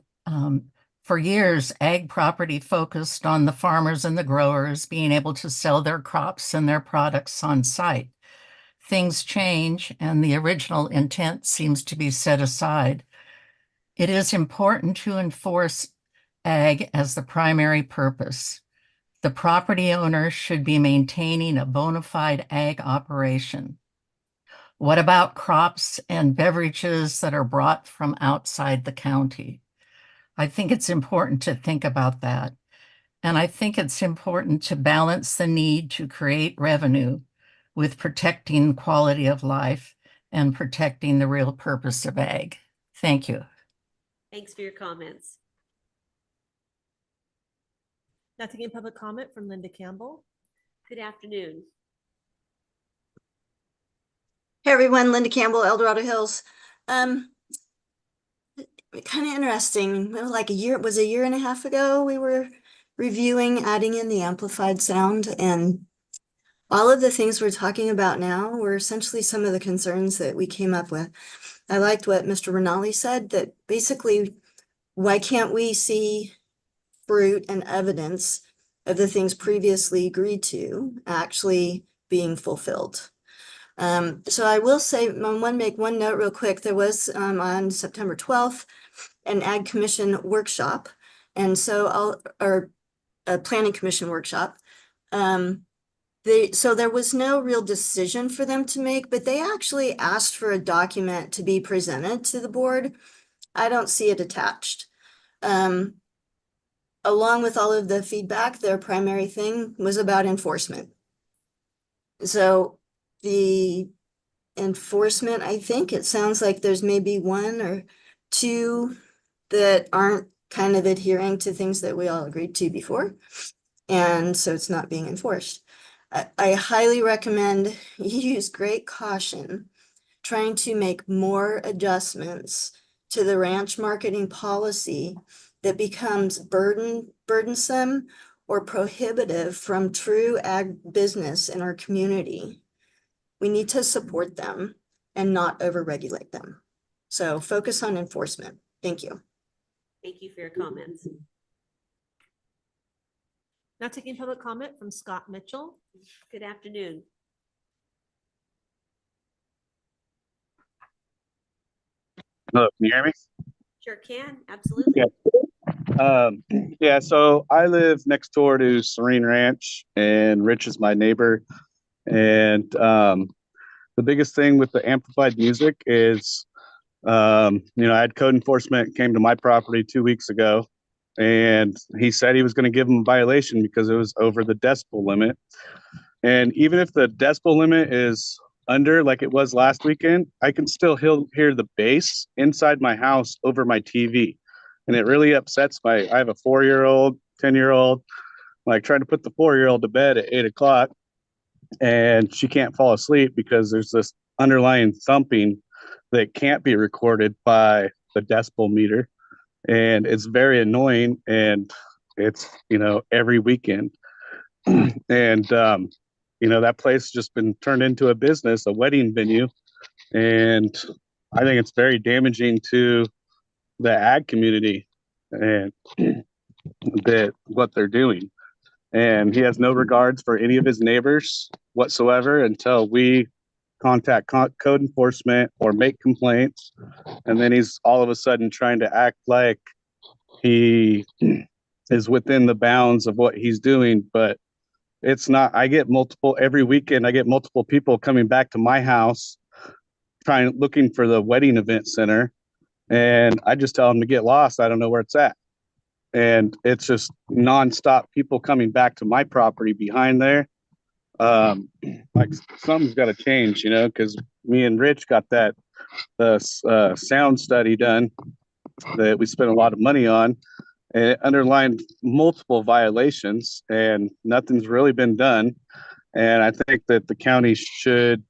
for years, ag property focused on the farmers and the growers being able to sell their crops and their products on site. Things change and the original intent seems to be set aside. It is important to enforce ag as the primary purpose. The property owner should be maintaining a bona fide ag operation. What about crops and beverages that are brought from outside the county? I think it's important to think about that. And I think it's important to balance the need to create revenue with protecting quality of life and protecting the real purpose of ag. Thank you. Thanks for your comments. Now taking public comment from Linda Campbell. Good afternoon. Hey everyone, Linda Campbell, El Dorado Hills. Kind of interesting. Like a year and a half ago, we were reviewing adding in the amplified sound, and all of the things we're talking about now were essentially some of the concerns that we came up with. I liked what Mr. Rinaldi said, that basically, why can't we see fruit and evidence of the things previously agreed to actually being fulfilled? So I will say, make one note real quick. There was on September 12th, an Ag Commission workshop. And so a Planning Commission workshop. So there was no real decision for them to make, but they actually asked for a document to be presented to the board. I don't see it attached. Along with all of the feedback, their primary thing was about enforcement. So the enforcement, I think it sounds like there's maybe one or two that aren't kind of adhering to things that we all agreed to before. And so it's not being enforced. I highly recommend you use great caution trying to make more adjustments to the ranch marketing policy that becomes burdensome or prohibitive from true ag business in our community. We need to support them and not overregulate them. So focus on enforcement. Thank you. Thank you for your comments. Now taking public comment from Scott Mitchell. Good afternoon. Hello, can you hear me? Sure can, absolutely. Yeah, so I live next door to Serene Ranch, and Rich is my neighbor. And the biggest thing with the amplified music is, I had code enforcement came to my property 2 weeks ago, and he said he was going to give him a violation because it was over the decibel limit. And even if the decibel limit is under like it was last weekend, I can still hear the bass inside my house over my TV. And it really upsets I have a 4-year-old, 10-year-old, like trying to put the 4-year-old to bed at 8 o'clock, and she can't fall asleep because there's this underlying thumping that can't be recorded by the decibel meter. And it's very annoying, and it's, every weekend. And, that place just been turned into a business, a wedding venue. And I think it's very damaging to the ag community and that what they're doing. And he has no regards for any of his neighbors whatsoever until we contact code enforcement or make complaints. And then he's all of a sudden trying to act like he is within the bounds of what he's doing, but it's not. Every weekend I get multiple people coming back to my house looking for the wedding event center, and I just tell them to get lost. I don't know where it's at. And it's just nonstop people coming back to my property behind there. Like something's got to change, because me and Rich got the sound study done that we spent a lot of money on, and it underlined multiple violations, and nothing's really been done. And I think that the county should,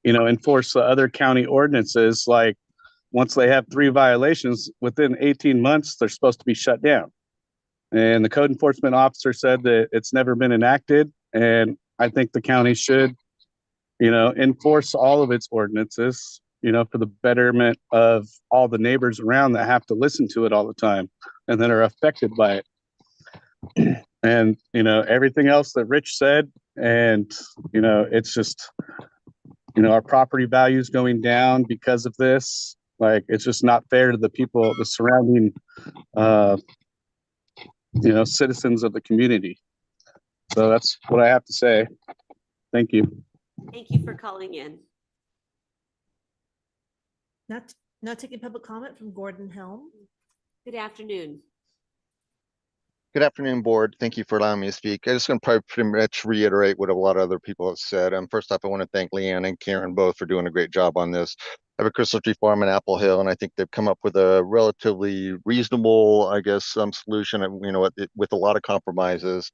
enforce the other county ordinances. Like once they have 3 violations within 18 months, they're supposed to be shut down. And the code enforcement officer said that it's never been enacted. And I think the county should, enforce all of its ordinances, for the betterment of all the neighbors around that have to listen to it all the time and that are affected by it. And, everything else that Rich said, and, it's just, our property values going down because of this. Like, it's just not fair to the people, the surrounding, citizens of the community. So that's what I have to say. Thank you. Thank you for calling in. Now taking public comment from Gordon Helm. Good afternoon. Good afternoon, board. Thank you for allowing me to speak. I just want to probably pretty much reiterate what a lot of other people have said. First off, I want to thank Leanne and Karen both for doing a great job on this. I have a Crystal Tree Farm in Apple Hill, and I think they've come up with a relatively reasonable, solution, with a lot of compromises.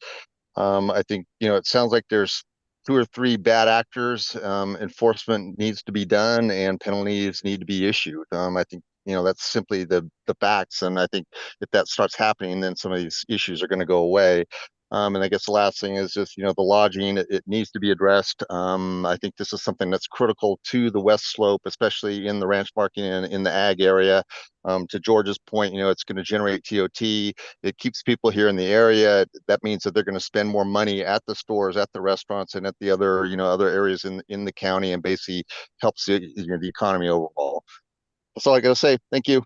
I think, it sounds like there's 2 or 3 bad actors. Enforcement needs to be done and penalties need to be issued. I think, that's simply the facts. And I think if that starts happening, then some of these issues are going to go away. And I guess the last thing is just, the lodging, it needs to be addressed. I think this is something that's critical to the west slope, especially in the ranch marketing and in the ag area. To George's point, it's going to generate TOT. It keeps people here in the area. That means that they're going to spend more money at the stores, at the restaurants, and at the other, other areas in the county, and basically helps the economy overall. That's all I got to say. Thank you.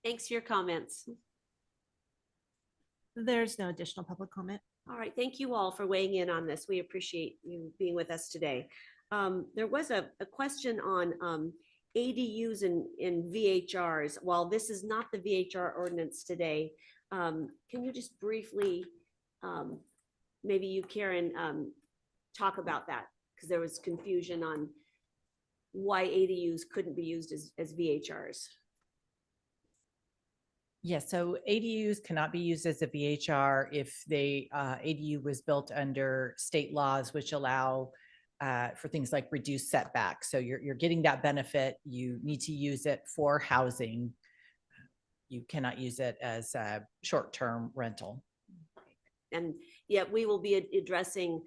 Thanks for your comments. There's no additional public comment. All right, thank you all for weighing in on this. We appreciate you being with us today. There was a question on ADUs and VHRs. While this is not the VHR ordinance today, can you just briefly, maybe you, Karen, talk about that? Because there was confusion on why ADUs couldn't be used as VHRs. Yes, so ADUs cannot be used as a VHR if ADU was built under state laws, which allow for things like reduced setbacks. So you're getting that benefit. You need to use it for housing. You cannot use it as a short-term rental. And yet we will be addressing,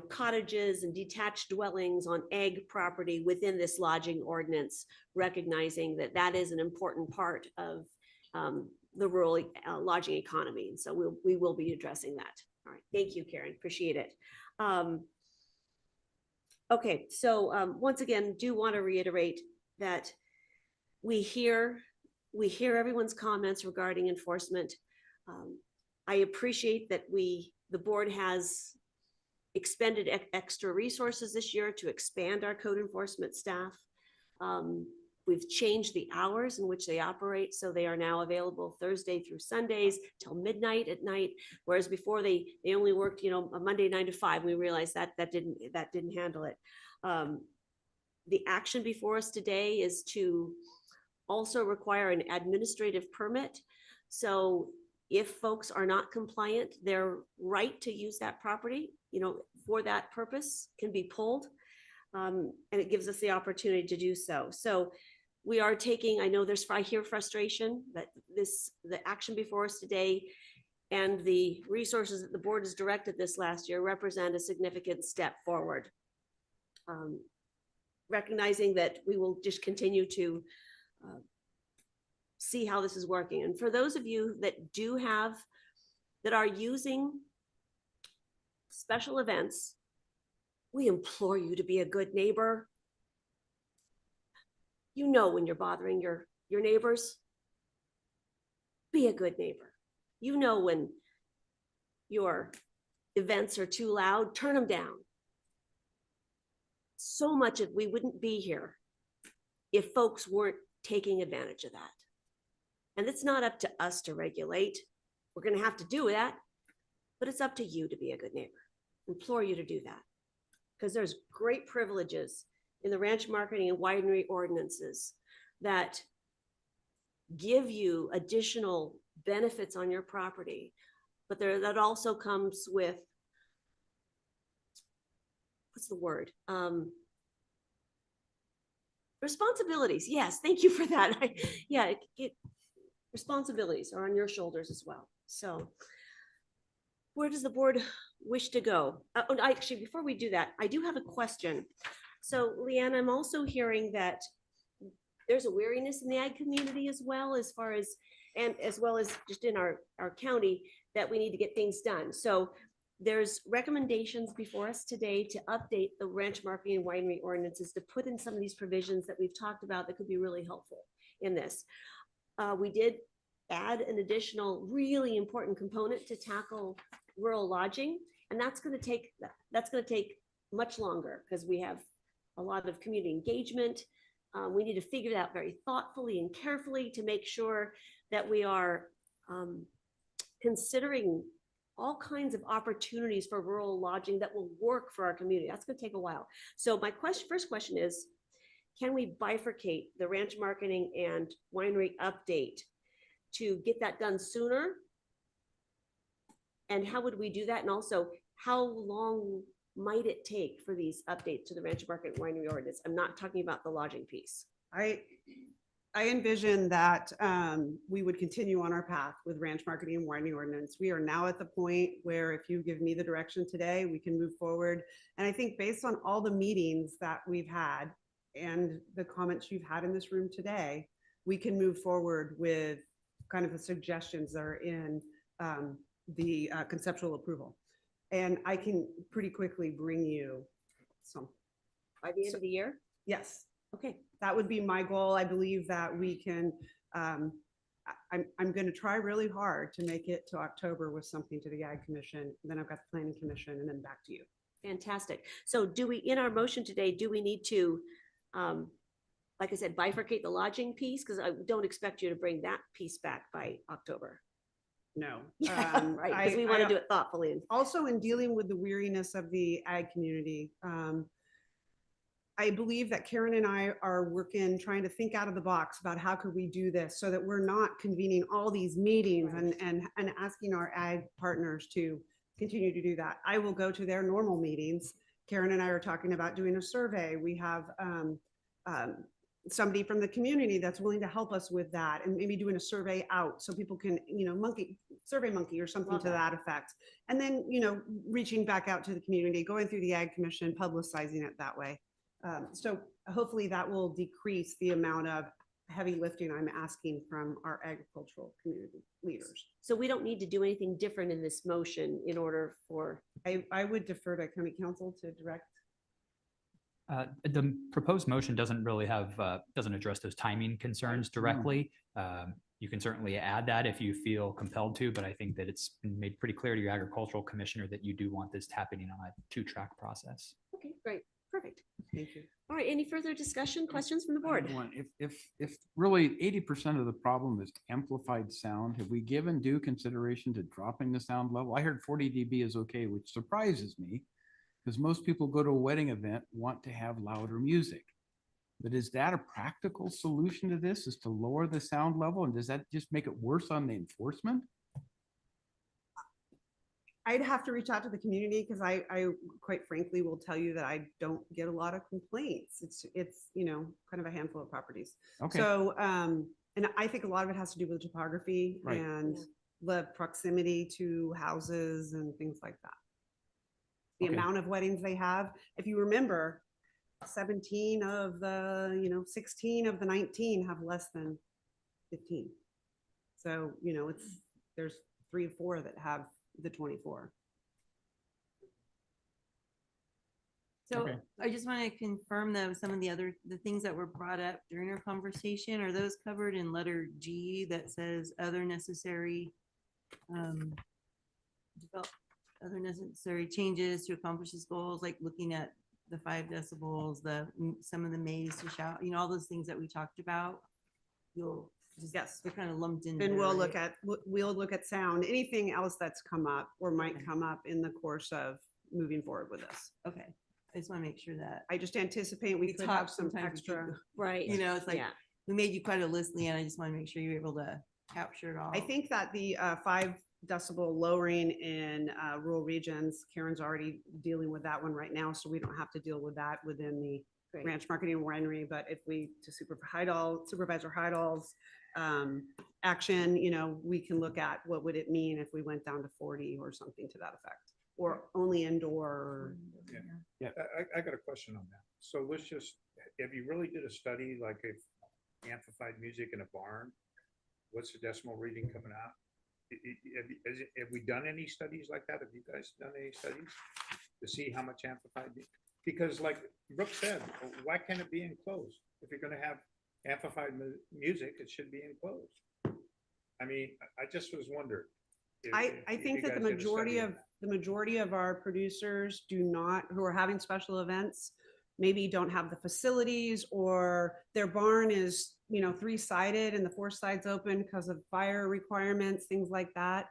cottages and detached dwellings on ag property within this lodging ordinance, recognizing that that is an important part of the rural lodging economy. And so we will be addressing that. All right. Thank you, Karen. Appreciate it. Okay. So once again, do want to reiterate that we hear everyone's comments regarding enforcement. I appreciate that the board has expended extra resources this year to expand our code enforcement staff. We've changed the hours in which they operate, so they are now available Thursday through Sundays till midnight at night, whereas before they only worked, a Monday 9 to 5. We realized that didn't handle it. The action before us today is to also require an administrative permit. So if folks are not compliant, their right to use that property, for that purpose can be pulled. And it gives us the opportunity to do so. So we are taking, I hear frustration that the action before us today and the resources that the board has directed this last year represent a significant step forward. Recognizing that we will just continue to see how this is working. And for those of you that are using special events, we implore you to be a good neighbor. When you're bothering your neighbors, be a good neighbor. When your events are too loud, turn them down. So much we wouldn't be here if folks weren't taking advantage of that. And it's not up to us to regulate. We're going to have to do that, but it's up to you to be a good neighbor. Implore you to do that, because there's great privileges in the ranch marketing and winery ordinances that give you additional benefits on your property, but that also comes with, what's the word? Responsibilities. Yes, thank you for that. Responsibilities are on your shoulders as well. So where does the board wish to go? Actually, before we do that, I do have a question. So Leanne, I'm also hearing that there's a weariness in the ag community as well as just in our county, that we need to get things done. So there's recommendations before us today to update the ranch marketing and winery ordinances to put in some of these provisions that we've talked about that could be really helpful in this. We did add an additional really important component to tackle rural lodging, and that's going to take much longer because we have a lot of community engagement. We need to figure it out very thoughtfully and carefully to make sure that we are considering all kinds of opportunities for rural lodging that will work for our community. That's going to take a while. So my first question is, can we bifurcate the ranch marketing and winery update to get that done sooner? And how would we do that? And also, how long might it take for these updates to the ranch market and winery ordinance? I'm not talking about the lodging piece. I envision that we would continue on our path with ranch marketing and winery ordinance. We are now at the point where if you give me the direction today, we can move forward. And I think based on all the meetings that we've had and the comments you've had in this room today, we can move forward with kind of the suggestions that are in the conceptual approval. And I can pretty quickly bring you some. By the end of the year? Yes. Okay. That would be my goal. I believe that we can, I'm going to try really hard to make it to October with something to the Ag Commission. Then I've got the Planning Commission and then back to you. Fantastic. So in our motion today, do we need to, like I said, bifurcate the lodging piece? Because I don't expect you to bring that piece back by October. No. Right, because we want to do it thoughtfully. Also, in dealing with the weariness of the ag community, I believe that Karen and I are working, trying to think out of the box about how could we do this so that we're not convening all these meetings and asking our ag partners to continue to do that. I will go to their normal meetings. Karen and I are talking about doing a survey. We have somebody from the community that's willing to help us with that, and maybe doing a survey out so people can, survey monkey or something to that effect. And then, reaching back out to the community, going through the Ag Commission, publicizing it that way. So hopefully that will decrease the amount of heavy lifting I'm asking from our agricultural community leaders. So we don't need to do anything different in this motion in order for. I would defer to county council to direct. The proposed motion doesn't really have, doesn't address those timing concerns directly. You can certainly add that if you feel compelled to, but I think that it's been made pretty clear to your agricultural commissioner that you do want this happening on a two-track process. Okay, great, perfect. Thank you. All right, any further discussion, questions from the board? If really 80% of the problem is amplified sound, have we given due consideration to dropping the sound level? I heard 40 dB is okay, which surprises me because most people go to a wedding event want to have louder music. But is that a practical solution to this, is to lower the sound level? And does that just make it worse on the enforcement? I'd have to reach out to the community because I quite frankly will tell you that I don't get a lot of complaints. It's kind of a handful of properties. Okay. So and I think a lot of it has to do with topography and the proximity to houses and things like that. The amount of weddings they have. If you remember, 17 of the 16 of the 19 have less than 15. So there's 3 or 4 that have the 24. So Okay. I just want to confirm though, some of the things that were brought up during our conversation, are those covered in letter G that says other necessary other necessary changes to accomplish these goals, like looking at the 5 decibels, some of the maze to shout, all those things that we talked about. You'll just, they're kind of lumped in. And we'll look at sound, anything else that's come up or might come up in the course of moving forward with this. Okay. I just want to make sure that I just anticipate we could have some extra. Right. It's like, we made you quite a list, Leanne. I just want to make sure you're able to capture it all. I think that the 5 decibel lowering in rural regions, Karen's already dealing with that one right now, so we don't have to deal with that within the ranch marketing and winery. But if we, to Supervisor Heidal's action, we can look at what would it mean if we went down to 40 or something to that effect, or only indoor. Yeah, I got a question on that. So let's just, if you really did a study, like if amplified music in a barn, what's the decimal reading coming out? Have we done any studies like that? Have you guys done any studies to see how much amplified? Because like Brooke said, why can't it be enclosed? If you're going to have amplified music, it should be enclosed. I mean, I just was wondering. I think that the majority of our producers who are having special events, maybe don't have the facilities, or their barn is 3-sided and the 4th side's open because of fire requirements, things like that.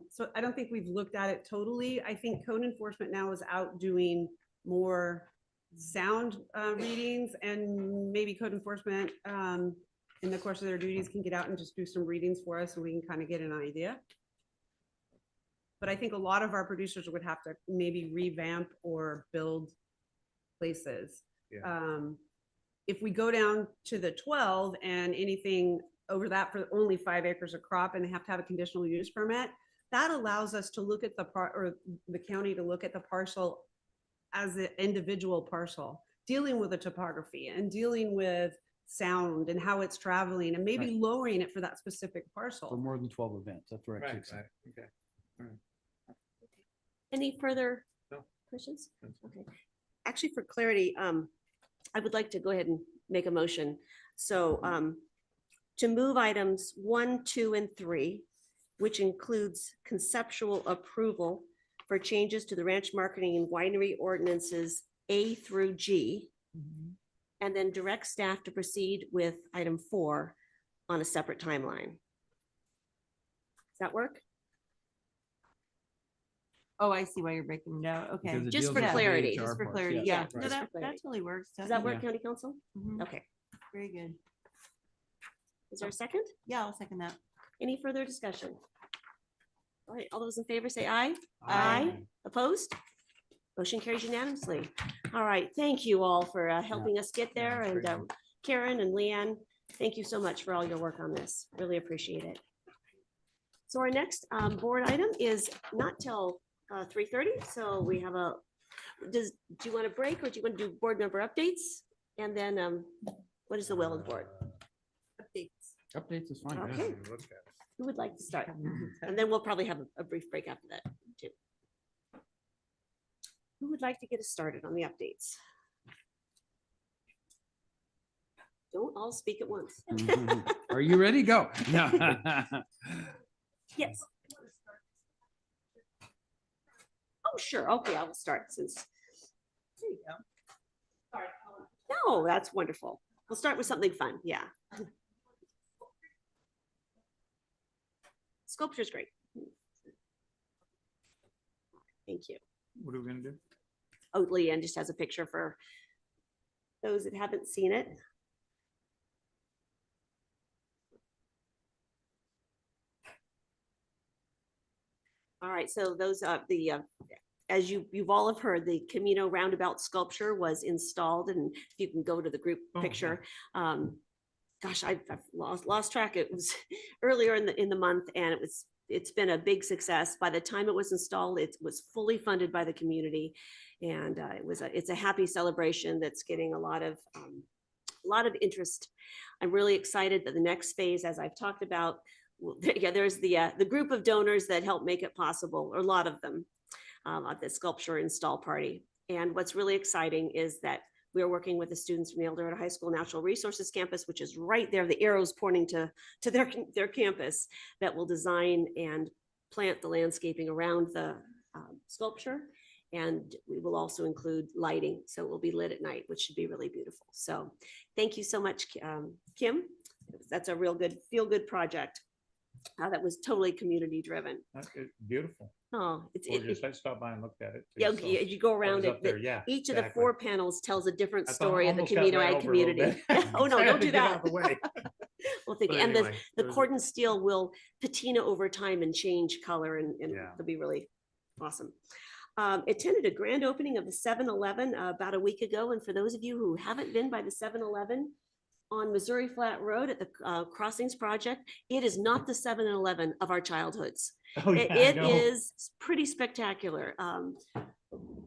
So I don't think we've looked at it totally. I think code enforcement now is out doing more sound readings, and maybe code enforcement in the course of their duties can get out and just do some readings for us so we can kind of get an idea. But I think a lot of our producers would have to maybe revamp or build places. If we go down to the 12 and anything over that for only 5 acres of crop, and they have to have a conditional use permit, that allows us to look at or the county to look at the parcel as an individual parcel, dealing with the topography and dealing with sound and how it's traveling, and maybe lowering it for that specific parcel. For more than 12 events. That's where it kicks in. Okay. All right. Any further questions? Okay. Actually, for clarity, I would like to go ahead and make a motion. So to move items 1, 2, and 3, which includes conceptual approval for changes to the ranch marketing and winery ordinances A through G, and then direct staff to proceed with item 4 on a separate timeline. Does that work? Oh, I see why you're breaking it out. Okay. Because it Just deals for with the clarity. VHR Just for parts. clarity. Yeah, Yeah. right. No, Just for that clarity. totally works. Does that work, Yeah. County Council? Mhm. Okay. Very good. Is there a second? Yeah, I'll second that. Any further discussion? All right, all those in favor say aye. Aye. Opposed? Motion carries unanimously. All right, thank you all for helping us get there. that's And great. Karen and Leanne, thank you so much for all your work on this. Really appreciate it. So our next board item is not till 3:30. So we have do you want a break or do you want to do board member updates? And then what is the will of the board? Updates is fine. Okay. Who would like to start? And then we'll probably have a brief break after that too. Who would like to get us started on the updates? Don't all speak at once. Are you ready? Go. No. Yes. Oh, sure. Okay, I will start since. There you go. No, that's wonderful. We'll start with something fun. Yeah. Sculpture's great. Thank you. What are we gonna do? Oh, Leanne just has a picture for those that haven't seen it. All right, so those as you've all have heard, the Camino roundabout sculpture was installed, and if you can go to the group picture. Gosh, I've lost track. It was earlier in the month, and it's been a big success. By the time it was installed, it was fully funded by the community, and it's a happy celebration that's getting a lot of interest. I'm really excited that the next phase, as I've talked about, there's the group of donors that help make it possible, or a lot of them, at the sculpture install party. And what's really exciting is that we're working with the students from the El Dorado High School Natural Resources Campus, which is right there. The arrow's pointing to their campus, that will design and plant the landscaping around the sculpture. And we will also include lighting, so it will be lit at night, which should be really beautiful. So thank you so much, Kim. That's a real good, feel-good project. That was totally community driven. Beautiful. Oh, Gorgeous. I stopped by and looked at it. too, Yeah, so you go I around was it. up there, yeah, Each of the exactly. 4 panels tells a different I thought- story of the almost got Camino ran Ag over a little community. bit. Oh, no, I had don't to do get out that. of the way. Well, thank you. But And anyway, the it was- cordon steel will patina over time and change color, and Yeah. it'll be really awesome. Attended a grand opening of the 7-Eleven about a week ago. And for those of you who haven't been by the 7-Eleven on Missouri Flat Road at the Crossings Project, it is not the 7-Eleven of our childhoods. Oh, yeah, I It know. is pretty spectacular.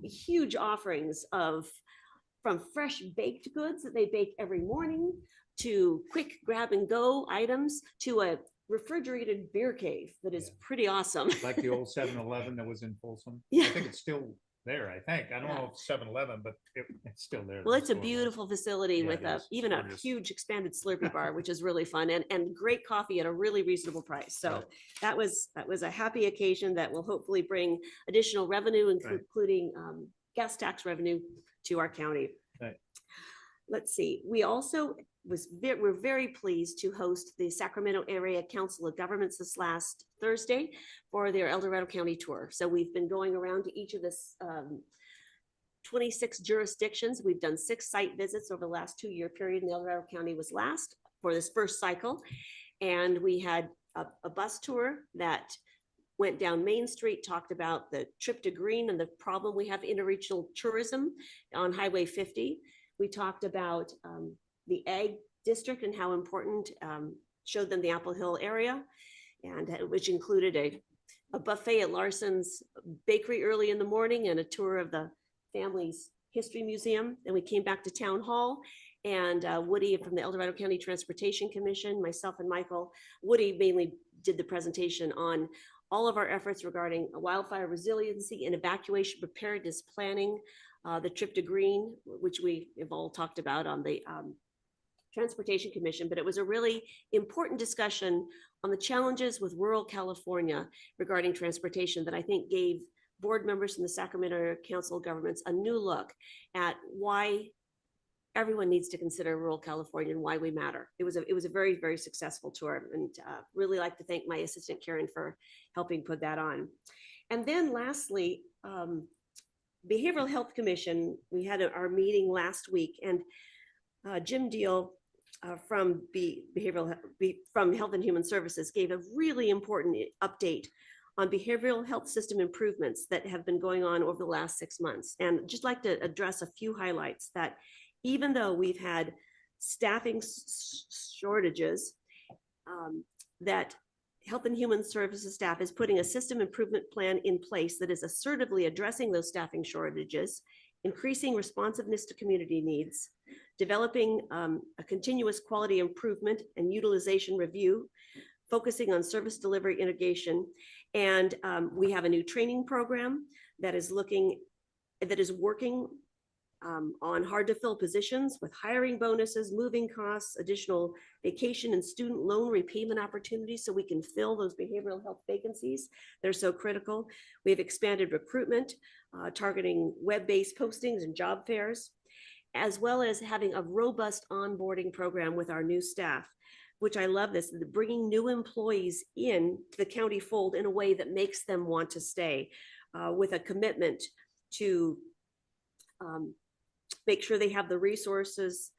Huge offerings from fresh baked goods that they bake every morning, to quick grab and go items, to a refrigerated beer cave that is pretty awesome. Like the old 7-Eleven that was in Folsom. Yeah. I think it's still there, I think. I don't know if it's 7-Eleven, but it's still there. Well, The it's a store was. beautiful facility Yeah, with it is. even a Gorgeous. huge expanded Slurpee bar, which is really fun, and great coffee at a really reasonable price. So Right. that was a happy occasion that will hopefully bring additional revenue, Right. including gas tax revenue to our county. Right. Let's see. We also we're very pleased to host the Sacramento Area Council of Governments this last Thursday for their El Dorado County tour. So we've been going around to each of this 26 jurisdictions. We've done 6 site visits over the last 2-year period, and El Dorado County was last for this first cycle. And we had a bus tour that went down Main Street, talked about the trip to green and the problem we have interregional tourism on Highway 50. We talked about the Ag District and how important, showed them the Apple Hill area, and which included a buffet at Larson's Bakery early in the morning and a tour of the family's history museum. Then we came back to Town Hall, and Woody from the El Dorado County Transportation Commission, myself and Michael. Woody mainly did the presentation on all of our efforts regarding wildfire resiliency and evacuation preparedness planning, the trip to green, which we have all talked about on the Transportation Commission, but it was a really important discussion on the challenges with rural California regarding transportation that I think gave board members from the Sacramento Council of Governments a new look at why everyone needs to consider rural California and why we matter. It was a very, very successful tour, and really like to thank my assistant Karen for helping put that on. And then lastly, Behavioral Health Commission, we had our meeting last week, and Jim Deal from from Health and Human Services gave a really important update on behavioral health system improvements that have been going on over the last 6 months. And just like to address a few highlights that even though we've had staffing shortages, that Health and Human Services staff is putting a system improvement plan in place that is assertively addressing those staffing shortages, increasing responsiveness to community needs, developing a continuous quality improvement and utilization review, focusing on service delivery integration. And we have a new training program that is working on hard to fill positions with hiring bonuses, moving costs, additional vacation and student loan repayment opportunities so we can fill those behavioral health vacancies. They're so critical. We've expanded recruitment, targeting web-based postings and job fairs, as well as having a robust onboarding program with our new staff, which I love this, bringing new employees in to the county fold in a way that makes them want to stay, with a commitment to make sure they have the resources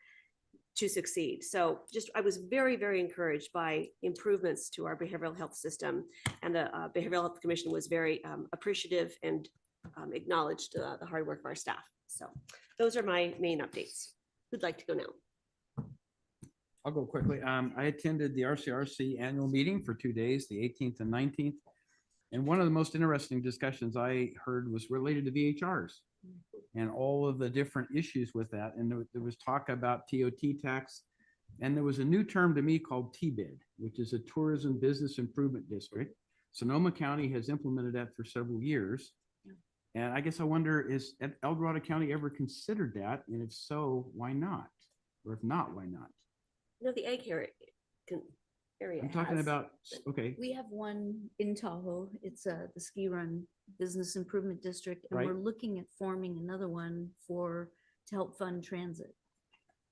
to succeed. So I was very, very encouraged by improvements to our behavioral health system, and the Behavioral Health Commission was very appreciative and acknowledged the hard work of our staff. So those are my main updates. Who'd like to go now? I'll go quickly. I attended the RCRC annual meeting for 2 days, the 18th and 19th. And one of the most interesting discussions I heard was related to VHRs and all of the different issues with that. And there was talk about TOT tax. And there was a new term to me called TBID, which is a Tourism Business Improvement District. Sonoma County has implemented that for several years. And I guess I wonder, is El Dorado County ever considered that? And if so, why not? Or if not, why not? No, the egg area I'm talking has. about, okay, We have one in Tahoe. It's the Ski Run Business Improvement District, and we're Right. looking at forming another one to help fund transit.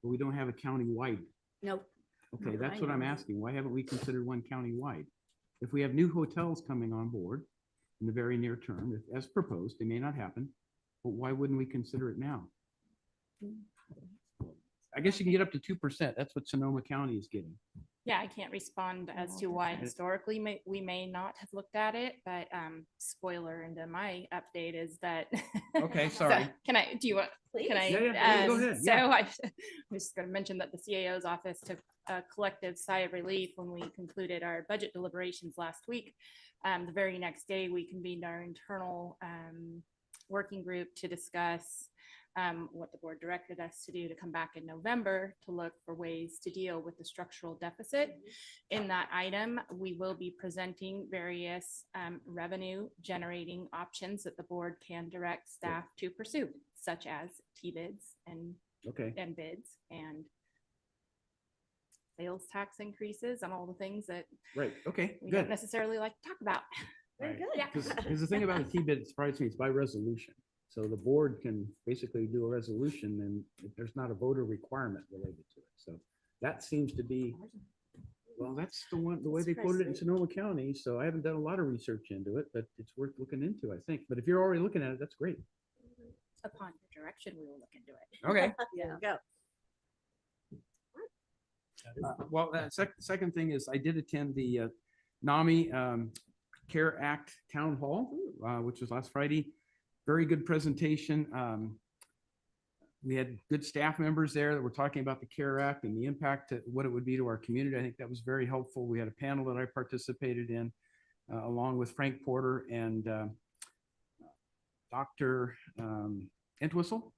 but we don't have a county-wide. Nope. Okay, Not that that's I what I'm know of. asking. Why haven't we considered one county-wide? If we have new hotels coming on board in the very near term, as proposed, they may not happen, but why wouldn't we consider it now? I guess you can get up to 2%. That's what Sonoma County is getting. Yeah, I can't respond as to why historically we may not have looked at it, but spoiler into my update is that. Okay, So, sorry. Can I, do you want, can I? Yeah, go ahead, So yeah. I was just going to mention that the CAO's office took a collective sigh of relief when we concluded our budget deliberations last week. The very next day, we convened our internal working group to discuss what the board directed us to do to come back in November to look for ways to deal with the structural deficit. In that item, we will be presenting various revenue generating options that the board can direct staff to pursue, such as T-bids and bids and sales tax increases and all the things that Right, okay, we good. don't necessarily like to talk about. Very Right. good. Yeah. Because the thing about a T-bid, it surprised me, it's by resolution. So the board can basically do a resolution and there's not a voter requirement related to it. So that seems to be, well, that's the way they quoted it in Sonoma County. So I haven't done a lot of research into it, but it's worth looking into, I think. But if you're already looking at it, that's great. Upon your direction, we will look into it. Okay. Yeah, go. Well, second thing is I did attend the NAMI CARE Act Town Hall, which was last Friday. Very good presentation. We had good staff members there that were talking about the CARE Act and the impact, what it would be to our community. I think that was very helpful. We had a panel that I participated in along with Frank Porter and Dr. Entwistle.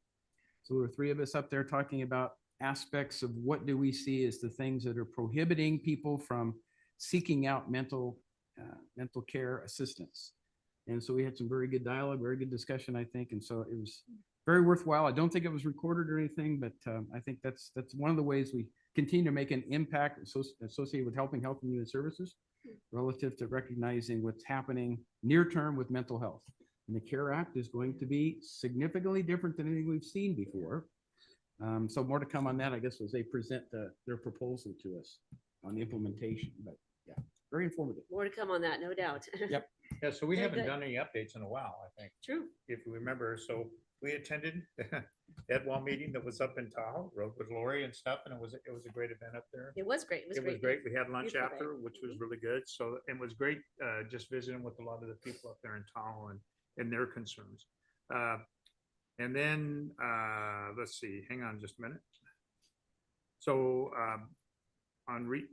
So there were three of us up there talking about aspects of what do we see as the things that are prohibiting people from seeking out mental care assistance. And so we had some very good dialogue, very good discussion, I think. And so it was very worthwhile. I don't think it was recorded or anything, but I think that's one of the ways we continue to make an impact associated with helping Health and Human Services relative to recognizing what's happening near term with mental health. And the CARE Act is going to be significantly different than anything we've seen before. So more to come on that, I guess, as they present their proposal to us on the implementation. But yeah, very informative. More to come on that, no doubt. Yep. Yeah, so we Very haven't good. done any updates in a while, I think. True. If you remember, so we attended the Edwall meeting that was up in Tahoe, rode with Lori and stuff, and it was a great event up there. It was great. It was great. We had lunch Beautiful day. after, which was really good. So it was great, just visiting with a lot of the people up there in Tahoe and their concerns. And then, let's see, hang on just a minute. So on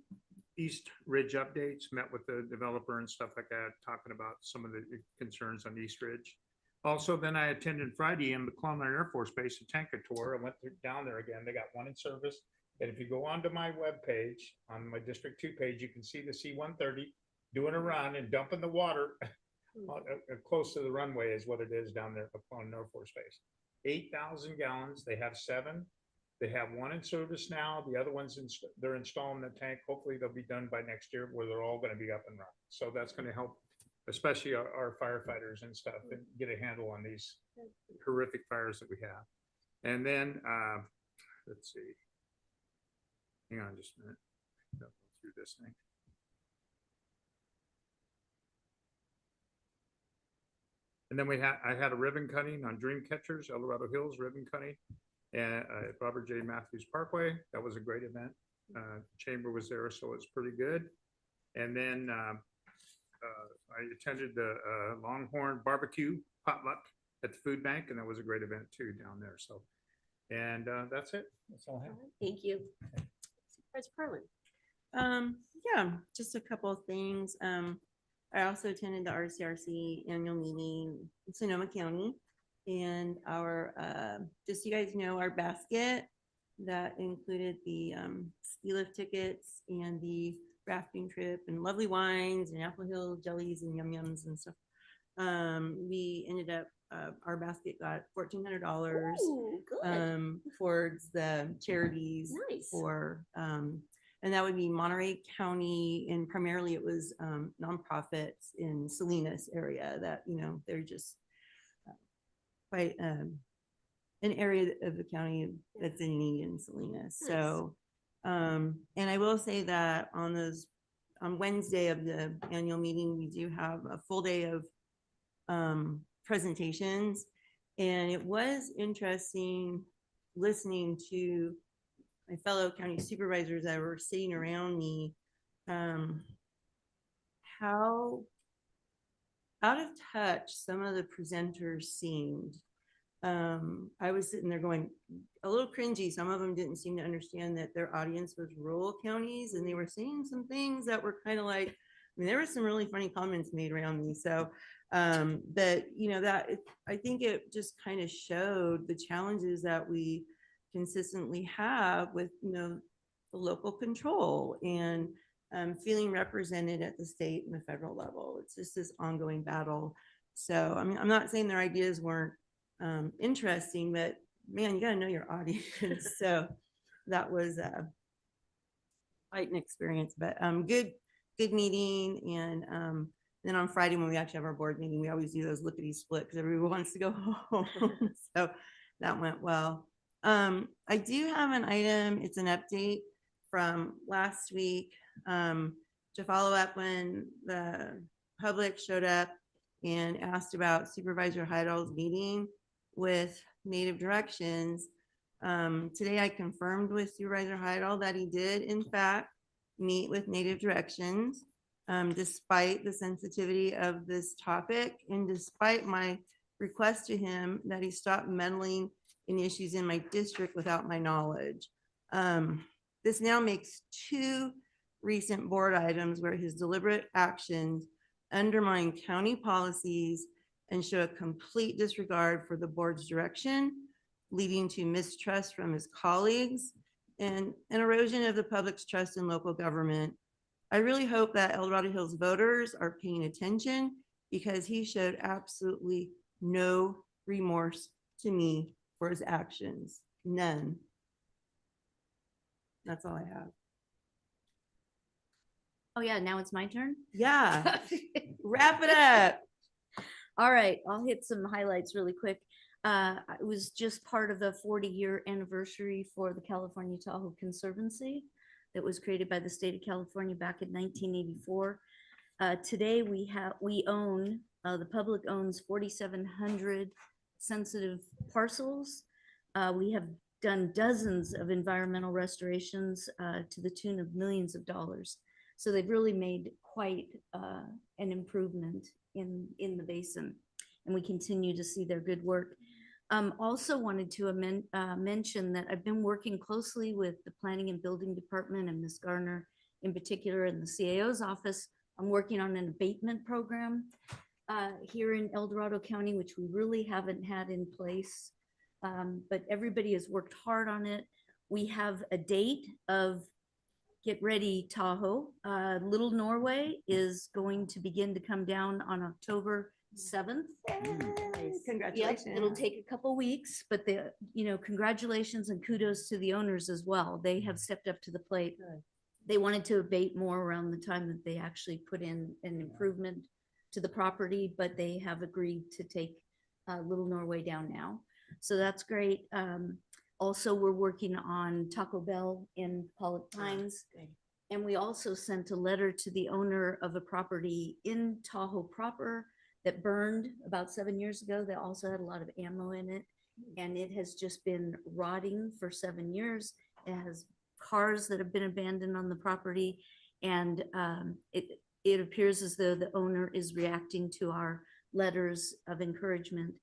East Ridge updates, met with the developer and stuff like that, talking about some of the concerns on East Ridge. Also, then I attended Friday in McClellan Air Force Base, a tanker tour. I went down there again. They got one in service. And if you go onto my webpage, on my District 2 page, you can see the C-130 doing a run and dumping the water close to the runway is what it is down there at McClellan Air Force Base. 8,000 gallons. They have 7. They have one in service now. The other ones, they're installing the tank. Hopefully they'll be done by next year where they're all going to be up and running. So that's going to help, especially our firefighters and stuff, and get a handle on these horrific fires that we have. And then, let's see. Hang on just a minute. Go through this thing. And then I had a ribbon cutting on Dream Catchers, El Dorado Hills ribbon cutting, and Robert J. Matthews Parkway. That was a great event. Chamber was there, so it's pretty good. And then I attended the Longhorn Barbecue potluck at the food bank, and that was a great event too down there. So, and that's it. That's all I have. Thank you. Supervisor Carlin. Yeah, just a couple of things. I also attended the RCRC annual meeting in Sonoma County, and our, just so you guys know, our basket that included the ski lift tickets and the rafting trip and lovely wines and Apple Hill jellies and yum yums and stuff. We ended up, our basket got $1,400 towards the charities. Nice. For, and that would be Monterey County, and primarily it was nonprofits in Salinas area that, you know, they're just quite an area of the county that's in need in Salinas. Nice. So, and I will say that on Wednesday of the annual meeting, we do have a full day of presentations, and it was interesting listening to my fellow county supervisors that were sitting around me, how out of touch some of the presenters seemed. I was sitting there going a little cringy. Some of them didn't seem to understand that their audience was rural counties, and they were saying some things that were kind of like, I mean, there were some really funny comments made around me. So, but you know, I think it just kind of showed the challenges that we consistently have with, you know, the local control and feeling represented at the state and the federal level. It's just this ongoing battle. So, I mean, I'm not saying their ideas weren't interesting, but man, you got to know your audience. So that was quite an experience, but good meeting. And then on Friday, when we actually have our board meeting, we always do those lickety split because everyone wants to go home. So that went well. I do have an item. It's an update from last week to follow up when the public showed up and asked about Supervisor Heidel's meeting with Native Directions. Today I confirmed with Supervisor Heidel that he did in fact meet with Native Directions, despite the sensitivity of this topic and despite my request to him that he stop meddling in issues in my district without my knowledge. This now makes 2 recent board items where his deliberate actions undermine county policies and show a complete disregard for the board's direction, leading to mistrust from his colleagues and an erosion of the public's trust in local government. I really hope that El Dorado Hills voters are paying attention because he showed absolutely no remorse to me for his actions. None. That's all I have. Oh yeah, now it's my turn? Yeah. Wrap it up. All right, I'll hit some highlights really quick. It was just part of the 40-year anniversary for the California Tahoe Conservancy that was created by the state of California back in 1984. Today we own, the public owns 4,700 sensitive parcels. We have done dozens of environmental restorations to the tune of millions of dollars. So they've really made quite an improvement in the basin, and we continue to see their good work. Also wanted to mention that I've been working closely with the Planning and Building Department and Ms. Garner in particular in the CAO's office. I'm working on an abatement program here in El Dorado County, which we really haven't had in place, but everybody has worked hard on it. We have a date of get ready Tahoe. Little Norway is going to begin to come down on October 7th. Congratulations. Yep, it'll take a couple weeks, but congratulations and kudos to the owners as well. They have stepped up to the plate. They wanted to abate more around the time that they actually put in an improvement to the property, but they have agreed to take Little Norway down now. So that's great. Also, we're working on Taco Bell in Pollock Pines. And we also sent a letter to the owner of a property in Tahoe proper that burned about 7 years ago. That also had a lot of ammo in it. And it has just been rotting for 7 years. It has cars that have been abandoned on the property. And it appears as though the owner is reacting to our letters of encouragement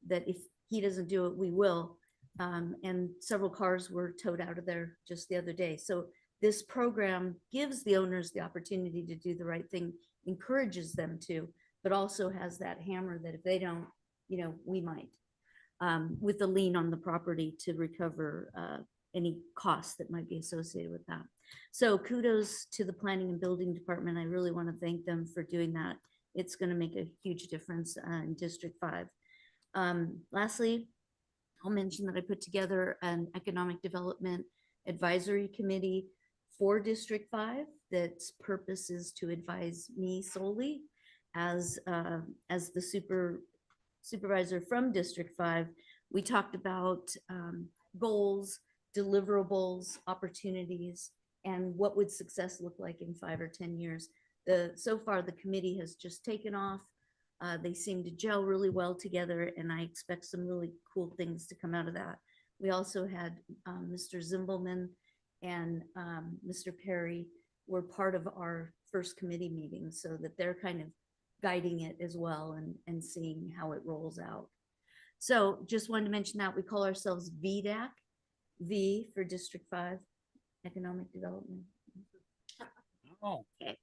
that if he doesn't do it, we will. And several cars were towed out of there just the other day. So this program gives the owners the opportunity to do the right thing, encourages them to, but also has that hammer that if they don't, we might, with the lien on the property to recover any costs that might be associated with that. So kudos to the Planning and Building Department. I really want to thank them for doing that. It's going to make a huge difference in District 5. Lastly, I'll mention that I put together an economic development advisory committee for District 5 that's purpose is to advise me solely as the supervisor from District 5. We talked about goals, deliverables, opportunities, and what would success look like in 5 or 10 years. So far, the committee has just taken off. They seem to gel really well together, and I expect some really cool things to come out of that. We also had Mr. Zimbelman and Mr. Perry were part of our first committee meeting, so that they're kind of guiding it as well and seeing how it rolls out. So just wanted to mention that we call ourselves VDAC, V for District 5 Economic Development. Oh, okay.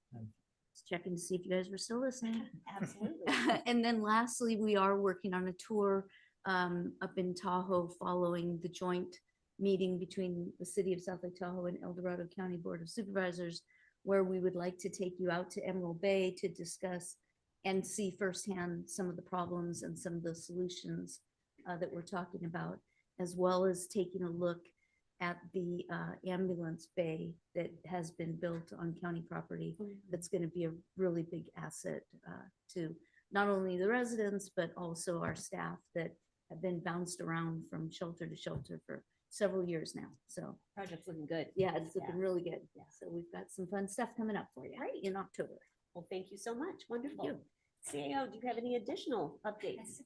Just checking to see if you guys were still listening. Absolutely. And then lastly, we are working on a tour up in Tahoe following the joint meeting between the City of South Lake Tahoe and El Dorado County Board of Supervisors, where we would like to take you out to Emerald Bay to discuss and see firsthand some of the problems and some of the solutions that we're talking about, as well as taking a look at the ambulance bay that has been built on county property. That's going to be a really big asset to not only the residents, but also our staff that have been bounced around from shelter to shelter for several years now. So Project's looking good. yeah, it's looking really good. Yeah. So we've got some fun stuff coming up for you in October. Well, thank you so much. Wonderful. CAO, do you have any additional updates?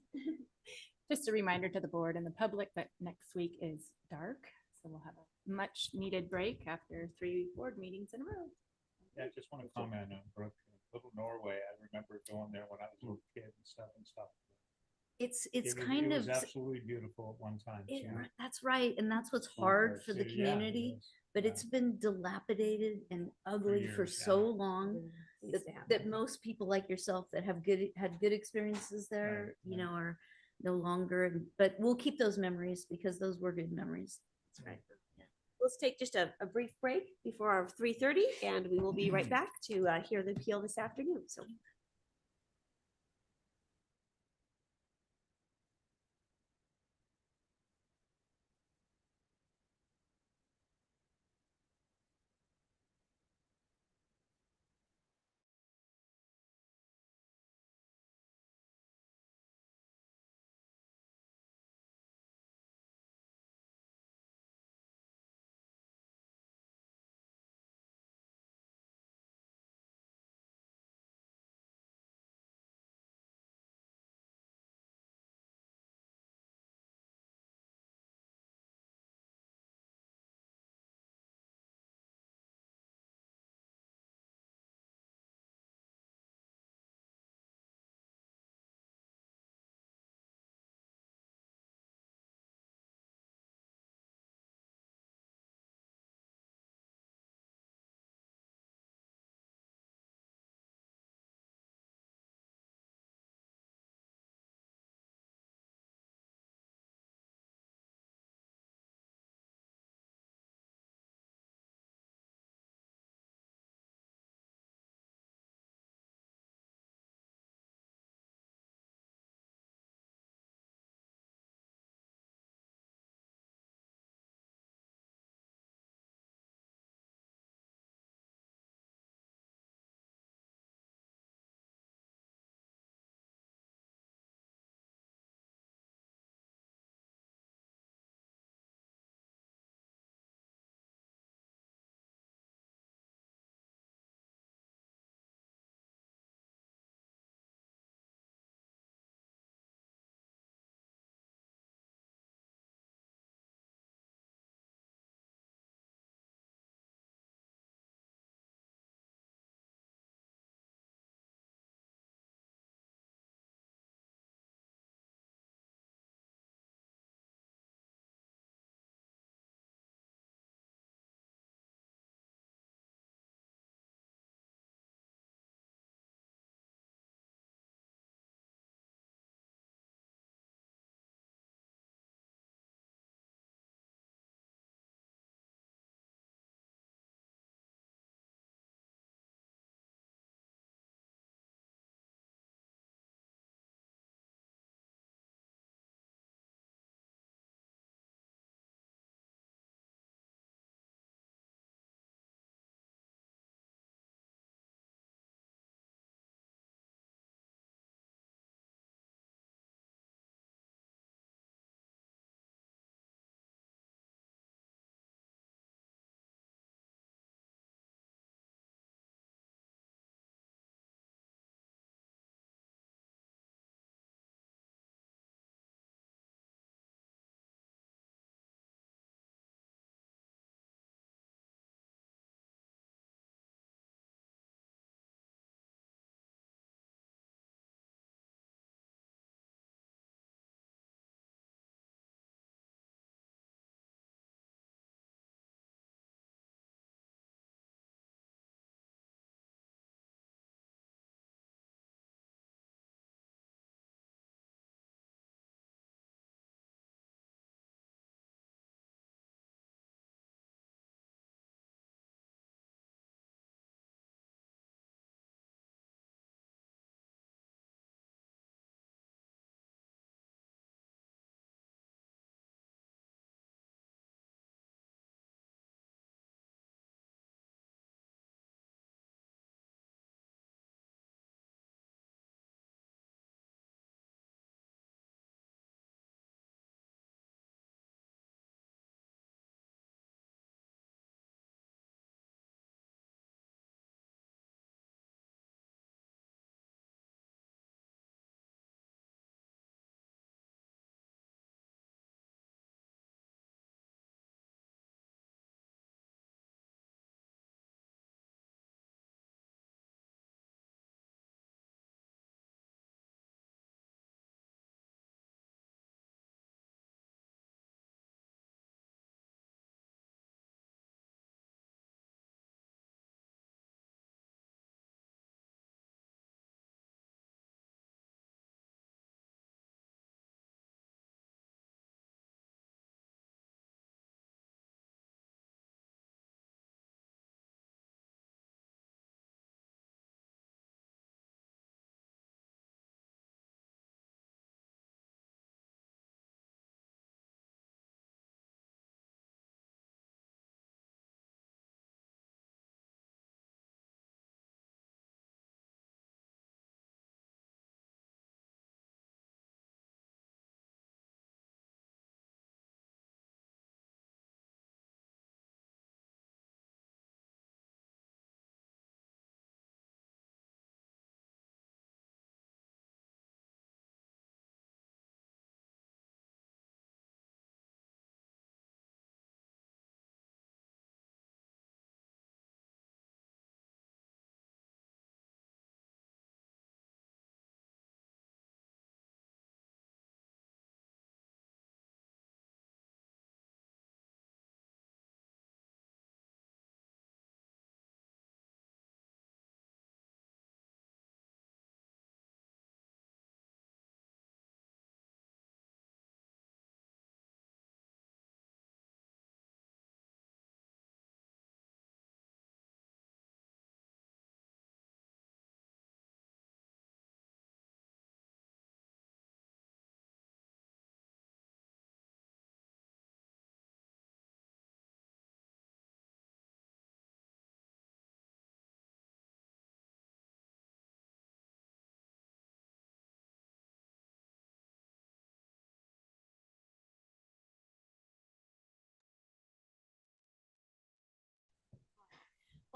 Just a reminder to the board and the public that next week is dark. So we'll have a much needed break after 3 board meetings in a row. Yeah, I just want to comment on Brooke, Little Norway. I remember going there when I was a little kid and stuff. It's It kind was of absolutely beautiful at one time. that's right, and that's what's hard for the So, yeah, it community. is. But it's been dilapidated and ugly for years, so long that most people like yourself that have had good experiences there, are no longer. But we'll keep those memories because those were good memories. That's right. Let's take just a brief break before our 3:30, and we will be right back to hear the appeal this afternoon. So.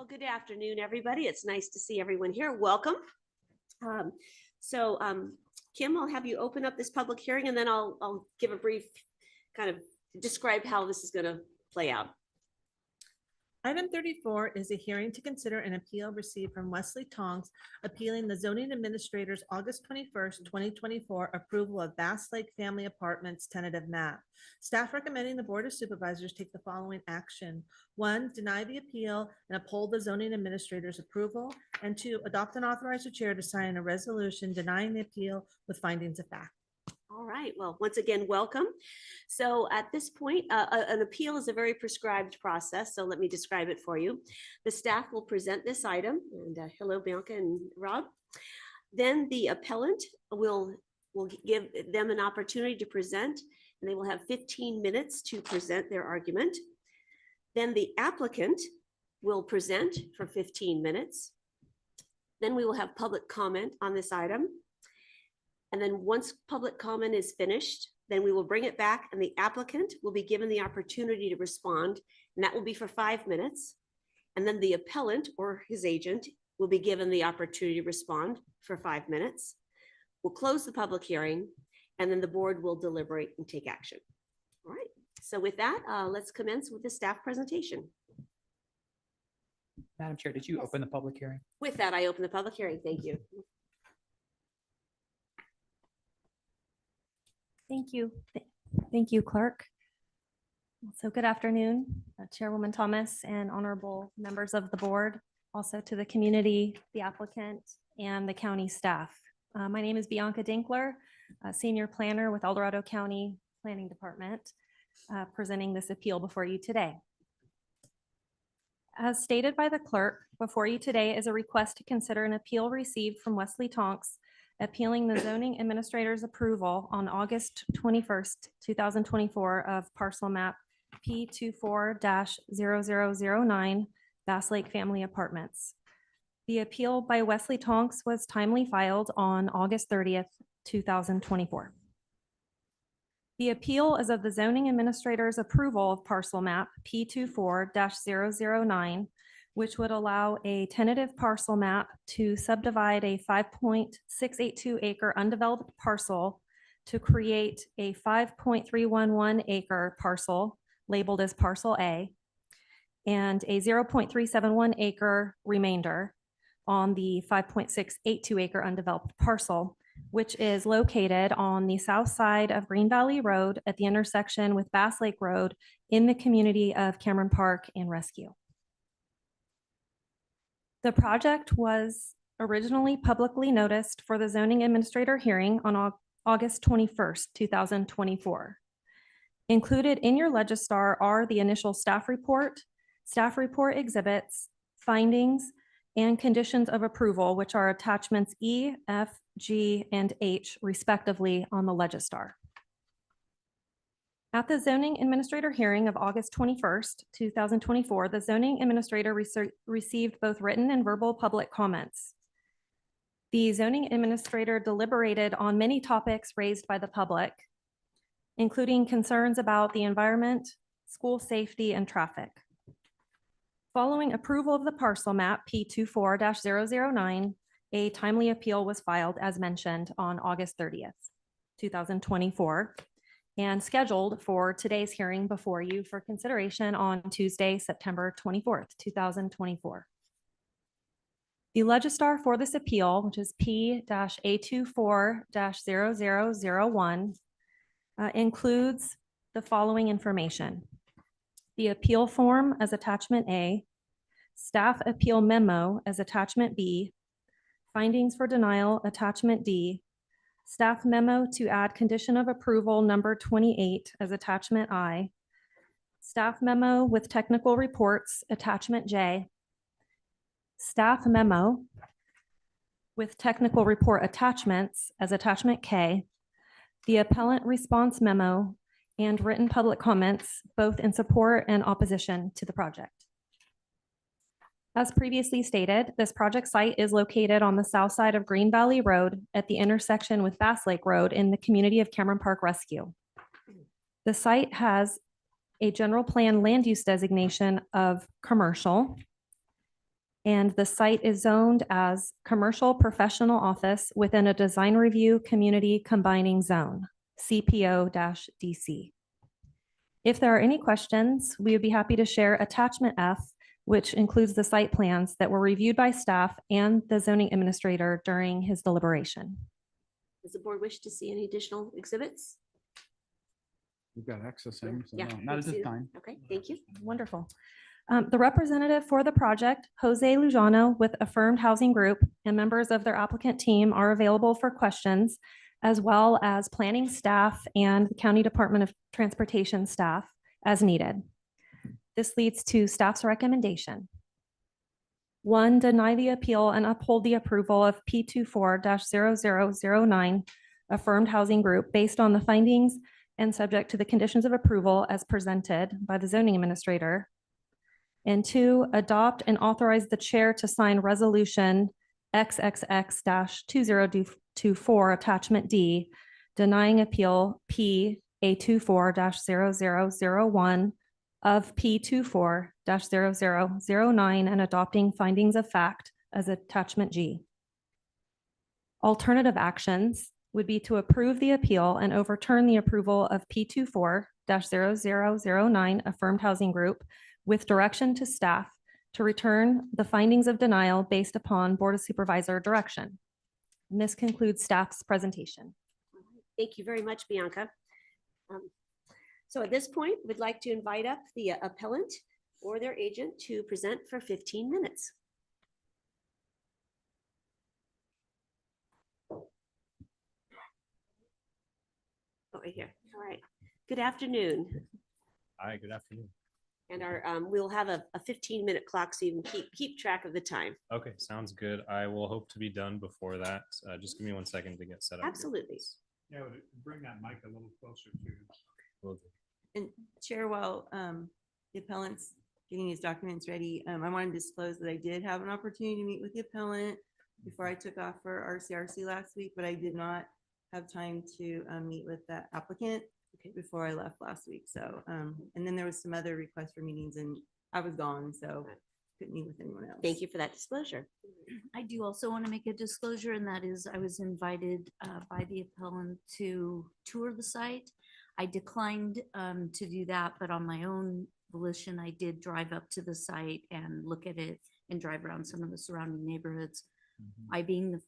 Well, good afternoon, everybody. It's nice to see everyone here. Welcome. Kim, I'll have you open up this public hearing and then I'll give a brief kind of describe how this is going to play out. Item 34 is a hearing to consider an appeal received from Wesley Tongs appealing the zoning administrator's August 21st, 2024 approval of Bass Lake Family Apartments tentative map. Staff recommending the Board of Supervisors take the following action. 1, deny the appeal and uphold the zoning administrator's approval. And 2, adopt and authorize the chair to sign a resolution denying the appeal with findings of fact. All right, well, once again, welcome. So at this point, an appeal is a very prescribed process, so let me describe it for you. The staff will present this item, and hello, Bianca and Rob. Then the appellant will give them an opportunity to present, and they will have 15 minutes to present their argument. Then the applicant will present for 15 minutes. Then we will have public comment on this item. And then once public comment is finished, then we will bring it back and the applicant will be given the opportunity to respond, and that will be for 5 minutes. And then the appellant or his agent will be given the opportunity to respond for 5 minutes. We'll close the public hearing, and then the board will deliberate and take action. All right, so with that, let's commence with the staff presentation. Madam Chair, did you open the public hearing? With that, I open the public hearing. Thank you. Thank you. Thank you, Clerk. So good afternoon, Chairwoman Thomas and honorable members of the board, also to the community, the applicant, and the county staff. My name is Bianca Dinkler, Senior Planner with El Dorado County Planning Department, presenting this appeal before you today. As stated by the clerk, before you today is a request to consider an appeal received from Wesley Tonks appealing the zoning administrator's approval on August 21st, 2024 of parcel map P24-0009 Bass Lake Family Apartments. The appeal by Wesley Tonks was timely filed on August 30th, 2024. The appeal is of the zoning administrator's approval of parcel map P24-009, which would allow a tentative parcel map to subdivide a 5.682 acre undeveloped parcel to create a 5.311 acre parcel labeled as parcel A and a 0.371 acre remainder on the 5.682 acre undeveloped parcel, which is located on the south side of Green Valley Road at the intersection with Bass Lake Road in the community of Cameron Park and Rescue. The project was originally publicly noticed for the zoning administrator hearing on August 21st, 2024. Included in your Legistar are the initial staff report exhibits, findings, and conditions of approval, which are attachments E, F, G, and H, respectively, on the Legistar. At the zoning administrator hearing of August 21st, 2024, the zoning administrator received both written and verbal public comments. The zoning administrator deliberated on many topics raised by the public, including concerns about the environment, school safety, and traffic. Following approval of the parcel map P24-009, a timely appeal was filed, as mentioned, on August 30th, 2024. And scheduled for today's hearing before you for consideration on Tuesday, September 24th, 2024. The Legistar for this appeal, which is P-A24-0001, includes the following information: the appeal form as attachment A, staff appeal memo as attachment B, findings for denial attachment D, staff memo to add condition of approval number 28 as attachment I, staff memo with technical reports attachment J, staff memo with technical report attachments as attachment K, the appellant response memo, and written public comments, both in support and opposition to the project. As previously stated, this project site is located on the south side of Green Valley Road at the intersection with Bass Lake Road in the community of Cameron Park Rescue. The site has a general plan land use designation of commercial and the site is zoned as commercial professional office within a design review community combining zone, CPO-DC. If there are any questions, we would be happy to share attachment F, which includes the site plans that were reviewed by staff and the zoning administrator during his deliberation. Does the board wish to see any additional exhibits? We've got access in, so Yeah, no, not at let's this see. time. Okay, thank you. Wonderful. The representative for the project, Jose Lujano with Affirmed Housing Group, and members of their applicant team are available for questions, as well as planning staff and the County Department of Transportation staff as needed. This leads to staff's recommendation. 1, deny the appeal and uphold the approval of P24-0009 Affirmed Housing Group based on the findings and subject to the conditions of approval as presented by the zoning administrator. And 2, adopt and authorize the chair to sign resolution XXX-2024 attachment D, denying appeal PA24-0001 of P24-0009 and adopting findings of fact as attachment G. Alternative actions would be to approve the appeal and overturn the approval of P24-0009 Affirmed Housing Group with direction to staff to return the findings of denial based upon Board of Supervisor direction. And this concludes staff's presentation. Thank you very much, Bianca. So at this point, we'd like to invite up the appellant or their agent to present for 15 minutes. Oh, right here. All right. Good afternoon. Hi, good afternoon. And we'll have a 15-minute clock so you can keep track of the time. Okay, sounds good. I will hope to be done before that. Just give me 1 second to get set up. Absolutely. Yeah, bring that mic a little closer to. Will do. And Chair, while the appellant's getting his documents ready, I want to disclose that I did have an opportunity to meet with the appellant before I took off for RCRC last week, but I did not have time to meet with the applicant before I left last week. So, and then there was some other requests for meetings and I was gone, so couldn't meet with anyone else. Thank you for that disclosure. I do also want to make a disclosure, and that is I was invited by the appellant to tour the site. I declined to do that, but on my own volition, I did drive up to the site and look at it and drive around some of the surrounding neighborhoods. I being the,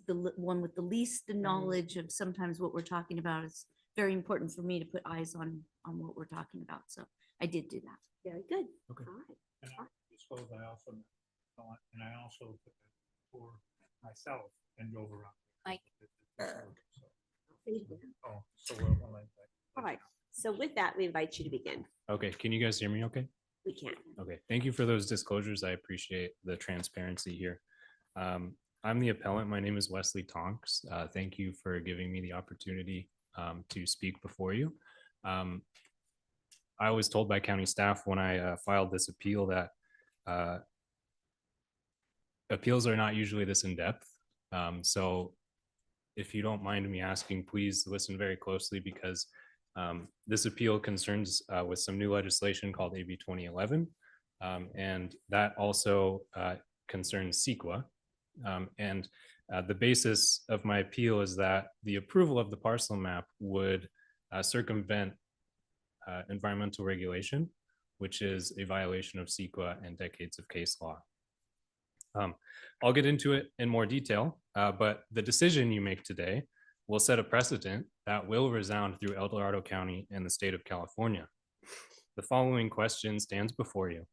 the one with the least knowledge of sometimes what we're talking about, is very important for me to put eyes on what we're talking about. So I did do that. Very good. Okay. All right. And I suppose I also took a tour myself and drove around. Mike. All right. So with that, we invite you to begin. Okay, can you guys hear me okay? We can. Okay, thank you for those disclosures. I appreciate the transparency here. I'm the appellant. My name is Wesley Tonks. Thank you for giving me the opportunity to speak before you. I was told by county staff when I filed this appeal that appeals are not usually this in-depth. So if you don't mind me asking, please listen very closely, because this appeal concerns with some new legislation called AB 2011. And that also concerns CEQA. And the basis of my appeal is that the approval of the parcel map would circumvent environmental regulation, which is a violation of CEQA and decades of case law. I'll get into it in more detail, but the decision you make today will set a precedent that will resound through El Dorado County and the state of California. The following question stands before you.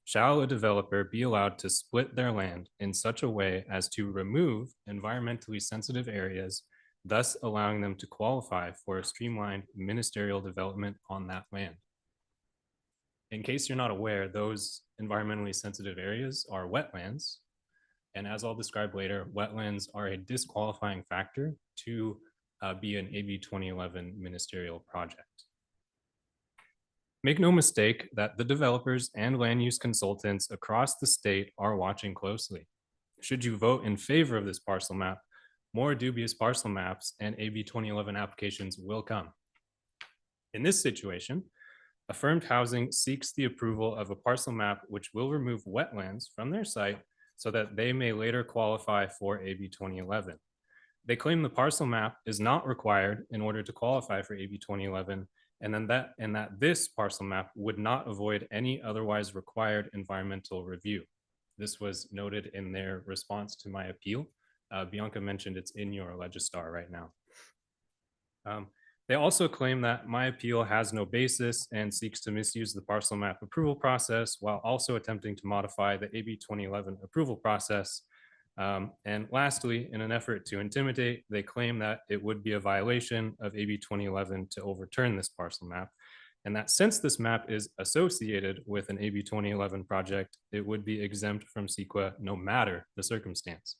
Shall a developer be allowed to split their land in such a way as to remove environmentally sensitive areas, thus allowing them to qualify for a streamlined ministerial development on that land? In case you're not aware, those environmentally sensitive areas are wetlands. And as I'll describe later, wetlands are a disqualifying factor to be an AB 2011 ministerial project. Make no mistake that the developers and land use consultants across the state are watching closely. Should you vote in favor of this parcel map, more dubious parcel maps and AB 2011 applications will come. In this situation, Affirmed Housing seeks the approval of a parcel map which will remove wetlands from their site so that they may later qualify for AB 2011. They claim the parcel map is not required in order to qualify for AB 2011, and that this parcel map would not avoid any otherwise required environmental review. This was noted in their response to my appeal. Bianca mentioned it's in your Legistar right now. They also claim that my appeal has no basis and seeks to misuse the parcel map approval process while also attempting to modify the AB 2011 approval process. And lastly, in an effort to intimidate, they claim that it would be a violation of AB 2011 to overturn this parcel map, and that since this map is associated with an AB 2011 project, it would be exempt from CEQA no matter the circumstance.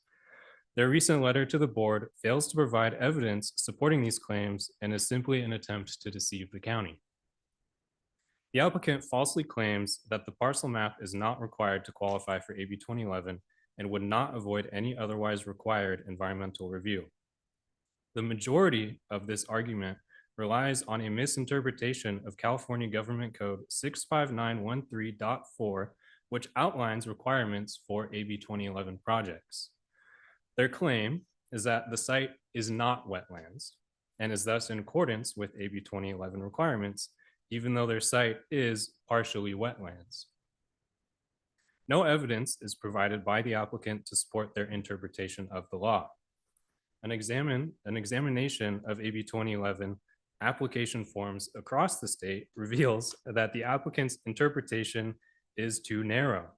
Their recent letter to the board fails to provide evidence supporting these claims and is simply an attempt to deceive the county. The applicant falsely claims that the parcel map is not required to qualify for AB 2011 and would not avoid any otherwise required environmental review. The majority of this argument relies on a misinterpretation of California Government Code 65913.4, which outlines requirements for AB 2011 projects. Their claim is that the site is not wetlands and is thus in accordance with AB 2011 requirements, even though their site is partially wetlands. No evidence is provided by the applicant to support their interpretation of the law. An examination of AB 2011 application forms across the state reveals that the applicant's interpretation is too narrow.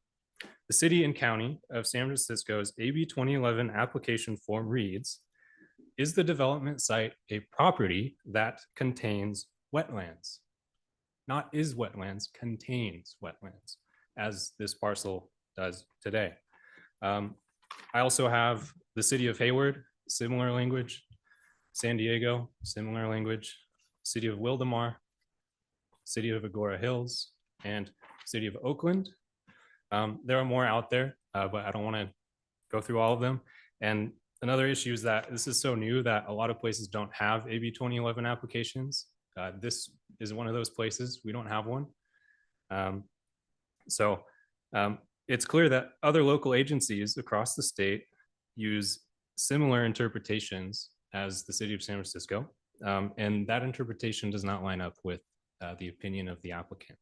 The city and county of San Francisco's AB 2011 application form reads, "Is the development site a property that contains wetlands?" Not is wetlands, contains wetlands, as this parcel does today. I also have the city of Hayward, similar language, San Diego, similar language, city of Wildomar, city of Agora Hills, and city of Oakland. There are more out there, but I don't want to go through all of them. And another issue is that this is so new that a lot of places don't have AB 2011 applications. This is one of those places. We don't have one. It's clear that other local agencies across the state use similar interpretations as the city of San Francisco. And that interpretation does not line up with the opinion of the applicant.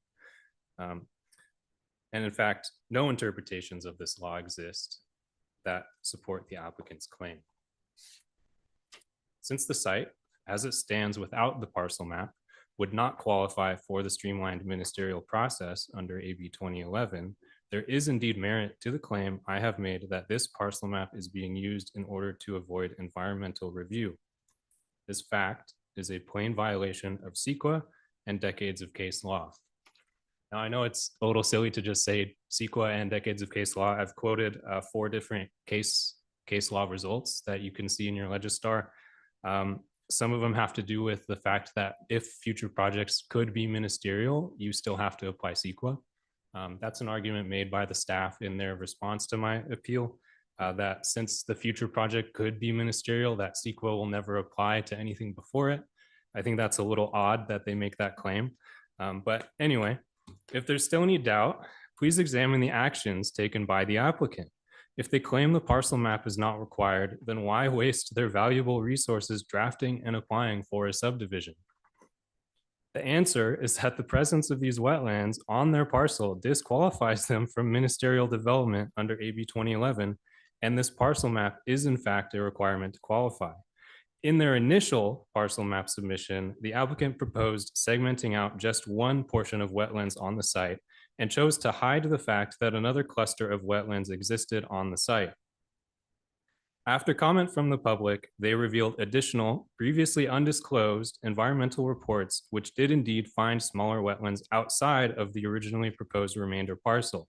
And in fact, no interpretations of this law exist that support the applicant's claim. Since the site, as it stands without the parcel map, would not qualify for the streamlined ministerial process under AB 2011, there is indeed merit to the claim I have made that this parcel map is being used in order to avoid environmental review. This fact is a plain violation of CEQA and decades of case law. Now, I know it's a little silly to just say CEQA and decades of case law. I've quoted 4 different case law results that you can see in your Legistar. Some of them have to do with the fact that if future projects could be ministerial, you still have to apply CEQA. That's an argument made by the staff in their response to my appeal, that since the future project could be ministerial, that CEQA will never apply to anything before it. I think that's a little odd that they make that claim. But anyway, if there's still any doubt, please examine the actions taken by the applicant. If they claim the parcel map is not required, then why waste their valuable resources drafting and applying for a subdivision? The answer is that the presence of these wetlands on their parcel disqualifies them from ministerial development under AB 2011, and this parcel map is in fact a requirement to qualify. In their initial parcel map submission, the applicant proposed segmenting out just one portion of wetlands on the site and chose to hide the fact that another cluster of wetlands existed on the site. After comment from the public, they revealed additional, previously undisclosed environmental reports, which did indeed find smaller wetlands outside of the originally proposed remainder parcel.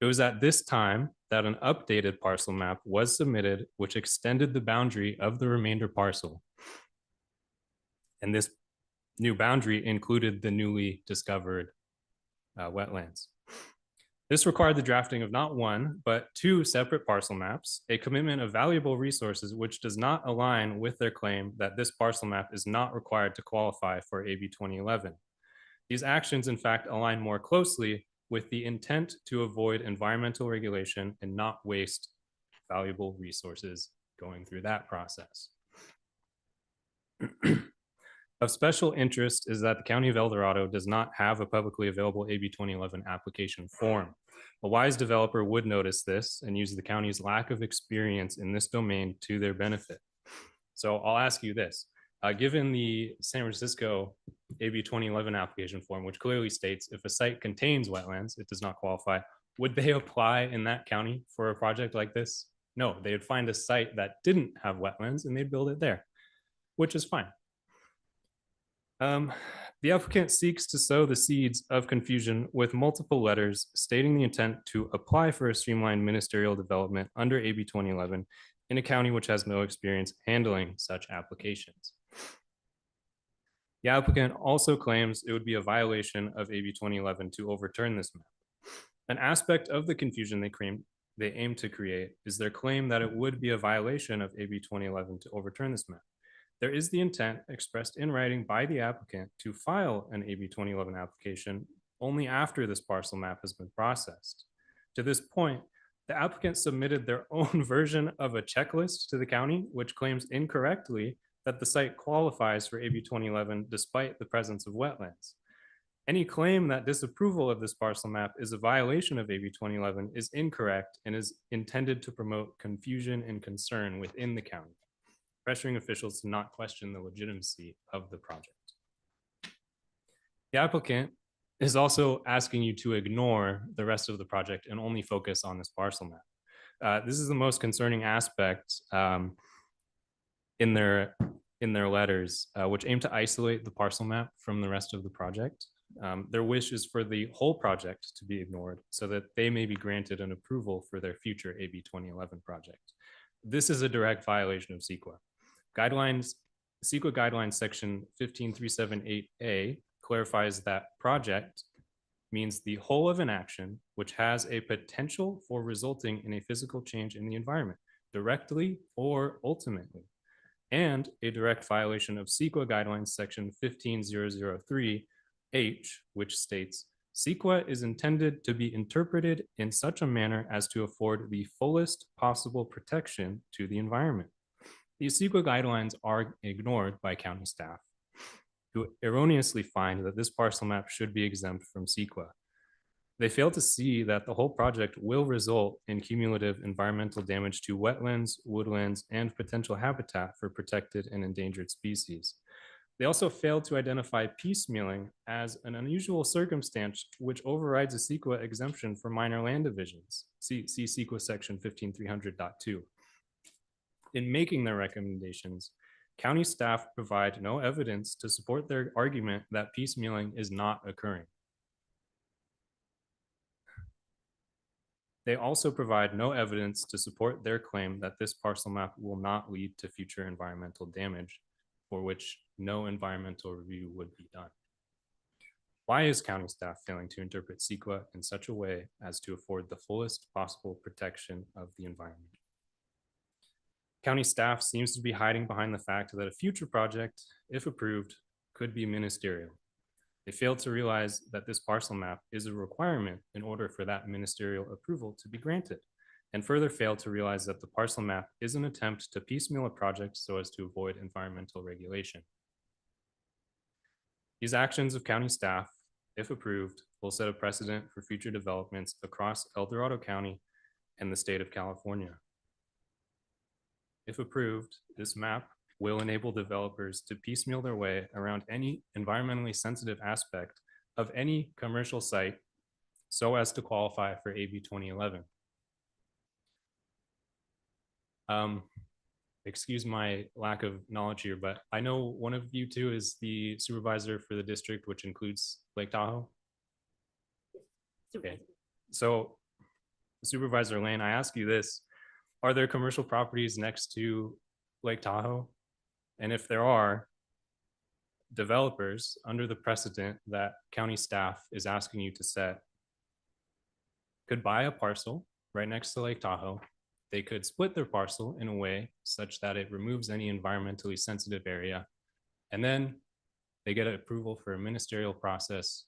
It was at this time that an updated parcel map was submitted, which extended the boundary of the remainder parcel. And this new boundary included the newly discovered wetlands. This required the drafting of not one, but 2 separate parcel maps, a commitment of valuable resources which does not align with their claim that this parcel map is not required to qualify for AB 2011. These actions, in fact, align more closely with the intent to avoid environmental regulation and not waste valuable resources going through that process. Of special interest is that the County of El Dorado does not have a publicly available AB 2011 application form. A wise developer would notice this and use the county's lack of experience in this domain to their benefit. So I'll ask you this. Given the San Francisco AB 2011 application form, which clearly states if a site contains wetlands, it does not qualify, would they apply in that county for a project like this? No, they would find a site that didn't have wetlands and they'd build it there, which is fine. The applicant seeks to sow the seeds of confusion with multiple letters stating the intent to apply for a streamlined ministerial development under AB 2011 in a county which has no experience handling such applications. The applicant also claims it would be a violation of AB 2011 to overturn this map. An aspect of the confusion they aim to create is their claim that it would be a violation of AB 2011 to overturn this map. There is the intent expressed in writing by the applicant to file an AB 2011 application only after this parcel map has been processed. To this point, the applicant submitted their own version of a checklist to the county, which claims incorrectly that the site qualifies for AB 2011 despite the presence of wetlands. Any claim that disapproval of this parcel map is a violation of AB 2011 is incorrect and is intended to promote confusion and concern within the county, pressuring officials to not question the legitimacy of the project. The applicant is also asking you to ignore the rest of the project and only focus on this parcel map. This is the most concerning aspect in their letters, which aim to isolate the parcel map from the rest of the project. Their wish is for the whole project to be ignored so that they may be granted an approval for their future AB 2011 project. This is a direct violation of CEQA. CEQA guidelines section 15378A clarifies that project means the whole of an action which has a potential for resulting in a physical change in the environment, directly or ultimately, and a direct violation of CEQA guidelines section 15003H, which states, CEQA is intended to be interpreted in such a manner as to afford the fullest possible protection to the environment. These CEQA guidelines are ignored by county staff, who erroneously find that this parcel map should be exempt from CEQA. They fail to see that the whole project will result in cumulative environmental damage to wetlands, woodlands, and potential habitat for protected and endangered species. They also fail to identify piecemealing as an unusual circumstance which overrides a CEQA exemption for minor land divisions. See CEQA section 15300.2. In making their recommendations, county staff provide no evidence to support their argument that piecemealing is not occurring. They also provide no evidence to support their claim that this parcel map will not lead to future environmental damage, for which no environmental review would be done. Why is county staff failing to interpret CEQA in such a way as to afford the fullest possible protection of the environment? County staff seems to be hiding behind the fact that a future project, if approved, could be ministerial. They failed to realize that this parcel map is a requirement in order for that ministerial approval to be granted, and further failed to realize that the parcel map is an attempt to piecemeal a project so as to avoid environmental regulation. These actions of county staff, if approved, will set a precedent for future developments across El Dorado County and the state of California. If approved, this map will enable developers to piecemeal their way around any environmentally sensitive aspect of any commercial site so as to qualify for AB 2011. Excuse my lack of knowledge here, but I know one of you two is the supervisor for the district, which includes Lake Tahoe. Okay, so Supervisor Lane, I ask you this. Are there commercial properties next to Lake Tahoe? And if there are, developers, under the precedent that county staff is asking you to set, could buy a parcel right next to Lake Tahoe. They could split their parcel in a way such that it removes any environmentally sensitive area. And then They get approval for a ministerial process.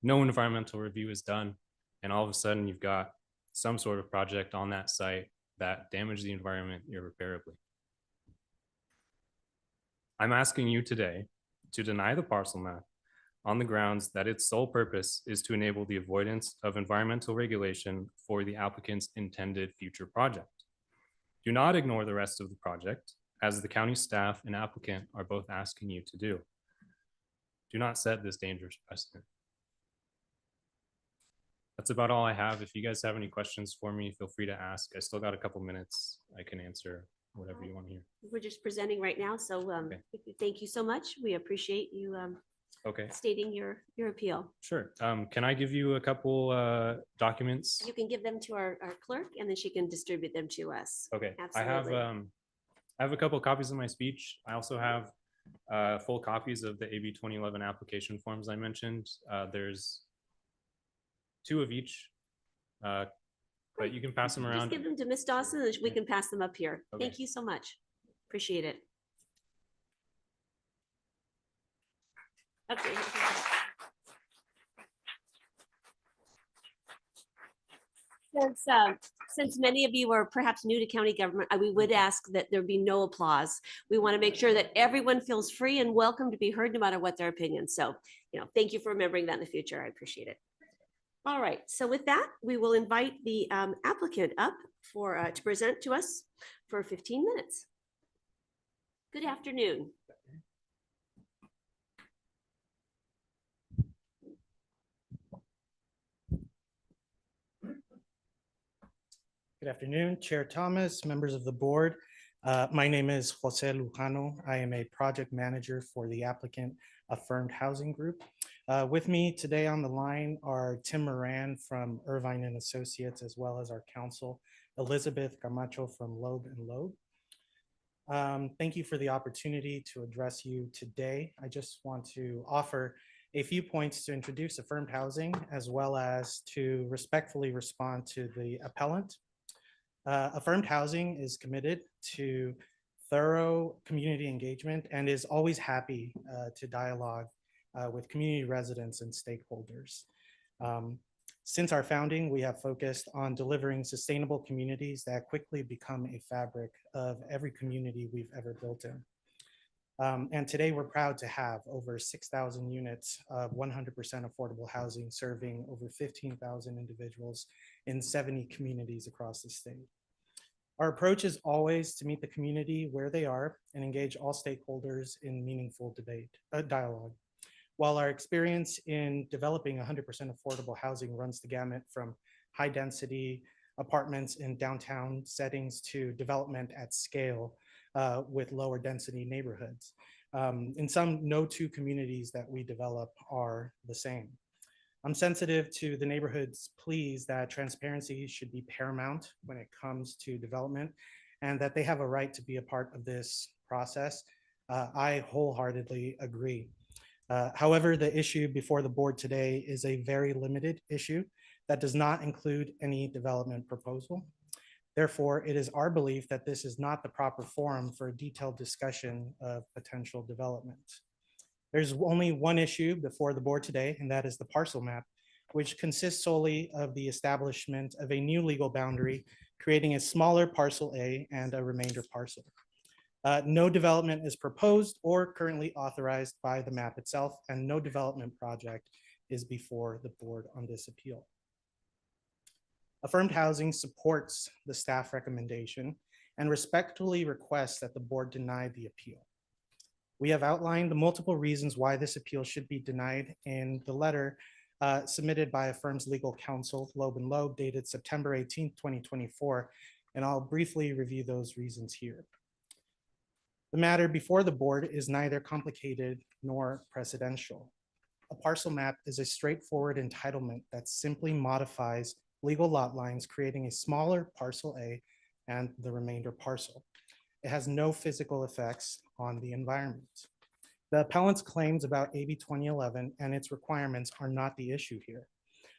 No environmental review is done. And all of a sudden you've got some sort of project on that site that damaged the environment irreparably. I'm asking you today to deny the parcel map on the grounds that its sole purpose is to enable the avoidance of environmental regulation for the applicant's intended future project. Do not ignore the rest of the project, as the county staff and applicant are both asking you to do. Do not set this dangerous precedent. That's about all I have. If you guys have any questions for me, feel free to ask. I still got a couple minutes. I can answer whatever you want to hear. We're just presenting right now, so thank you so much. We appreciate you Okay, stating your appeal. sure. Can I give you a couple documents? You can give them to our clerk, and then she can distribute them to us. Okay, Absolutely. I have a couple copies of my speech. I also have full copies of the AB 2011 application forms I mentioned. There's 2 of each, but you can pass them Just around. give them to Miss Dawson, and we can pass them up here. Okay. Thank you so much. Appreciate it. Okay. Since many of you are perhaps new to county government, we would ask that there be no applause. We want to make sure that everyone feels free and welcome to be heard no matter what their opinion. So, thank you for remembering that in the future. I appreciate it. All right, so with that, we will invite the applicant up to present to us for 15 minutes. Good afternoon. Good afternoon, Chair Thomas, members of the board. My name is Jose Lujano. I am a project manager for the applicant Affirmed Housing Group. With me today on the line are Tim Moran from Irvine and Associates, as well as our counsel, Elizabeth Camacho from Loeb and Loeb. Thank you for the opportunity to address you today. I just want to offer a few points to introduce Affirmed Housing, as well as to respectfully respond to the appellant. Affirmed Housing is committed to thorough community engagement and is always happy to dialogue with community residents and stakeholders. Since our founding, we have focused on delivering sustainable communities that quickly become a fabric of every community we've ever built in. And today we're proud to have over 6,000 units of 100% affordable housing serving over 15,000 individuals in 70 communities across the state. Our approach is always to meet the community where they are and engage all stakeholders in meaningful dialogue. While our experience in developing 100% affordable housing runs the gamut from high density apartments in downtown settings to development at scale with lower density neighborhoods. In some, no 2 communities that we develop are the same. I'm sensitive to the neighborhood's pleas that transparency should be paramount when it comes to development and that they have a right to be a part of this process. I wholeheartedly agree. However, the issue before the board today is a very limited issue that does not include any development proposal. Therefore, it is our belief that this is not the proper forum for a detailed discussion of potential development. There's only one issue before the board today, and that is the parcel map, which consists solely of the establishment of a new legal boundary, creating a smaller parcel A and a remainder parcel. No development is proposed or currently authorized by the map itself, and no development project is before the board on this appeal. Affirmed Housing supports the staff recommendation and respectfully requests that the board deny the appeal. We have outlined the multiple reasons why this appeal should be denied in the letter submitted by Affirmed's legal counsel, Loeb and Loeb, dated September 18, 2024, and I'll briefly review those reasons here. The matter before the board is neither complicated nor precedential. A parcel map is a straightforward entitlement that simply modifies legal lot lines, creating a smaller parcel A and the remainder parcel. It has no physical effects on the environment. The appellant's claims about AB 2011 and its requirements are not the issue here.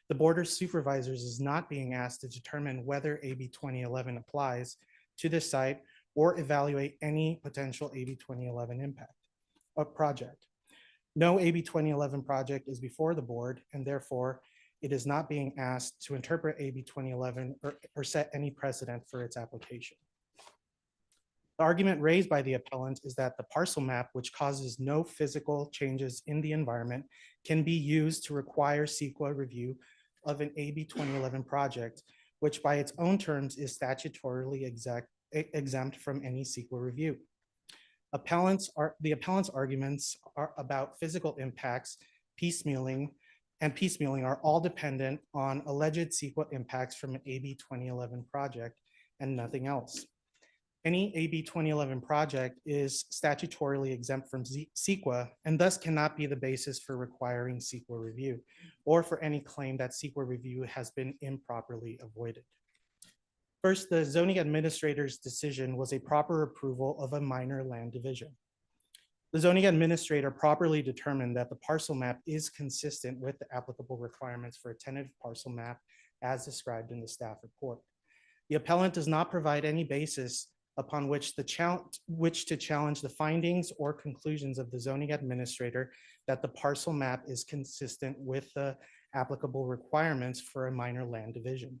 The Board of Supervisors is not being asked to determine whether AB 2011 applies to this site or evaluate any potential AB 2011 impact of project. No AB 2011 project is before the board, and therefore it is not being asked to interpret AB 2011 or set any precedent for its application. The argument raised by the appellant is that the parcel map, which causes no physical changes in the environment, can be used to require CEQA review of an AB 2011 project, which by its own terms is statutorily exempt from any CEQA review. The appellant's arguments are about physical impacts, piecemealing are all dependent on alleged CEQA impacts from an AB 2011 project and nothing else. Any AB 2011 project is statutorily exempt from CEQA and thus cannot be the basis for requiring CEQA review or for any claim that CEQA review has been improperly avoided. First, the zoning administrator's decision was a proper approval of a minor land division. The zoning administrator properly determined that the parcel map is consistent with the applicable requirements for a tentative parcel map as described in the staff report. The appellant does not provide any basis upon which to challenge the findings or conclusions of the zoning administrator that the parcel map is consistent with the applicable requirements for a minor land division.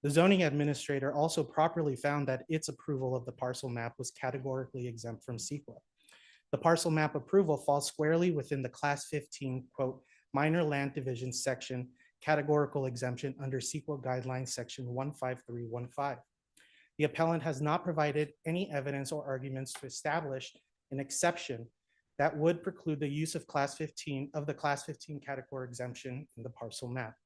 The zoning administrator also properly found that its approval of the parcel map was categorically exempt from CEQA. The parcel map approval falls squarely within the Class 15, quote, minor land division section categorical exemption under CEQA guidelines section 15315. The appellant has not provided any evidence or arguments to establish an exception that would preclude the use of the Class 15 category exemption in the parcel map.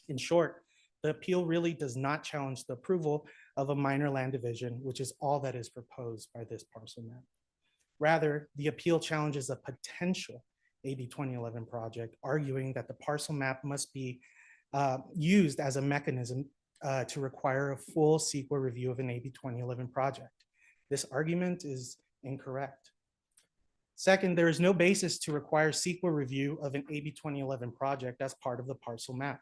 In short, the appeal really does not challenge the approval of a minor land division, which is all that is proposed by this parcel map. Rather, the appeal challenges a potential AB 2011 project, arguing that the parcel map must be used as a mechanism to require a full CEQA review of an AB 2011 project. This argument is incorrect. Second, there is no basis to require CEQA review of an AB 2011 project as part of the parcel map.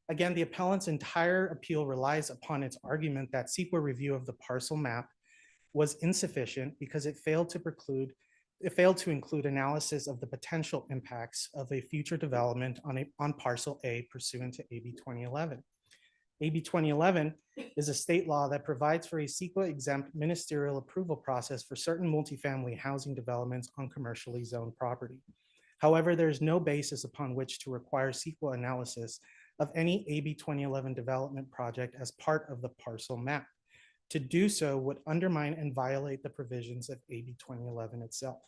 Again, the appellant's entire appeal relies upon its argument that CEQA review of the parcel map was insufficient because it failed to include analysis of the potential impacts of a future development on parcel A pursuant to AB 2011. AB 2011 is a state law that provides for a CEQA-exempt ministerial approval process for certain multifamily housing developments on commercially zoned property. However, there is no basis upon which to require CEQA analysis of any AB 2011 development project as part of the parcel map. To do so would undermine and violate the provisions of AB 2011 itself.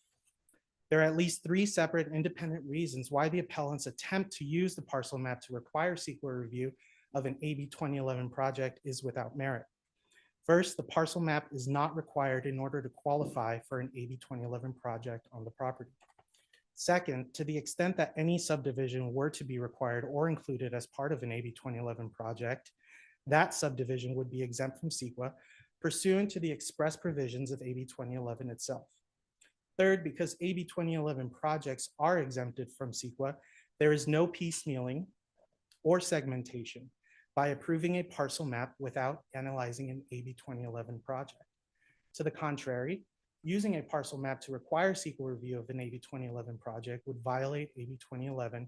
There are at least three separate independent reasons why the appellant's attempt to use the parcel map to require CEQA review of an AB 2011 project is without merit. First, the parcel map is not required in order to qualify for an AB 2011 project on the property. Second, to the extent that any subdivision were to be required or included as part of an AB 2011 project, that subdivision would be exempt from CEQA pursuant to the express provisions of AB 2011 itself. Third, because AB 2011 projects are exempted from CEQA, there is no piecemealing or segmentation by approving a parcel map without analyzing an AB 2011 project. To the contrary, using a parcel map to require CEQA review of an AB 2011 project would violate AB 2011,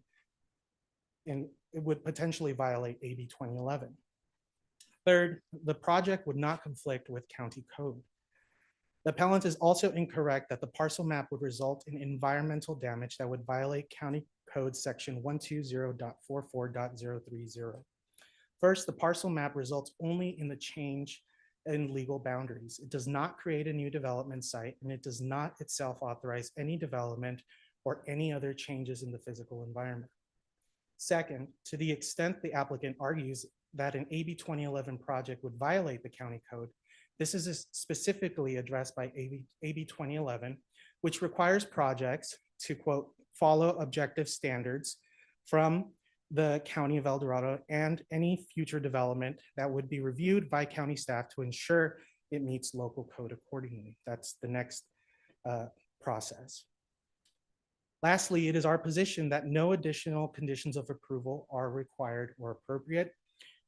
and it would potentially violate AB 2011. Third, the project would not conflict with county code. The appellant is also incorrect that the parcel map would result in environmental damage that would violate county code section 120.44.030. First, the parcel map results only in the change in legal boundaries. It does not create a new development site, and it does not itself authorize any development or any other changes in the physical environment. Second, to the extent the applicant argues that an AB 2011 project would violate the county code, this is specifically addressed by AB 2011, which requires projects to, quote, follow objective standards from the County of El Dorado and any future development that would be reviewed by county staff to ensure it meets local code accordingly. That's the next process. Lastly, it is our position that no additional conditions of approval are required or appropriate.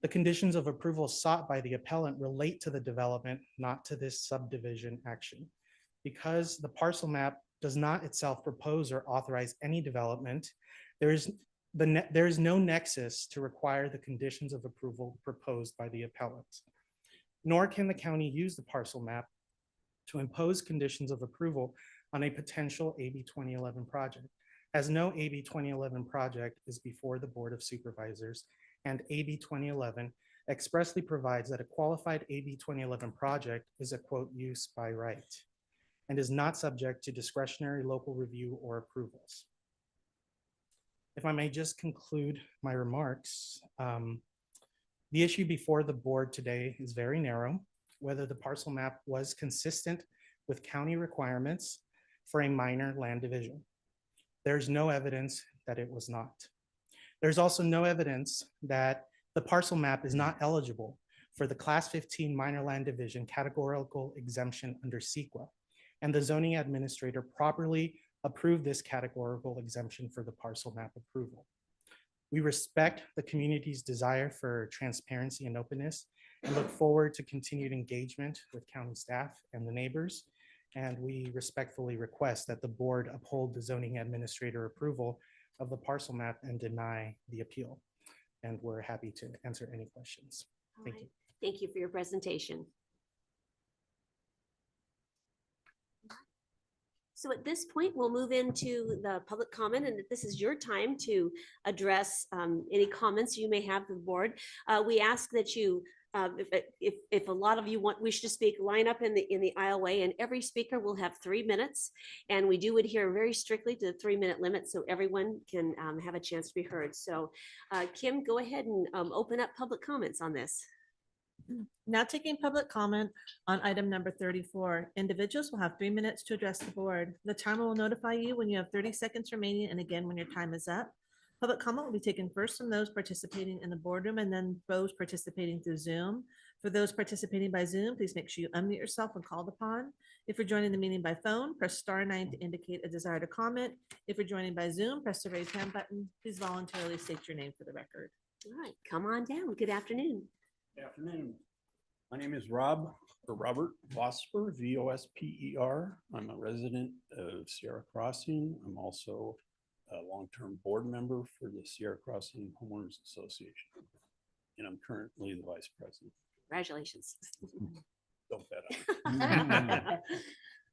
The conditions of approval sought by the appellant relate to the development, not to this subdivision action. Because the parcel map does not itself propose or authorize any development, there is no nexus to require the conditions of approval proposed by the appellant. Nor can the county use the parcel map to impose conditions of approval on a potential AB 2011 project, as no AB 2011 project is before the Board of Supervisors, and AB 2011 expressly provides that a qualified AB 2011 project is a quote use by right and is not subject to discretionary local review or approvals. If I may just conclude my remarks, the issue before the board today is very narrow, whether the parcel map was consistent with county requirements for a minor land division. There's no evidence that it was not. There's also no evidence that the parcel map is not eligible for the Class 15 minor land division categorical exemption under CEQA, and the zoning administrator properly approved this categorical exemption for the parcel map approval. We respect the community's desire for transparency and openness and look forward to continued engagement with county staff and the neighbors. And we respectfully request that the board uphold the zoning administrator approval of the parcel map and deny the appeal. And we're happy to answer any questions. Thank you. Thank you for your presentation. So at this point, we'll move into the public comment, and this is your time to address any comments you may have to the board. We ask that you, if a lot of you wish to speak, line up in the aisleway, and every speaker will have 3 minutes. And we do adhere very strictly to the 3-minute limit, so everyone can have a chance to be heard. So Kim, go ahead and open up public comments on this. Now taking public comment on item number 34. Individuals will have 3 minutes to address the board. The timer will notify you when you have 30 seconds remaining, and again when your time is up. Public comment will be taken first from those participating in the boardroom and then those participating through Zoom. For those participating by Zoom, please make sure you unmute yourself when called upon. If you're joining the meeting by phone, press *9 to indicate a desire to comment. If you're joining by Zoom, press the raise hand button. Please voluntarily state your name for the record. All right, come on down. Good afternoon. Good afternoon. My name is Robert Vosper, V-O-S-P-E-R. I'm a resident of Sierra Crossing. I'm also a long-term board member for the Sierra Crossing Homeowners Association. And I'm currently the vice president. Congratulations. Don't bet on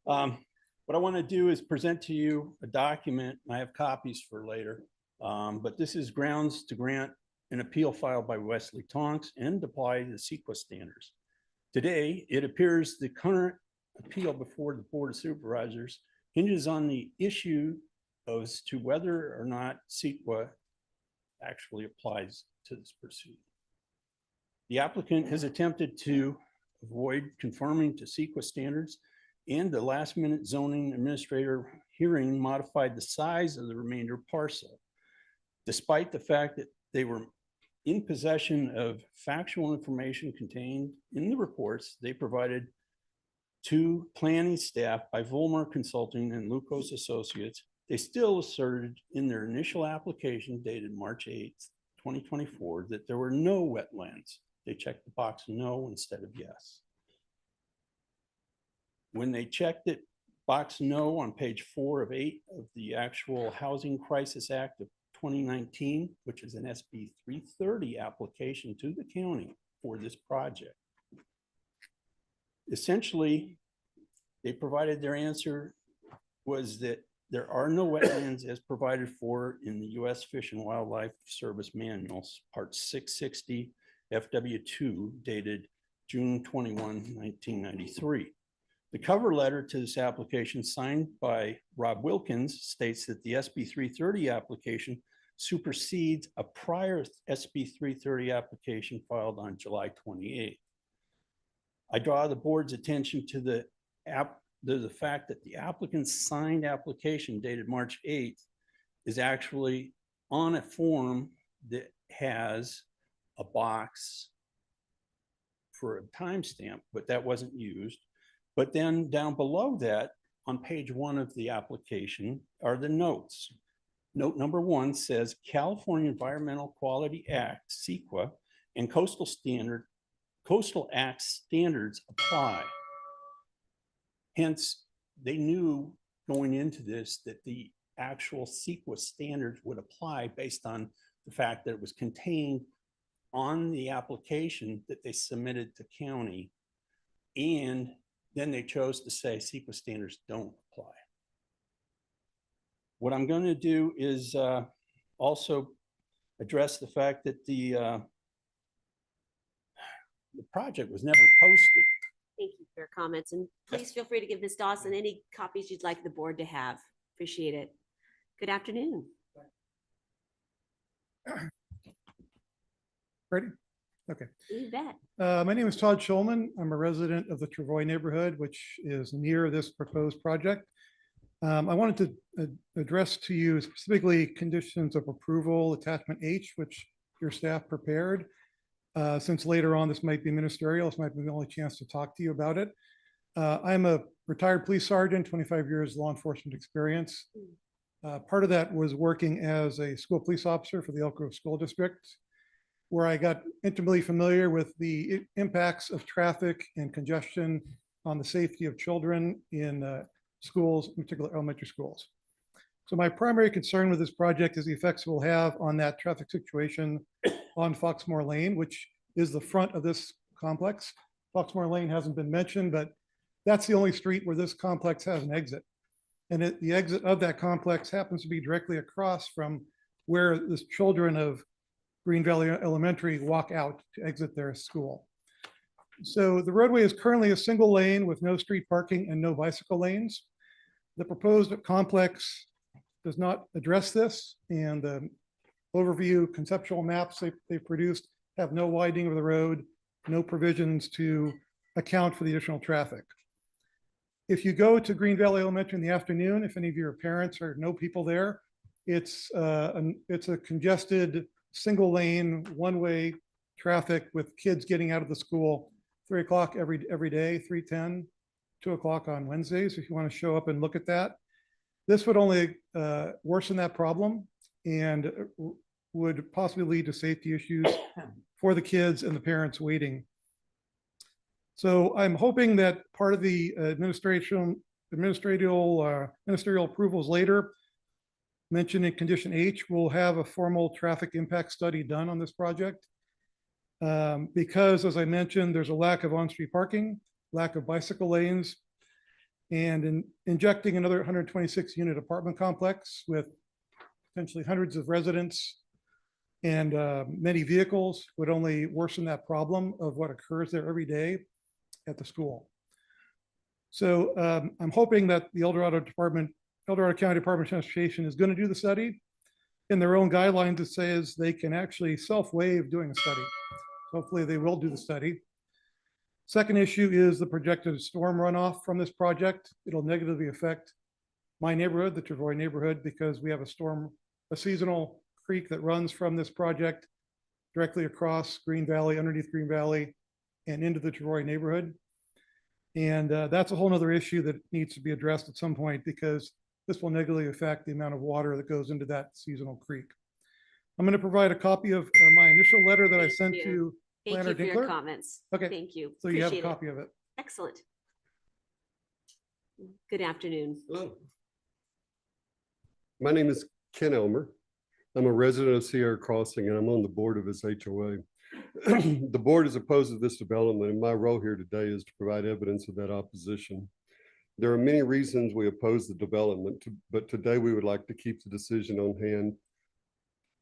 it. What I want to do is present to you a document. I have copies for later, but this is grounds to grant an appeal filed by Wesley Tonks and apply the CEQA standards. Today, it appears the current appeal before the Board of Supervisors hinges on the issue as to whether or not CEQA actually applies to this proceeding. The applicant has attempted to avoid conforming to CEQA standards, and the last-minute zoning administrator hearing modified the size of the remainder parcel, despite the fact that they were in possession of factual information contained in the reports they provided to planning staff by Volmar Consulting and Lucas Associates. They still asserted in their initial application dated March 8th, 2024, that there were no wetlands. They checked the box no instead of yes. When they checked it box no on page 4 of 8 of the actual Housing Crisis Act of 2019, which is an SB 330 application to the county for this project. Essentially, they provided their answer was that there are no wetlands as provided for in the U.S. Fish and Wildlife Service Manuals, Part 660 FW2, dated June 21, 1993. The cover letter to this application, signed by Rob Wilkins, states that the SB 330 application supersedes a prior SB 330 application filed on July 28th. I draw the board's attention to the fact that the applicant's signed application dated March 8th is actually on a form that has a box for a timestamp, but that wasn't used. But then down below that, on page 1 of the application, are the notes. Note number 1 says California Environmental Quality Act, CEQA, and Coastal Act standards apply. Hence, they knew going into this that the actual CEQA standards would apply based on the fact that it was contained on the application that they submitted to county. And then they chose to say CEQA standards don't apply. What I'm going to do is also address the fact that the project was never posted. Thank you for your comments, and please feel free to give Ms. Dawson any copies you'd like the board to have. Appreciate it. Good afternoon. Ready? Okay. You bet. My name is Todd Schulman. I'm a resident of the Travoy neighborhood, which is near this proposed project. I wanted to address to you specifically conditions of approval, attachment H, which your staff prepared. Since later on, this might be ministerial, this might be the only chance to talk to you about it. I'm a retired police sergeant, 25 years law enforcement experience. Part of that was working as a school police officer for the Elk Grove School District, where I got intimately familiar with the impacts of traffic and congestion on the safety of children in schools, in particular elementary schools. So my primary concern with this project is the effects it will have on that traffic situation on Foxmore Lane, which is the front of this complex. Foxmore Lane hasn't been mentioned, but that's the only street where this complex has an exit. And the exit of that complex happens to be directly across from where the children of Green Valley Elementary walk out to exit their school. So the roadway is currently a single lane with no street parking and no bicycle lanes. The proposed complex does not address this, and the overview conceptual maps they produced have no widening of the road, no provisions to account for the additional traffic. If you go to Green Valley Elementary in the afternoon, if any of your parents or know people there, it's a congested single lane, one-way traffic with kids getting out of the school 3 o'clock every day, 3:10, 2 o'clock on Wednesdays, if you want to show up and look at that. This would only worsen that problem and would possibly lead to safety issues for the kids and the parents waiting. So I'm hoping that part of the ministerial approvals later mentioned in condition H will have a formal traffic impact study done on this project. Because as I mentioned, there's a lack of on-street parking, lack of bicycle lanes, and in injecting another 126 unit apartment complex with potentially hundreds of residents and many vehicles would only worsen that problem of what occurs there every day at the school. So I'm hoping that the El Dorado County Department of Transportation is going to do the study. In their own guidelines, it says they can actually self-waive doing a study. Hopefully they will do the study. Second issue is the projected storm runoff from this project. It'll negatively affect my neighborhood, the Travoy neighborhood, because we have a seasonal creek that runs from this project directly across Green Valley, underneath Green Valley, and into the Travoy neighborhood. And that's a whole nother issue that needs to be addressed at some point because this will negatively affect the amount of water that goes into that seasonal creek. I'm going to provide a copy of my initial letter that I sent to Thank Planner you for your Dinkler. comments. Okay. Thank you. So you have a Appreciate it. copy of it. Excellent. Good afternoon. Hello. My name is Ken Elmer. I'm a resident of Sierra Crossing and I'm on the board of this HOA. The board is opposed to this development and my role here today is to provide evidence of that opposition. There are many reasons we oppose the development, but today we would like to keep the decision on hand.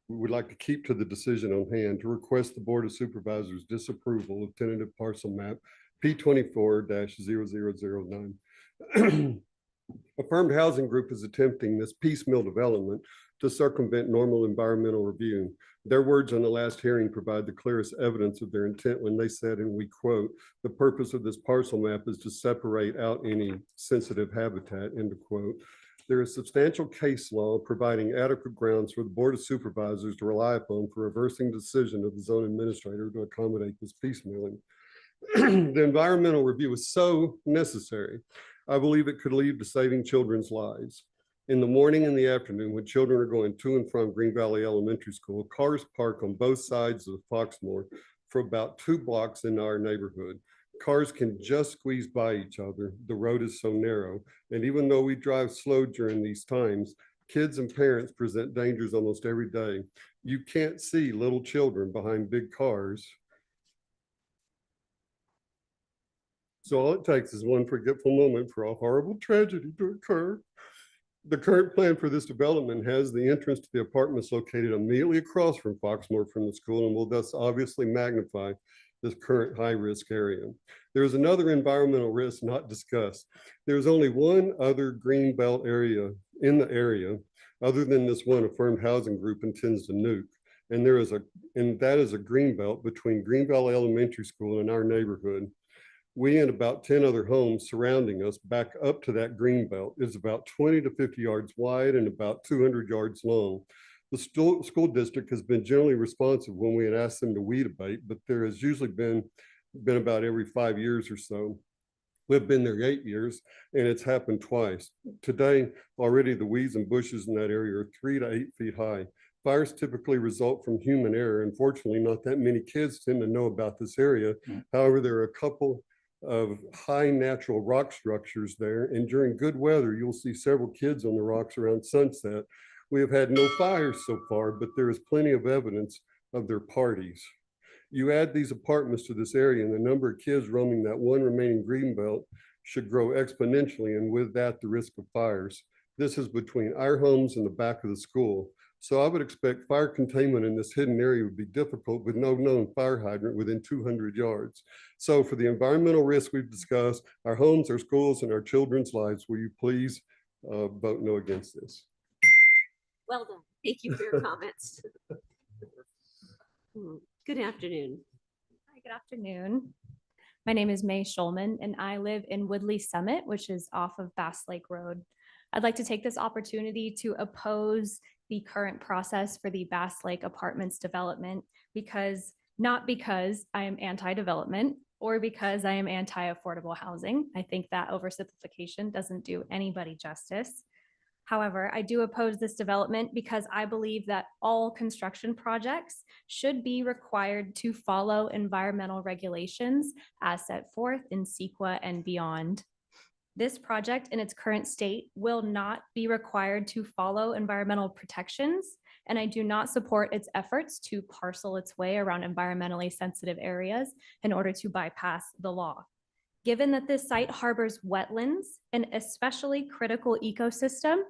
We would like to keep to the decision on hand to request the Board of Supervisors disapproval of tentative parcel map P24-0009. Affirmed Housing Group is attempting this piecemeal development to circumvent normal environmental review. Their words on the last hearing provide the clearest evidence of their intent when they said, and we quote, "The purpose of this parcel map is to separate out any sensitive habitat," end of quote. There is substantial case law providing adequate grounds for the Board of Supervisors to rely upon for reversing decision of the zone administrator to accommodate this piecemealing. The environmental review is so necessary. I believe it could lead to saving children's lives. In the morning and the afternoon, when children are going to and from Green Valley Elementary School, cars park on both sides of Foxmore for about 2 blocks in our neighborhood. Cars can just squeeze by each other. The road is so narrow. And even though we drive slow during these times, kids and parents present dangers almost every day. You can't see little children behind big cars. So all it takes is one forgetful moment for a horrible tragedy to occur. The current plan for this development has the entrance to the apartments located immediately across from Foxmore from the school and will thus obviously magnify this current high-risk area. There is another environmental risk not discussed. There is only one other green belt area in the area other than this one affirmed housing group intends to nuke. And that is a green belt between Greenbelt Elementary School and our neighborhood. We and about 10 other homes surrounding us back up to that green belt is about 20 to 50 yards wide and about 200 yards long. The school district has been generally responsive when we had asked them to weed abate, but there has usually been about every 5 years or so. We've been there 8 years and it's happened twice. Today, already the weeds and bushes in that area are 3 to 8 feet high. Fires typically result from human error. Unfortunately, not that many kids tend to know about this area. However, there are a couple of high natural rock structures there. And during good weather, you'll see several kids on the rocks around sunset. We have had no fires so far, but there is plenty of evidence of their parties. You add these apartments to this area and the number of kids roaming that one remaining green belt should grow exponentially, and with that, the risk of fires. This is between our homes and the back of the school. So I would expect fire containment in this hidden area would be difficult with no known fire hydrant within 200 yards. So for the environmental risk we've discussed, our homes, our schools, and our children's lives, will you please vote no against this? Well done. Thank you for your comments. Good afternoon. Hi, good afternoon. My name is May Schulman, and I live in Woodley Summit, which is off of Bass Lake Road. I'd like to take this opportunity to oppose the current process for the Bass Lake Apartments development not because I am anti-development or because I am anti-affordable housing. I think that oversimplification doesn't do anybody justice. However, I do oppose this development because I believe that all construction projects should be required to follow environmental regulations as set forth in CEQA and beyond. This project in its current state will not be required to follow environmental protections, and I do not support its efforts to parcel its way around environmentally sensitive areas in order to bypass the law. Given that this site harbors wetlands, an especially critical ecosystem,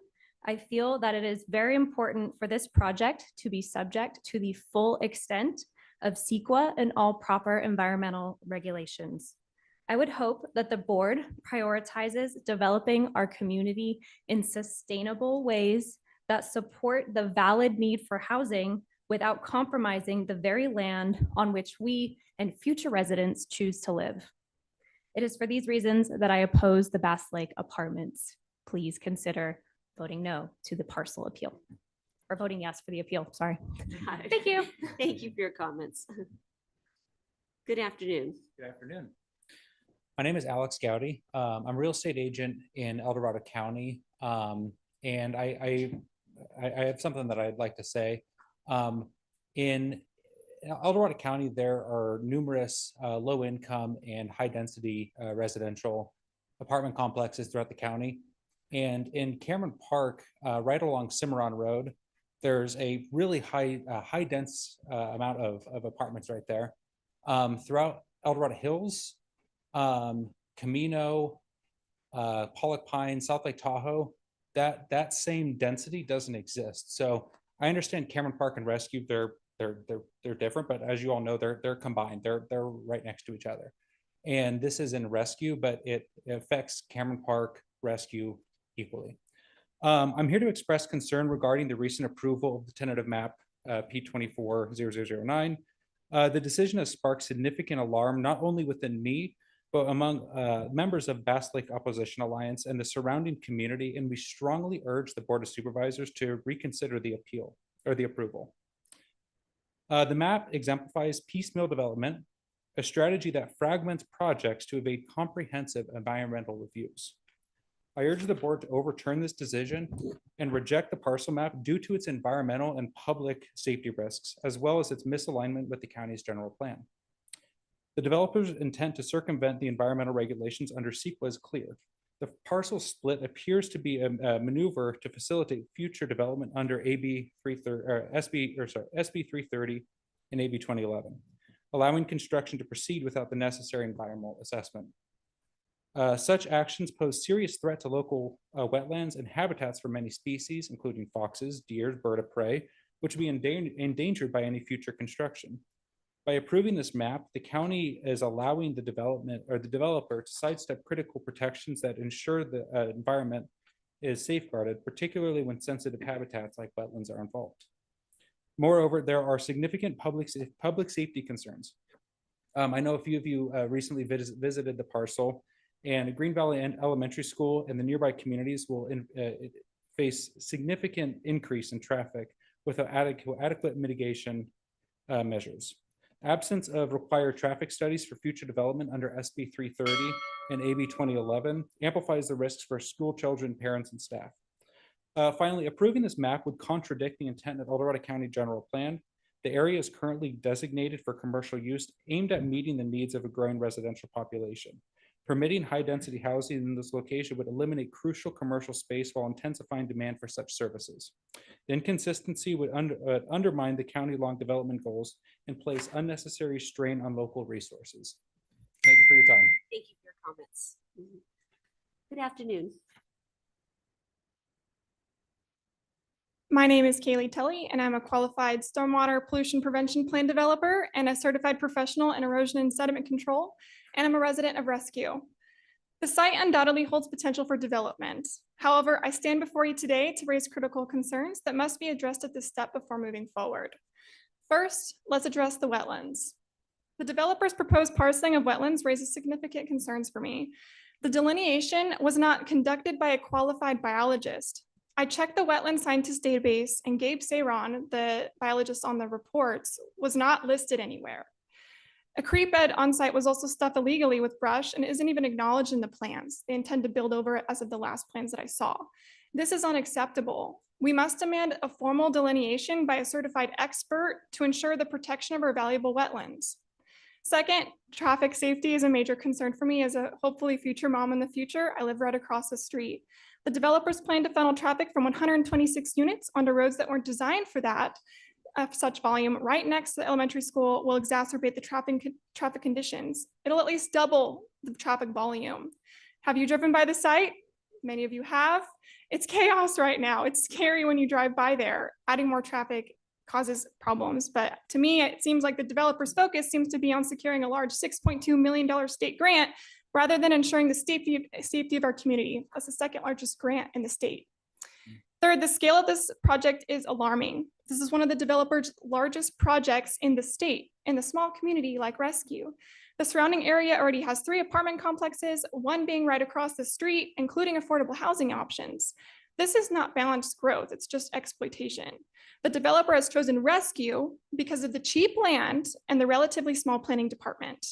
I feel that it is very important for this project to be subject to the full extent of CEQA and all proper environmental regulations. I would hope that the board prioritizes developing our community in sustainable ways that support the valid need for housing without compromising the very land on which we and future residents choose to live. It is for these reasons that I oppose the Bass Lake Apartments. Please consider voting no to the parcel appeal, or voting yes for the appeal, sorry. Thank you. Thank you for your comments. Good afternoon. Good afternoon. My name is Alex Gowdy. I'm a real estate agent in El Dorado County. And I have something that I'd like to say. In El Dorado County, there are numerous low income and high density residential apartment complexes throughout the county. And in Cameron Park, right along Cimarron Road, there's a really high dense amount of apartments right there. Throughout El Dorado Hills, Camino, Pollock Pine, South Lake Tahoe, that same density doesn't exist. So I understand Cameron Park and Rescue, they're different, but as you all know, they're combined. They're right next to each other. And this is in Rescue, but it affects Cameron Park, Rescue equally. I'm here to express concern regarding the recent approval of the tentative map P240009. The decision has sparked significant alarm, not only within me, but among members of Bass Lake Opposition Alliance and the surrounding community, and we strongly urge the Board of Supervisors to reconsider the appeal or the approval. The map exemplifies piecemeal development, a strategy that fragments projects to evade comprehensive environmental reviews. I urge the board to overturn this decision and reject the parcel map due to its environmental and public safety risks, as well as its misalignment with the county's general plan. The developer's intent to circumvent the environmental regulations under SEQA is clear. The parcel split appears to be a maneuver to facilitate future development under SB 330 and AB 2011, allowing construction to proceed without the necessary environmental assessment. Such actions pose serious threat to local wetlands and habitats for many species, including foxes, deer, bird of prey, which will be endangered by any future construction. By approving this map, the county is allowing the developer to sidestep critical protections that ensure the environment is safeguarded, particularly when sensitive habitats like wetlands are involved. Moreover, there are significant public safety concerns. I know a few of you recently visited the parcel, and Green Valley Elementary School and the nearby communities will face significant increase in traffic without adequate mitigation measures. Absence of required traffic studies for future development under SB 330 and AB 2011 amplifies the risks for school children, parents, and staff. Finally, approving this map would contradict the intent of El Dorado County General Plan. The area is currently designated for commercial use aimed at meeting the needs of a growing residential population. Permitting high-density housing in this location would eliminate crucial commercial space while intensifying demand for such services. The inconsistency would undermine the county-long development goals and place unnecessary strain on local resources. Thank you for your time. Thank you for your comments. Good afternoon. My name is Kaylee Tully, and I'm a qualified stormwater pollution prevention plan developer and a certified professional in erosion and sediment control, and I'm a resident of Rescue. The site undoubtedly holds potential for development. However, I stand before you today to raise critical concerns that must be addressed at this step before moving forward. First, let's address the wetlands. The developer's proposed parceling of wetlands raises significant concerns for me. The delineation was not conducted by a qualified biologist. I checked the wetland scientist database, and Gabe Sayron, the biologist on the reports, was not listed anywhere. A creek bed on site was also stuffed illegally with brush and isn't even acknowledged in the plans. They intend to build over it as of the last plans that I saw. This is unacceptable. We must demand a formal delineation by a certified expert to ensure the protection of our valuable wetlands. Second, traffic safety is a major concern for me as a hopefully future mom in the future. I live right across the street. The developers plan to funnel traffic from 126 units onto roads that weren't designed for that. Such volume right next to the elementary school will exacerbate the traffic conditions. It'll at least double the traffic volume. Have you driven by the site? Many of you have. It's chaos right now. It's scary when you drive by there. Adding more traffic causes problems, but to me, it seems like the developer's focus seems to be on securing a large $6.2 million state grant rather than ensuring the safety of our community. That's the second largest grant in the state. Third, the scale of this project is alarming. This is one of the developer's largest projects in the state, in a small community like Rescue. The surrounding area already has 3 apartment complexes, one being right across the street, including affordable housing options. This is not balanced growth, it's just exploitation. The developer has chosen Rescue because of the cheap land and the relatively small planning department.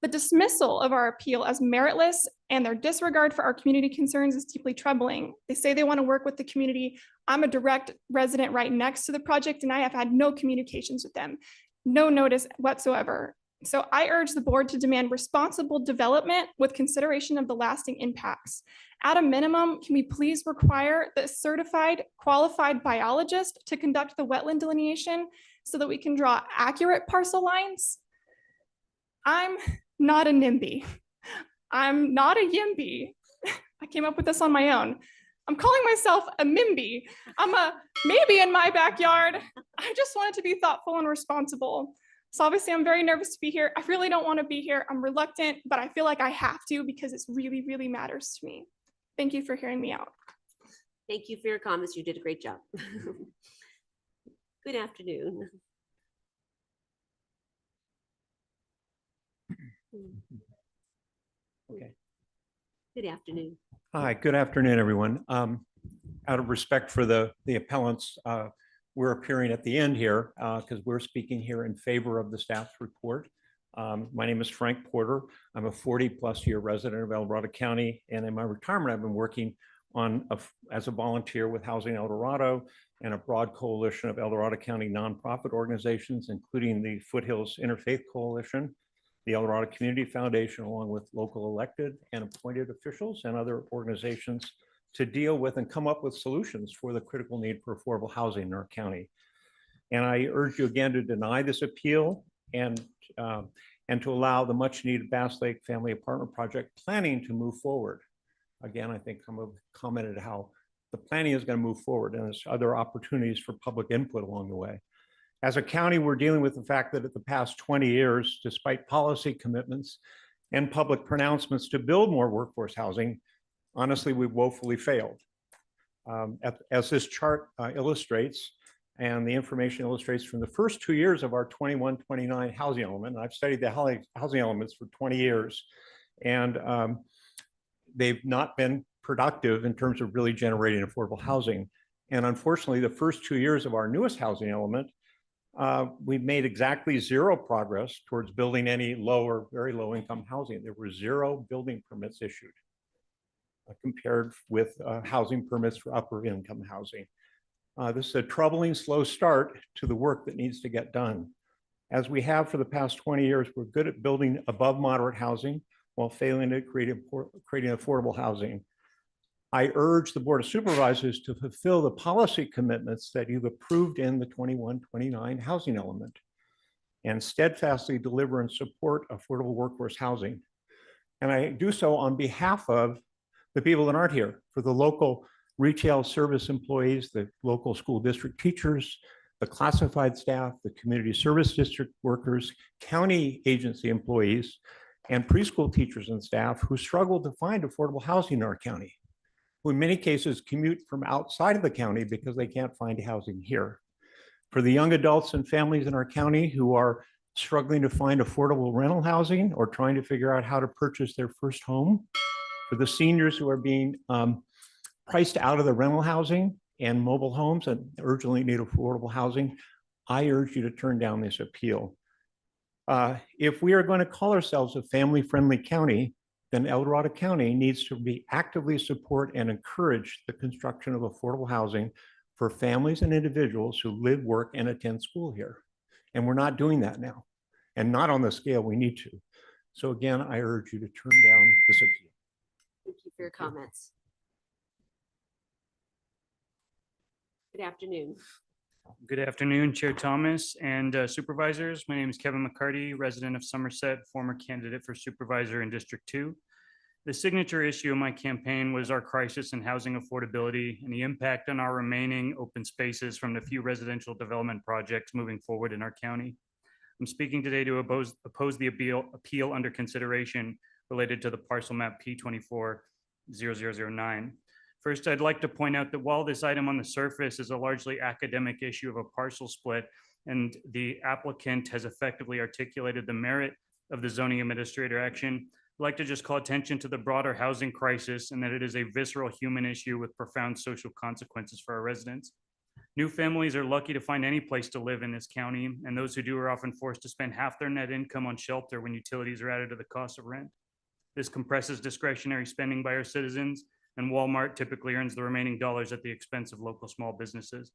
The dismissal of our appeal as meritless and their disregard for our community concerns is deeply troubling. They say they want to work with the community. I'm a direct resident right next to the project, and I have had no communications with them, no notice whatsoever. So I urge the board to demand responsible development with consideration of the lasting impacts. At a minimum, can we please require the certified, qualified biologist to conduct the wetland delineation so that we can draw accurate parcel lines? I'm not a NIMBY. I'm not a YIMBY. I came up with this on my own. I'm calling myself a MIMBY. I'm a maybe in my backyard. I just wanted to be thoughtful and responsible. So obviously I'm very nervous to be here. I really don't want to be here. I'm reluctant, but I feel like I have to because it really, really matters to me. Thank you for hearing me out. Thank you for your comments. You did a great job. Good afternoon. Okay. Good afternoon. Hi, good afternoon, everyone. Out of respect for the appellants, we're appearing at the end here because we're speaking here in favor of the staff's report. My name is Frank Porter. I'm a 40-plus year resident of El Dorado County, and in my retirement, I've been working as a volunteer with Housing El Dorado and a broad coalition of El Dorado County nonprofit organizations, including the Foothills Interfaith Coalition the El Dorado Community Foundation, along with local elected and appointed officials and other organizations to deal with and come up with solutions for the critical need for affordable housing in our county. And I urge you again to deny this appeal and to allow the much needed Bass Lake Family Apartment Project planning to move forward. Again, I think some have commented how the planning is going to move forward and there's other opportunities for public input along the way. As a county, we're dealing with the fact that at the past 20 years, despite policy commitments and public pronouncements to build more workforce housing, honestly, we've woefully failed. As this chart illustrates, and the information illustrates from the first 2 years of our 21-29 housing element, and I've studied the housing elements for 20 years, and they've not been productive in terms of really generating affordable housing. And unfortunately, the first 2 years of our newest housing element, we've made exactly zero progress towards building any low or very low income housing. There were 0 building permits issued compared with housing permits for upper income housing. This is a troubling slow start to the work that needs to get done. As we have for the past 20 years, we're good at building above moderate housing while failing at creating affordable housing. I urge the Board of Supervisors to fulfill the policy commitments that you've approved in the 21-29 housing element and steadfastly deliver and support affordable workforce housing. And I do so on behalf of the people that aren't here, for the local retail service employees, the local school district teachers, the classified staff, the community service district workers, county agency employees, and preschool teachers and staff who struggle to find affordable housing in our county, who in many cases commute from outside of the county because they can't find housing here. For the young adults and families in our county who are struggling to find affordable rental housing or trying to figure out how to purchase their first home, for the seniors who are being priced out of the rental housing and mobile homes and urgently need affordable housing, I urge you to turn down this appeal. If we are going to call ourselves a family-friendly county, then El Dorado County needs to actively support and encourage the construction of affordable housing for families and individuals who live, work, and attend school here. And we're not doing that now, and not on the scale we need to. So again, I urge you to turn down this appeal. Thank you for your comments. Good afternoon. Good afternoon, Chair Thomas and supervisors. My name is Kevin McCarty, resident of Somerset, former candidate for supervisor in District 2. The signature issue of my campaign was our crisis in housing affordability and the impact on our remaining open spaces from the few residential development projects moving forward in our county. I'm speaking today to oppose the appeal under consideration related to the parcel map P240009. First, I'd like to point out that while this item on the surface is a largely academic issue of a parcel split, and the applicant has effectively articulated the merit of the zoning administrator action, I'd like to just call attention to the broader housing crisis and that it is a visceral human issue with profound social consequences for our residents. New families are lucky to find any place to live in this county, and those who do are often forced to spend half their net income on shelter when utilities are added to the cost of rent. This compresses discretionary spending by our citizens, and Walmart typically earns the remaining dollars at the expense of local small businesses.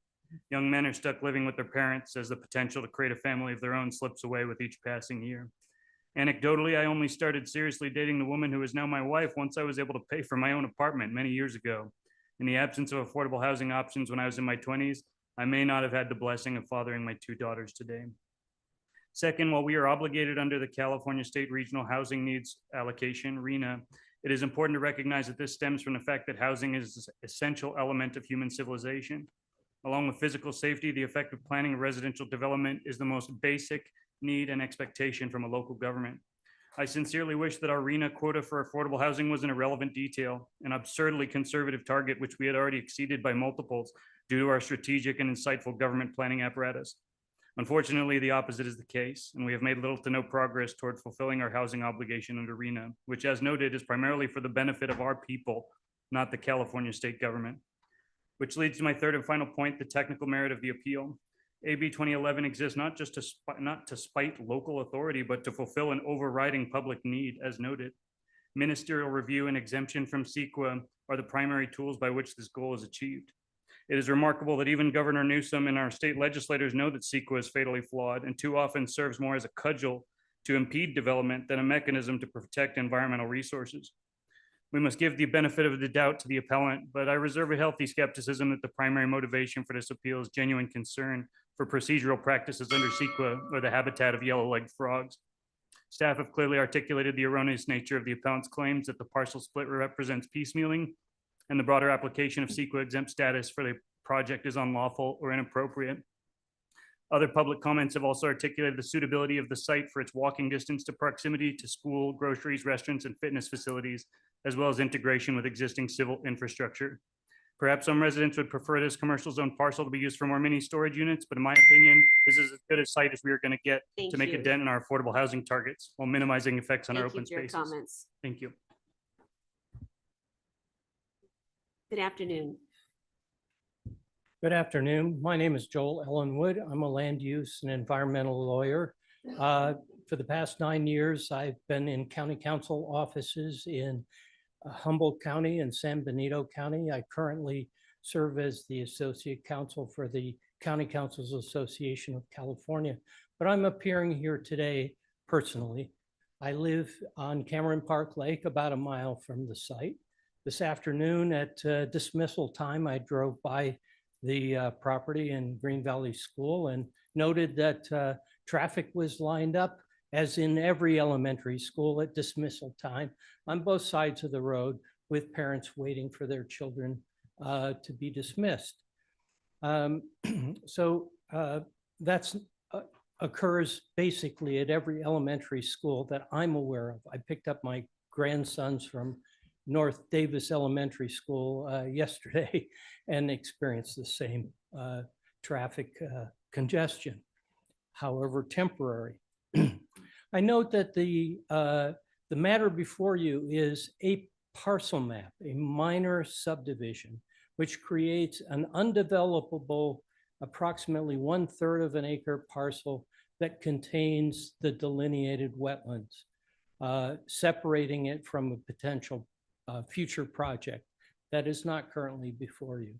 Young men are stuck living with their parents as the potential to create a family of their own slips away with each passing year. Anecdotally, I only started seriously dating the woman who is now my wife once I was able to pay for my own apartment many years ago. In the absence of affordable housing options when I was in my 20s, I may not have had the blessing of fathering my 2 daughters today. Second, while we are obligated under the California State Regional Housing Needs Allocation, RHNA, it is important to recognize that this stems from the fact that housing is an essential element of human civilization. Along with physical safety, the effective planning of residential development is the most basic need and expectation from a local government. I sincerely wish that our RHNA quota for affordable housing was an irrelevant detail, an absurdly conservative target which we had already exceeded by multiples due to our strategic and insightful government planning apparatus. Unfortunately, the opposite is the case, and we have made little to no progress toward fulfilling our housing obligation under RHNA, which, as noted, is primarily for the benefit of our people, not the California state government. Which leads to my third and final point, the technical merit of the appeal. AB 2011 exists not just to spite local authority, but to fulfill an overriding public need, as noted. Ministerial review and exemption from CEQA are the primary tools by which this goal is achieved. It is remarkable that even Governor Newsom and our state legislators know that CEQA is fatally flawed and too often serves more as a cudgel to impede development than a mechanism to protect environmental resources. We must give the benefit of the doubt to the appellant, but I reserve a healthy skepticism that the primary motivation for this appeal is genuine concern for procedural practices under CEQA or the habitat of yellow-legged frogs. Staff have clearly articulated the erroneous nature of the appellant's claims that the parcel split represents piecemealing, and the broader application of CEQA exempt status for the project is unlawful or inappropriate. Other public comments have also articulated the suitability of the site for its walking distance to proximity to school, groceries, restaurants, and fitness facilities, as well as integration with existing civil infrastructure. Perhaps some residents would prefer this commercial zone parcel to be used for more mini storage units, but in my opinion, this is as good a site as we are going to get to make a dent in our affordable housing targets while minimizing effects on our open spaces. Comments. Thank you. Good afternoon. Good afternoon. My name is Joel Ellenwood. I'm a land use and environmental lawyer. For the past 9 years, I've been in county council offices in Humboldt County and San Benito County. I currently serve as the associate counsel for the County Councils Association of California, but I'm appearing here today personally. I live on Cameron Park Lake, about a mile from the site. This afternoon at dismissal time, I drove by the property in Green Valley School and noted that traffic was lined up, as in every elementary school at dismissal time, on both sides of the road, with parents waiting for their children to be dismissed. That's occurs basically at every elementary school that I'm aware of. I picked up my grandsons from North Davis Elementary School yesterday and experienced the same traffic congestion, however temporary. I note that the matter before you is a parcel map, a minor subdivision, which creates an undevelopable, approximately 1/3 of an acre parcel that contains the delineated wetlands, separating it from a potential future project that is not currently before you.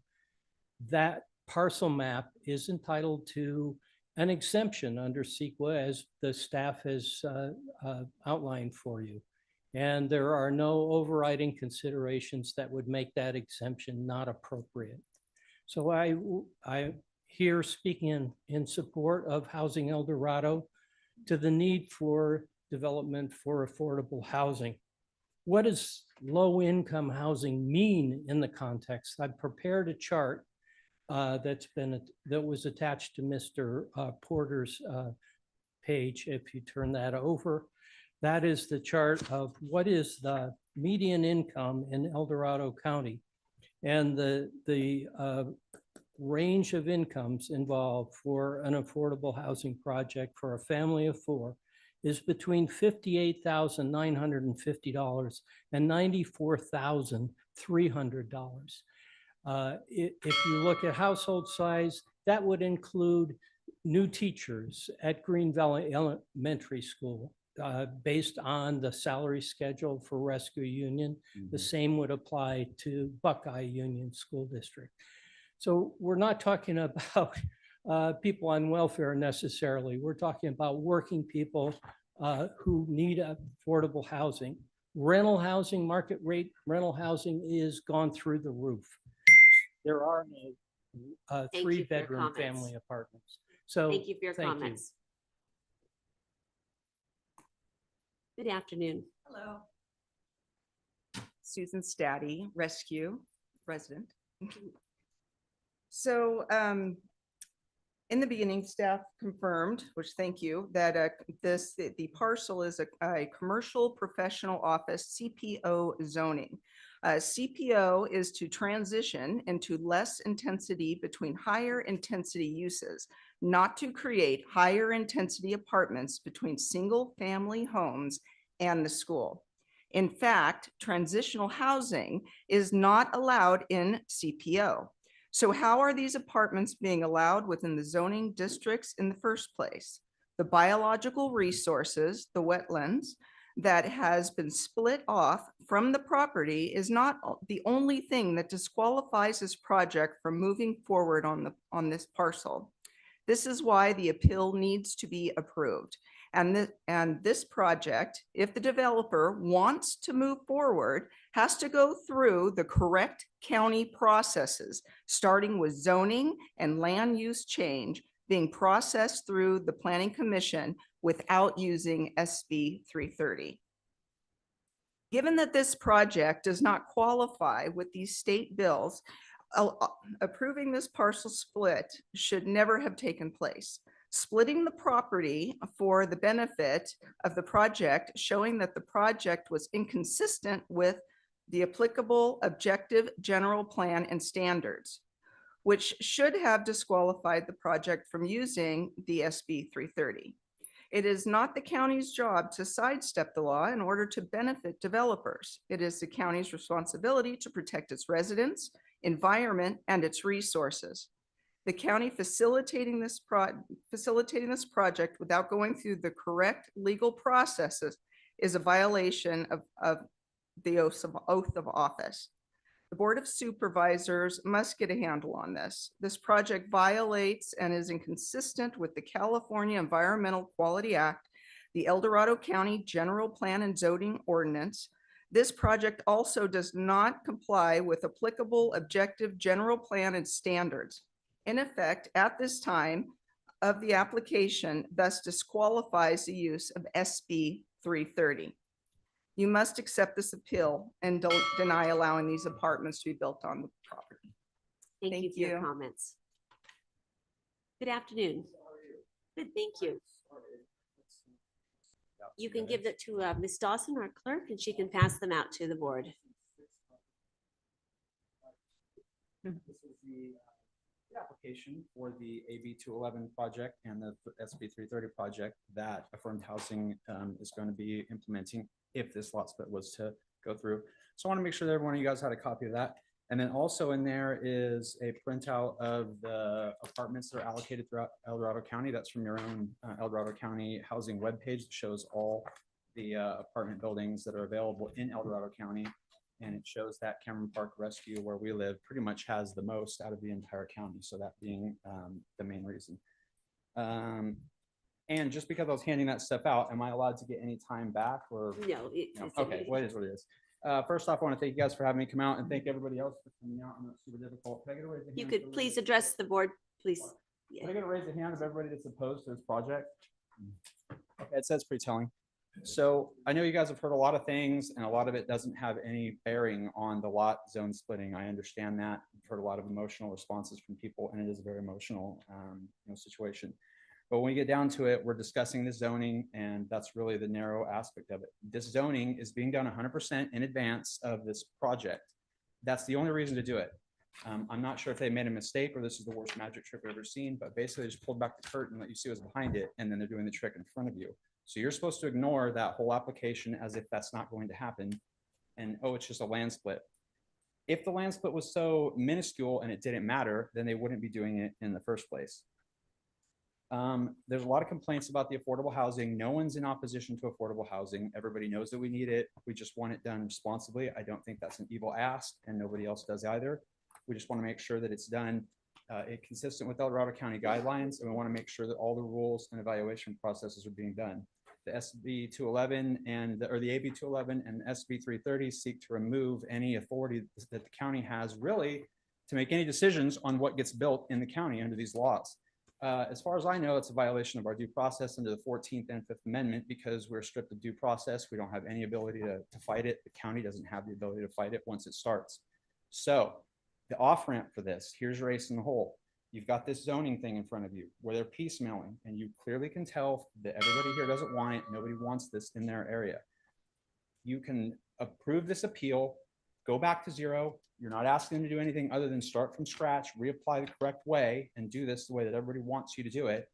That parcel map is entitled to an exemption under CEQA, as the staff has outlined for you. And there are no overriding considerations that would make that exemption not appropriate. So I here speaking in support of Housing El Dorado to the need for development for affordable housing. What does low-income housing mean in the context? I've prepared a chart that was attached to Mr. Porter's page. If you turn that over, that is the chart of what is the median income in El Dorado County, and the range of incomes involved for an affordable housing project for a family of 4 is between $58,950 and $94,300. If you look at household size, that would include new teachers at Green Valley Elementary School based on the salary schedule for Rescue Union. The same would apply to Buckeye Union School District. So we're not talking about people on welfare necessarily. We're talking about working people who need affordable housing. Rental housing, market rate rental housing is gone through the roof. There are no 3-bedroom family apartments. So thank you for your comments. Good afternoon. Hello. Susan Staddy, Rescue resident. So in the beginning, staff confirmed, which thank you, that the parcel is a commercial professional office CPO zoning. CPO is to transition into less intensity between higher intensity uses, not to create higher intensity apartments between single family homes and the school. In fact, transitional housing is not allowed in CPO. So how are these apartments being allowed within the zoning districts in the first place? The biological resources, the wetlands, that has been split off from the property is not the only thing that disqualifies this project from moving forward on this parcel. This is why the appeal needs to be approved. And this project, if the developer wants to move forward, has to go through the correct county processes, starting with zoning and land use change being processed through the Planning Commission without using SB 330. Given that this project does not qualify with these state bills, approving this parcel split should never have taken place. Splitting the property for the benefit of the project, showing that the project was inconsistent with the applicable objective general plan and standards, which should have disqualified the project from using the SB 330. It is not the county's job to sidestep the law in order to benefit developers. It is the county's responsibility to protect its residents, environment, and its resources. The county facilitating this project without going through the correct legal processes is a violation of the oath of office. The Board of Supervisors must get a handle on this. This project violates and is inconsistent with the California Environmental Quality Act, the El Dorado County General Plan and Zoning Ordinance. This project also does not comply with applicable objective general plan and standards. In effect, at this time of the application, thus disqualifies the use of SB 330. You must accept this appeal and don't deny allowing these apartments to be built on the property. Thank you for your comments. Good afternoon. Good, thank you. You can give that to Ms. Dawson, our clerk, and she can pass them out to the board. This is the application for the AB 211 project and the SB 330 project that Affirmed Housing is going to be implementing if this lot split was to go through. So I want to make sure that everyone of you guys had a copy of that. And then also in there is a printout of the apartments that are allocated throughout El Dorado County. That's from your own El Dorado County housing webpage that shows all the apartment buildings that are available in El Dorado County. And it shows that Cameron Park Rescue, where we live, pretty much has the most out of the entire county. So that being the main reason. And just because I was handing that stuff out, am I allowed to get any time back or? No. Okay, well, it is what it is. First off, I want to thank you guys for having me come out and thank everybody else for coming out. I know it's super difficult. Can I get a raise of hand You for could everybody? please address the board, please. Can I get a raise of hand of everybody that's opposed to this project? Okay, it says pretty telling. So I know you guys have heard a lot of things and a lot of it doesn't have any bearing on the lot zone splitting. I understand that. I've heard a lot of emotional responses from people and it is a very emotional situation. But when we get down to it, we're discussing the zoning and that's really the narrow aspect of it. This zoning is being done 100% in advance of this project. That's the only reason to do it. I'm not sure if they made a mistake or this is the worst magic trick I've ever seen, but basically they just pulled back the curtain, let you see what's behind it, and then they're doing the trick in front of you. So you're supposed to ignore that whole application as if that's not going to happen. And, oh, it's just a land split. If the land split was so minuscule and it didn't matter, then they wouldn't be doing it in the first place. There's a lot of complaints about the affordable housing. No one's in opposition to affordable housing. Everybody knows that we need it. We just want it done responsibly. I don't think that's an evil ask and nobody else does either. We just want to make sure that it's done consistent with El Dorado County guidelines. And we want to make sure that all the rules and evaluation processes are being done. The SB 211 or the AB 211 and SB 330 seek to remove any authority that the county has really to make any decisions on what gets built in the county under these laws. As far as I know, it's a violation of our due process under the 14th and 5th Amendment because we're stripped of due process. We don't have any ability to fight it. The county doesn't have the ability to fight it once it starts. So the off ramp for this, here's your ace in the hole. You've got this zoning thing in front of you where they're piecemealing and you clearly can tell that everybody here doesn't want it. Nobody wants this in their area. You can approve this appeal, go back to zero. You're not asking them to do anything other than start from scratch, reapply the correct way and do this the way that everybody wants you to do it.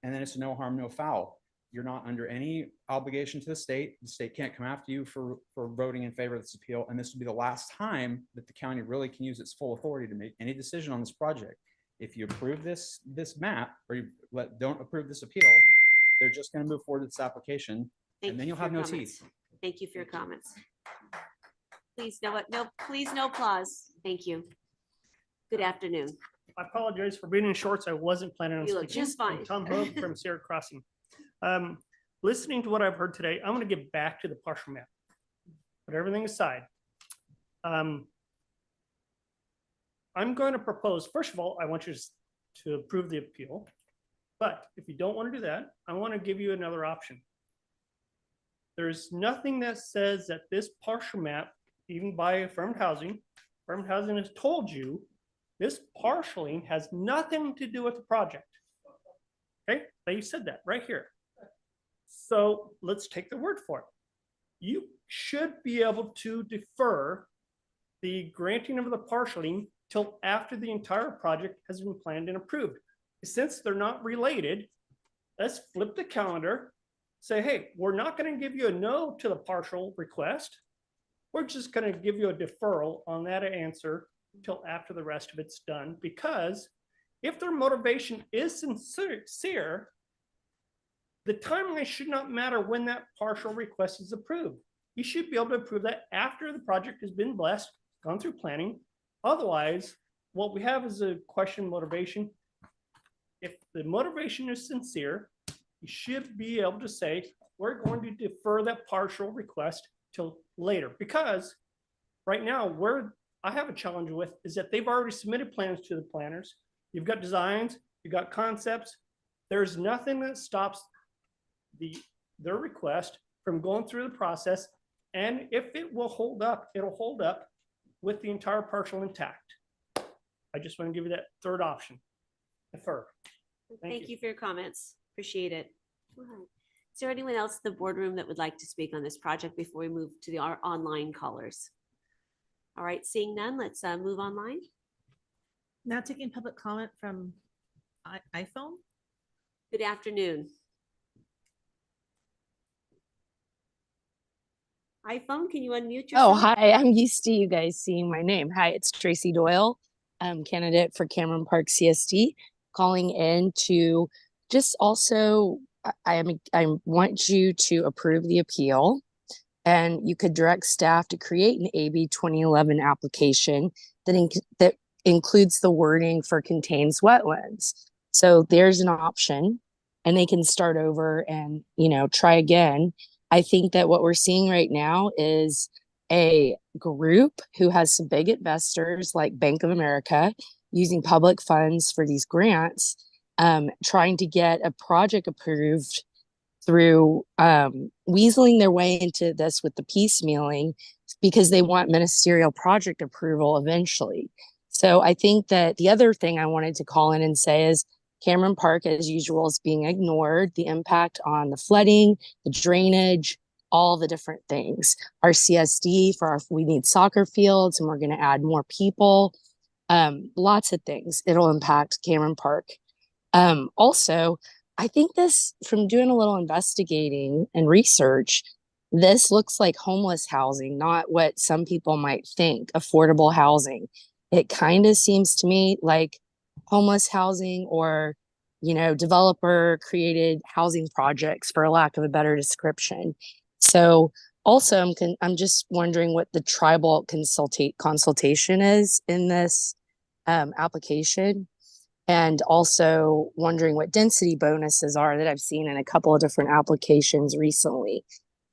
And then it's no harm, no foul. You're not under any obligation to the state. The state can't come after you for voting in favor of this appeal. And this will be the last time that the county really can use its full authority to make any decision on this project. If you approve this map or you don't approve this appeal, they're just going to move forward with this application and then you'll have no teeth. Thank you for your comments. Please, please no applause. Thank you. Good afternoon. I apologize for being in shorts. I wasn't planning on You look speaking. just fine. I'm Tom Hogue from Sierra Crossing. listening to what I've heard today, I'm going to get back to the partial map. Put everything aside. I'm going to propose, first of all, I want you to approve the appeal. But if you don't want to do that, I want to give you another option. There's nothing that says that this partial map, even by affirmed housing has told you this partialing has nothing to do with the project. Okay, they said that right here. So let's take their word for it. You should be able to defer the granting of the partialing till after the entire project has been planned and approved. Since they're not related, let's flip the calendar, say, hey, we're not going to give you a no to the partial request. We're just going to give you a deferral on that answer until after the rest of it's done. Because if their motivation is sincere, the timeline should not matter when that partial request is approved. You should be able to approve that after the project has been blessed, gone through planning. Otherwise, what we have is a question of motivation. If the motivation is sincere, you should be able to say, we're going to defer that partial request till later. Because right now, where I have a challenge with is that they've already submitted plans to the planners. You've got designs, you've got concepts. There's nothing that stops their request from going through the process. And if it will hold up, it'll hold up with the entire partial intact. I just want to give you that third option. Defer. Thank you for your comments. Appreciate it. All right. Is there anyone else in the boardroom that would like to speak on this project before we move to our online callers? All right, seeing none, let's move online. Now taking public comment from iPhone. Good afternoon. iPhone, can you unmute yourself? Oh, hi. I'm used to you guys seeing my name. Hi, it's Tracy Doyle. I'm candidate for Cameron Park CST, calling in to just also, I want you to approve the appeal, and you could direct staff to create an AB 2011 application that includes the wording for contains wetlands. So there's an option, and they can start over and, try again. I think that what we're seeing right now is a group who has some big investors like Bank of America using public funds for these grants, trying to get a project approved through weaseling their way into this with the piecemealing because they want ministerial project approval eventually. So I think that the other thing I wanted to call in and say is Cameron Park, as usual, is being ignored. The impact on the flooding, the drainage, all the different things. Our CSD we need soccer fields, and we're going to add more people. Lots of things. It'll impact Cameron Park. Also, I think from doing a little investigating and research, this looks like homeless housing, not what some people might think, affordable housing. It kind of seems to me like homeless housing or, developer created housing projects, for a lack of a better description. So also I'm just wondering what the tribal consultation is in this application, and also wondering what density bonuses are that I've seen in a couple of different applications recently.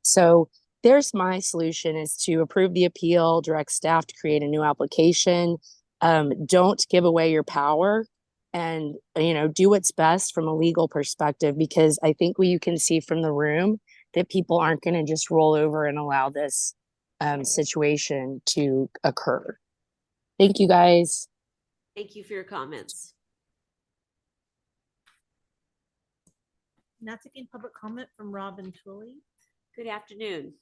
So there's my solution, is to approve the appeal, direct staff to create a new application. Don't give away your power, and do what's best from a legal perspective, because I think you can see from the room that people aren't going to just roll over and allow this situation to occur. Thank you, guys. Thank you for your comments. Now taking public comment from Robin Twilley. Good afternoon.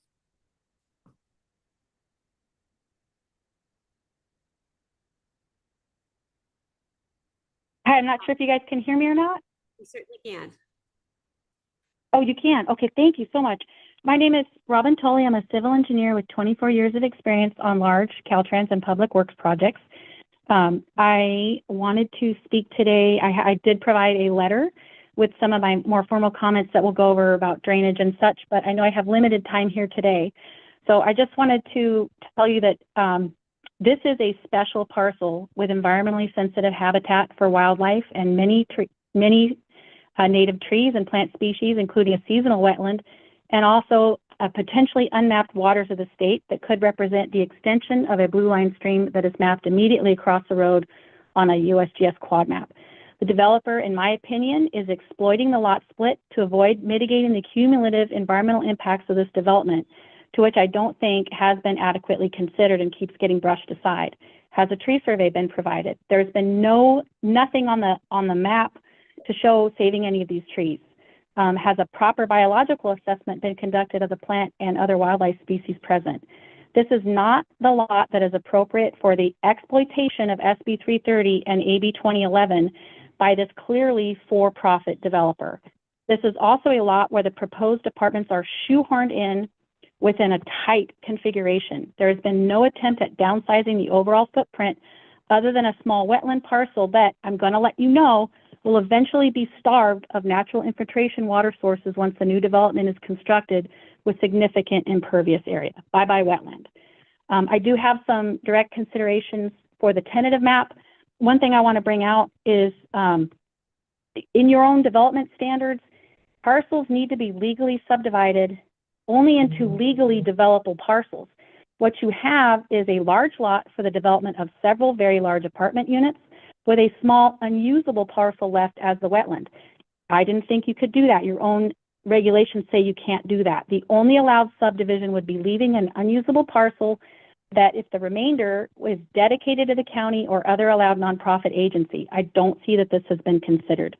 Hi, I'm not sure if you guys can hear me or not. We certainly can. Oh, you can? Okay, thank you so much. My name is Robin Tully. I'm a civil engineer with 24 years of experience on large Caltrans and public works projects. I wanted to speak today. I did provide a letter with some of my more formal comments that we'll go over about drainage and such, but I know I have limited time here today. So I just wanted to tell you that this is a special parcel with environmentally sensitive habitat for wildlife and many native trees and plant species, including a seasonal wetland, and also potentially unmapped waters of the state that could represent the extension of a blue line stream that is mapped immediately across the road on a USGS quad map. The developer, in my opinion, is exploiting the lot split to avoid mitigating the cumulative environmental impacts of this development, to which I don't think has been adequately considered and keeps getting brushed aside. Has a tree survey been provided? There's been nothing on the map to show saving any of these trees. Has a proper biological assessment been conducted of the plant and other wildlife species present? This is not the lot that is appropriate for the exploitation of SB 330 and AB 2011 by this clearly for-profit developer. This is also a lot where the proposed apartments are shoehorned in within a tight configuration. There has been no attempt at downsizing the overall footprint other than a small wetland parcel that, I'm going to let you know, will eventually be starved of natural infiltration water sources once the new development is constructed with significant impervious area. Bye-bye wetland. I do have some direct considerations for the tentative map. One thing I want to bring out is in your own development standards, parcels need to be legally subdivided only into legally developable parcels. What you have is a large lot for the development of several very large apartment units with a small unusable parcel left as the wetland. I didn't think you could do that. Your own regulations say you can't do that. The only allowed subdivision would be leaving an unusable parcel that if the remainder is dedicated to the county or other allowed nonprofit agency. I don't see that this has been considered.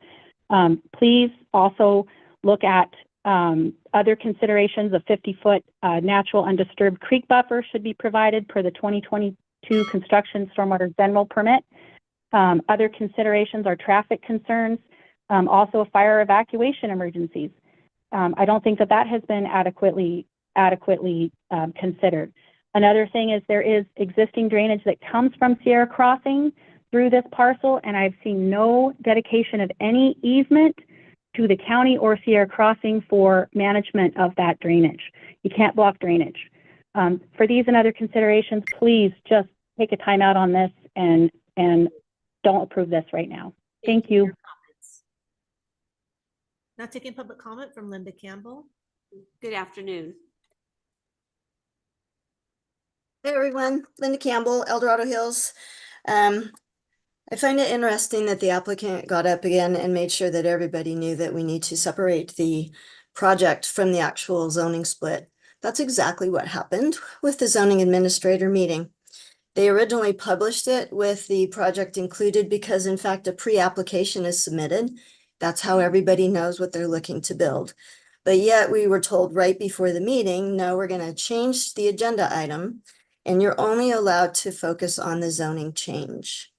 Please also look at other considerations. Of 50-foot natural undisturbed creek buffer should be provided per the 2022 construction stormwater general permit. Other considerations are traffic concerns, also fire evacuation emergencies. I don't think that has been adequately considered. Another thing is there is existing drainage that comes from Sierra Crossing through this parcel, and I've seen no dedication of any easement to the county or Sierra Crossing for management of that drainage. You can't block drainage. For these and other considerations, please just take a time out on this and don't approve this right now. Thank you. Now taking public comment from Linda Campbell. Good afternoon. Hey everyone, Linda Campbell, El Dorado Hills. I find it interesting that the applicant got up again and made sure that everybody knew that we need to separate the project from the actual zoning split. That's exactly what happened with the zoning administrator meeting. They originally published it with the project included because in fact a pre-application is submitted. That's how everybody knows what they're looking to build. But yet we were told right before the meeting, no, we're going to change the agenda item and you're only allowed to focus on the zoning change.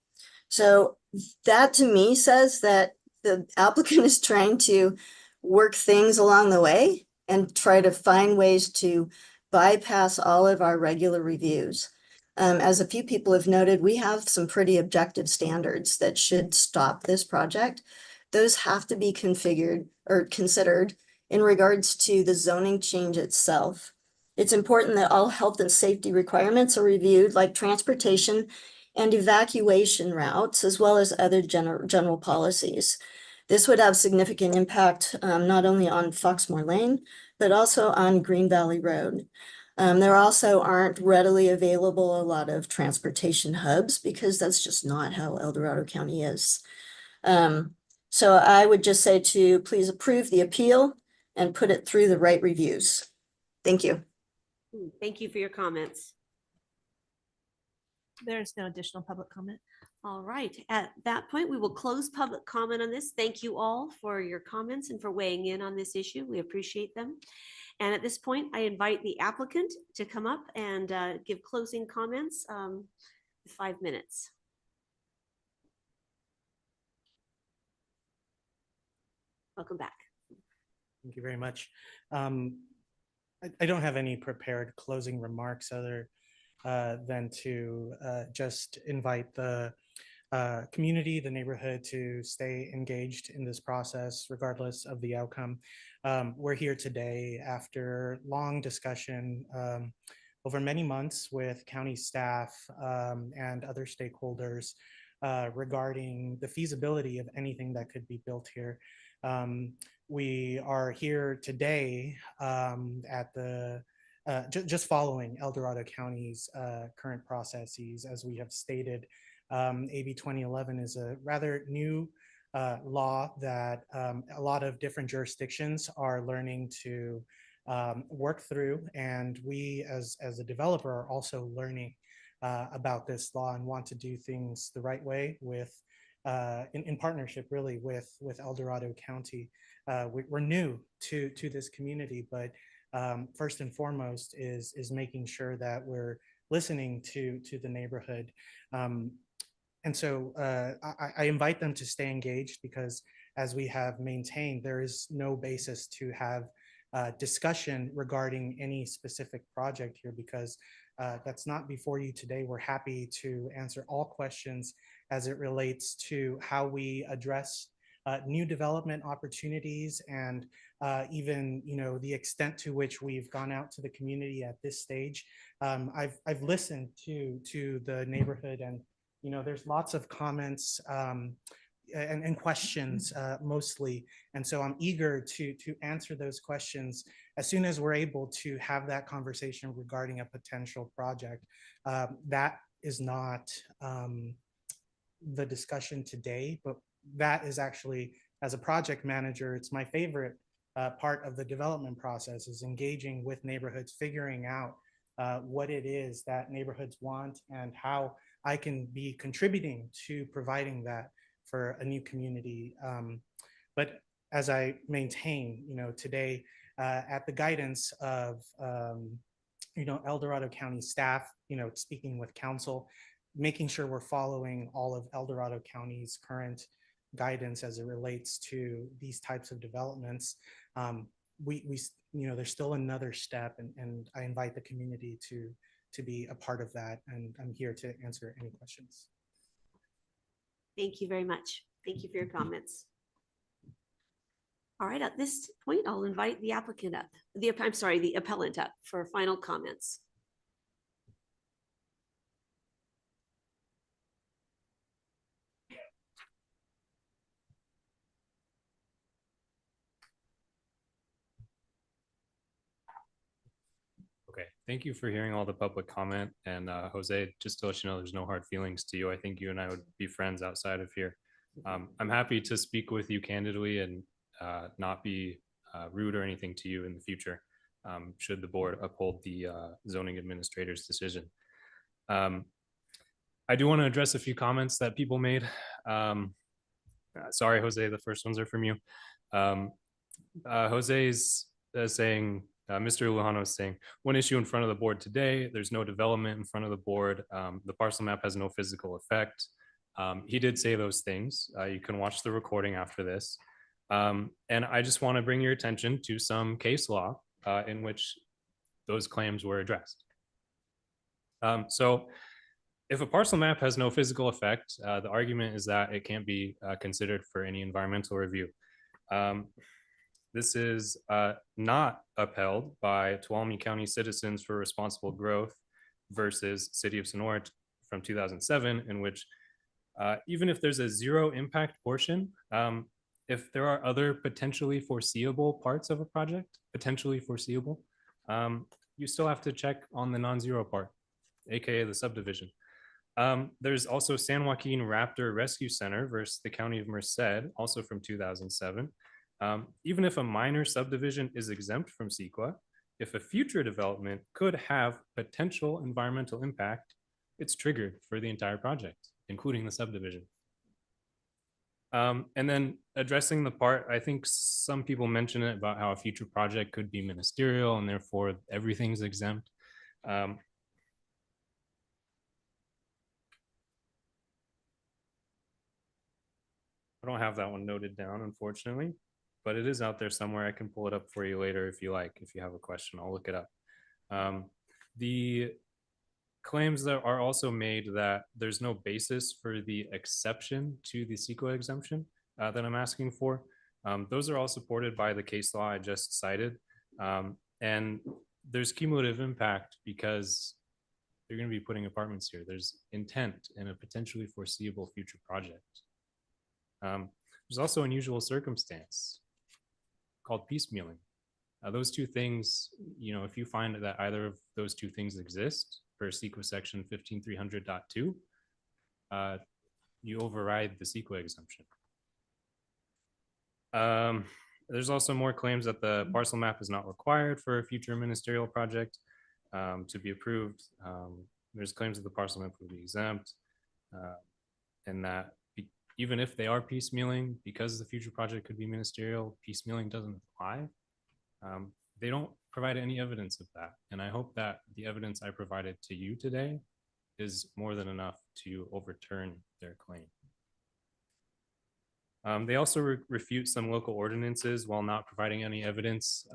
So that to me says that the applicant is trying to work things along the way and try to find ways to bypass all of our regular reviews. As a few people have noted, we have some pretty objective standards that should stop this project. Those have to be configured or considered in regards to the zoning change itself. It's important that all health and safety requirements are reviewed, like transportation and evacuation routes, as well as other general policies. This would have significant impact not only on Foxmore Lane, but also on Green Valley Road. There also aren't readily available a lot of transportation hubs because that's just not how El Dorado County is. So I would just say to please approve the appeal and put it through the right reviews. Thank you. Thank you for your comments. There's no additional public comment. All right, at that point, we will close public comment on this. Thank you all for your comments and for weighing in on this issue. We appreciate them. And at this point, I invite the applicant to come up and give closing comments. 5 minutes. Welcome back. Thank you very much. I don't have any prepared closing remarks other than to just invite the community, the neighborhood to stay engaged in this process regardless of the outcome. We're here today after long discussion over many months with county staff and other stakeholders regarding the feasibility of anything that could be built here. We are here today at the just following El Dorado County's current processes. As we have stated, AB 2011 is a rather new law that a lot of different jurisdictions are learning to work through. And we as a developer are also learning about this law and want to do things the right way with in partnership really with El Dorado County. We're new to this community, but first and foremost is making sure that we're listening to the neighborhood. And so I invite them to stay engaged, because as we have maintained, there is no basis to have discussion regarding any specific project here, because that's not before you today. We're happy to answer all questions as it relates to how we address new development opportunities, and even the extent to which we've gone out to the community at this stage. I've listened to the neighborhood, and there's lots of comments and questions mostly, and so I'm eager to answer those questions as soon as we're able to have that conversation regarding a potential project. That is not the discussion today, but that is actually, as a project manager, it's my favorite part of the development process, is engaging with neighborhoods, figuring out what it is that neighborhoods want and how I can be contributing to providing that for a new community. But as I maintain, today, at the guidance of El Dorado County staff, speaking with council, making sure we're following all of El Dorado County's current guidance as it relates to these types of developments. There's still another step, and I invite the community to be a part of that, and I'm here to answer any questions. Thank you very much. Thank you for your comments. All right, at this point, I'll invite the applicant up, the appellant up for final comments. Okay, thank you for hearing all the public comment. And Jose, just to let you know, there's no hard feelings to you. I think you and I would be friends outside of here. I'm happy to speak with you candidly and not be rude or anything to you in the future, should the board uphold the zoning administrator's decision. I do want to address a few comments that people made. Sorry, Jose, the first ones are from you. Jose's saying, Mr. Lujano is saying, one issue in front of the board today, there's no development in front of the board. The parcel map has no physical effect. He did say those things. You can watch the recording after this. And I just want to bring your attention to some case law in which those claims were addressed. So if a parcel map has no physical effect, the argument is that it can't be considered for any environmental review. This is not upheld by Tuolumne County Citizens for Responsible Growth versus City of Sonora from 2007, in which even if there's a zero impact portion, if there are other potentially foreseeable parts of a project, potentially foreseeable, you still have to check on the non-zero part, AKA the subdivision. There's also San Joaquin Raptor Rescue Center versus the County of Merced, also from 2007. Even if a minor subdivision is exempt from CEQA, if a future development could have potential environmental impact, it's triggered for the entire project, including the subdivision. And then addressing the part, I think some people mention it about how a future project could be ministerial and therefore everything's exempt. I don't have that one noted down, unfortunately, but it is out there somewhere. I can pull it up for you later if you like. If you have a question, I'll look it up. The claims that are also made that there's no basis for the exception to the CEQA exemption that I'm asking for. Those are all supported by the case law I just cited. And there's cumulative impact because they're going to be putting apartments here. There's intent in a potentially foreseeable future project. There's also unusual circumstance called piecemealing. Those two things, you know, if you find that either of those two things exist per CEQA section 15300.2, you override the CEQA exemption. There's also more claims that the parcel map is not required for a future ministerial project to be approved. There's claims that the parcel map will be exempt, and that even if they are piecemealing, because the future project could be ministerial, piecemealing doesn't apply. They don't provide any evidence of that. And I hope that the evidence I provided to you today is more than enough to overturn their claim. They also refute some local ordinances while not providing any evidence.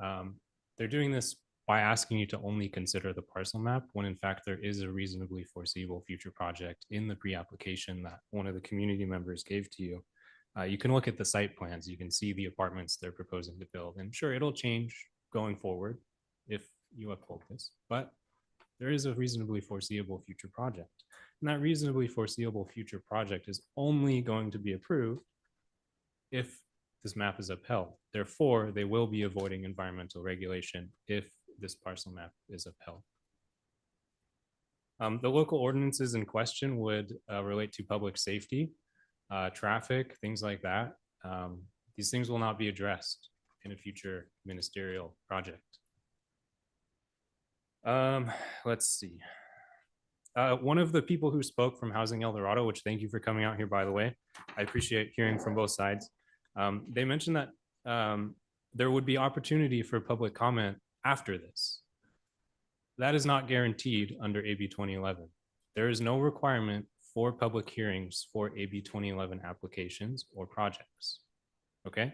They're doing this by asking you to only consider the parcel map when in fact there is a reasonably foreseeable future project in the pre-application that one of the community members gave to you. You can look at the site plans, you can see the apartments they're proposing to build, and sure, it'll change going forward if you uphold this, but there is a reasonably foreseeable future project. And that reasonably foreseeable future project is only going to be approved if this map is upheld. Therefore, they will be avoiding environmental regulation if this parcel map is upheld. The local ordinances in question would relate to public safety, traffic, things like that. These things will not be addressed in a future ministerial project. Let's see. One of the people who spoke from Housing El Dorado, which thank you for coming out here, by the way. I appreciate hearing from both sides. They mentioned that there would be opportunity for public comment after this. That is not guaranteed under AB 2011. There is no requirement for public hearings for AB 2011 applications or projects. Okay?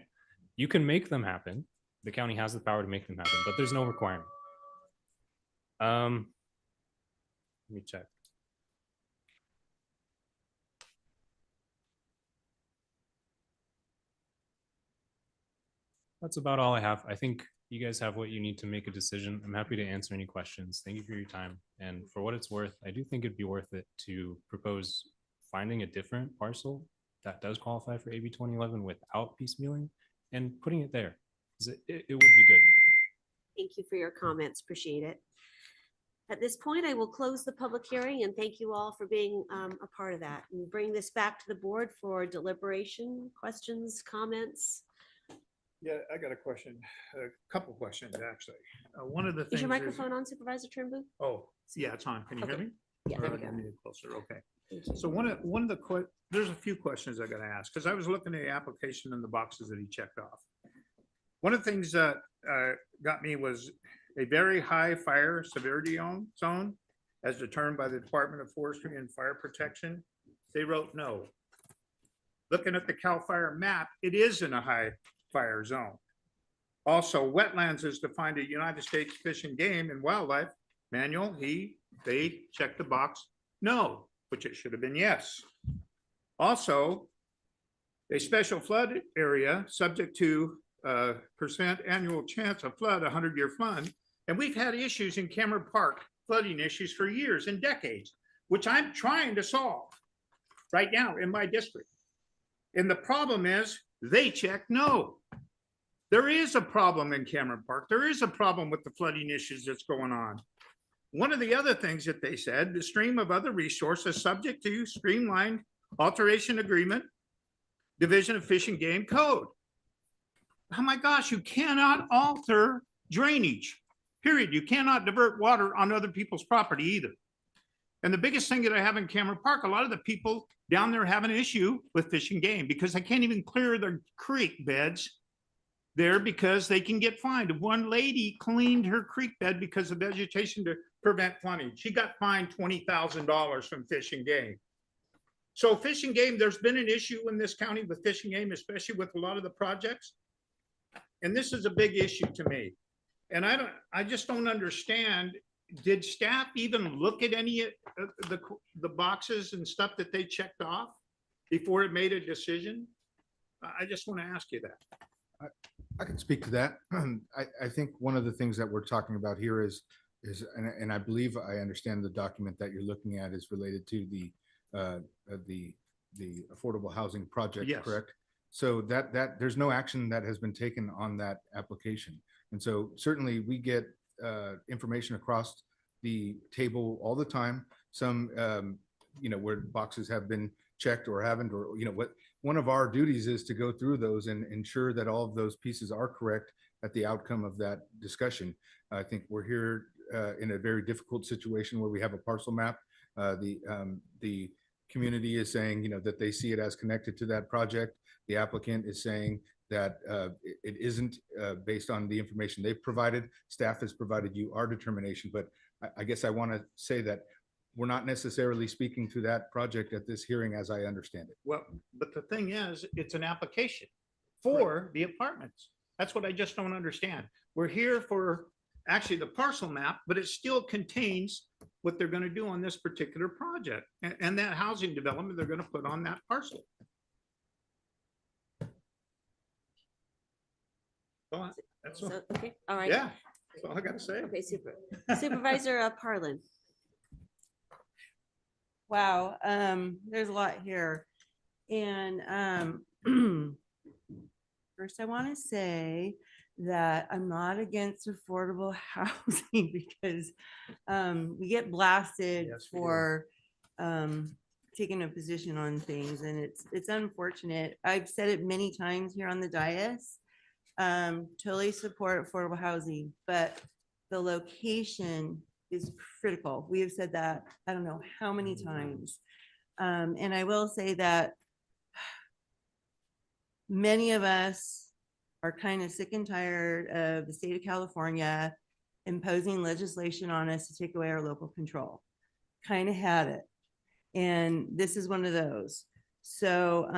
You can make them happen. The county has the power to make them happen, but there's no requirement. Let me check. That's about all I have. I think you guys have what you need to make a decision. I'm happy to answer any questions. Thank you for your time. And for what it's worth, I do think it'd be worth it to propose finding a different parcel that does qualify for AB 2011 without piecemealing and putting it there. It would be good. Thank you for your comments. Appreciate it. At this point, I will close the public hearing and thank you all for being a part of that and bring this back to the board for deliberation, questions, comments. Yeah, I got a question, a couple questions, actually. One of the things Is your microphone on, Supervisor Turnbull? Oh, yeah, it's on. Can you hear Okay. me? Yeah, there we go. I need it closer. Okay. Thank you. So one of the there's a few questions I got to ask because I was looking at the application and the boxes that he checked off. One of the things that got me was a very high fire severity zone as determined by the Department of Forestry and Fire Protection. They wrote no. Looking at the CAL FIRE map, it is in a high fire zone. Also, wetlands is defined at United States Fish and Game and Wildlife Manual. They checked the box no, which it should have been yes. Also, a special flood area subject to percent annual chance of flood, 100-year flood. And we've had issues in Cameron Park, flooding issues for years and decades, which I'm trying to solve right now in my district. And the problem is they check no. There is a problem in Cameron Park. There is a problem with the flooding issues that's going on. One of the other things that they said, the stream of other resources subject to streamlined alteration agreement, Division of Fish and Game Code. Oh my gosh, you cannot alter drainage, period. You cannot divert water on other people's property either. And the biggest thing that I have in Cameron Park, a lot of the people down there have an issue with Fish and Game because they can't even clear their creek beds there because they can get fined. One lady cleaned her creek bed because of vegetation to prevent flooding. She got fined $20,000 from Fish and Game. So Fish and Game, there's been an issue in this county with Fish and Game, especially with a lot of the projects. And this is a big issue to me. And I just don't understand. Did staff even look at any of the boxes and stuff that they checked off before it made a decision? I just want to ask you that. I can speak to that. I think one of the things that we're talking about here is is, and I believe I understand the document that you're looking at is related to the affordable housing project, Yes. correct? So that there's no action that has been taken on that application. And so certainly we get information across the table all the time. Some, where boxes have been checked or haven't, or, what one of our duties is to go through those and ensure that all of those pieces are correct at the outcome of that discussion. I think we're here in a very difficult situation where we have a parcel map. The community is saying, that they see it as connected to that project. The applicant is saying that it isn't based on the information they've provided. Staff has provided you our determination, but I guess I want to say that we're not necessarily speaking to that project at this hearing as I understand it. Well, but the thing is, it's an application for the apartments. That's what I just don't understand. We're here for actually the parcel map, but it still contains what they're going to do on this particular project and that housing development they're going to put on that parcel. That's all. Okay, all right. Yeah, that's all I got to say. Okay, Supervisor Parlin. Wow, there's a lot here. And first I want to say that I'm not against affordable housing because we get blasted for taking a position on things, and it's unfortunate. I've said it many times here on the dais. Totally support affordable housing, but the location is critical. We have said that I don't know how many times. And I will say that many of us are kind of sick and tired of the state of California imposing legislation on us to take away our local control. Kind of had it. And this is one of those. So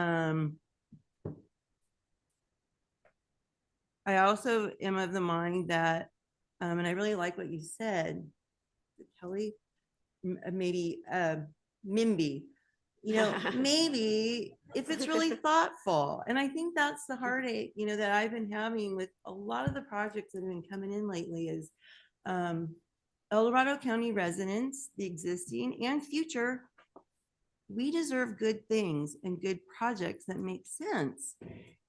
I also am of the mind that, and I really like what you said, Kelly, maybe MIMBY, maybe if it's really thoughtful. And I think that's the heartache, that I've been having with a lot of the projects that have been coming in lately is El Dorado County residents, the existing and future, we deserve good things and good projects that make sense.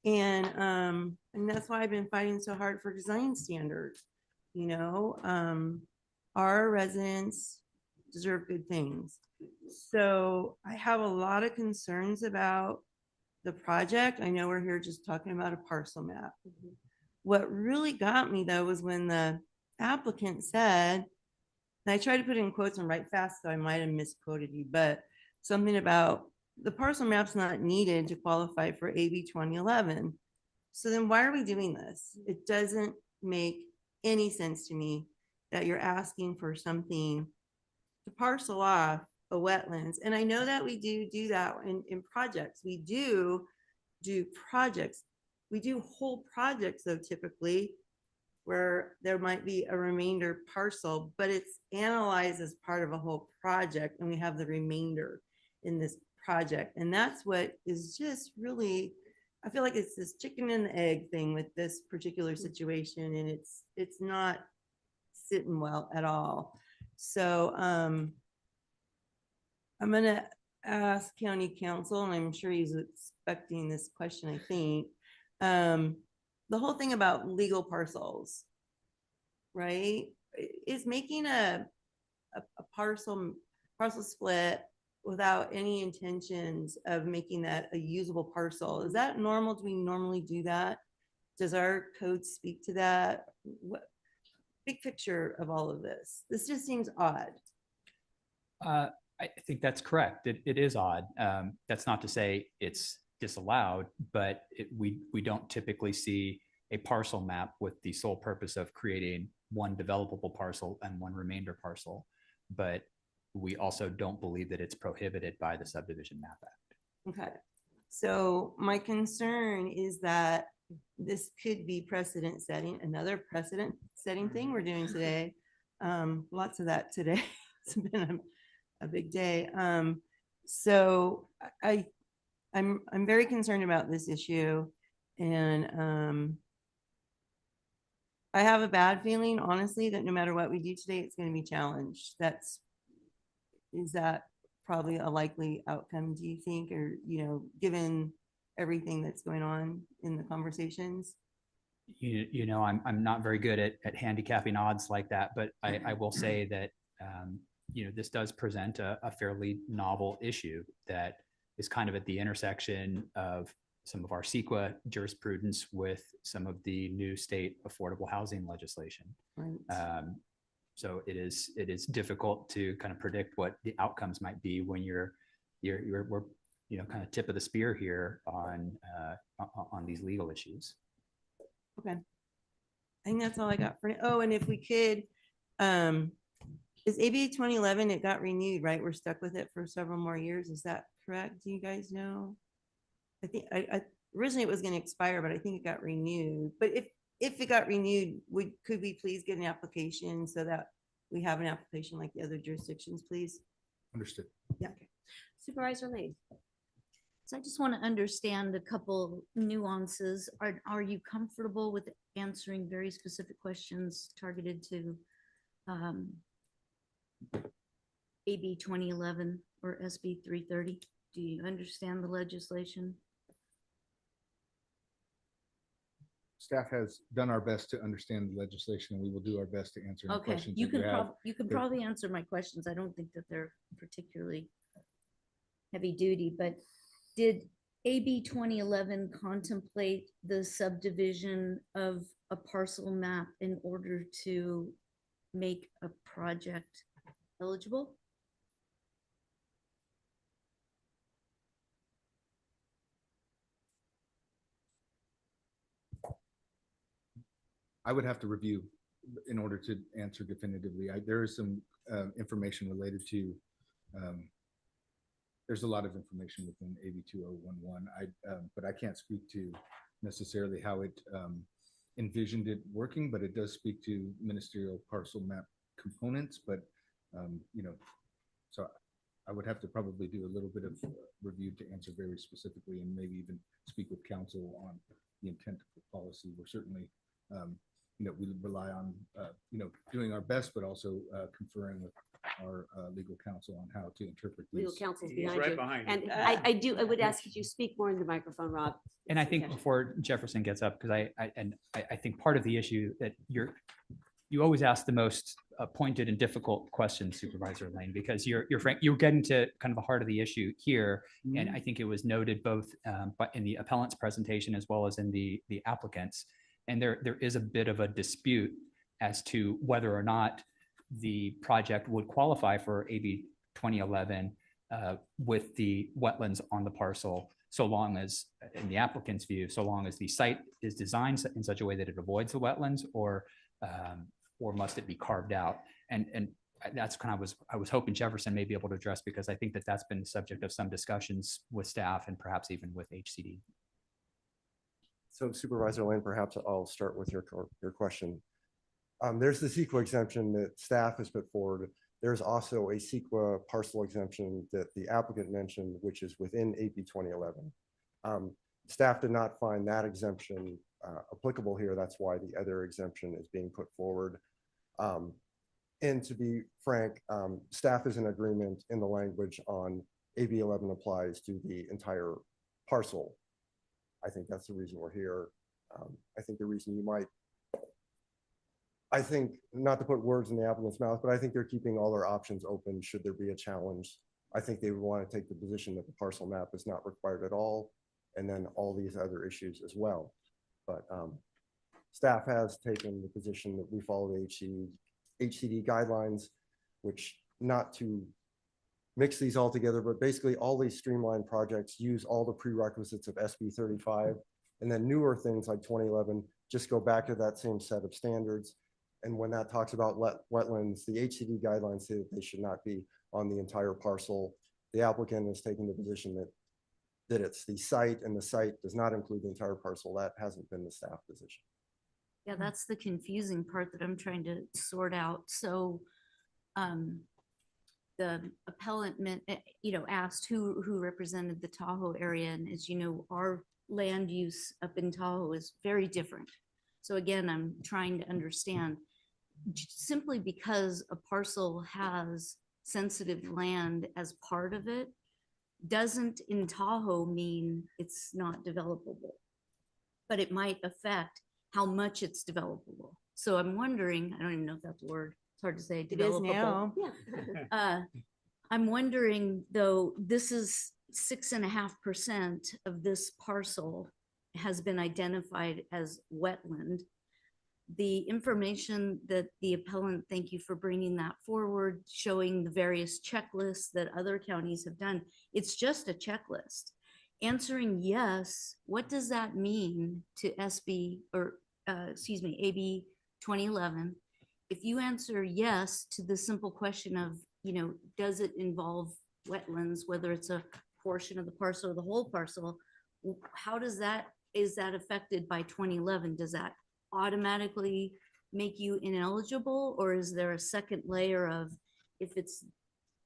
And that's why I've been fighting so hard for design standards. Our residents deserve good things. So I have a lot of concerns about the project. I know we're here just talking about a parcel map. What really got me though was when the applicant said, and I tried to put it in quotes and write fast, so I might have misquoted you, but something about the parcel map's not needed to qualify for AB 2011. So then why are we doing this? It doesn't make any sense to me that you're asking for something to parcel off a wetlands. And I know that we do that in projects. We do projects. We do whole projects though, typically, where there might be a remainder parcel, but it's analyzed as part of a whole project and we have the remainder in this project. And that's what is just really, I feel like it's this chicken and the egg thing with this particular situation, and it's not sitting well at all. So I'm gonna ask county counsel, and I'm sure he's expecting this question, I think. The whole thing about legal parcels, right? Is making a parcel split without any intentions of making that a usable parcel. Is that normal? Do we normally do that? Does our code speak to that? What big picture of all of this? This just seems odd. I think that's correct. It is odd. That's not to say it's disallowed, but we don't typically see a parcel map with the sole purpose of creating one developable parcel and one remainder parcel. But we also don't believe that it's prohibited by the Subdivision Map Act. Okay. So my concern is that this could be precedent setting, another precedent setting thing we're doing today. Lots of that today. It's been a big day. So I'm very concerned about this issue, and I have a bad feeling, honestly, that no matter what we do today, it's going to be challenged. Is that probably a likely outcome, do you think? Or, given everything that's going on in the conversations? I'm not very good at handicapping odds like that, but I will say that, this does present a fairly novel issue that is kind of at the intersection of some of our CEQA jurisprudence with some of the new state affordable housing legislation. Right. So it is difficult to kind of predict what the outcomes might be when we're kind of tip of the spear here on these legal issues. Okay. I think that's all I got for, and if we could, is AB 2011, it got renewed, right? We're stuck with it for several more years. Is that correct? Do you guys know? I think I originally it was going to expire, but I think it got renewed. But if it got renewed, could we please get an application so that we have an application like the other jurisdictions, please? Understood. Yeah. Okay. Supervisor Lane. So I just want to understand a couple nuances. Are you comfortable with answering very specific questions targeted to AB 2011 or SB 330? Do you understand the legislation? Staff has done our best to understand the legislation, and we will do our best to answer any Okay, questions you that you can have. you can probably answer my questions. I don't think that they're particularly heavy duty, but did AB 2011 contemplate the subdivision of a parcel map in order to make a project eligible? I would have to review in order to answer definitively. There is some information related to, there's a lot of information within AB 2011, but I can't speak to necessarily how it envisioned it working, but it does speak to ministerial parcel map components. But, so I would have to probably do a little bit of review to answer very specifically, and maybe even speak with counsel on the intent of the policy. We're certainly, we rely on, doing our best, but also conferring with our legal counsel on how to interpret these. Legal counsel's He's behind right you. behind And you. I would ask that you speak more in the microphone, Rob. And I think before Jefferson gets up, because I think part of the issue that you always ask the most pointed and difficult questions, Supervisor Lane, because you're getting to kind of the heart of the issue here. And I think it was noted both but in the appellant's presentation as well as in the applicant's. And there is a bit of a dispute as to whether or not the project would qualify for AB 2011 with the wetlands on the parcel, so long as, in the applicant's view, so long as the site is designed in such a way that it avoids the wetlands, or must it be carved out? And that's kind of I was hoping Jefferson may be able to address, because I think that that's been the subject of some discussions with staff and perhaps even with HCD. So Supervisor Lane, perhaps I'll start with your question. There's the CEQA exemption that staff has put forward. There's also a CEQA parcel exemption that the applicant mentioned, which is within AB 2011. Staff did not find that exemption applicable here. That's why the other exemption is being put forward. And to be frank, staff is in agreement in the language on AB 11 applies to the entire parcel. I think that's the reason we're here. I think the reason you might, I think, not to put words in the applicant's mouth, but I think they're keeping all their options open should there be a challenge. I think they would want to take the position that the parcel map is not required at all, and then all these other issues as well. But staff has taken the position that we follow the HCD guidelines, which, not to mix these all together, but basically all these streamlined projects use all the prerequisites of SB 35, and then newer things like 2011 just go back to that same set of standards. And when that talks about wetlands, the HCD guidelines say that they should not be on the entire parcel. The applicant is taking the position that it's the site, and the site does not include the entire parcel. That hasn't been the staff position. Yeah, that's the confusing part that I'm trying to sort out. So the appellant asked who represented the Tahoe area. And as you know, our land use up in Tahoe is very different. So again, I'm trying to understand, simply because a parcel has sensitive land as part of it, doesn't in Tahoe mean it's not developable, but it might affect how much it's developable. So I'm wondering, I don't even know if that's a word, it's hard to say. It is developable. now. Yeah. I'm wondering though, this is 6.5% of this parcel has been identified as wetland. The information that the appellant, thank you for bringing that forward, showing the various checklists that other counties have done. It's just a checklist. Answering yes, what does that mean to SB or AB 2011? If you answer yes to the simple question of, does it involve wetlands, whether it's a portion of the parcel or the whole parcel, how does that, is that affected by 2011? Does that automatically make you ineligible, or is there a second layer of, if it's,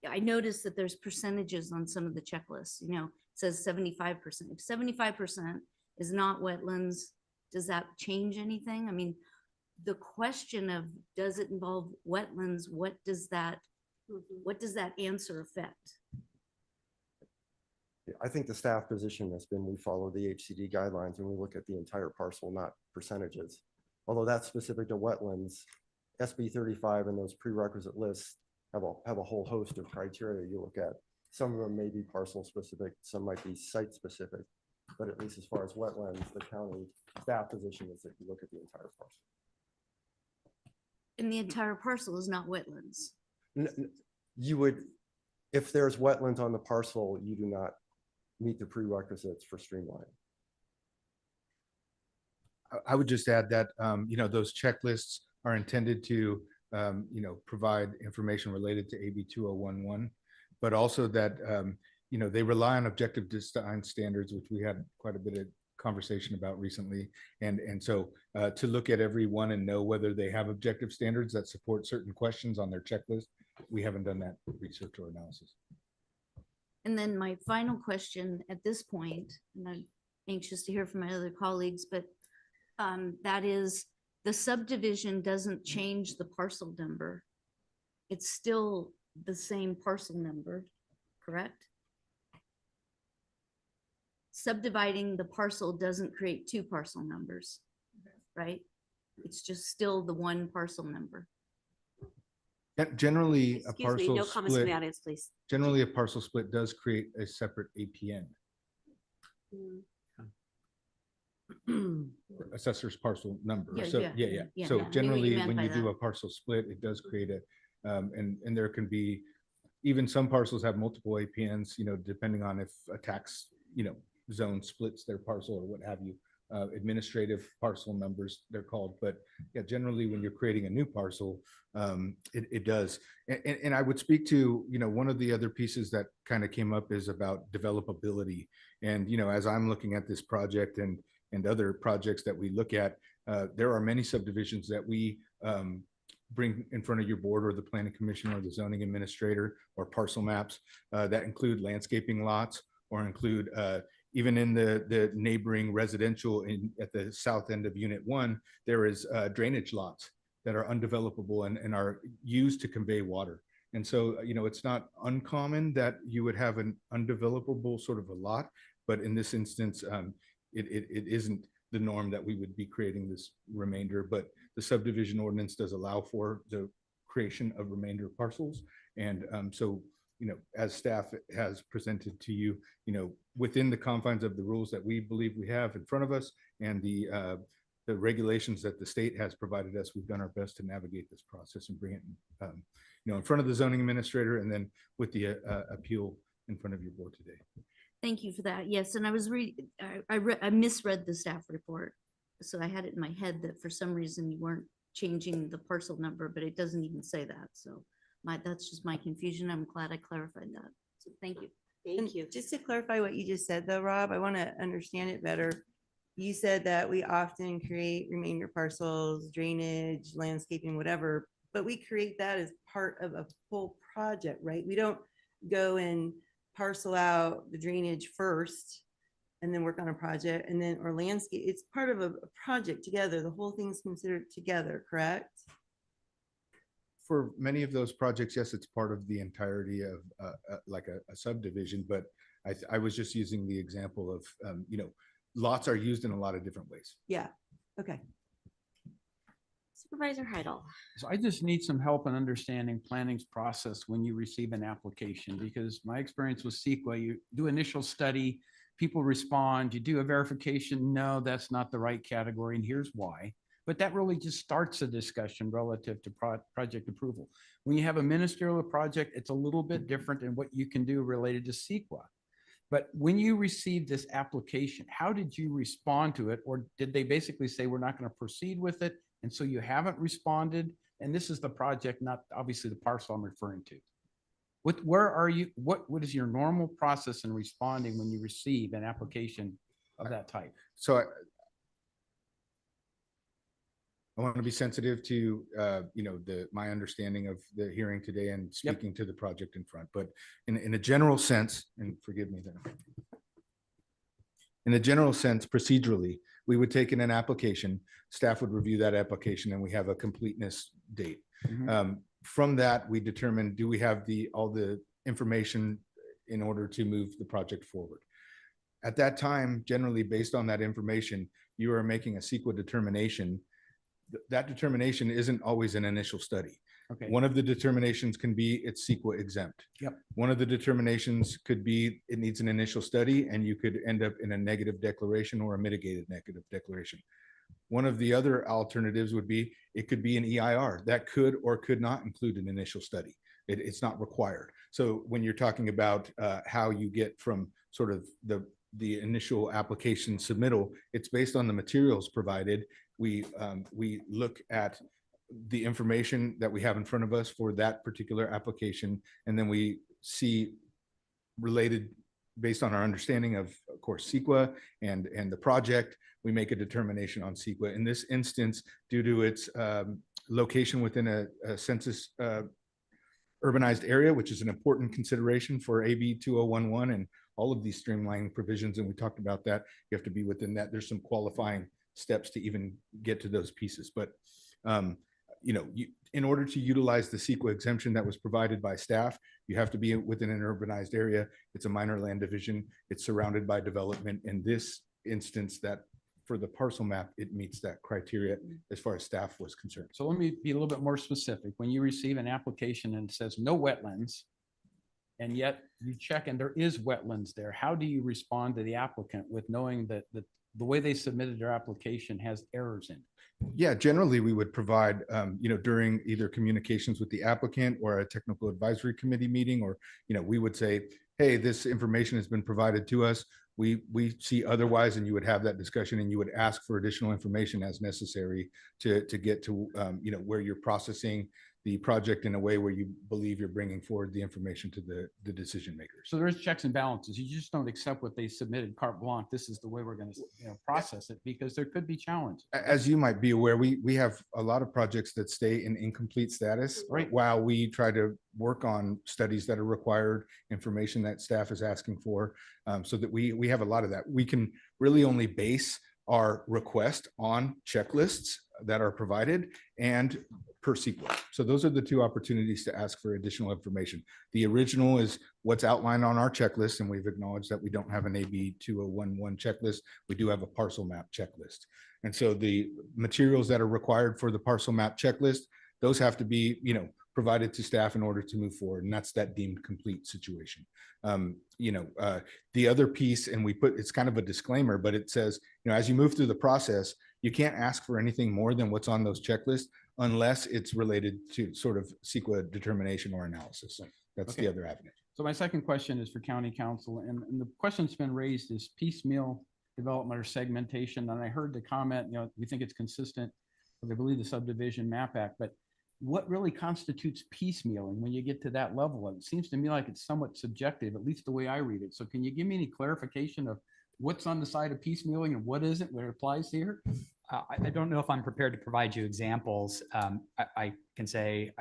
I noticed that there's percentages on some of the checklists, it says 75%. If 75% is not wetlands, does that change anything? I mean, the question of, does it involve wetlands? What does that answer affect? I think the staff position has been, we follow the HCD guidelines and we look at the entire parcel, not percentages. Although that's specific to wetlands, SB 35 and those prerequisite lists have a whole host of criteria you look at. Some of them may be parcel specific, some might be site specific, but at least as far as wetlands, the county staff position is that you look at the entire parcel. And the entire parcel is not wetlands. You would, if there's wetlands on the parcel, you do not meet the prerequisites for streamlining. I would just add that, those checklists are intended to, provide information related to AB 2011, but also that, they rely on objective design standards, which we had quite a bit of conversation about recently. And so to look at every one and know whether they have objective standards that support certain questions on their checklist, we haven't done that research or analysis. And then my final question at this point, and I'm anxious to hear from my other colleagues, but that is, the subdivision doesn't change the parcel number. It's still the same parcel number, correct? Subdividing the parcel doesn't create two parcel numbers, right? It's just still the one parcel number. Generally, a Excuse me, no parcel comments from the split, audience, please. generally a parcel split does create a separate APN. Assessor's parcel number. Yeah, So yeah, So yeah. I knew what you generally, meant when by you do that. a parcel split, it does create a, and there can be, even some parcels have multiple APNs, depending on if a tax, zone splits their parcel or what have you. Administrative parcel numbers, they're called. But yeah, generally, when you're creating a new parcel, it does. And I would speak to, one of the other pieces that kind of came up is about developability. And, as I'm looking at this project and other projects that we look at, there are many subdivisions that we bring in front of your board or the planning commission or the zoning administrator, or parcel maps that include landscaping lots, or include even in the neighboring residential at the south end of Unit 1, there is drainage lots that are undevelopable and are used to convey water. And so, it's not uncommon that you would have an undevelopable sort of a lot, but in this instance, it isn't the norm that we would be creating this remainder. But the subdivision ordinance does allow for the creation of remainder parcels. And so, as staff has presented to you, within the confines of the rules that we believe we have in front of us and the regulations that the state has provided us, we've done our best to navigate this process and bring it in front of the zoning administrator, and then with the appeal in front of your board today. Thank you for that. Yes, and I was I misread the staff report. So I had it in my head that for some reason you weren't changing the parcel number, but it doesn't even say that. So that's just my confusion. I'm glad I clarified that. So thank you. Thank you. Just to clarify what you just said though, Rob, I want to understand it better. You said that we often create remainder parcels, drainage, landscaping, whatever, but we create that as part of a full project, right? We don't go and parcel out the drainage first and then work on a project and then, or landscape, it's part of a project together. The whole thing's considered together, correct? For many of those projects, yes, it's part of the entirety of like a subdivision, but I was just using the example of, lots are used in a lot of different ways. Yeah, okay. Supervisor Heidel. So I just need some help in understanding planning's process when you receive an application, because my experience with CEQA, you do initial study, people respond, you do a verification, no, that's not the right category, and here's why. But that really just starts a discussion relative to project approval. When you have a ministerial project, it's a little bit different in what you can do related to CEQA. But when you received this application, how did you respond to it? Or did they basically say, we're not going to proceed with it? And so you haven't responded? And this is the project, not obviously the parcel I'm referring to. Where are you? What is your normal process in responding when you receive an application of that type? So I want to be sensitive to, my understanding of the hearing today and speaking to the project in front, but in a general sense, and forgive me then. In a general sense, procedurally, we would take in an application, staff would review that application, and we have a completeness date. From that, we determine, do we have all the information in order to move the project forward? At that time, generally based on that information, you are making a CEQA determination. That determination isn't always an initial study. Okay. One of the determinations can be it's CEQA exempt. Yep. One of the determinations could be it needs an initial study and you could end up in a negative declaration or a mitigated negative declaration. One of the other alternatives would be it could be an EIR that could or could not include an initial study. It's not required. So when you're talking about how you get from sort of the initial application submittal, it's based on the materials provided. We look at the information that we have in front of us for that particular application, and then we see related based on our understanding of course, CEQA and the project, we make a determination on CEQA. In this instance, due to its location within a census urbanized area, which is an important consideration for AB 2011 and all of these streamlining provisions, and we talked about that, you have to be within that. There's some qualifying steps to even get to those pieces. But, in order to utilize the CEQA exemption that was provided by staff, you have to be within an urbanized area. It's a minor land division. It's surrounded by development. In this instance, that for the parcel map, it meets that criteria as far as staff was concerned. So let me be a little bit more specific. When you receive an application and it says no wetlands, and yet you check and there is wetlands there, how do you respond to the applicant with knowing that the way they submitted their application has errors in it? Yeah, generally we would provide, during either communications with the applicant or a technical advisory committee meeting, or, we would say, hey, this information has been provided to us. We see otherwise, and you would have that discussion and you would ask for additional information as necessary to get to, where you're processing the project in a way where you believe you're bringing forward the information to the decision makers. So there's checks and balances. You just don't accept what they submitted carte blanche. This is the way we're going to process it, because there could be challenges. As you might be aware, we have a lot of projects that stay in incomplete status, right, while we try to work on studies that are required, information that staff is asking for, so that we have a lot of that. We can really only base our request on checklists that are provided and per CEQA. So those are the two opportunities to ask for additional information. The original is what's outlined on our checklist, and we've acknowledged that we don't have an AB 2011 checklist. We do have a parcel map checklist. And so the materials that are required for the parcel map checklist, those have to be, provided to staff in order to move forward. And that's that deemed complete situation. The other piece, and it's kind of a disclaimer, but it says, as you move through the process, you can't ask for anything more than what's on those checklists unless it's related to sort of CEQA determination or analysis. That's Okay. the other avenue. So my second question is for county council, and the question that's been raised is piecemeal development or segmentation. And I heard the comment, we think it's consistent with, I believe, the Subdivision Map Act, but what really constitutes piecemealing when you get to that level? It seems to me like it's somewhat subjective, at least the way I read it. So can you give me any clarification of what's on the side of piecemealing and what isn't, where it applies here? I don't know if I'm prepared to provide you examples. I can say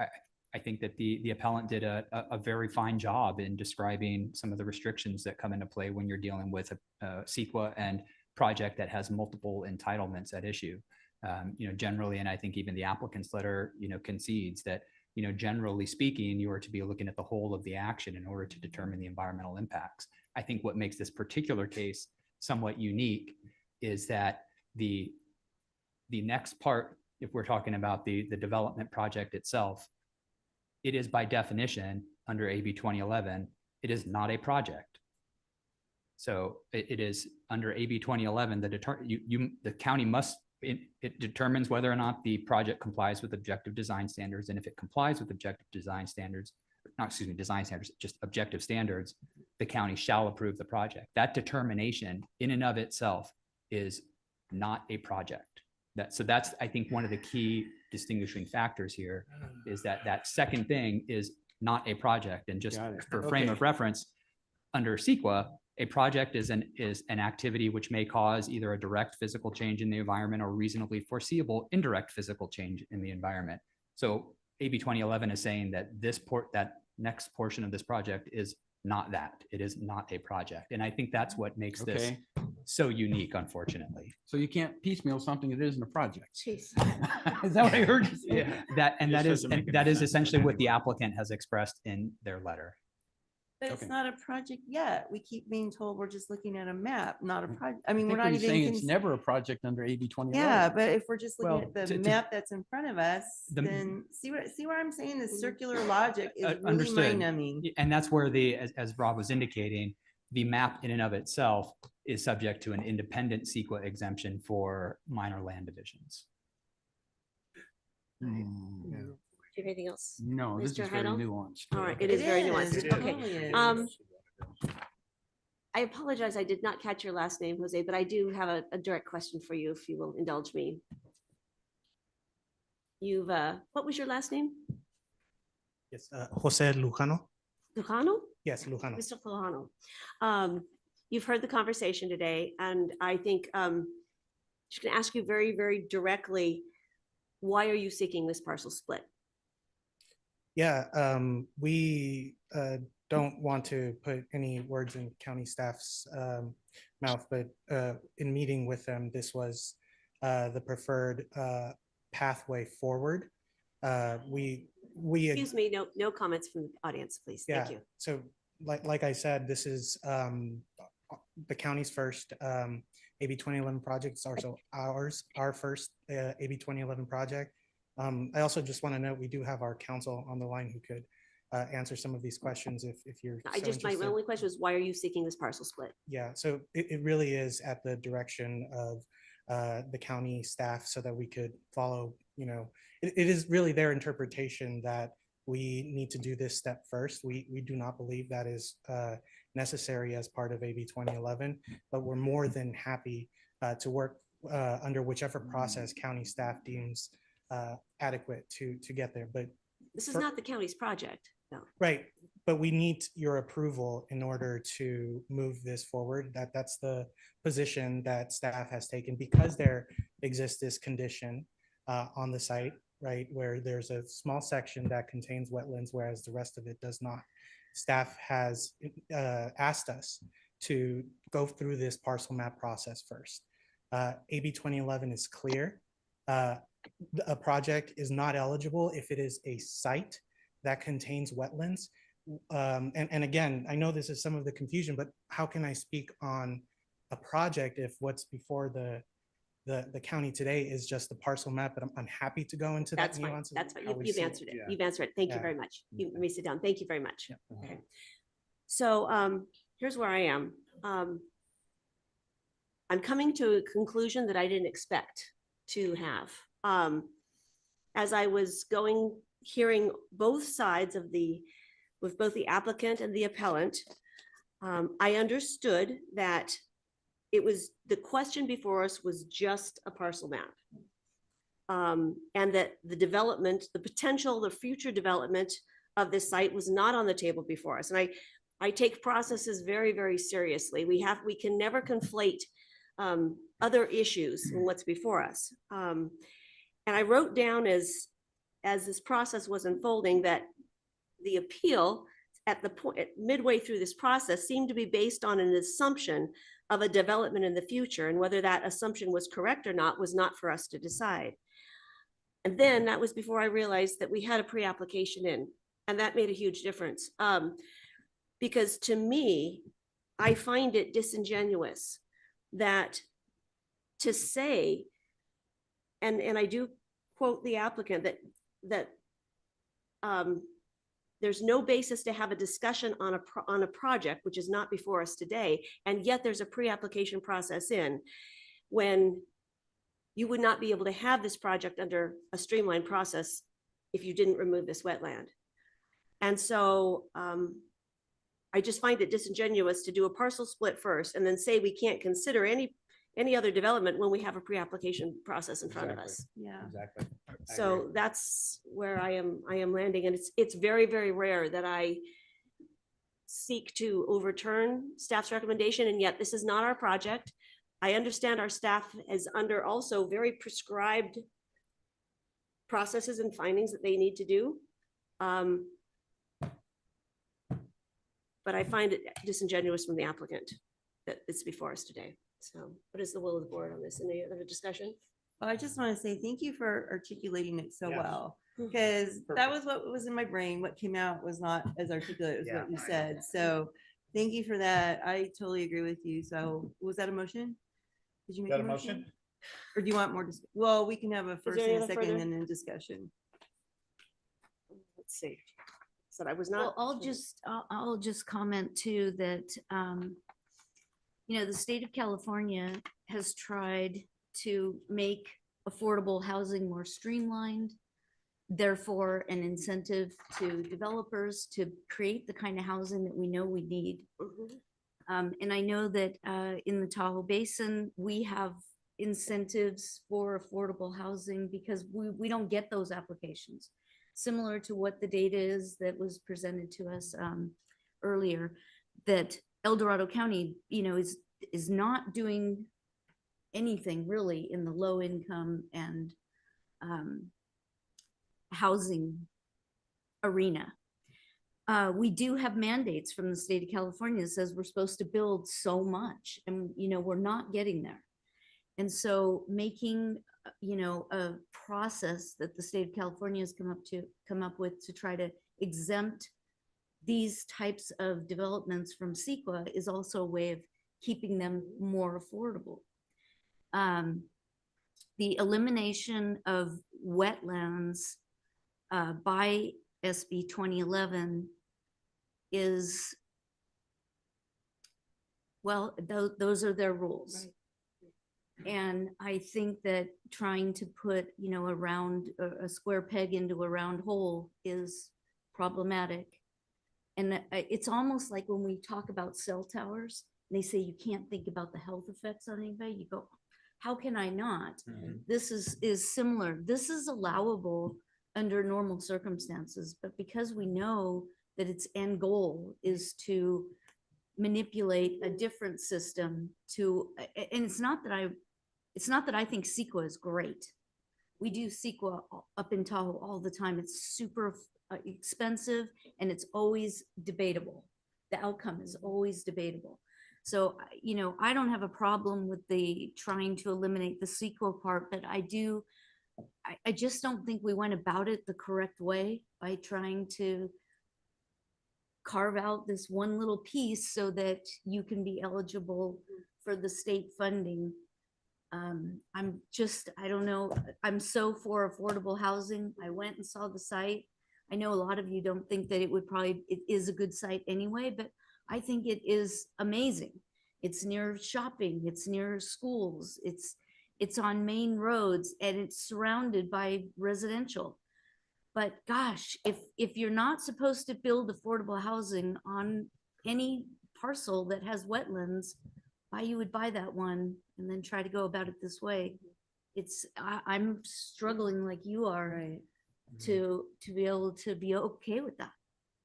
I think that the appellant did a very fine job in describing some of the restrictions that come into play when you're dealing with a CEQA and project that has multiple entitlements at issue. Generally, and I think even the applicant's letter, concedes that, generally speaking, you are to be looking at the whole of the action in order to determine the environmental impacts. I think what makes this particular case somewhat unique is that the next part, if we're talking about the development project itself, it is by definition under AB 2011, it is not a project. So it is under AB 2011, the county must, it determines whether or not the project complies with objective design standards. And if it complies with objective design standards, design standards, just objective standards, the county shall approve the project. That determination in and of itself is not a project. So that's, I think, one of the key distinguishing factors here is that second thing is not a project. And just for frame of reference, under CEQA, a project is an activity which may cause either a direct physical change in the environment or reasonably foreseeable indirect physical change in the environment. So AB 2011 is saying that that next portion of this project is not that. It is not a project. And I think that's what makes this so unique, unfortunately. So you can't piecemeal something that isn't a project. Jeez. Is that what I heard you say? Yeah. That is essentially what the applicant has expressed in their letter. But it's not a project yet. We keep being told we're just looking at a map, not a project. I mean, I we're think not he's even. saying it's never a project under AB 2011. Yeah, but if we're just looking Well, at the map that's in front of us, then see what I'm saying? The circular logic is really Understood. mind-numbing. And that's where as Rob was indicating, the map in and of itself is subject to an independent CEQA exemption for minor land divisions. Do you have anything else? No, this Mr. is very Heidel? nuanced. All right, it is very nuanced. It Okay. totally is. I apologize, I did not catch your last name, Jose, but I do have a direct question for you, if you will indulge me. What was your last name? Yes, Jose Lujano. Lujano? Yes, Lujano. Mr. Lujano. You've heard the conversation today, and I think just gonna ask you very, very directly, why are you seeking this parcel split? Yeah, we don't want to put any words in county staff's mouth, but in meeting with them, this was the preferred pathway forward. Excuse me, no comments from the audience, please. Yeah, Thank you. so like I said, this is the county's first AB 2011 project. It's also our first AB 2011 project. I also just want to note, we do have our counsel on the line who could answer some of these questions if you're so My interested. only question is, why are you seeking this parcel split? Yeah, so it really is at the direction of the county staff so that we could follow, it is really their interpretation that we need to do this step first. We do not believe that is necessary as part of AB 2011, but we're more than happy to work under whichever process county staff deems adequate to get there. But This is not the county's project, no. right, but we need your approval in order to move this forward. That's the position that staff has taken because there exists this condition on the site, right, where there's a small section that contains wetlands, whereas the rest of it does not. Staff has asked us to go through this parcel map process first. AB 2011 is clear. A project is not eligible if it is a site that contains wetlands. And again, I know this is some of the confusion, but how can I speak on a project if what's before the county today is just the parcel map? But I'm happy to go into that That's fine. nuance. That's fine. how we You've see it. answered it. You've answered it. Thank you Yeah. very much. You let me sit down. Thank you very much. Yeah. Okay. So here's where I am. I'm coming to a conclusion that I didn't expect to have. As I was hearing both sides with both the applicant and the appellant, I understood that the question before us was just a parcel map. And that the future development of this site was not on the table before us. And I take processes very, very seriously. We can never conflate other issues in what's before us. And I wrote down as as this process was unfolding, that the appeal at the point, midway through this process, seemed to be based on an assumption of a development in the future, and whether that assumption was correct or not was not for us to decide. And then that was before I realized that we had a pre-application in, and that made a huge difference. Because to me, I find it disingenuous that to say, and I do quote the applicant, that there's no basis to have a discussion on a project, which is not before us today, and yet there's a pre-application process in, when you would not be able to have this project under a streamlined process if you didn't remove this wetland. And so I just find it disingenuous to do a parcel split first and then say we can't consider any other development when we have a pre-application process in front of us. Yeah. Exactly. So that's where I am landing, and it's very, very rare that I seek to overturn staff's recommendation, and yet this is not our project. I understand our staff is under also very prescribed processes and findings that they need to do. But I find it disingenuous from the applicant that it's before us today. So what is the will of the board on this? Any other discussion? Well, I just want to say thank you for articulating it so Yes. well, because that was what was in my brain. What came out was not as articulate as Yeah, what you I know. said. So thank you for that. I totally agree with you. So was that a motion? Did you make Got a a motion? motion? Or do you want more? Well, we can have a first there any and a other second further- and then discussion. Let's see. Said I was Well, not. I'll just comment too that, the state of California has tried to make affordable housing more streamlined, therefore an incentive to developers to create the kind of housing that we know we need. And I know that in the Tahoe Basin, we have incentives for affordable housing because we don't get those applications. Similar to what the data is that was presented to us earlier, that El Dorado County, is not doing anything really in the low income and housing arena. We do have mandates from the state of California that says we're supposed to build so much, and we're not getting there. And so making a process that the state of California has come up with to try to exempt these types of developments from CEQA is also a way of keeping them more affordable. The elimination of wetlands by SB 2011 is, well, those are their rules. Right. And I think that trying to put, a square peg into a round hole is problematic. And it's almost like when we talk about cell towers, they say you can't think about the health effects on anybody. You go, how can I not? This is similar. This is allowable under normal circumstances, but because we know that its end goal is to manipulate a different system and it's not that I think CEQA is great. We do CEQA up in Tahoe all the time. It's super expensive and it's always debatable. The outcome is always debatable. So, I don't have a problem with the trying to eliminate the CEQA part, but I just don't think we went about it the correct way by trying to carve out this one little piece so that you can be eligible for the state funding. I don't know. I'm so for affordable housing. I went and saw the site. I know a lot of you don't think that it is a good site anyway, but I think it is amazing. It's near shopping, it's near schools, it's on main roads, and it's surrounded by residential. But gosh, if you're not supposed to build affordable housing on any parcel that has wetlands, why you would buy that one and then try to go about it this way? I'm struggling like you are to be able to be okay with that.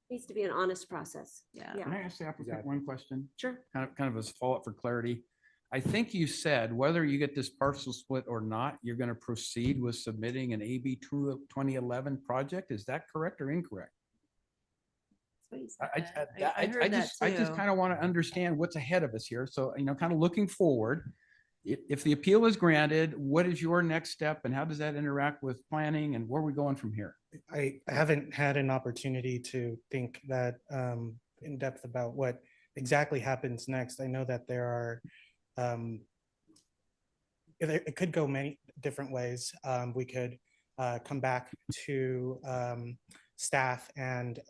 Needs to be an honest process. Yeah. Can I ask the applicant one question? Sure. Kind of as a follow-up for clarity. I think you said whether you get this parcel split or not, you're going to proceed with submitting an AB 2011 project. Is that correct or incorrect? I heard that I just too. kind of want to understand what's ahead of us here. So, kind of looking forward, if the appeal is granted, what is your next step and how does that interact with planning and where are we going from here? I haven't had an opportunity to think that in depth about what exactly happens next. I know that there are, it could go many different ways. We could come back to staff and,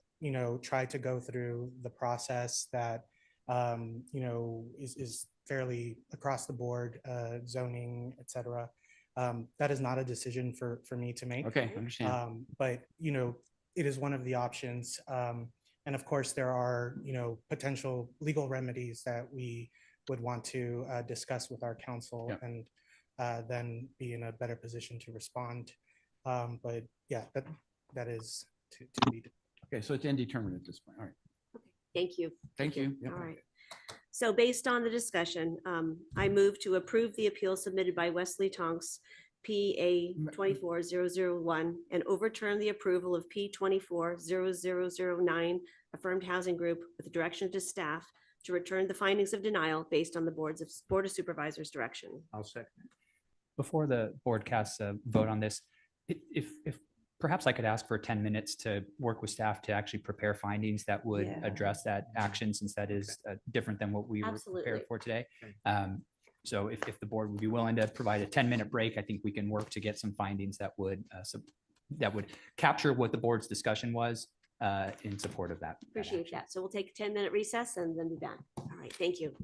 try to go through the process that, is fairly across the board, zoning, et cetera. That is not a decision for me to make. Okay, understand. But, it is one of the options. And of course, there are, potential legal remedies that we would want to discuss with our counsel Yeah. and then be in a better position to respond. But yeah, that is to be. Okay, so it's indeterminate at this point. All right. Thank you. Thank you. Yep. All right. So based on the discussion, I move to approve the appeal submitted by Wesley Tonks, PA 24001, and overturn the approval of P 240009, Affirmed Housing Group, with direction to staff to return the findings of denial based on the Board of Supervisors' direction. I'll second. Before the board casts a vote on this, if perhaps I could ask for 10 minutes to work with staff to actually prepare findings that would Yeah. address that action, since that is different than what we were Absolutely. prepared for today. So if the board would be willing to provide a 10-minute break, I think we can work to get some findings that would capture what the board's discussion was in support of that. Appreciate that. So we'll take a 10-minute recess and then be back. All right, thank you.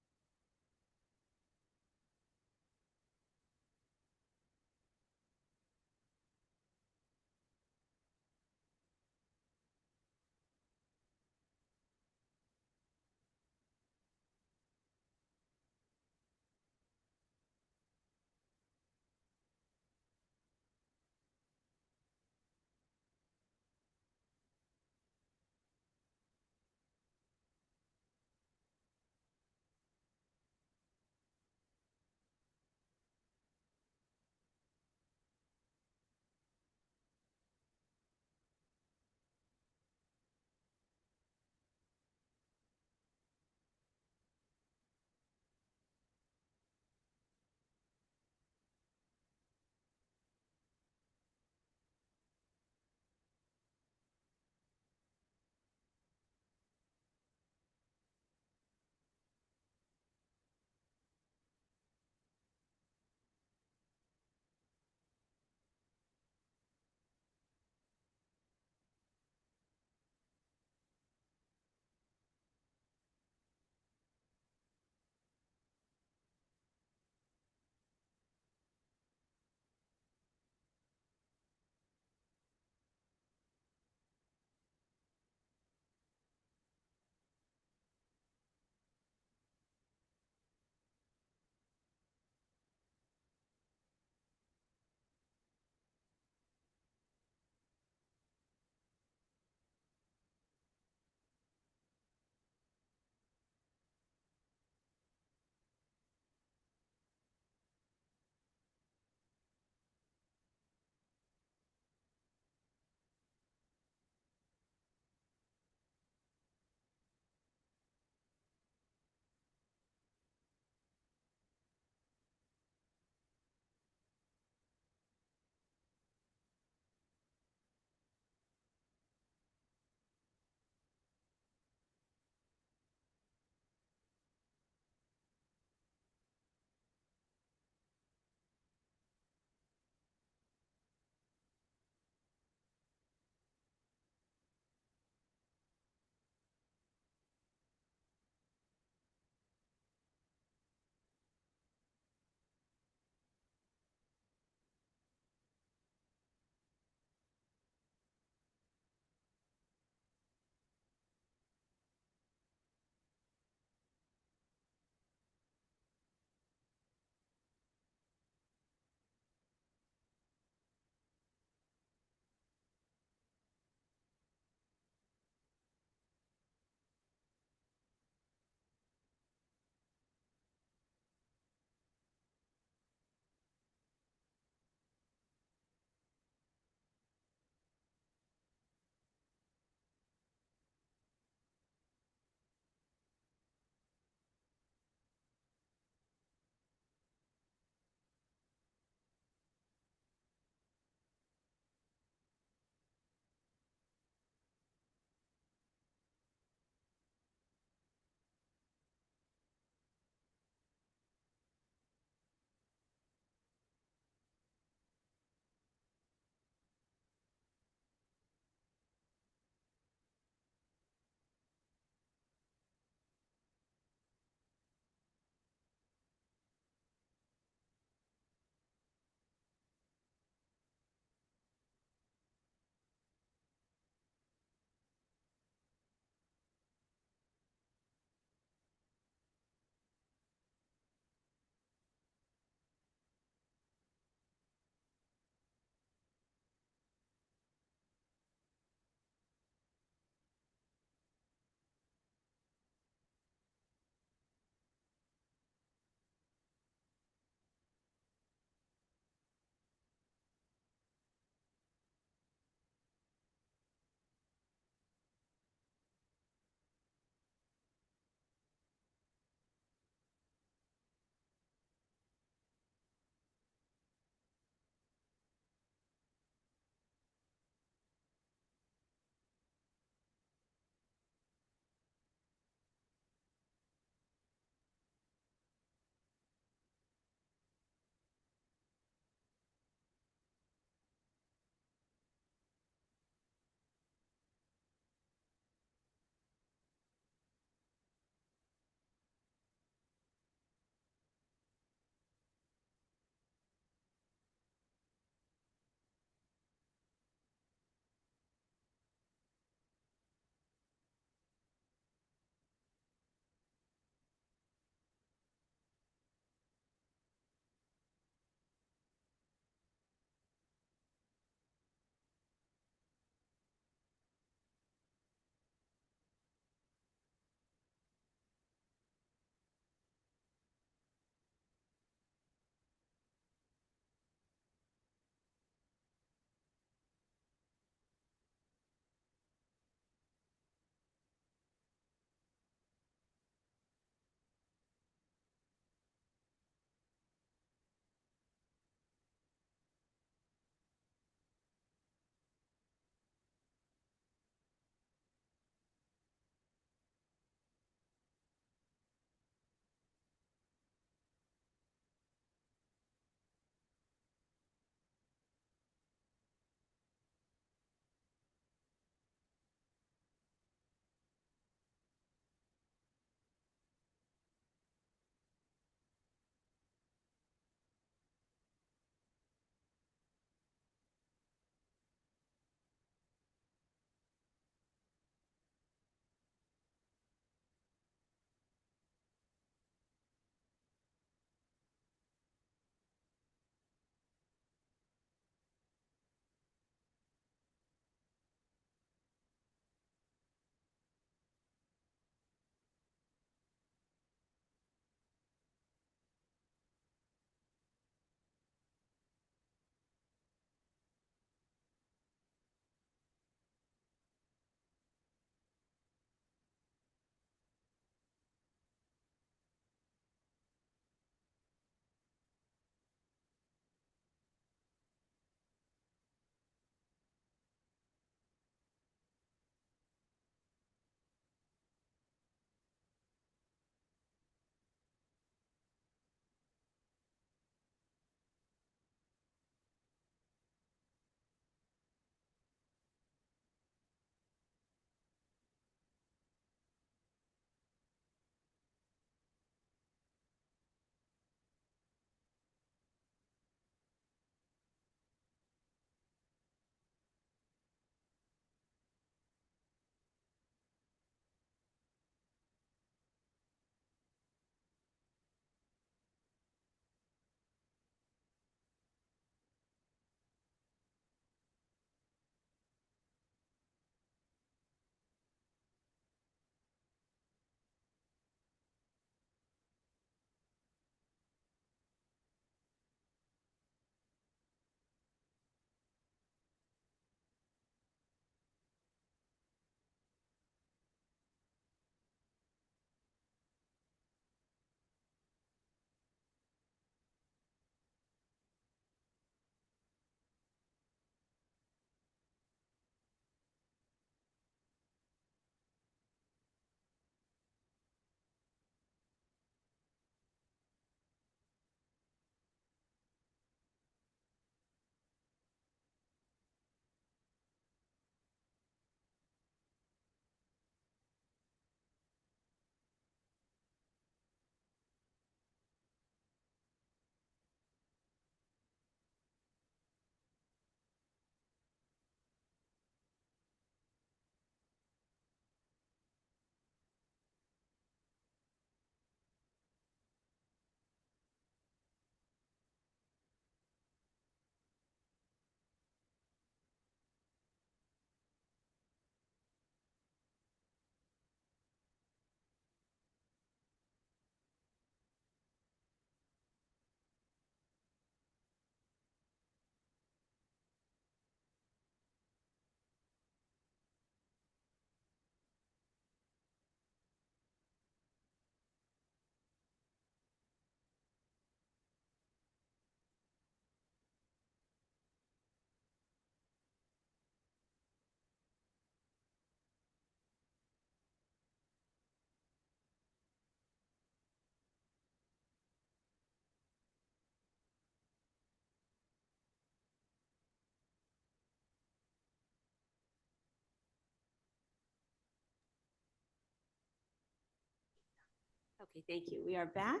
Okay, thank you. We are back.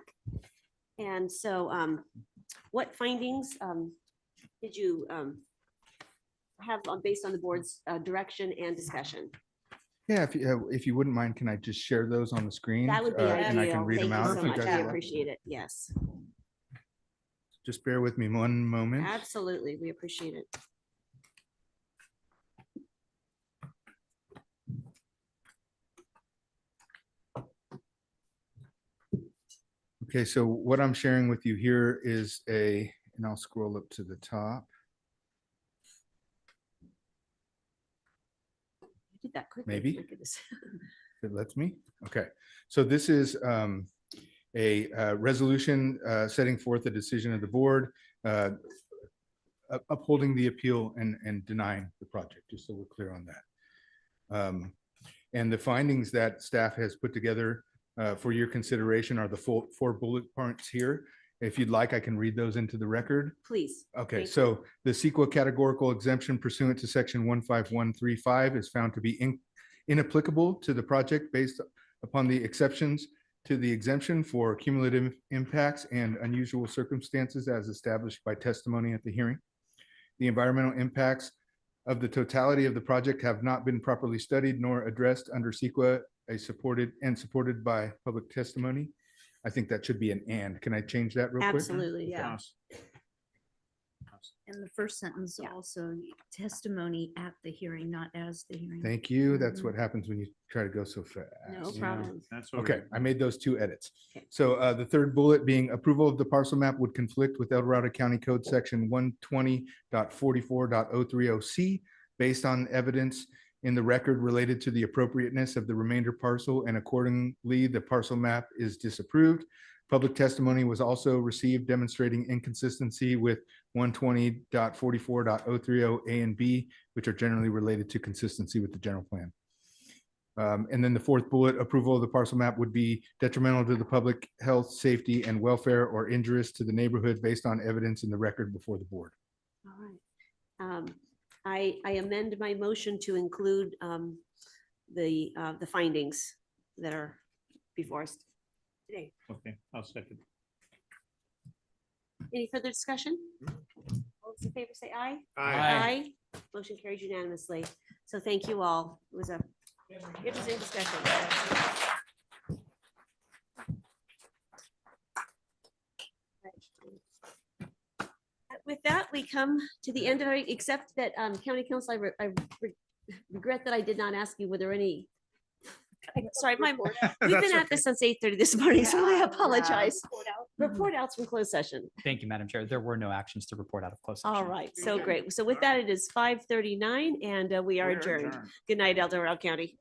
And so what findings did you have based on the board's direction and discussion? Yeah, if you wouldn't mind, can I just share those on the screen? That would be And I can ideal. read Thank them you out. so if you much. guys We would like. appreciate it. Yes, Just bear with me one moment. absolutely. We appreciate it. Okay, so what I'm sharing with you here is and I'll scroll up to the top. You did that quickly. Maybe. My goodness. If it lets me. Okay, so this is a resolution setting forth a decision of the board upholding the appeal and denying the project, just so we're clear on that. And the findings that staff has put together for your consideration are the full 4 bullet points here. If you'd like, I can read those into the record. Please. Okay, Thank so the CEQA categorical exemption pursuant to section 15135 is found to be inapplicable to the project based upon the exceptions to the exemption for cumulative impacts and unusual circumstances as established by testimony at the hearing. The environmental impacts of the totality of the project have not been properly studied nor addressed under CEQA, supported by public testimony. I think that should be an and. Can I change that real quick? Absolutely, yeah. And the first sentence also testimony at the hearing, not as the hearing. Thank you. That's Mhm. what happens when you try to go so fast. No problem. Okay, I made those 2 edits. So the third bullet being approval of the parcel map would conflict with El Dorado County Code Section 120.44.030C based on evidence in the record related to the appropriateness of the remainder parcel, and accordingly, the parcel map is disapproved. Public testimony was also received demonstrating inconsistency with 120.44.030 A and B, which are generally related to consistency with the general plan. And then the 4th bullet, approval of the parcel map would be detrimental to the public health, safety, and welfare or injurious to the neighborhood based on evidence in the record before the board. All right. I amend my motion to include the findings that are before us today. Okay, I'll second. Any further discussion? All those in favor say aye. Aye. Aye. Motion carries unanimously. So thank you all. It was a interesting discussion. With that, we come to the end of it, except that County Council, I regret that I did not ask you, were there any? Sorry, we've been at this since 8:30 this morning, so I apologize. Report outs from closed session. Thank you, Madam Chair. There were no actions to report out of closed session. All right, so great. So with that, it is 5:39 and we are adjourned. Good night, El Dorado County.